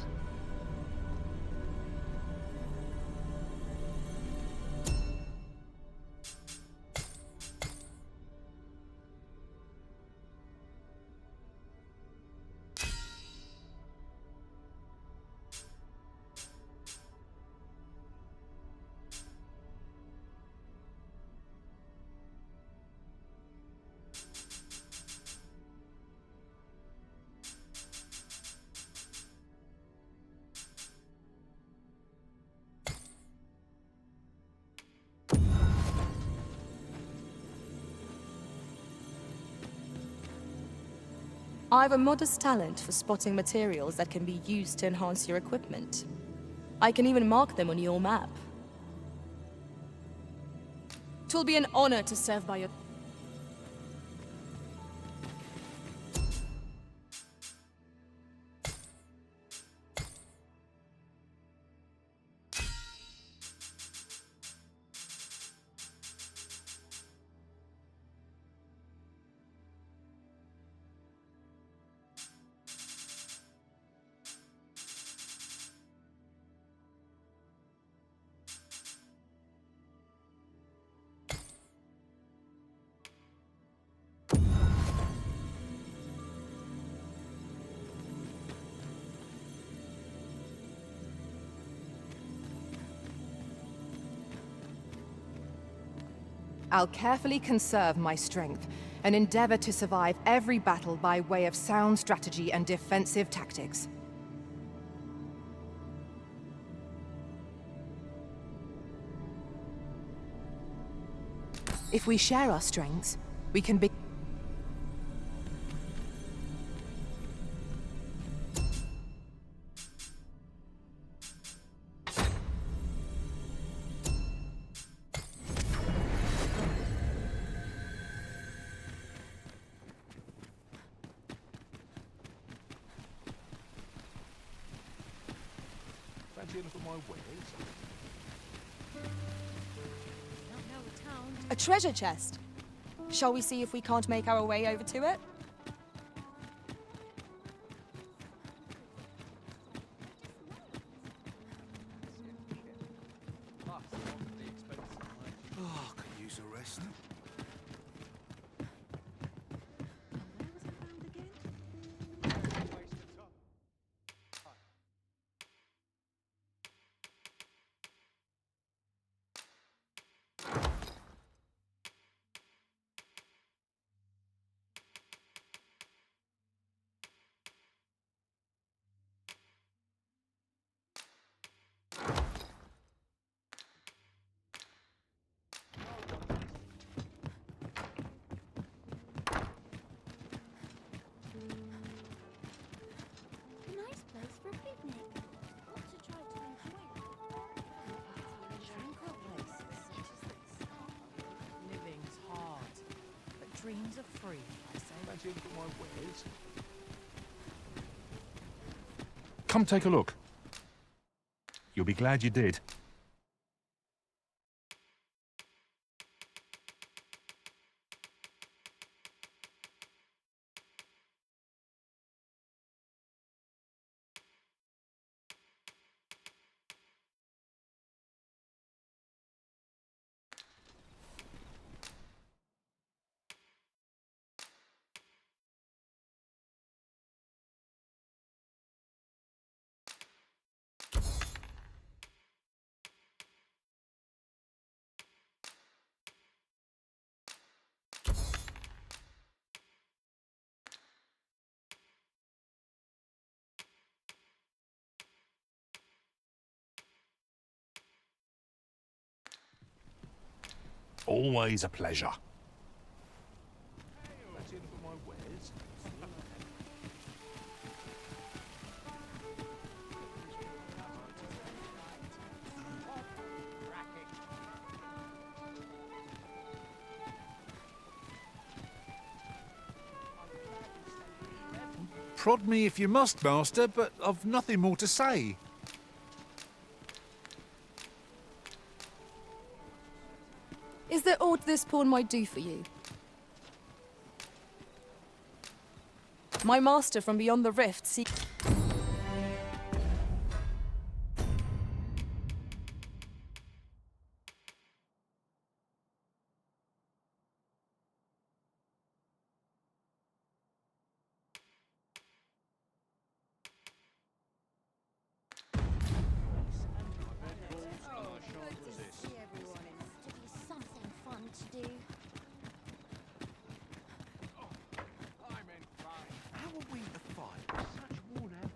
I have a modest talent for spotting materials that can be used to enhance your equipment. I can even mark them on your map. 'Twill be an honor to serve by your... I'll carefully conserve my strength and endeavor to survive every battle by way of sound strategy and defensive tactics. If we share our strengths, we can be... Fancy a look at my wares? A treasure chest! Shall we see if we can't make our way over to it? Oh, could use a rest. Potions are free, I say. Fancy a look at my wares? Come take a look. You'll be glad you did. Always a pleasure. Fancy a look at my wares? Prod me if you must, Master, but I've nothing more to say. Is there aught this pawn might do for you? My master from beyond the rift seeks... Something fun to do. How are we to fight with such worn out?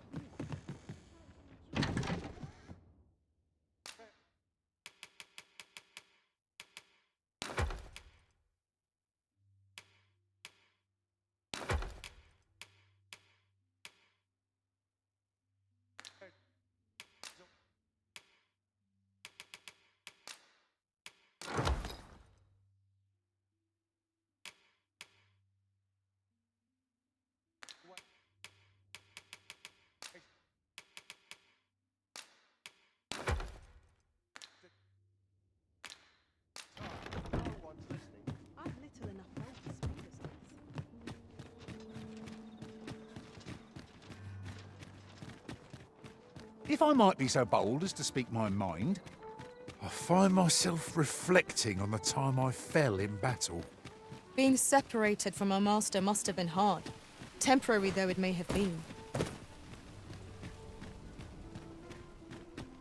If I might be so bold as to speak my mind, I find myself reflecting on the time I fell in battle. Being separated from our master must have been hard, temporary though it may have been.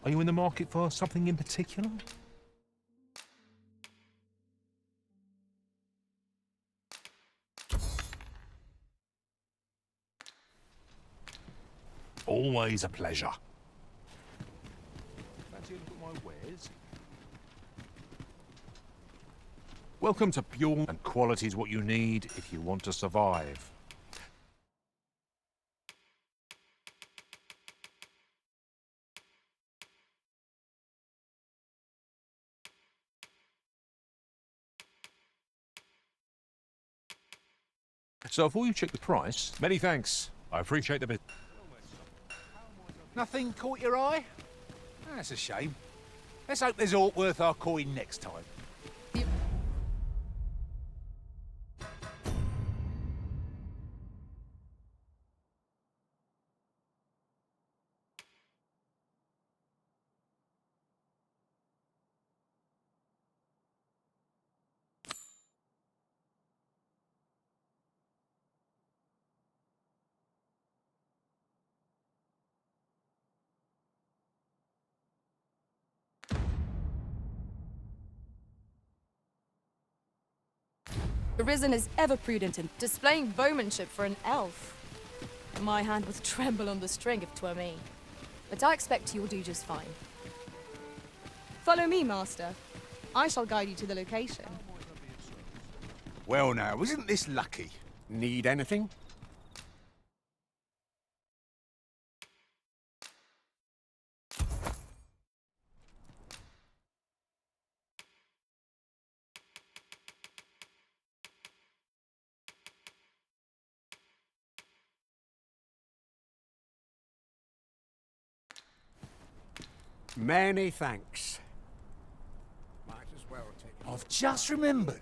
Are you in the market for something in particular? Always a pleasure. Fancy a look at my wares? Welcome to Pure, and quality is what you need if you want to survive. So before you check the price, many thanks. I appreciate the bit. Nothing caught your eye? That's a shame. Let's hope there's aught worth our coin next time. The Risen is ever prudent in displaying bowmanship for an elf. My hand would tremble on the string if 'twere me. But I expect you'll do just fine. Follow me, Master. I shall guide you to the location. Well now, isn't this lucky? Need anything? Many thanks. Might as well take... I've just remembered.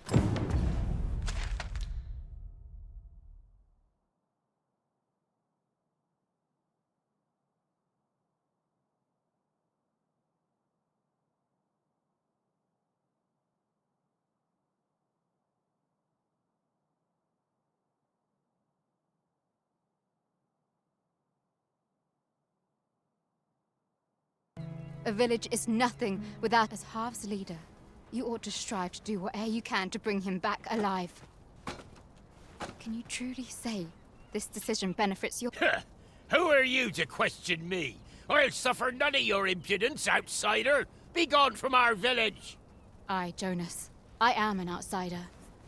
A village is nothing without as half's leader. You ought to strive to do whatever you can to bring him back alive. Can you truly say this decision benefits your... Who are you to question me? I'll suffer none of your impudence, outsider! Be gone from our village! I, Jonas, I am an outsider,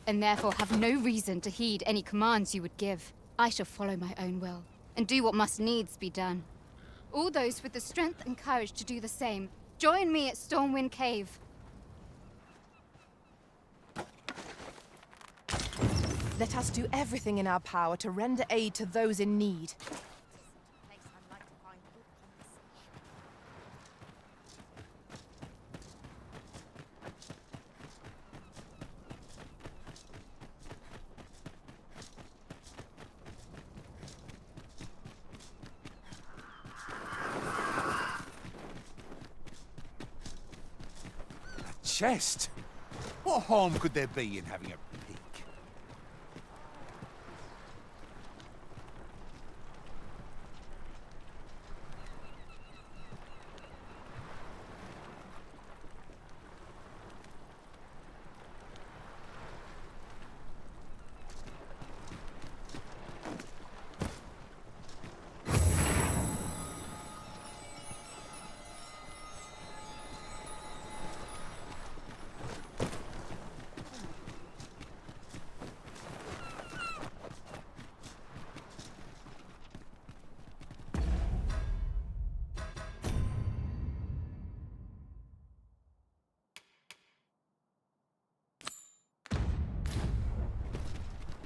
and therefore have no reason to heed any commands you would give. I shall follow my own will, and do what must needs be done. All those with the strength and courage to do the same, join me at Stormwind Cave. Let us do everything in our power to render aid to those in need. Chest? What harm could there be in having a peek?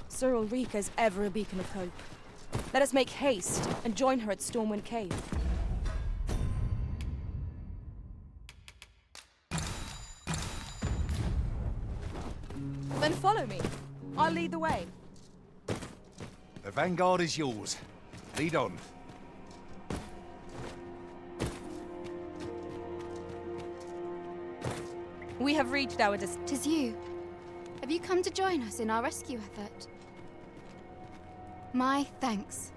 Sir Ulrika is ever a beacon of hope. Let us make haste and join her at Stormwind Cave. Then follow me. I'll lead the way. The vanguard is yours. Lead on. We have reached our Tis you. Have you come to join us in our rescue effort? My thanks.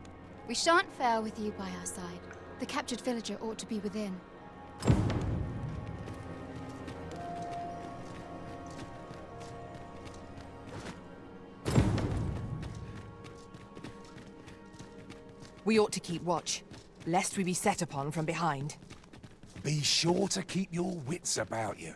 We shan't fail with you by our side. The captured villager ought to be within. We ought to keep watch, lest we be set upon from behind. Be sure to keep your wits about you.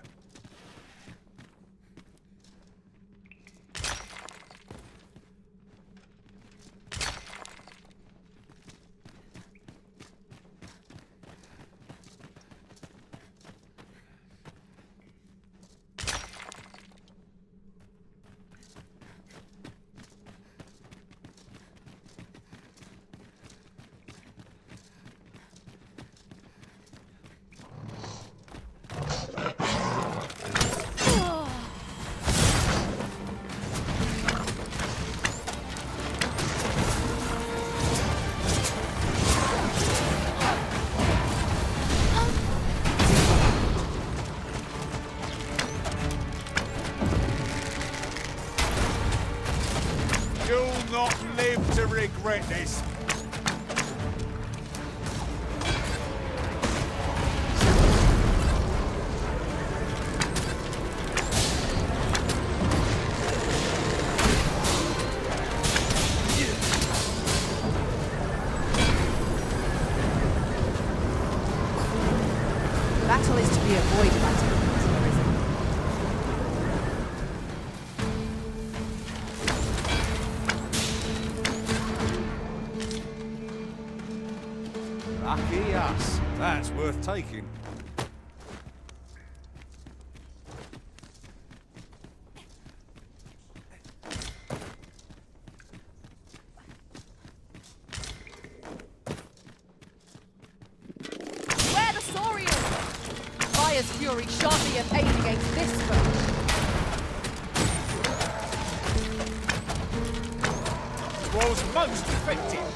Not live to regret this. Battle is to be avoided until it has arisen. Lucky us. That's worth taking. Where the Saurians? Conqueror's fury shan't be of aid against this foe. Was most effective.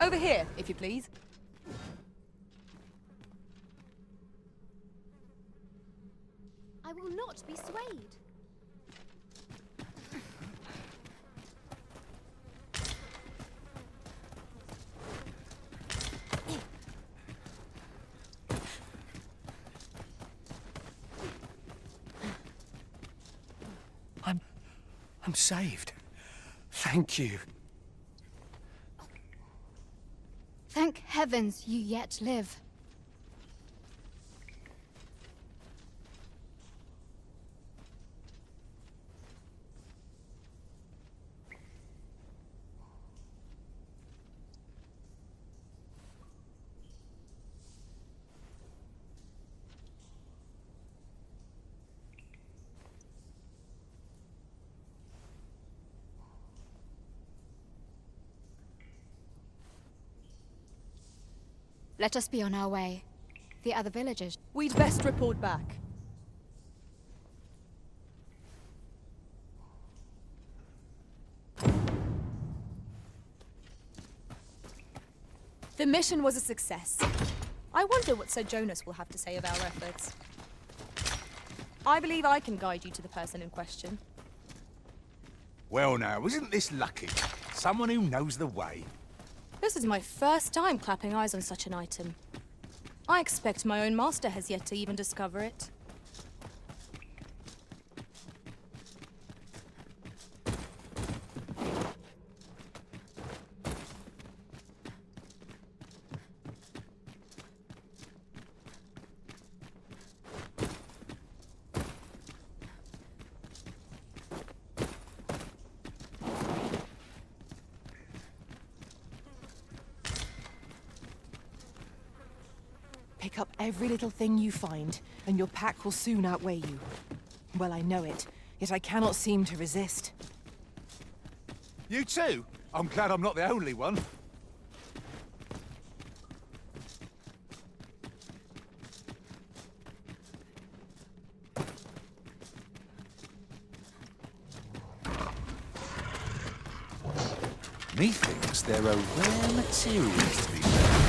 Over here, if you please. I will not be swayed. I'm saved. Thank you. Thank heavens you yet live. Let us be on our way. The other villagers. We'd best report back. The mission was a success. I wonder what Sir Jonas will have to say of our efforts. I believe I can guide you to the person in question. Well now, isn't this lucky? Someone who knows the way. This is my first time clapping eyes on such an item. I expect my own master has yet to even discover it. Pick up every little thing you find, and your pack will soon outweigh you. Well, I know it, yet I cannot seem to resist. You too? I'm glad I'm not the only one. Methinks there are rare materials to be found.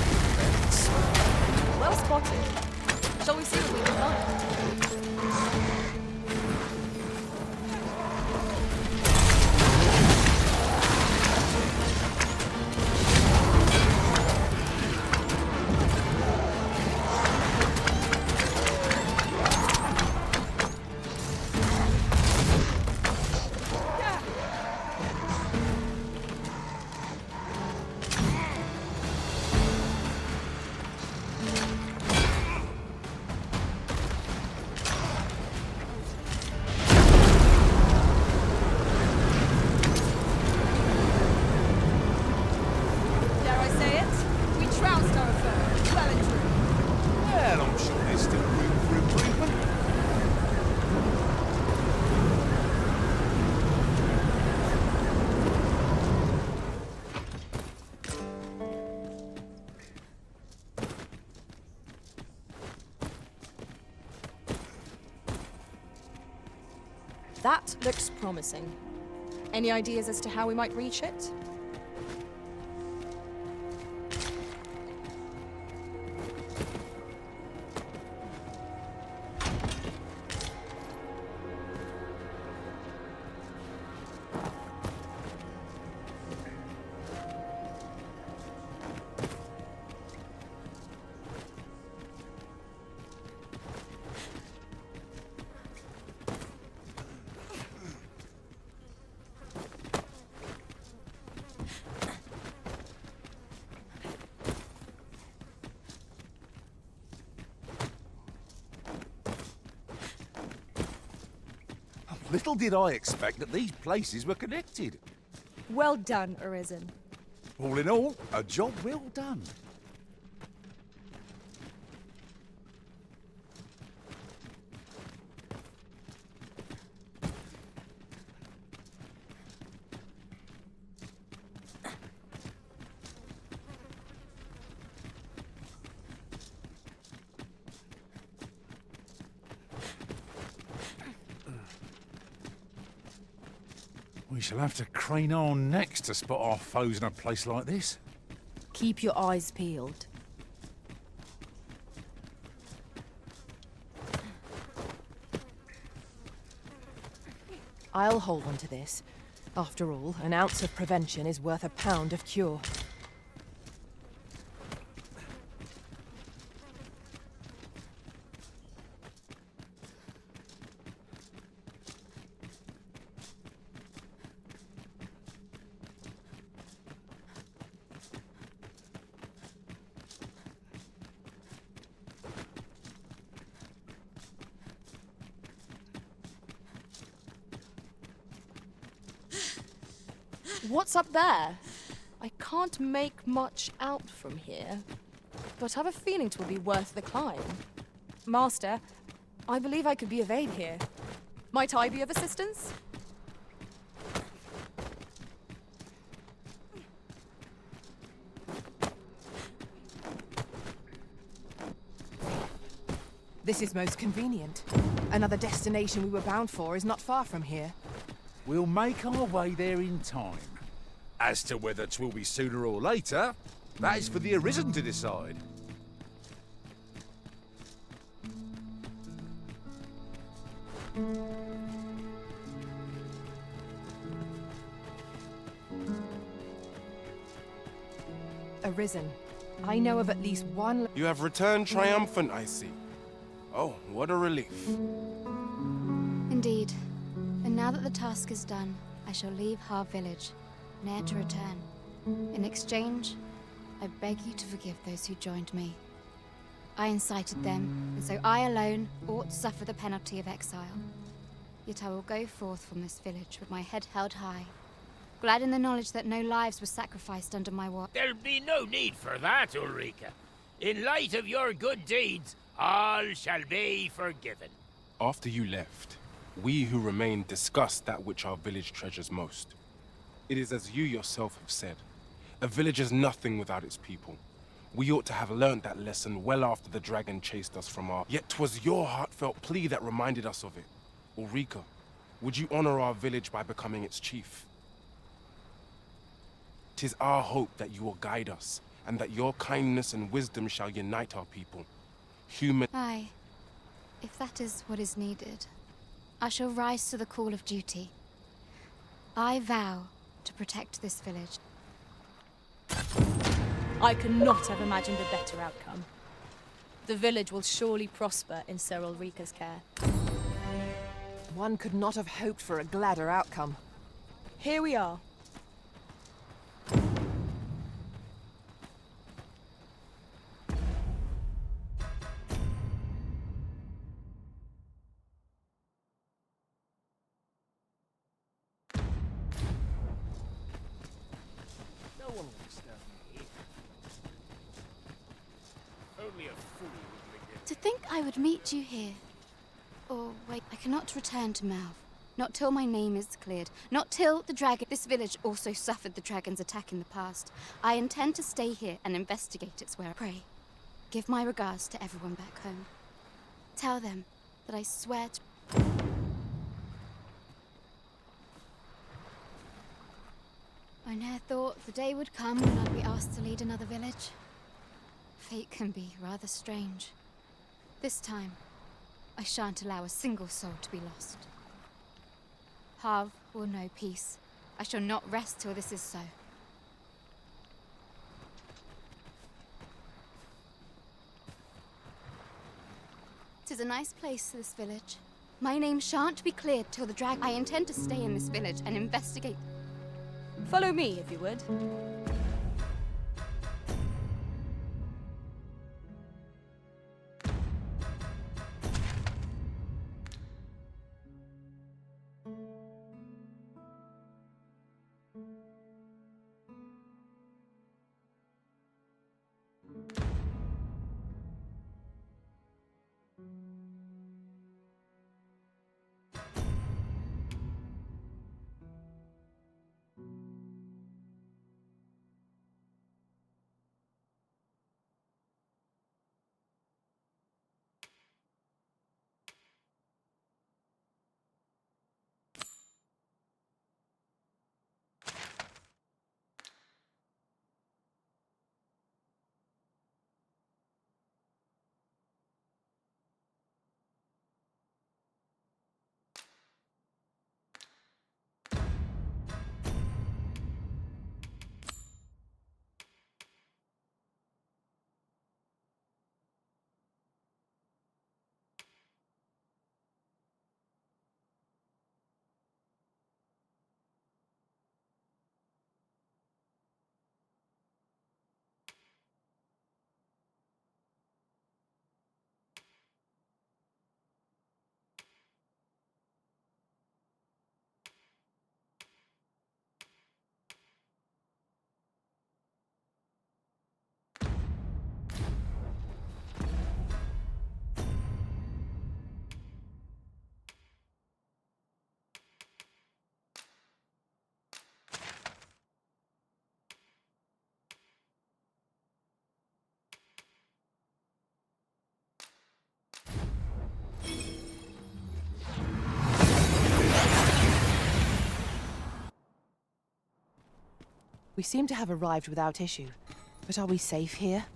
Well spotted. Shall we see what we can find? That looks promising. Any ideas as to how we might reach it? Little did I expect that these places were connected. Well done, Arisen. All in all, a job well done. We shall have to crane our necks to spot our foes in a place like this. Keep your eyes peeled. I'll hold on to this. After all, an ounce of prevention is worth a pound of cure. What's up there? I can't make much out from here, but have a feeling 'twill be worth the climb. Master, I believe I could be of aid here. Might I be of assistance? This is most convenient. Another destination we were bound for is not far from here. We'll make our way there in time. As to whether 'twill be sooner or later, that is for the Arisen to decide. Arisen. I know of at least one... You have returned triumphant, I see. Oh, what a relief. Indeed. And now that the task is done, I shall leave Har Village, ne'er to return. In exchange, I beg you to forgive those who joined me. I incited them, and so I alone ought to suffer the penalty of exile. Yet I will go forth from this village with my head held high, glad in the knowledge that no lives were sacrificed under my watch. There'll be no need for that, Ulrika. In light of your good deeds, all shall be forgiven. After you left, we who remained discussed that which our village treasures most. It is as you yourself have said, a village is nothing without its people. We ought to have learnt that lesson well after the dragon chased us from our... Yet 'twas your heartfelt plea that reminded us of it. Ulrika, would you honor our village by becoming its chief? 'Tis our hope that you will guide us, and that your kindness and wisdom shall unite our people. Aye, if that is what is needed, I shall rise to the call of duty. I vow to protect this village. I could not have imagined a better outcome. The village will surely prosper in Sir Ulrika's care. One could not have hoped for a gladder outcome. Here we are. No one will disturb me. Only a fool would begin. To think I would meet you here. Or wait, I cannot return to Malv. Not till my name is cleared. Not till the dragon... This village also suffered the dragon's attack in the past. I intend to stay here and investigate its where. Pray, give my regards to everyone back home. Tell them that I swear to... I ne'er thought the day would come when I'd be asked to lead another village. Fate can be rather strange. This time, I shan't allow a single soul to be lost. Have will know peace. I shall not rest till this is so. 'Tis a nice place, this village. My name shan't be cleared till the drag. I intend to stay in this village and investigate. Follow me, if you would. We seem to have arrived without issue. But are we safe here?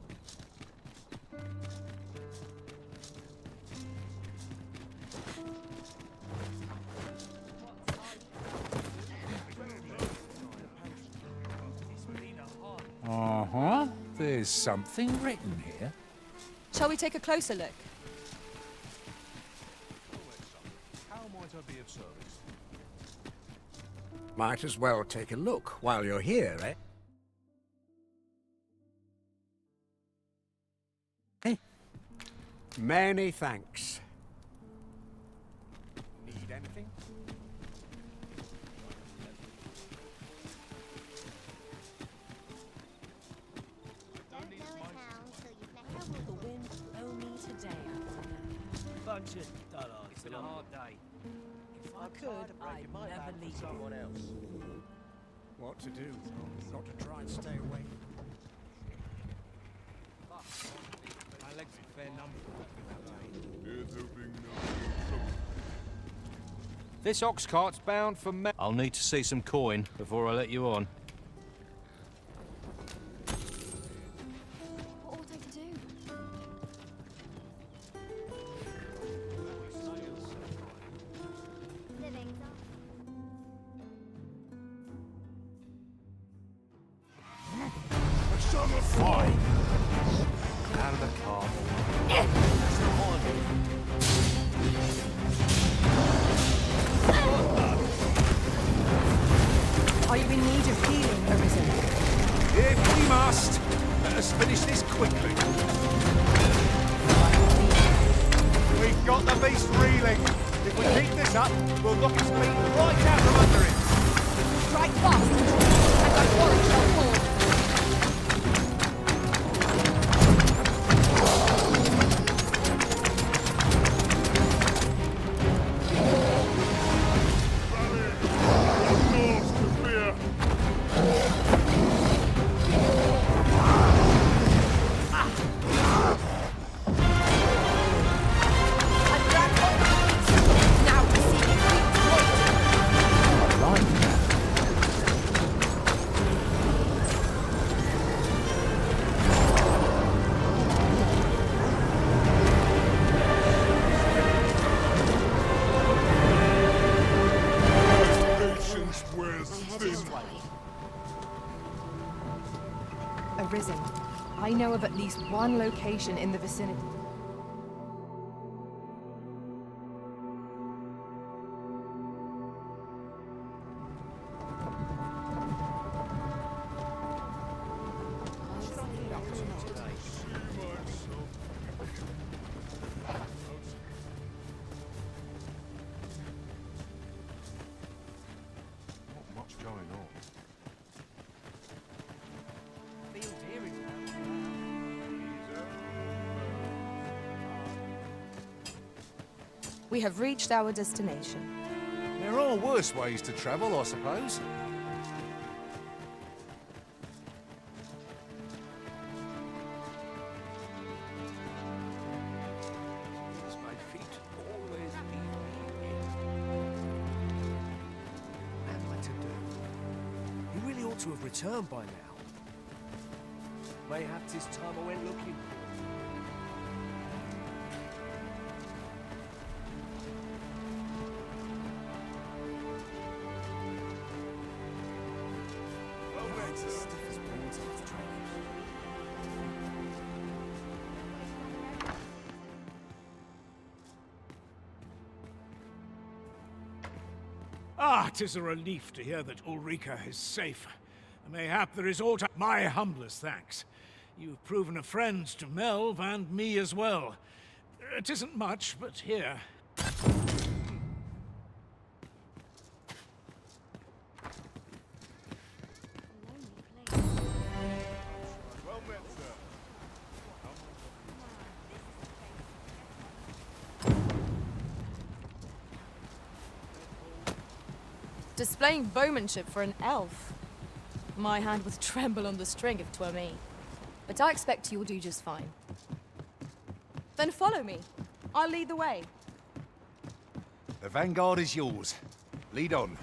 Uh-huh. There's something written here. Shall we take a closer look? How might I be of service? Might as well take a look while you're here, eh? Hey. Many thanks. Need anything? The wind blow me today, I wonder. Bunch of dullards. It's been a hard day. If I could, I'd never leave someone else. What to do? Got to try and stay awake. My legs are fair number. This ox cart's bound for me. I'll need to see some coin before I let you on. What ought I to do? Fine. Out of the car. Are you in need of healing, Arisen? If we must, let us finish this quickly. We've got the beast reeling. If we keep this up, we'll knock its feet right out from under it. Strike fast, and our quarry shall fall. know of at least one location in the vicinity. We have reached our destination. There are worse ways to travel, I suppose. My feet always lead me in. What am I to do? He really ought to have returned by now. Mayhap 'tis time I went looking for him. Ah, 'tis a relief to hear that Ulrika is safe. Mayhap there is aught. My humblest thanks. You've proven a friend to Melv and me as well. It isn't much, but here. Displaying bowmanship for an elf. My hand would tremble on the string if 'twere me. But I expect you'll do just fine. Then follow me. I'll lead the way. The vanguard is yours. Lead on.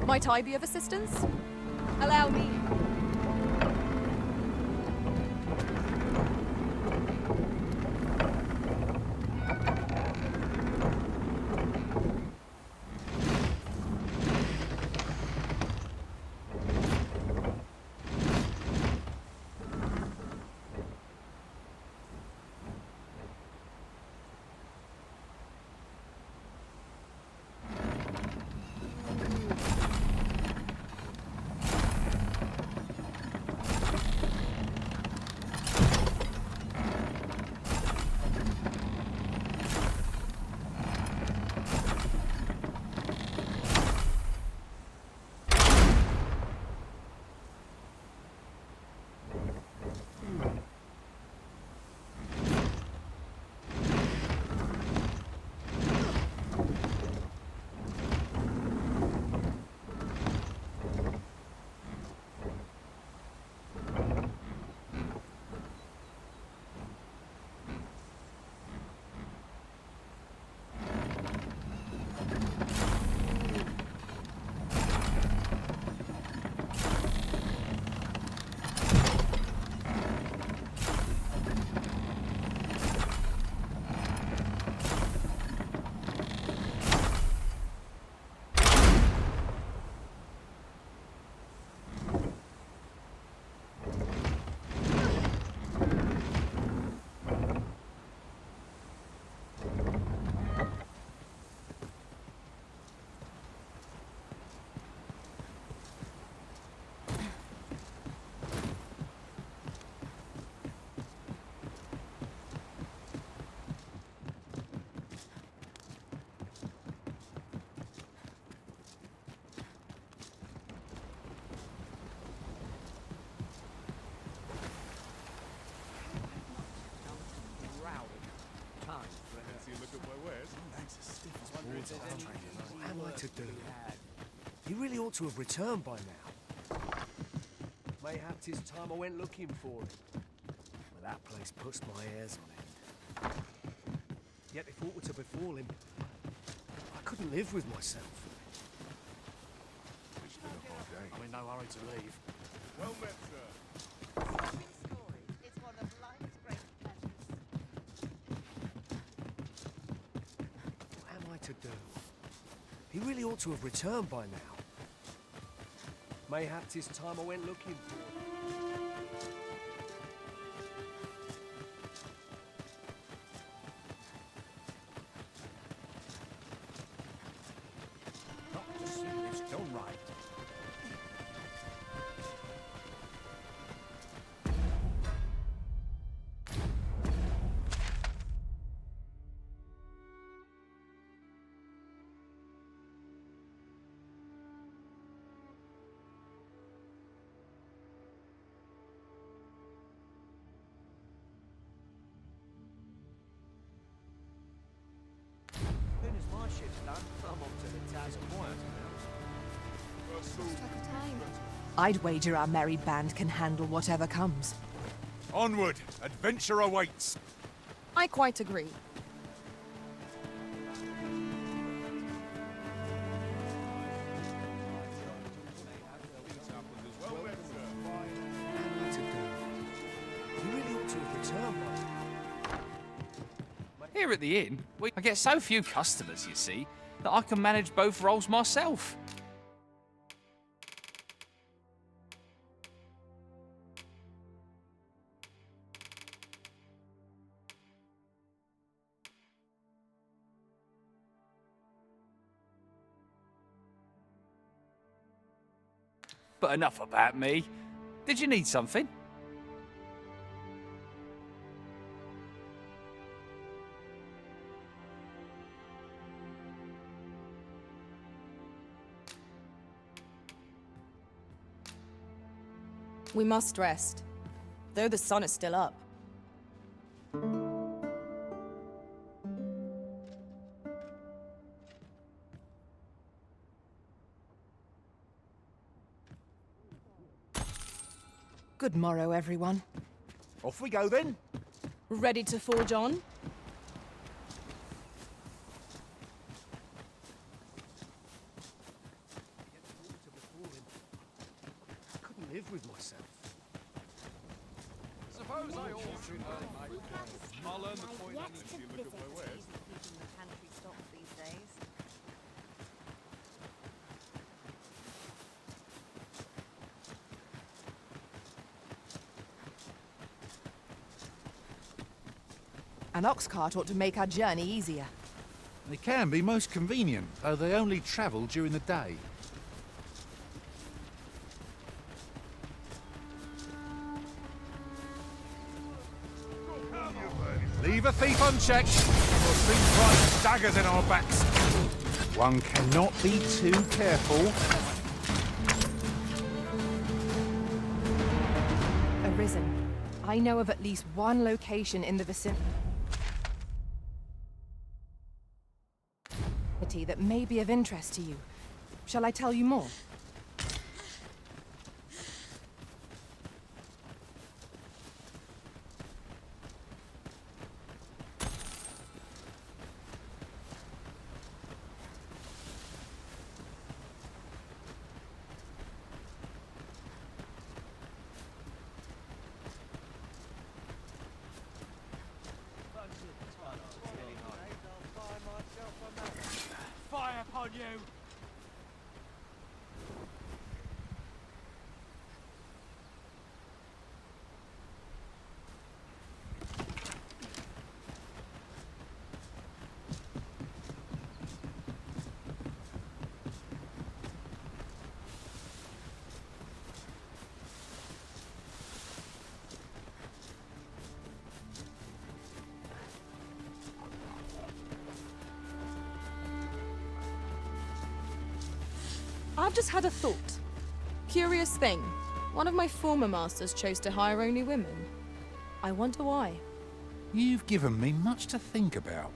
Might I be of assistance? Allow me. What am I to do? He really ought to have returned by now. Mayhap 'tis time I went looking for him. Well, that place puts my hairs on end. Yet if aught were to befall him, I couldn't live with myself. I'm in no hurry to leave. Well met, sir. It's one of life's great pleasures. What am I to do? He really ought to have returned by now. Mayhap 'tis time I went looking for him. Not to see this done right. As soon as my ship's done, I'm off to the Taz of Moyers now. I'd wager our merry band can handle whatever comes. Onward! Adventure awaits! I quite agree. Here at the inn, I get so few customers, you see, that I can manage both roles myself. But enough about me. Did you need something? We must rest, though the sun is still up. Good morrow, everyone. Off we go then. Ready to forge on? I couldn't live with myself. Suppose I also I'll learn the point if you look at my wares. Keeping the pantry stocked these days. An ox cart ought to make our journey easier. They can be most convenient, though they only travel during the day. Leave a thief unchecked, and we'll soon drive daggers in our backs. One cannot be too careful. Arisen. I know of at least one location in the vicinity that may be of interest to you. Shall I tell you more? Fire upon you! I've just had a thought. Curious thing. One of my former masters chose to hire only women. I wonder why. You've given me much to think about.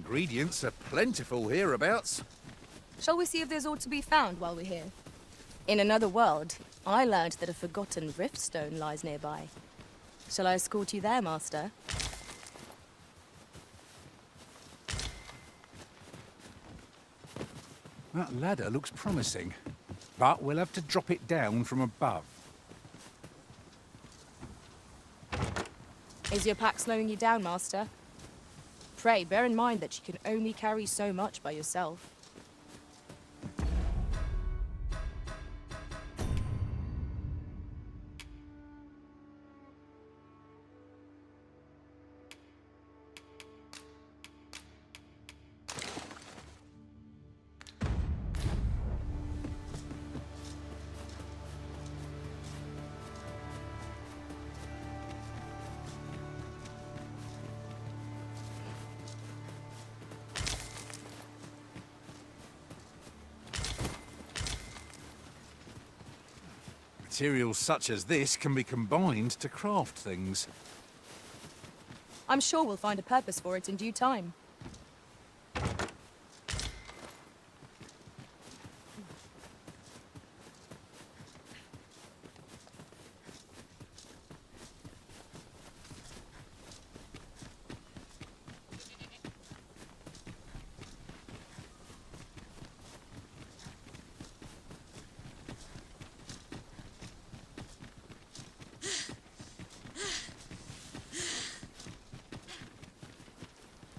Ingredients are plentiful hereabouts. Shall we see if there's aught to be found while we're here? In another world, I learned that a forgotten riftstone lies nearby. Shall I escort you there, Master? That ladder looks promising, but we'll have to drop it down from above. Is your pack slowing you down, Master? Pray, bear in mind that you can only carry so much by yourself. Materials such as this can be combined to craft things. I'm sure we'll find a purpose for it in due time.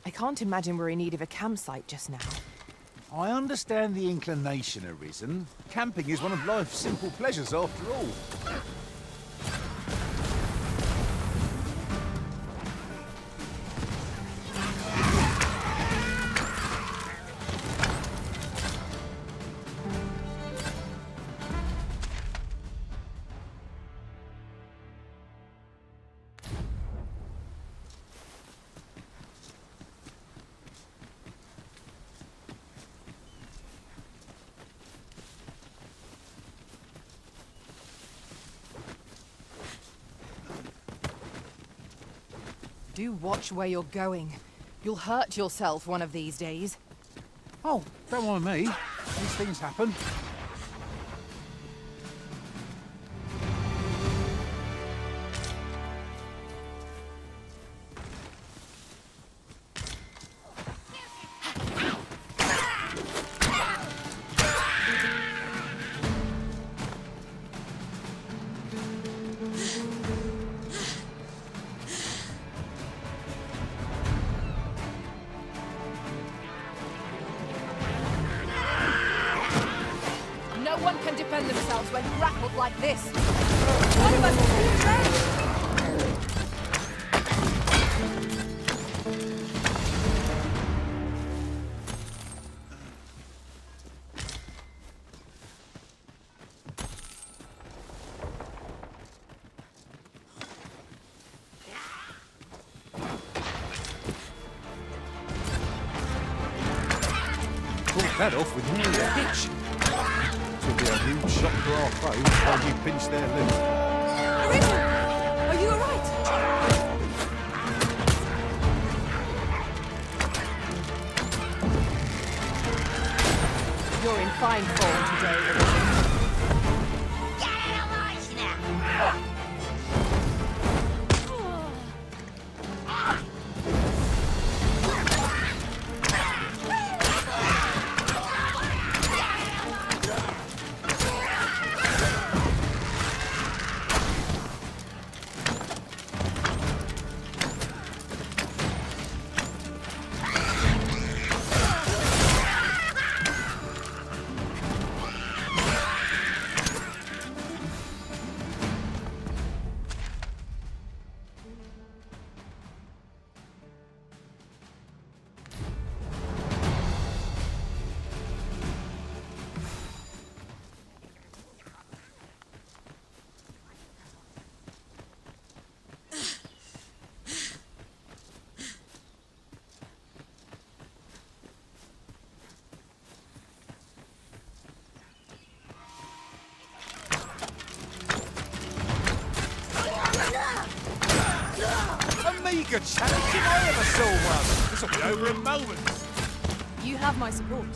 I can't imagine we're in need of a campsite just now. I understand the inclination arisen. Camping is one of life's simple pleasures after all. Do watch where you're going. You'll hurt yourself one of these days. Oh, don't mind me. These things happen. No one can defend themselves when grappled like this. One of us is dead. Brought that off with nearly a hitch. This will be a huge shock to our foes while you pinch their loot. Are you alright? You're in fine form today, Arisen. eager challenge if I ever saw one. This will be over in moments. You have my support.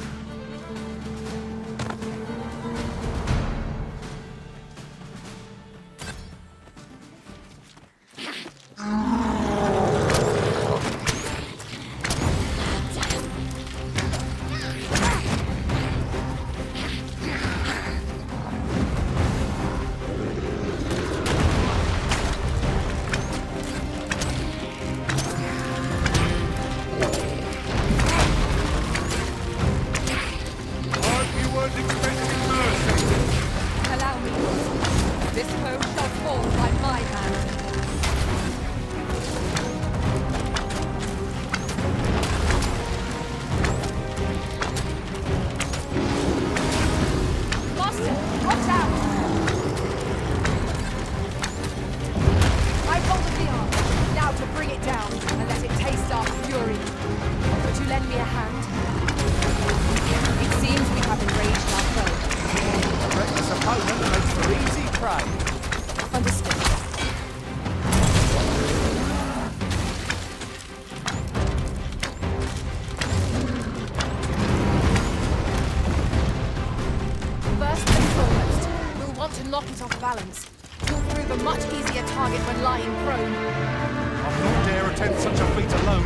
Balance. You'll prove a much easier target when lying prone. I will not dare attempt such a feat alone.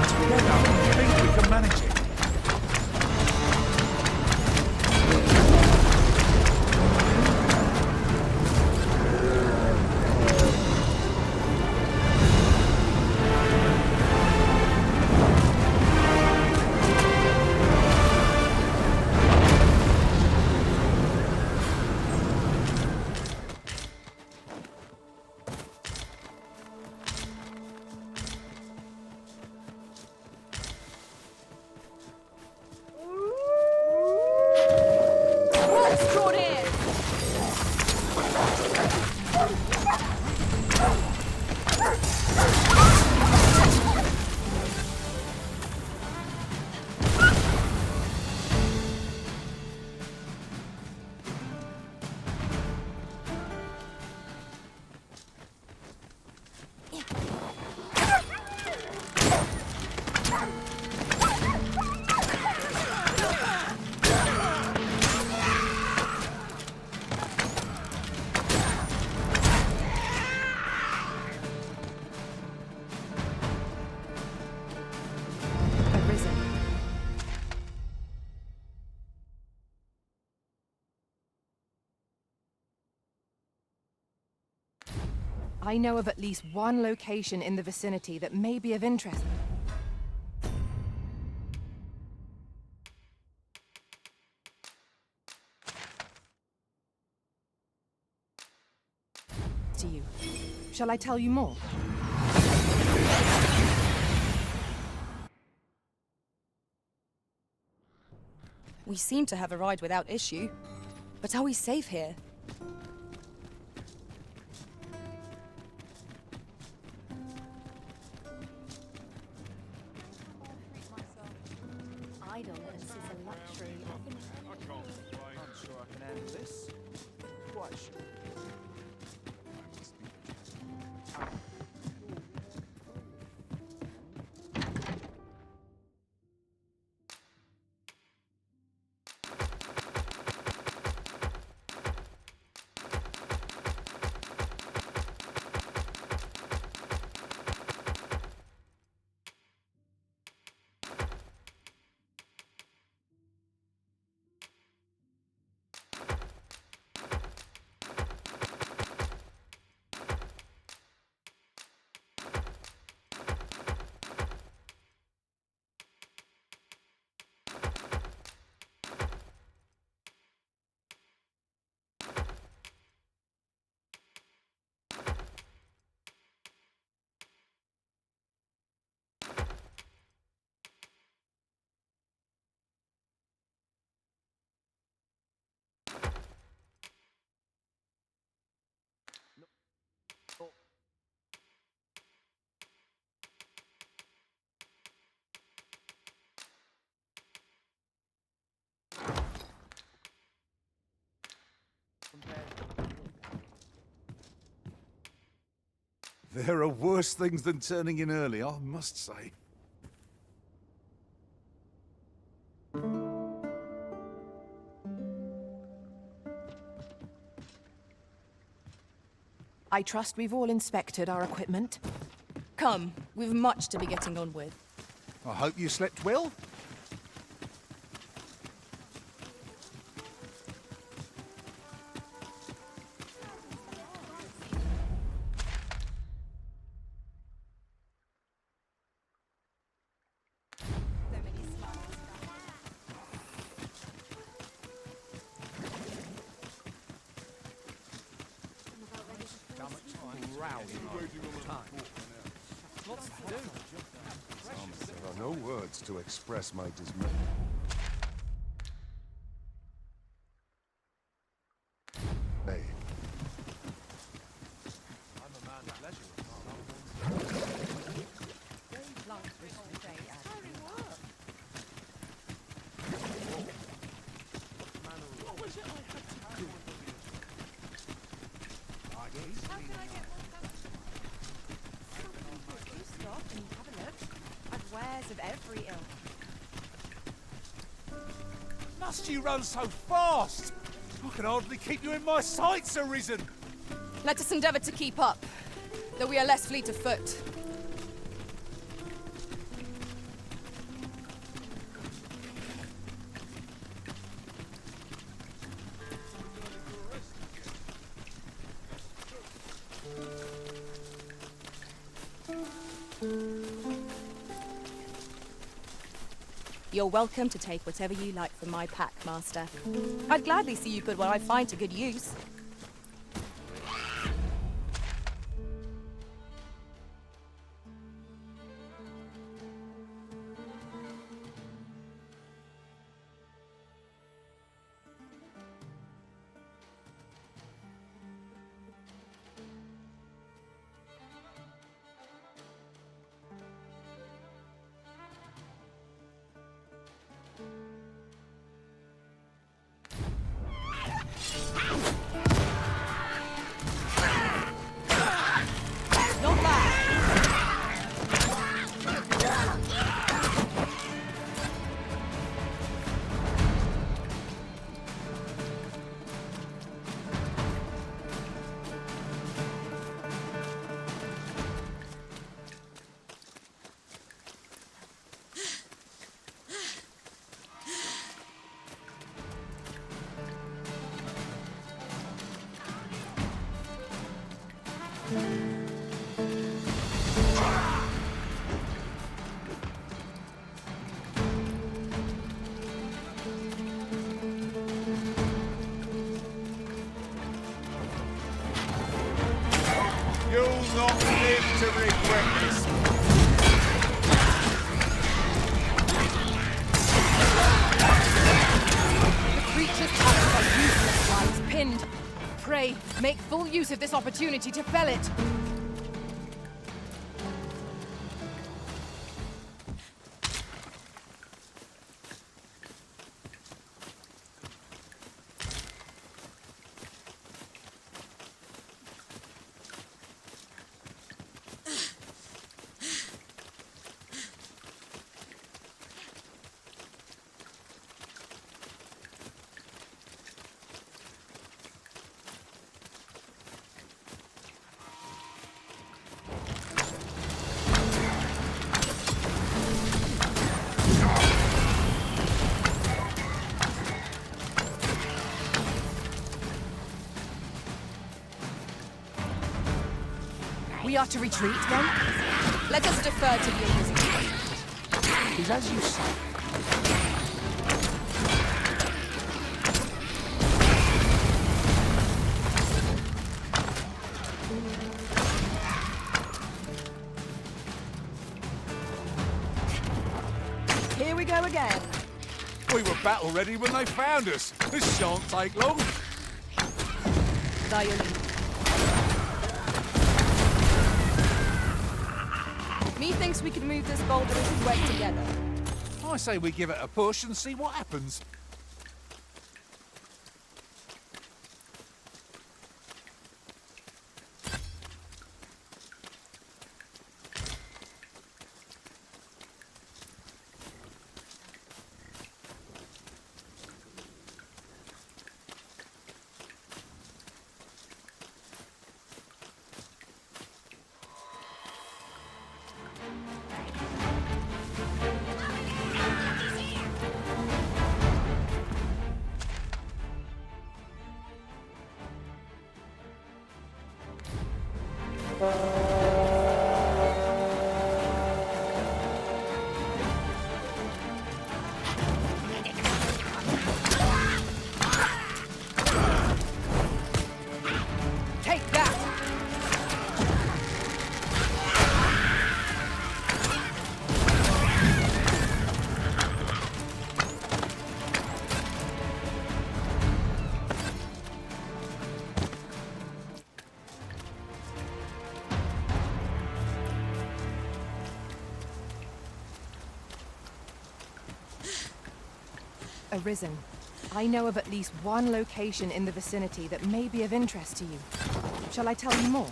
Together, I think we can manage it. I know of at least one location in the vicinity that may be of interest to you. Shall I tell you more? We seem to have arrived without issue. But are we safe here? Idleness is a luxury of I'm sure I can handle this. Quite sure. There are worse things than turning in early, I must say. I trust we've all inspected our equipment. Come, we've much to be getting on with. I hope you slept well. There are no words to express my dismay. Hey. I'm a man of leisure. Of every ilk. Must you run so fast? I can hardly keep you in my sights, Arisen. Let us endeavor to keep up, though we are less fleet of foot. You're welcome to take whatever you like from my pack, Master. I'd gladly see you put what I find to good use. You'll not live to regret this. The creature's talents are useless while it's pinned. Pray, make full use of this opportunity to fell it. We are to retreat, then? Let us defer to the Inquisitor. Is as you say. Here we go again. We were battle ready when they found us. This shan't take long. LYNX. Methinks we could move this boulder if we work together. I say we give it a push and see what happens. Arisen. I know of at least one location in the vicinity that may be of interest to you. Shall I tell you more?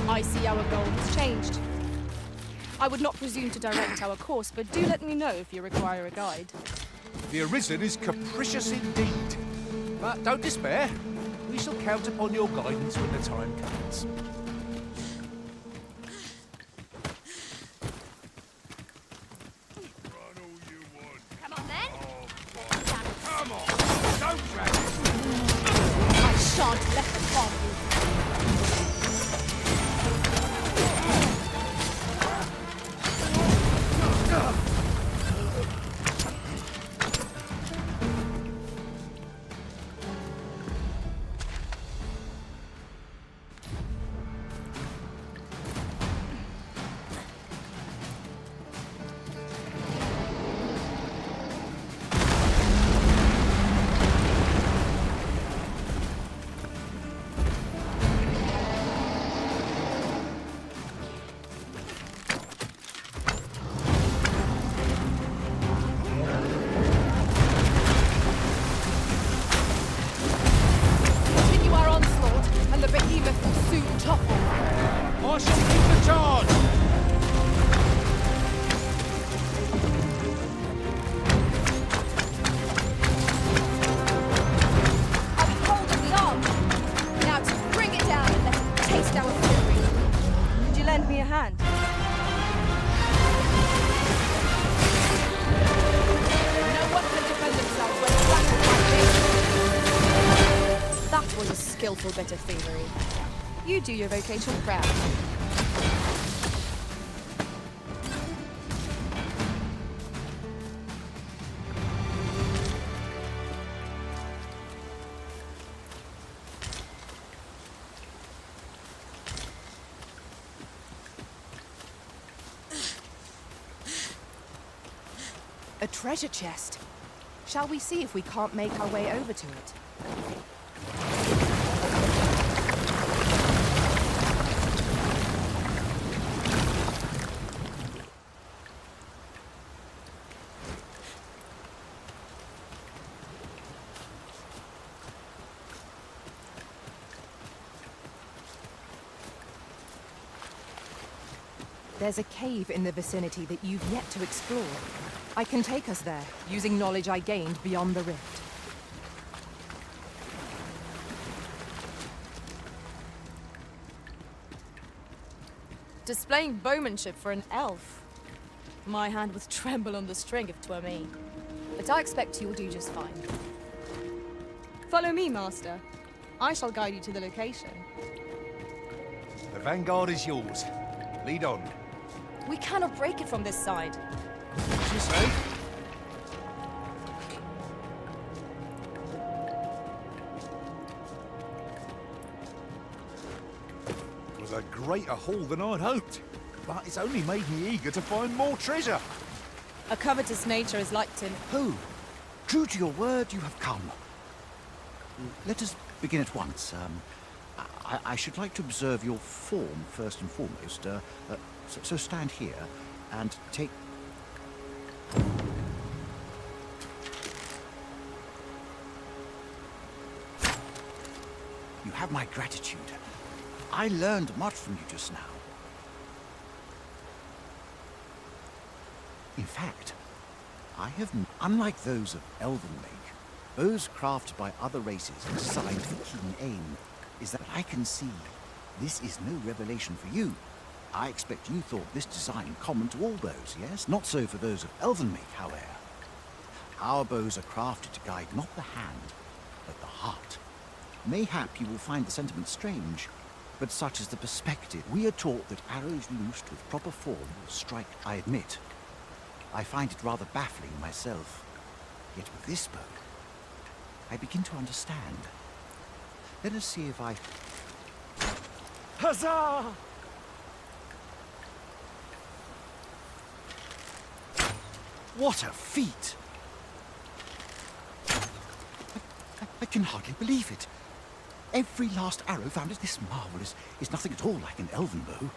I see our goal has changed. I would not presume to direct our course, but do let me know if you require a guide. The Arisen is capricious indeed. But don't despair. We shall count upon your guidance when the time comes. Come on then. Come on! Don't drag it! I shan't let them harm you. Skillful bit of thievery. You do your vocation proud. A treasure chest. Shall we see if we can't make our way over to it? There's a cave in the vicinity that you've yet to explore. I can take us there, using knowledge I gained beyond the rift. Displaying bowmanship for an elf. My hand would tremble on the string if 'twere me. But I expect you'll do just fine. Follow me, Master. I shall guide you to the location. The vanguard is yours. Lead on. We cannot break it from this side. What you say? It was a greater haul than I'd hoped, but it's only made me eager to find more treasure. A covetous nature is like to... Who? True to your word, you have come. Let us begin at once. I should like to observe your form first and foremost. So stand here and take... You have my gratitude. I learned much from you just now. In fact, I have... Unlike those of Elvenlake, bows crafted by other races designed for keen aim, is that I can see this is no revelation for you. I expect you thought this design common to all bows, yes? Not so for those of Elvenlake, however. Our bows are crafted to guide not the hand, but the heart. Mayhap you will find the sentiment strange, but such is the perspective. We are taught that arrows loosed with proper form will strike. I admit, I find it rather baffling myself. Yet with this bow, I begin to understand. Let us see if I... Huzzah! What a feat! I can hardly believe it. Every last arrow found at this marvel is nothing at all like an elven bow.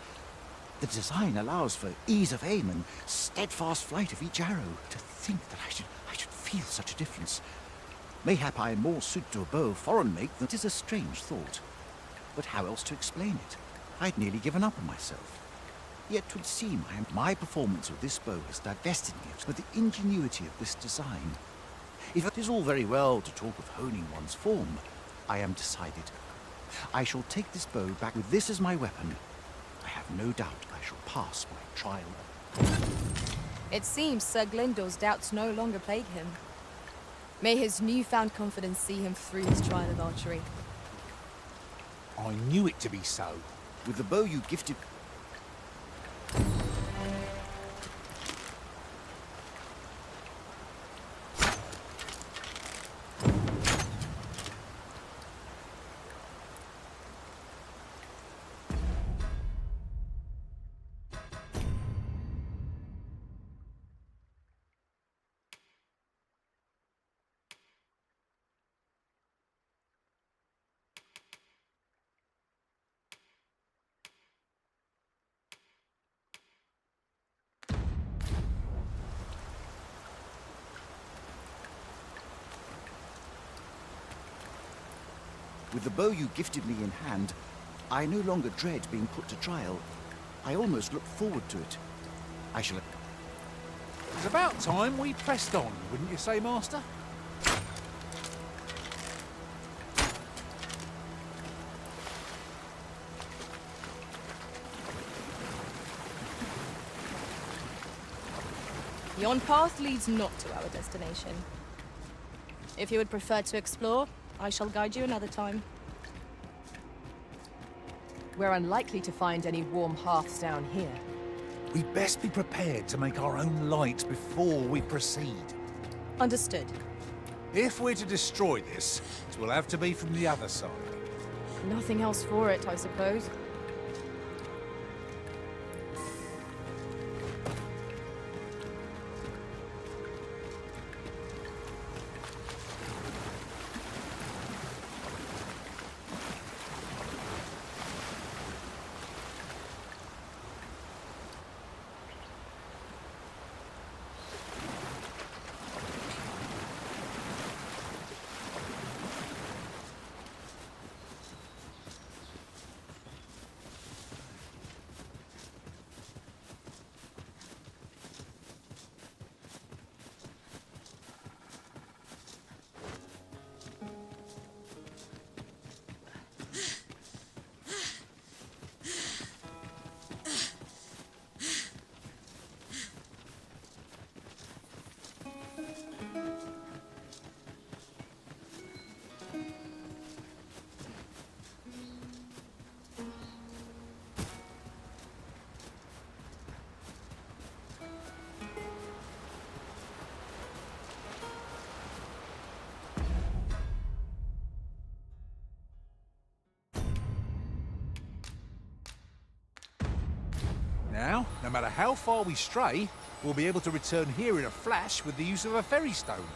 The design allows for ease of aim and steadfast flight of each arrow. To think that I should feel such a difference. Mayhap I am more suited to a bow of foreign make than it is a strange thought. But how else to explain it? I'd nearly given up on myself. Yet 'twould seem my performance with this bow has divested me of the ingenuity of this design. If it is all very well to talk of honing one's form, I am decided. I shall take this bow back with this as my weapon. I have no doubt I shall pass my trial. It seems Sir Glyndor's doubts no longer plague him. May his newfound confidence see him through his trial of archery. I knew it to be so. With the bow you gifted... With the bow you gifted me in hand, I no longer dread being put to trial. I almost look forward to it. I shall... It's about time we pressed on, wouldn't you say, Master? Yon path leads not to our destination. If you would prefer to explore, I shall guide you another time. We're unlikely to find any warm hearths down here. We'd best be prepared to make our own light before we proceed. Understood. If we're to destroy this, it will have to be from the other side. Nothing else for it, I suppose. Now, no matter how far we stray, we'll be able to return here in a flash with the use of a ferry stone.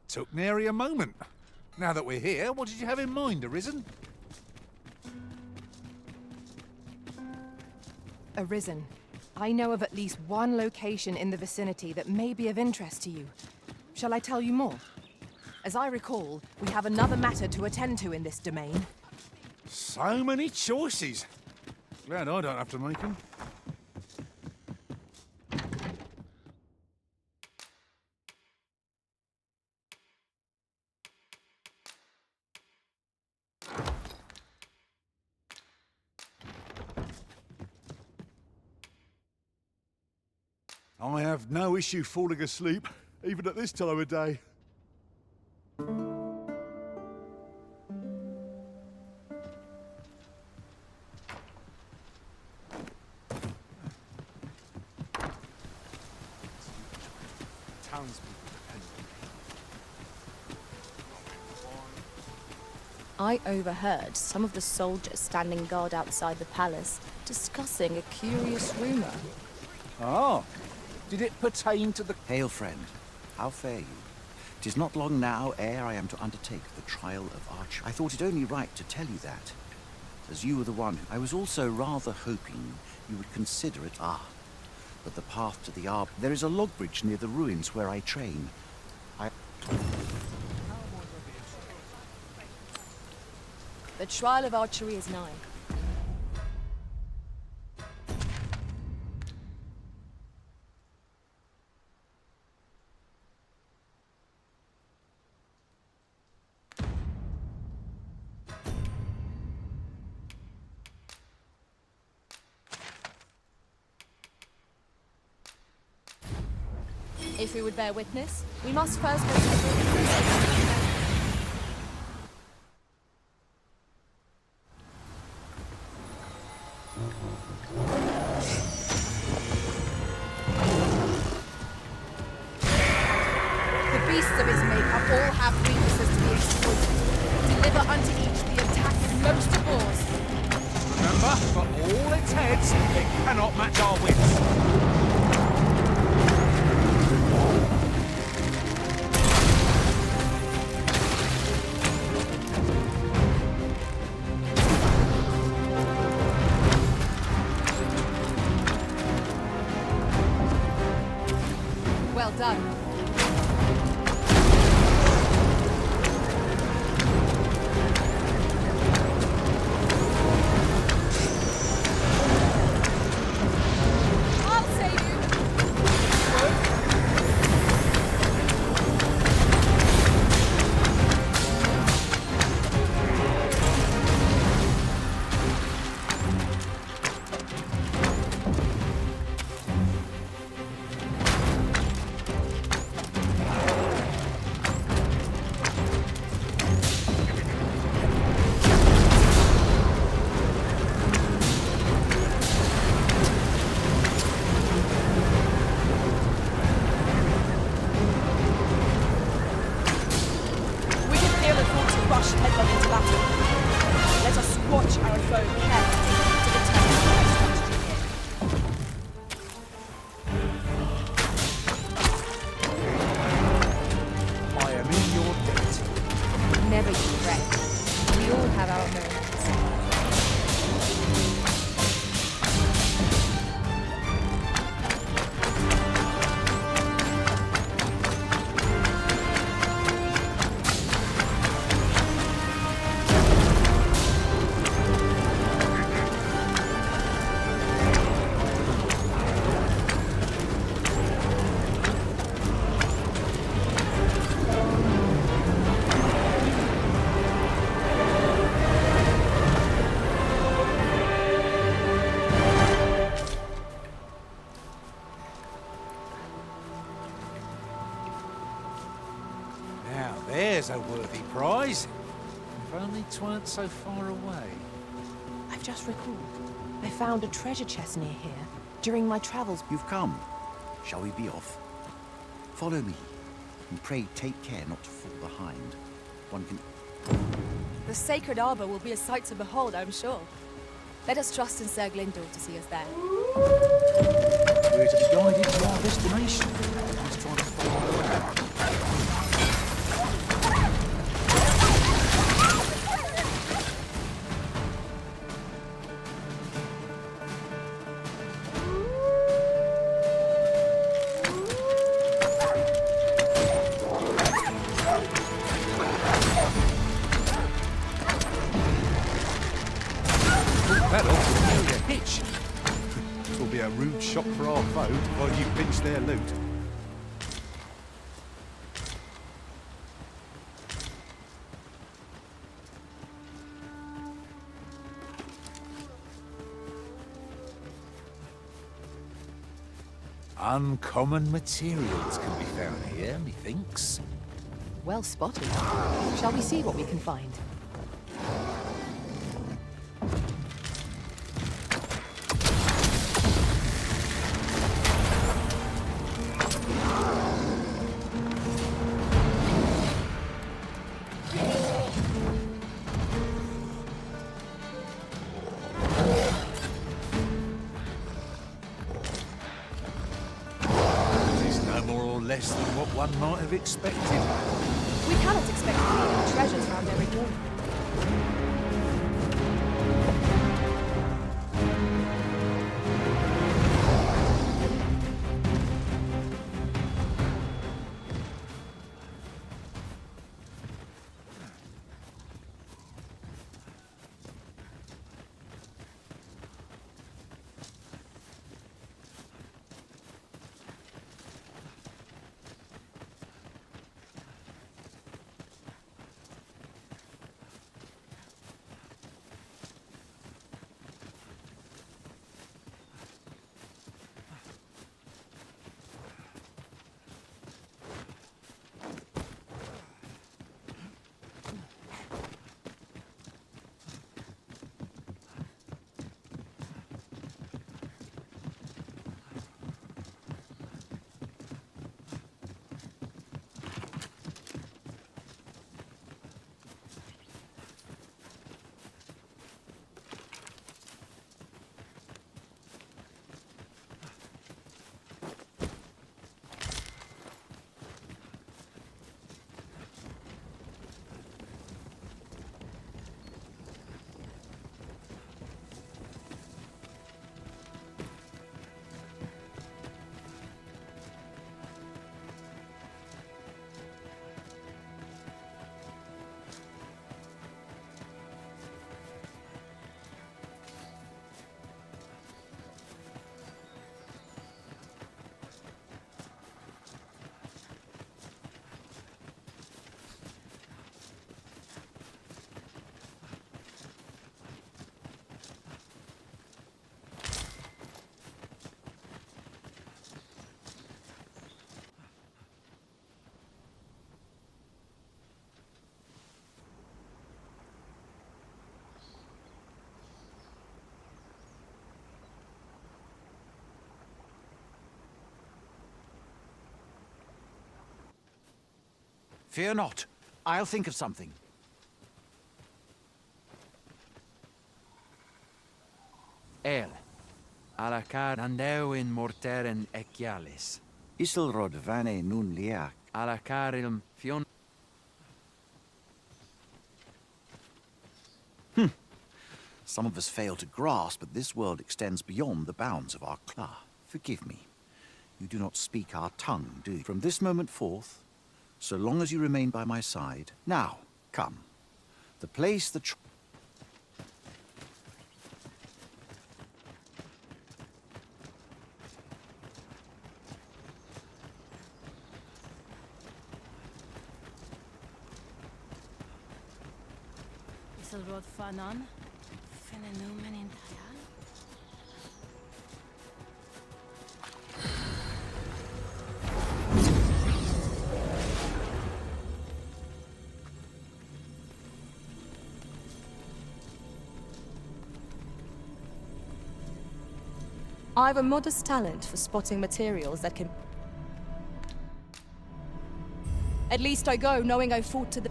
Took nary a moment. Now that we're here, what did you have in mind, Arisen? Arisen, I know of at least one location in the vicinity that may be of interest to you. Shall I tell you more? As I recall, we have another matter to attend to in this domain. So many choices. Glad I don't have to make them. I have no issue falling asleep, even at this time of day. I overheard some of the soldiers standing guard outside the palace discussing a curious rumor. Ah, did it pertain to the... Hail, friend. How fare you? 'Tis not long now ere I am to undertake the trial of archery. I thought it only right to tell you that, as you were the one who... I was also rather hoping you would consider it. But the path to the Arb... There is a log bridge near the ruins where I train. The trial of archery is nigh. If we would bear witness, we must first go to the... The beasts of his makeup all have weaknesses to be exploited. Deliver unto each the attack of most of ours. Remember, for all its heads, it cannot match our wits. Well done. There's a worthy prize. If only 'tweren't so far away. I've just recalled. I found a treasure chest near here during my travels. You've come. Shall we be off? Follow me, and pray take care not to fall behind. One can... The sacred arbor will be a sight to behold, I'm sure. Let us trust in Sir Glindor to see us there. We're to be guided to our destination. Let's try to follow around. Rude shock for our foe while you pinch their loot. Uncommon materials can be found here, methinks. Well spotted. Shall we see what we can find? one might have expected. We cannot expect to find treasures round every corner. Fear not. I'll think of something. El, alacar andeu in morteren ecialis. Isilrod vane nun liac. Alacarilm fion. Some of us fail to grasp that this world extends beyond the bounds of our class. Forgive me. You do not speak our tongue, do you? From this moment forth, so long as you remain by my side. Now, come. The place, the Isilrod fanan, fenenomen in Tayal. I've a modest talent for spotting materials that can... At least I go knowing I fought to the...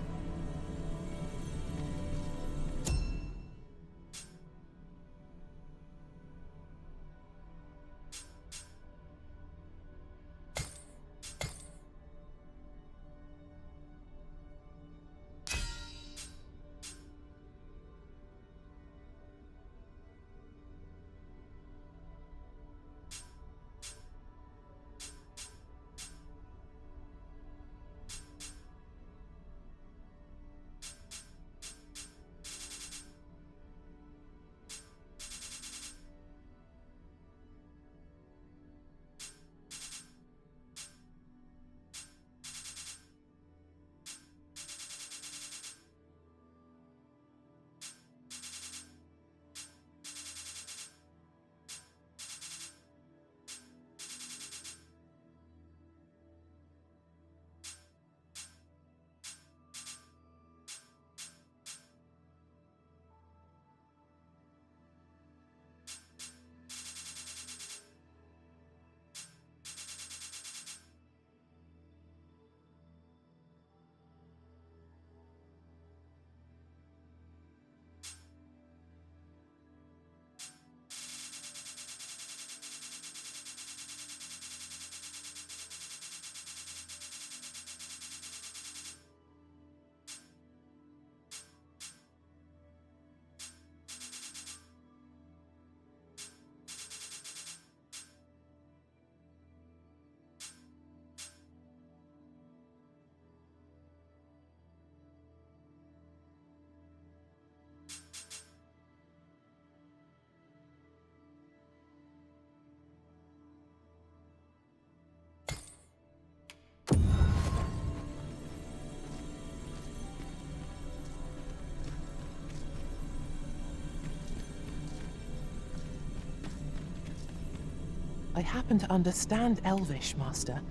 I happen to understand Elvish, Master.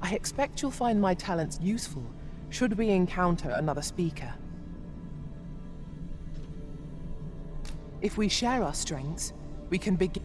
I expect you'll find my talents useful should we encounter another speaker. If we share our strengths, we can begin.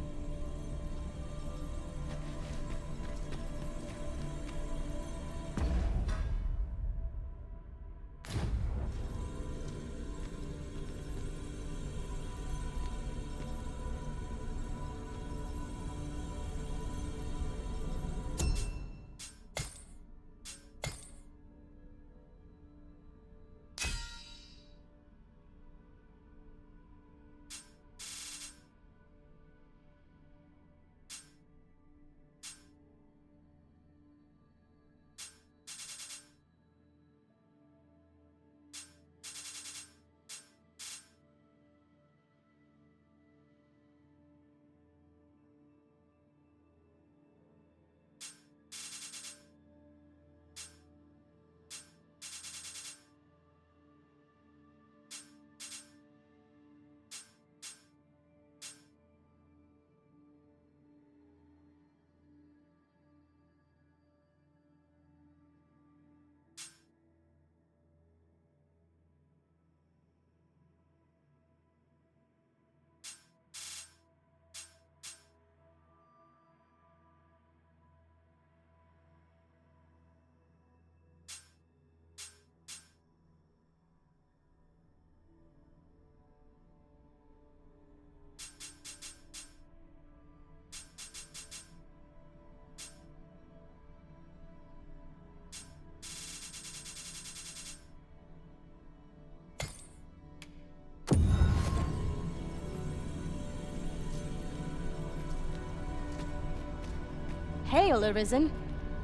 Hail, Arisen.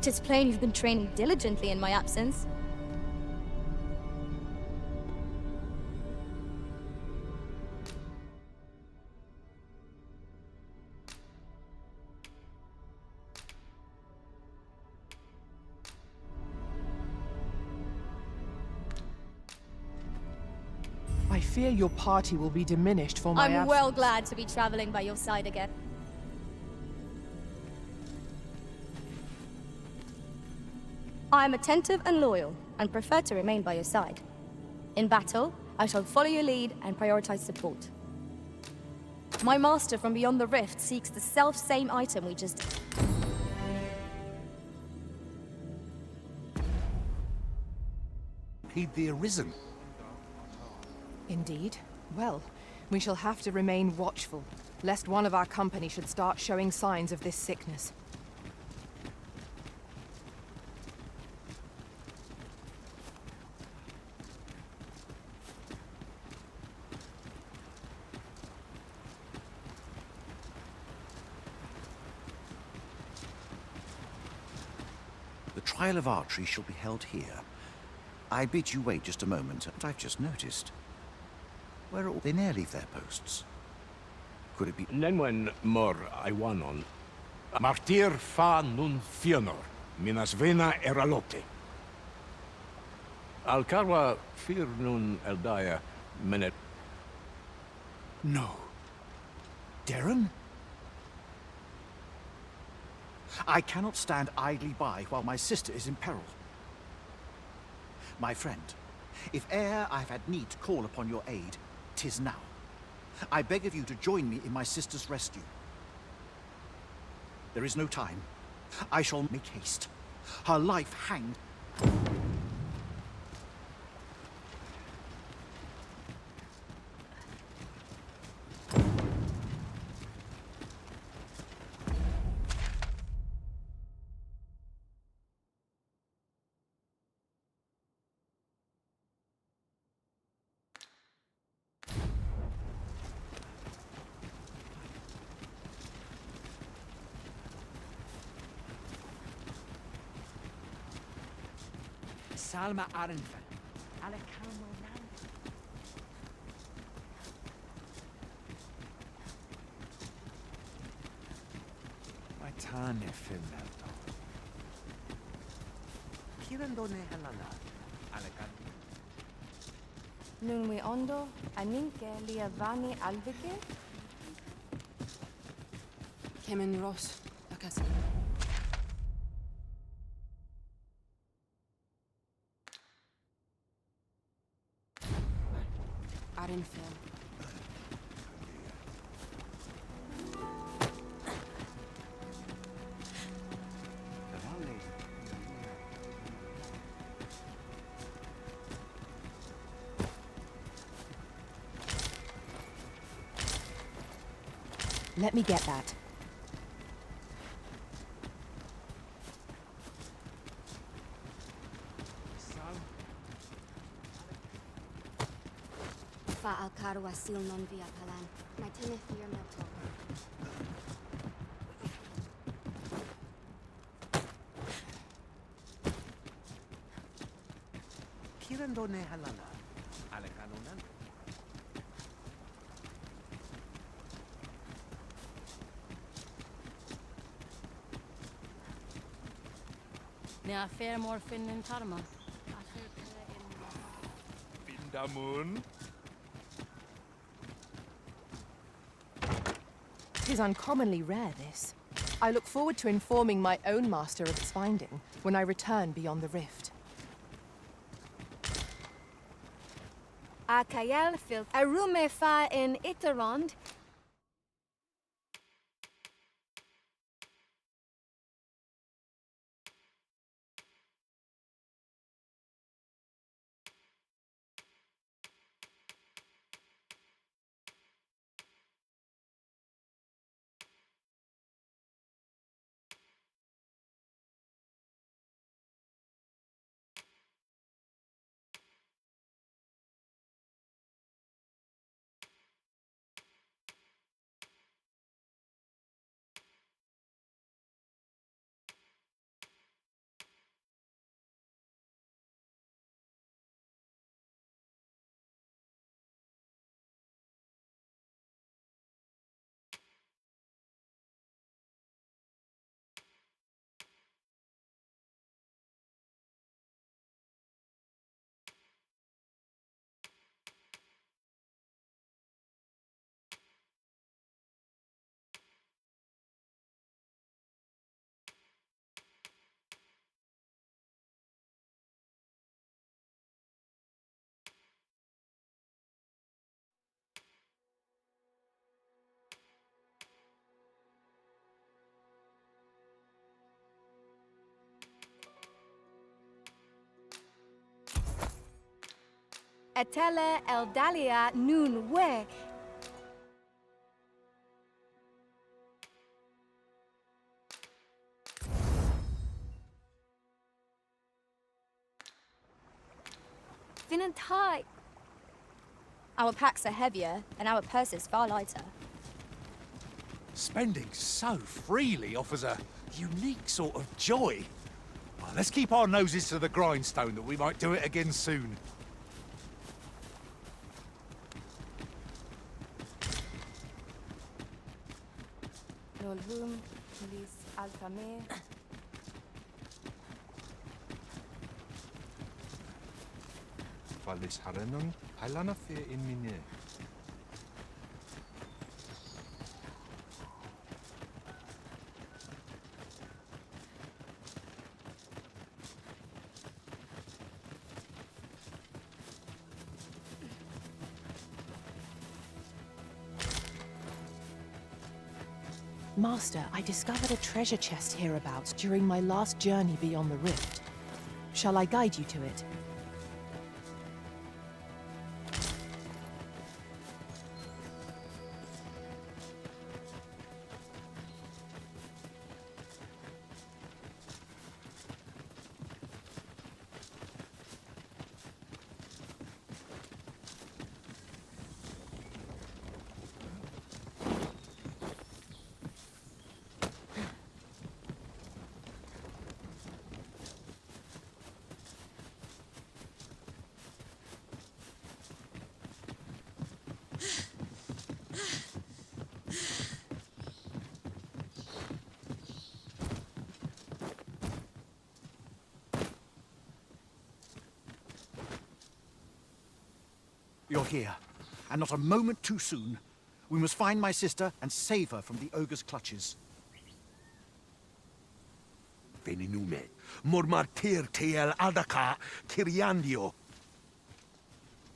'Tis plain you've been training diligently in my absence. I fear your party will be diminished for my I'm absence. well glad to be traveling by your side again. I am attentive and loyal, and prefer to remain by your side. In battle, I shall follow your lead and prioritize support. My master from beyond the rift seeks the self-same item we just... Heed the Arisen. Indeed. Well, we shall have to remain watchful, lest one of our company should start showing signs of this sickness. The trial of archery shall be held here. I bid you wait just a moment, but I've just noticed. Where are all... They ne'er leave their posts. Could it be... Nenwen mor aiwanon. Martir fa nun fionor, minas vena eralote. Alcarwa fir nun eldaya menet. No. Darren? I cannot stand idly by while my sister is in peril. My friend, if e'er I've had need to call upon your aid, 'tis now. I beg of you to join me in my sister's rescue. There is no time. I shall make haste. Her life hanged. Salma Arenfen. Mai tane filmelto. Kirandone halala. Alekan. Nunwi ondo, aninke liavani albike? Kemen Ross, Casi. Arinfil. Let me get that. Fa al caro asil non via palan. My teneth fear metal. Kirandone halala. Alekanunan. Nea fair morphin in Tarma. Bindamun. 'Tis uncommonly rare, this. I look forward to informing my own master of its finding when I return beyond the rift. A Kayel fil a rume fa in Iterond. Etele el dalia nun we. Vinantai. Our packs are heavier, and our purses far lighter. Spending so freely offers a unique sort of joy. Well, let's keep our noses to the grindstone that we might do it again soon. Nolhum, lis alfame. Valis harenon. Halana fe in mine. Master, I discovered a treasure chest hereabouts during my last journey beyond the rift. Shall I guide you to it? You're here, and not a moment too soon. We must find my sister and save her from the ogre's clutches. veninume. Mormartir tel adaka kiriandio.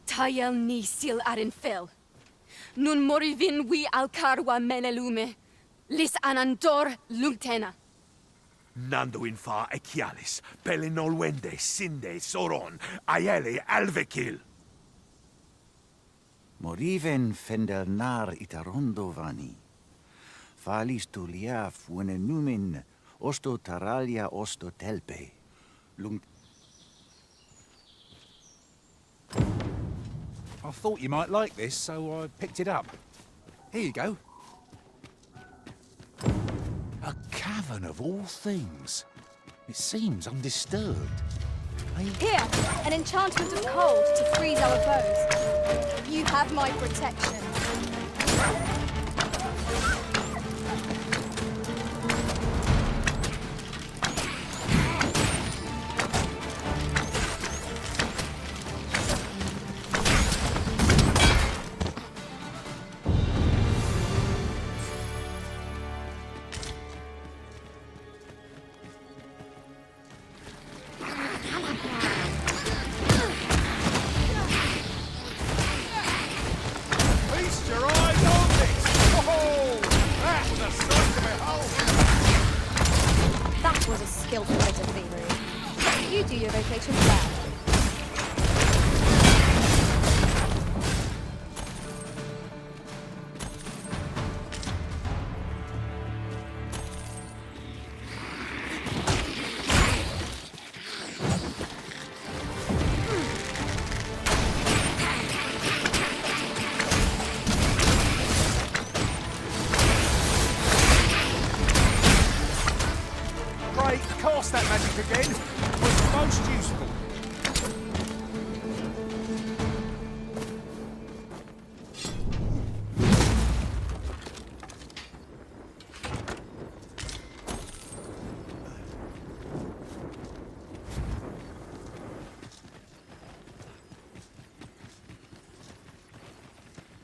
Tayel ni sil arin fel. Nun morivin wi alcarwa menelume. Lis anandor lungtena. Nando infa echialis, pelinolwende, sinde, soron, aiele alvekil. Moriven fendelnar itarondo vani. Falis tulia fuenenumin, osto taralia osto telpe. I thought you might like this, so I picked it up. Here you go. A cavern of all things. It seems undisturbed. Here, an enchantment of cold to freeze our foes. You have my protection. That magic again was most useful.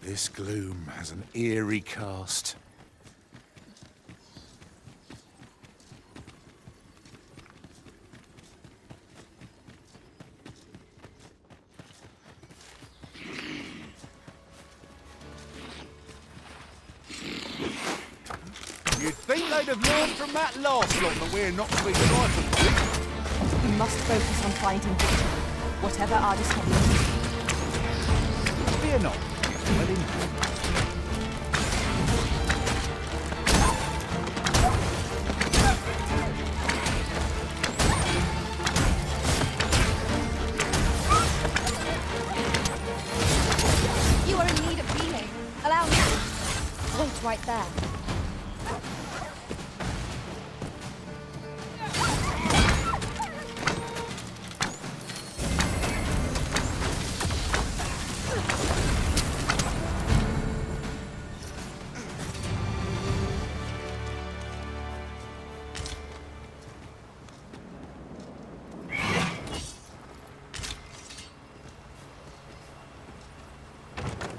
This gloom has an eerie cast. They'd have learned from that last lot that we're not to be trifled with. We must focus on finding victory, whatever our discovery. Fear not. Well in hand. You are in need of healing. Allow me. Wait right there.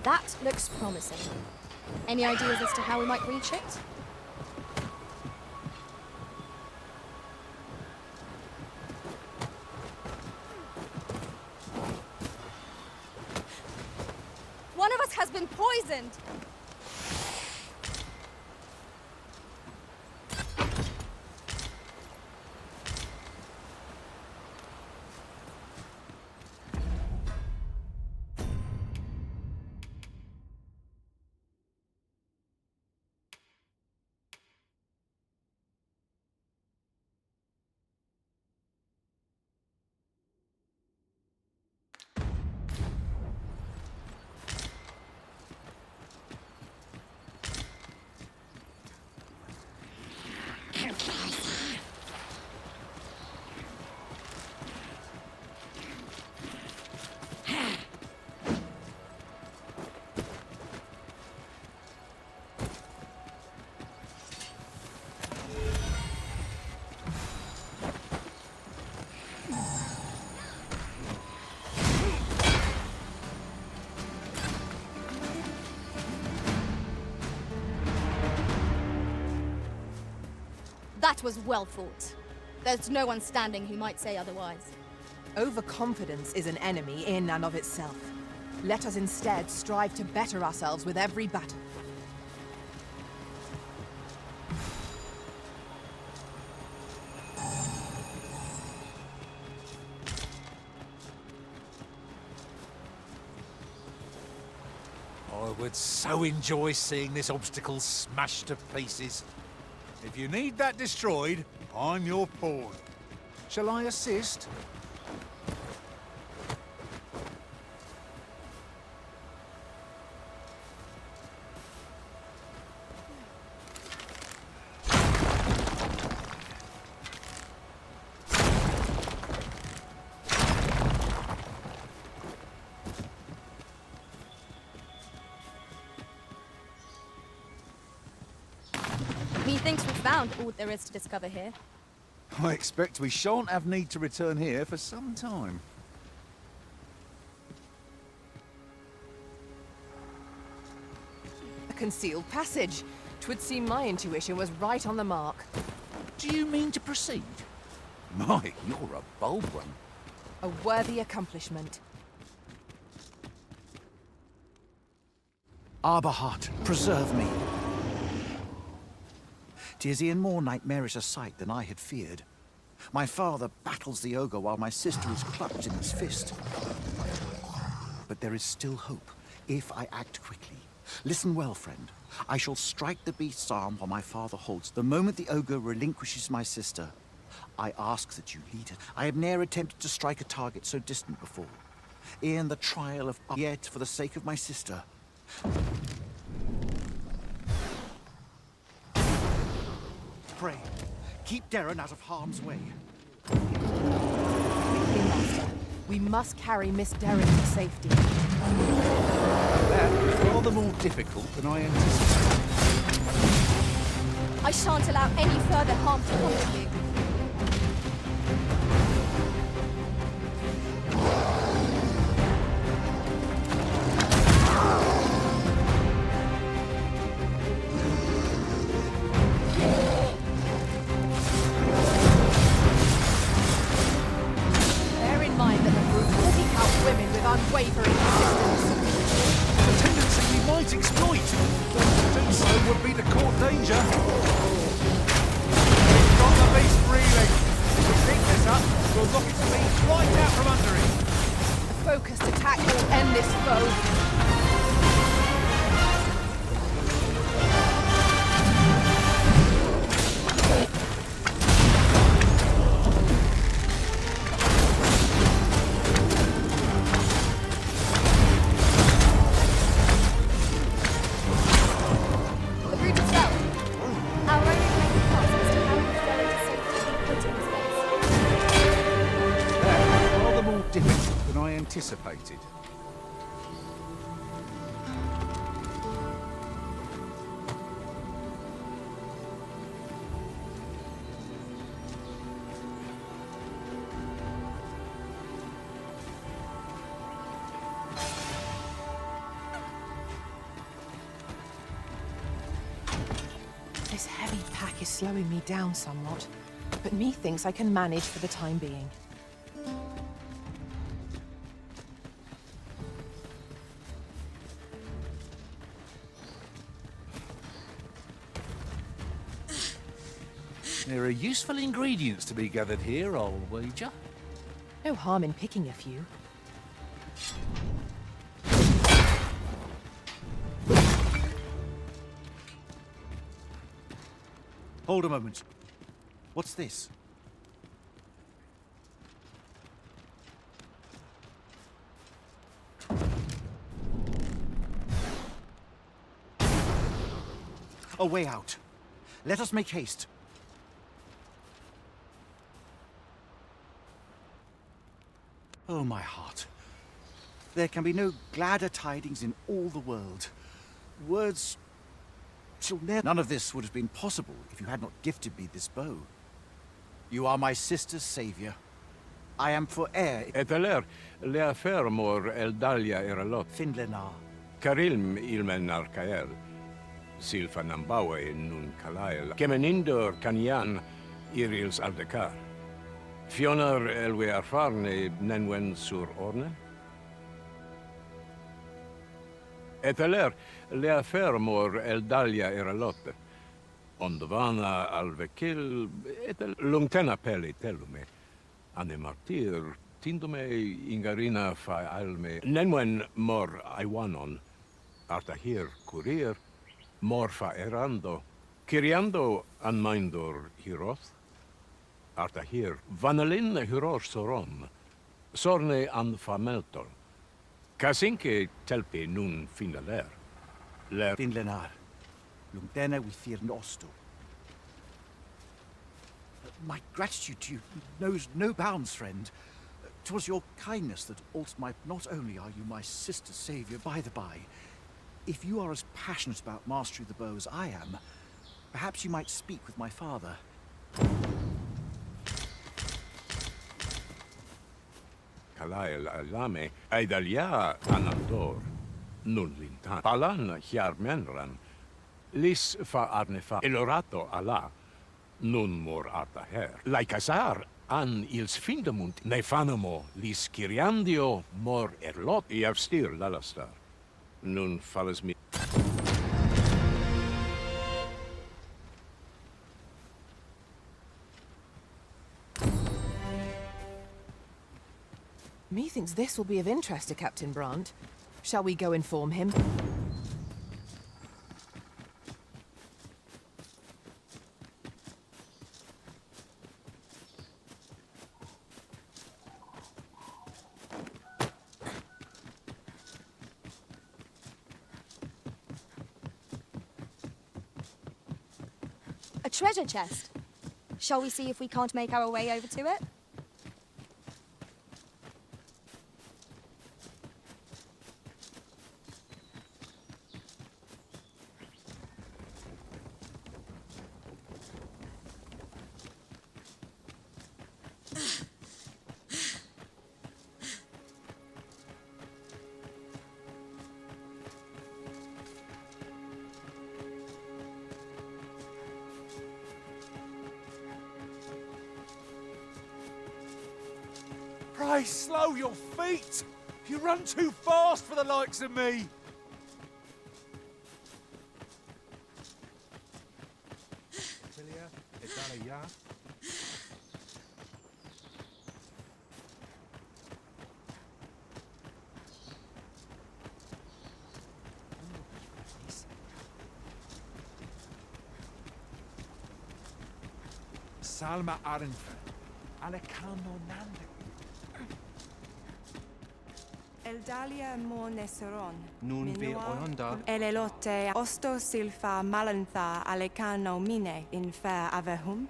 That looks promising. Any ideas as to how we might reach it? One of us has been poisoned! That was well fought. There's no one standing who might say otherwise. Overconfidence is an enemy in and of itself. Let us instead strive to better ourselves with every battle. I would so enjoy seeing this obstacle smashed to pieces. If you need that destroyed, I'm your pawn. Shall I assist? Methinks we've found all there is to discover here. I expect we shan't have need to return here for some time. A concealed passage. 'Twould seem my intuition was right on the mark. Do you mean to proceed? My, you're a bold one. A worthy accomplishment. Arbahat, preserve me. 'Tis e'en more nightmarish a sight than I had feared. My father battles the ogre while my sister is clutched in his fist. But there is still hope, if I act quickly. Listen well, friend. I shall strike the beast's arm while my father holds. The moment the ogre relinquishes my sister, I ask that you lead it. I have ne'er attempted to strike a target so distant before. E'en the trial of... Yet, for the sake of my sister... Pray, keep Darren out of harm's way. Quickly, Master. We must carry Miss Derrick to safety. That was rather more difficult than I anticipated. I shan't allow any further harm to come to you. Unwavering resistance. A tendency we might exploit. To do so would be to court danger. We've got the beast reeling. If we keep this up, we'll knock its feet right out from under it. A focused attack will end this foe. Anticipated. This heavy pack is slowing me down somewhat, but methinks I can manage for the time being. There are useful ingredients to be gathered here, I'll wager. No harm in picking a few. Hold a moment. What's this? A way out. Let us make haste. Oh, my heart. There can be no gladder tidings in all the world. Words shall never... None of this would have been possible if you had not gifted me this bow. You are my sister's savior. I am for heir... Eteler, le affermor eldalia eralot. Finlenar. Karilm ilmen arcael. Silfa nambawe nun kalael. Kemenindor kanyan irils aldekar. Fionar elwe arfarne nenwen sur orne? Eteler, le affaire mor eldalia eralotte. Ondovana alvekil, etel lungtena peli telume. Ane martir, tindume ingarina fa alme. Nenwen mor aiwanon, artahir kurir, mor fa erando. Kiriando anmaindor hiroth. Artahir, vanalin hyror soron. Sorne an fameltor. Kasinke telpe nun finaler. Finlenar. Lungdena withir nosto. My gratitude to you knows no bounds, friend. 'Twas your kindness that altered my... Not only are you my sister's savior, by the by, if you are as passionate about mastery of the bow as I am, perhaps you might speak with my father. Kalael alame, aidalia anandor. Nun lintan. Palan hiarmenran. Lis fa arnefa elorato ala. Nun mor artaher. Laikasar an ils findamunt. Nefanamo lis kiriandio mor erlot. Iavstir lalastar. Nun falles mi. Methinks this will be of interest to Captain Brandt. Shall we go inform him? A treasure chest. Shall we see if we can't make our way over to it? Pray, slow your feet! You run too fast for the likes of me! Salma Arenfe, Alekano Nande. Eldalia Morneseron. Nun vi Olanda. Elelote Osto Silfa Malantha Alekano Mine in Fair Avehum.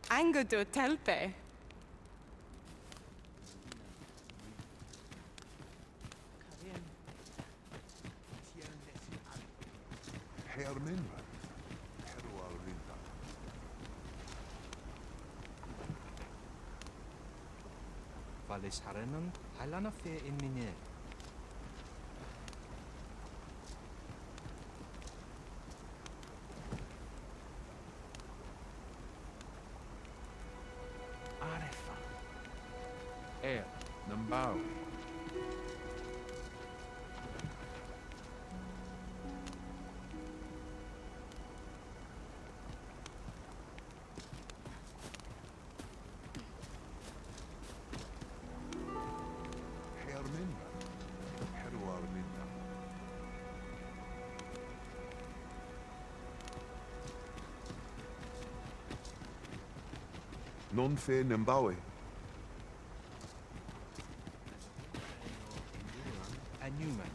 Angudo Telpe. Herminra. Herualrinda. Valis Harenon, Halana Fair in Miner. Nambao. Herminda. Heruarminda. Non fe Nambawe. a Newman.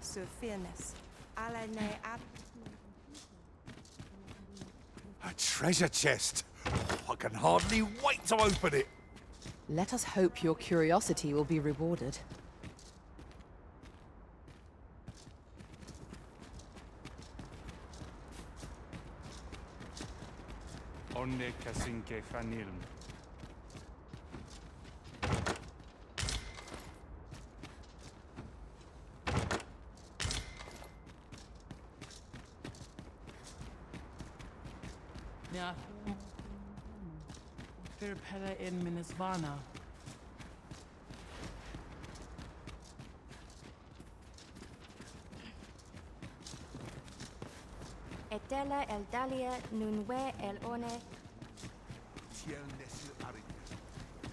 Sur fairness. Alane ab. A treasure chest! I can hardly wait to open it! Let us hope your curiosity will be rewarded. Onne kasinke fanilm. Ja. Für Pelle in Minnesvana. Etela el dalia nunwe el one.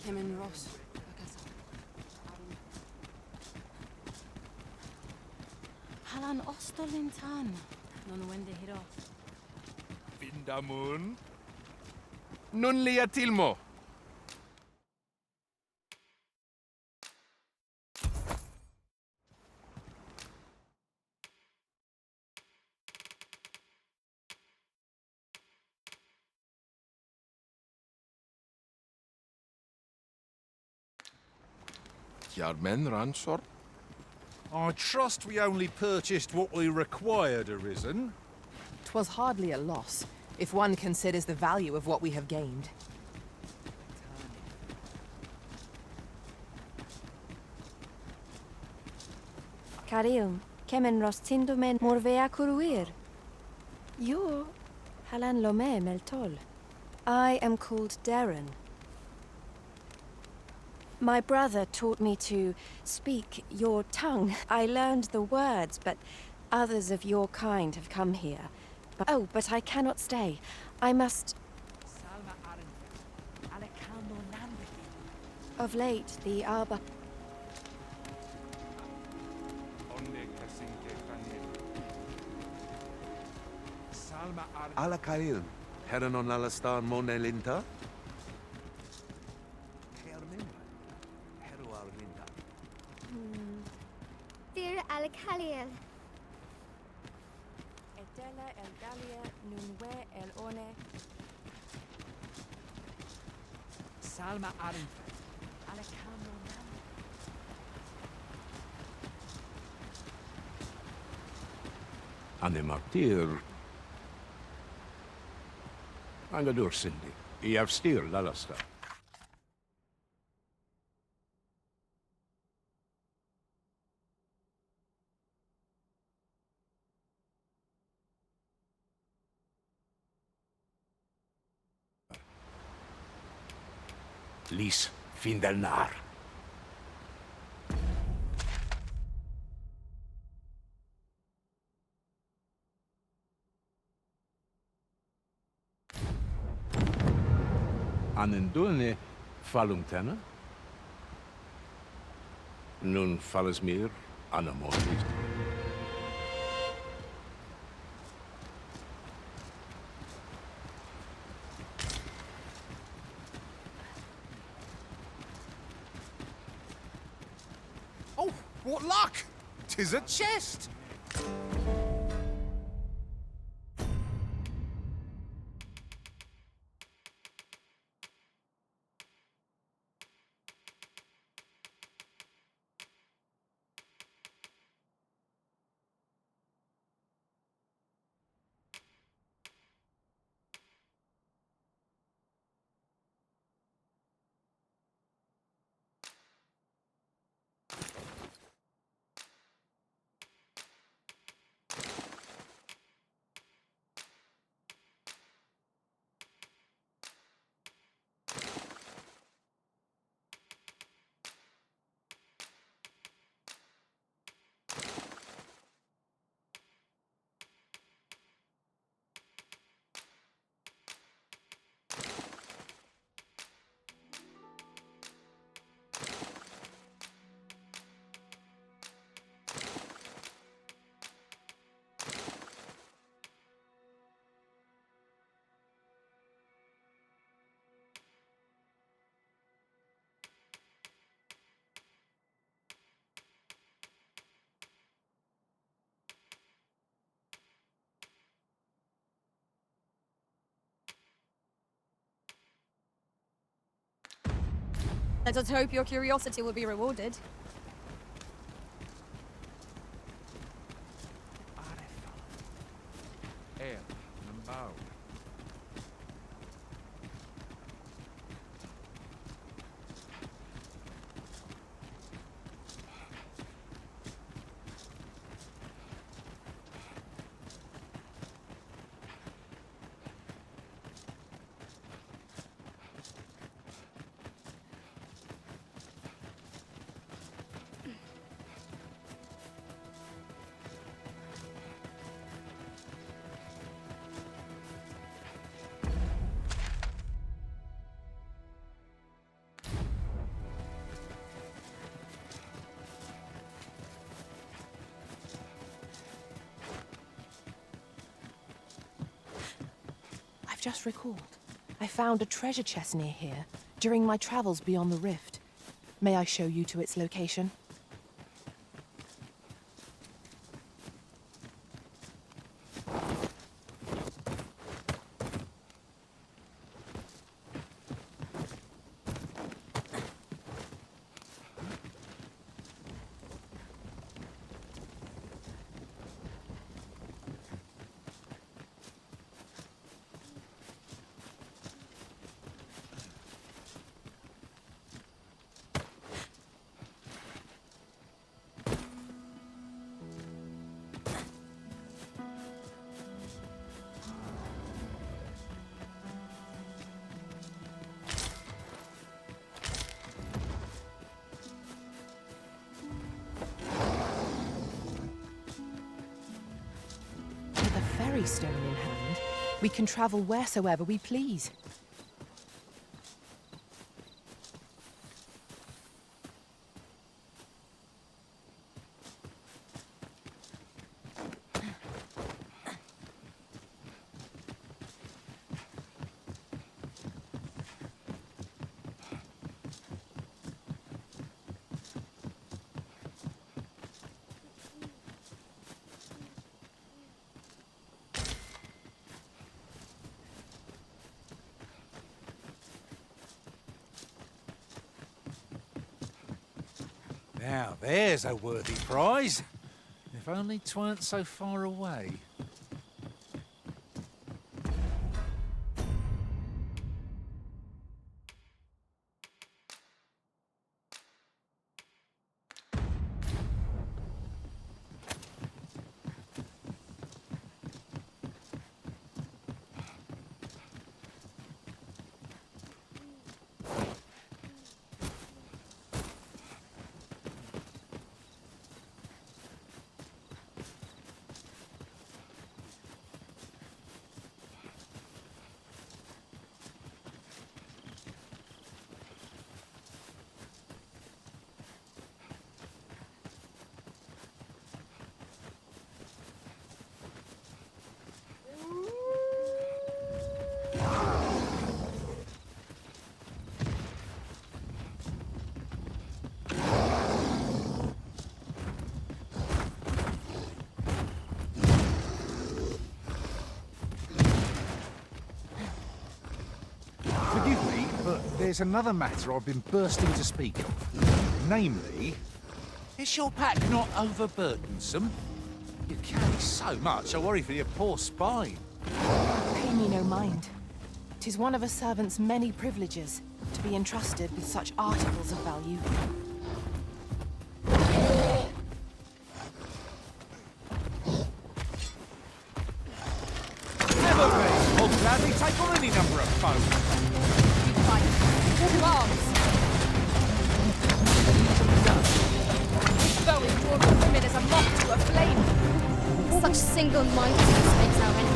Kemen Ross. Halan Ostolintan. Non wende hiros. Vindamun. Nun lia tilmo. Jarmen Ransor? I trust we only purchased what we required, Arisen. 'Twas hardly a loss, if one considers the value of what we have gained. Karil, kemen rostindumen morvea kuruir. Yo, halan lome meltol. I am called Darren. My brother taught me to speak your tongue. I learned the words, but others of your kind have come here. But I cannot stay. I must... Of late, the Arba... Ala Kail, Heron on Alastar Monelinta? Dear Alcaliel. Etela el dalia nunwe el one. Salma Arinfet. Alekano Nam. Anne Martyr. Angadur Cindy. I have still Lalasta. Lis Findelnar. Anendune Falumtana. Nun Falesmir Anamolis. Oh, what luck! 'Tis a chest! Let us hope your curiosity will be rewarded. I've just recalled. I found a treasure chest near here during my travels beyond the rift. May I show you to its location? Ferry stone in hand, we can travel wheresoever we please. Now, there's a worthy prize. If only 'tweren't so far away. Forgive me, but there's another matter I've been bursting to speak of. Namely, is your pack not overburdensome? You carry so much, I worry for your poor spine. Pay me no mind. 'Tis one of a servant's many privileges to be entrusted with such articles of value. Never be! I'll gladly take on any number of foes. To arms! Throwing mortal women as a moth to a flame. Such single-mindedness makes our enemy.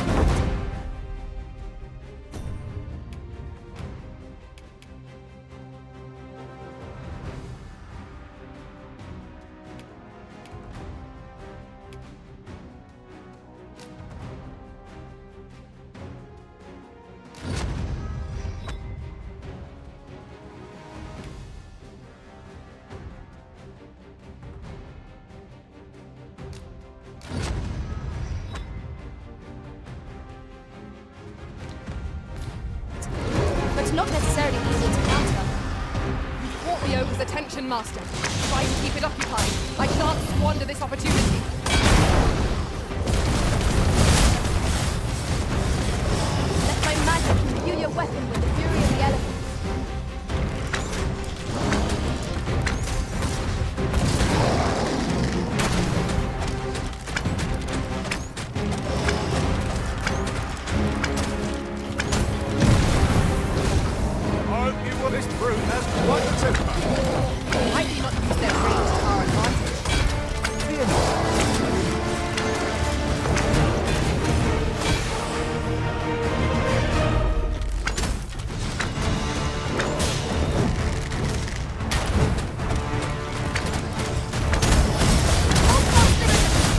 attention, Master. Try to keep it occupied. I shan't squander this opportunity. Let my magic imbue your weapon with the fury of the elements. This brute has quite the temper. Why do you not use their range to our advantage? Fear not.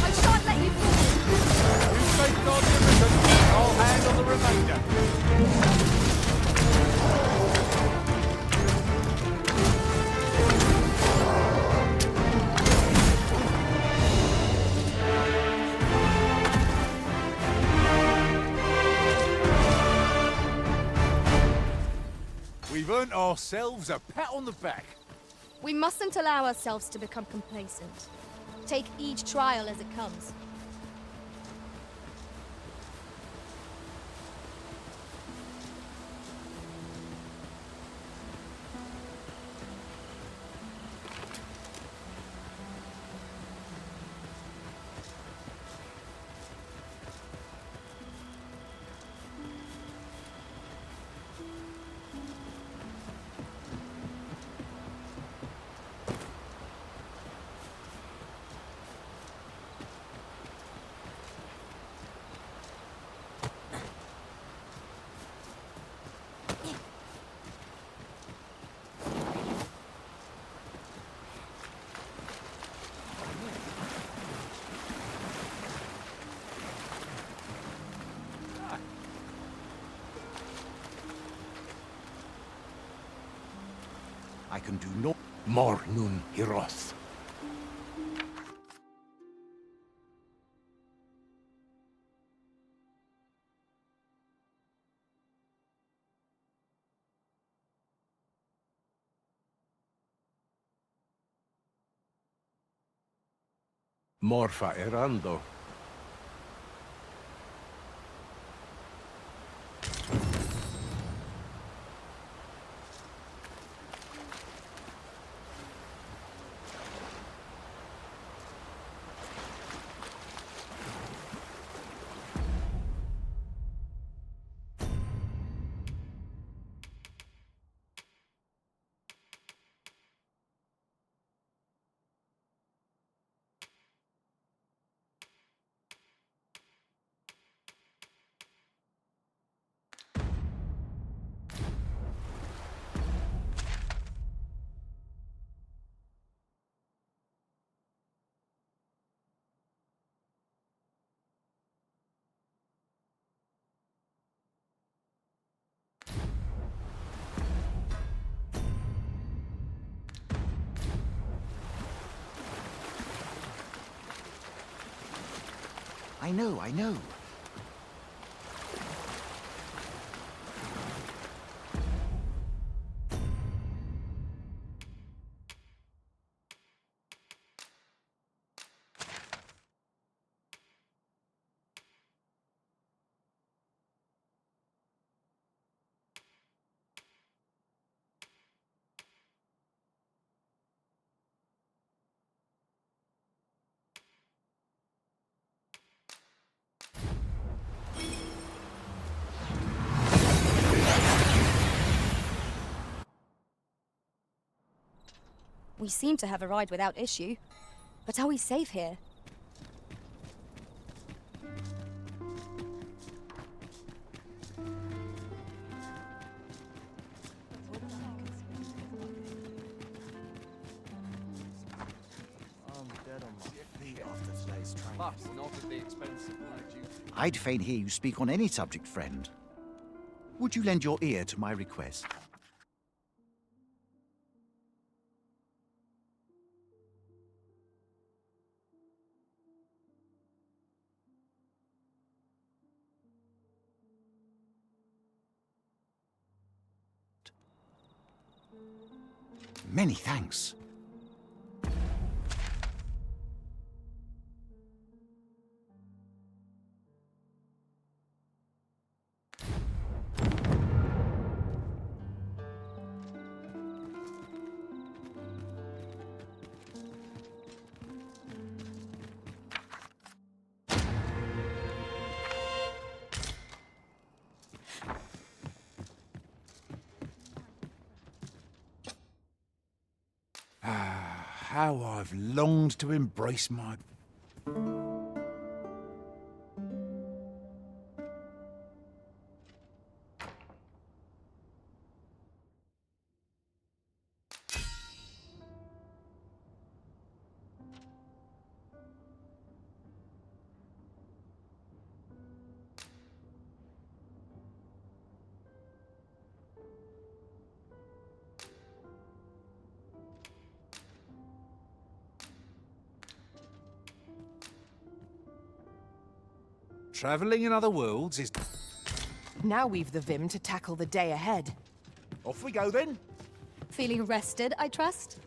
I shan't let you fall. You safeguard the mission. I'll handle the remainder. We've earned ourselves a pat on the back. We mustn't allow ourselves to become complacent. Take each trial as it comes. I can do no More nun hiroth. Morfa erando. I know. We seem to have arrived without issue. But are we safe here? I'd fain hear you speak on any subject, friend. Would you lend your ear to my request? Many thanks. how I've longed to embrace my... Travelling in other worlds is... Now we've the vim to tackle the day ahead. Off we go then. Feeling rested, I trust?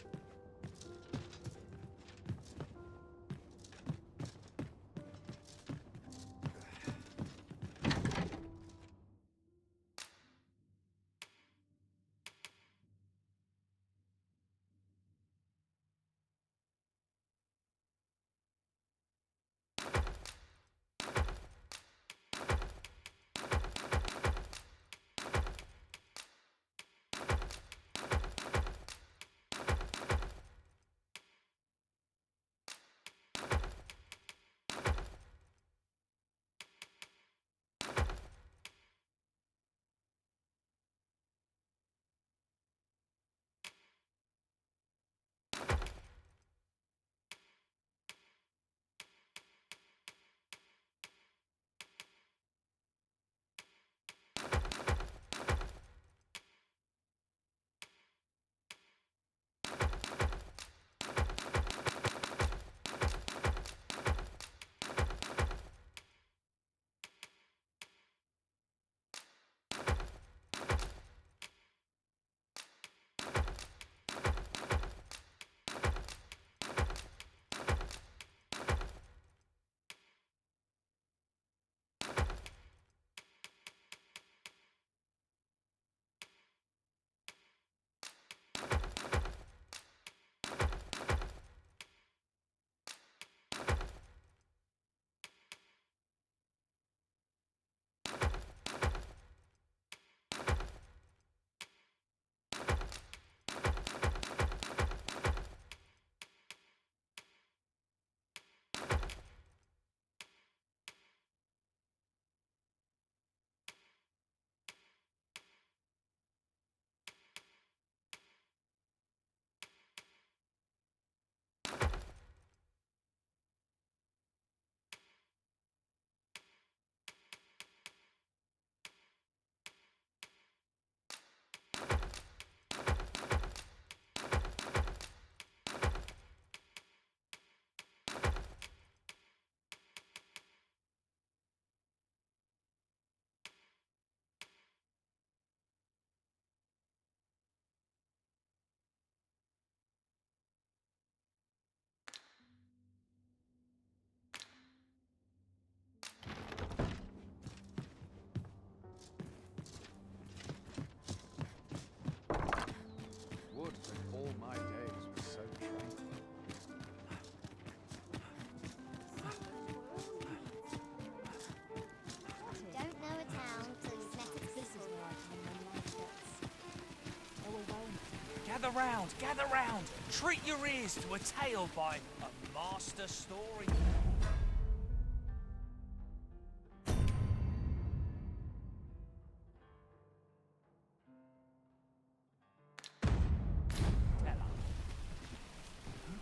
Gather round! Treat your ears to a tale by a master story.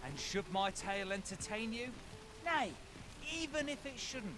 And should my tale entertain you? Nay, even if it shouldn't,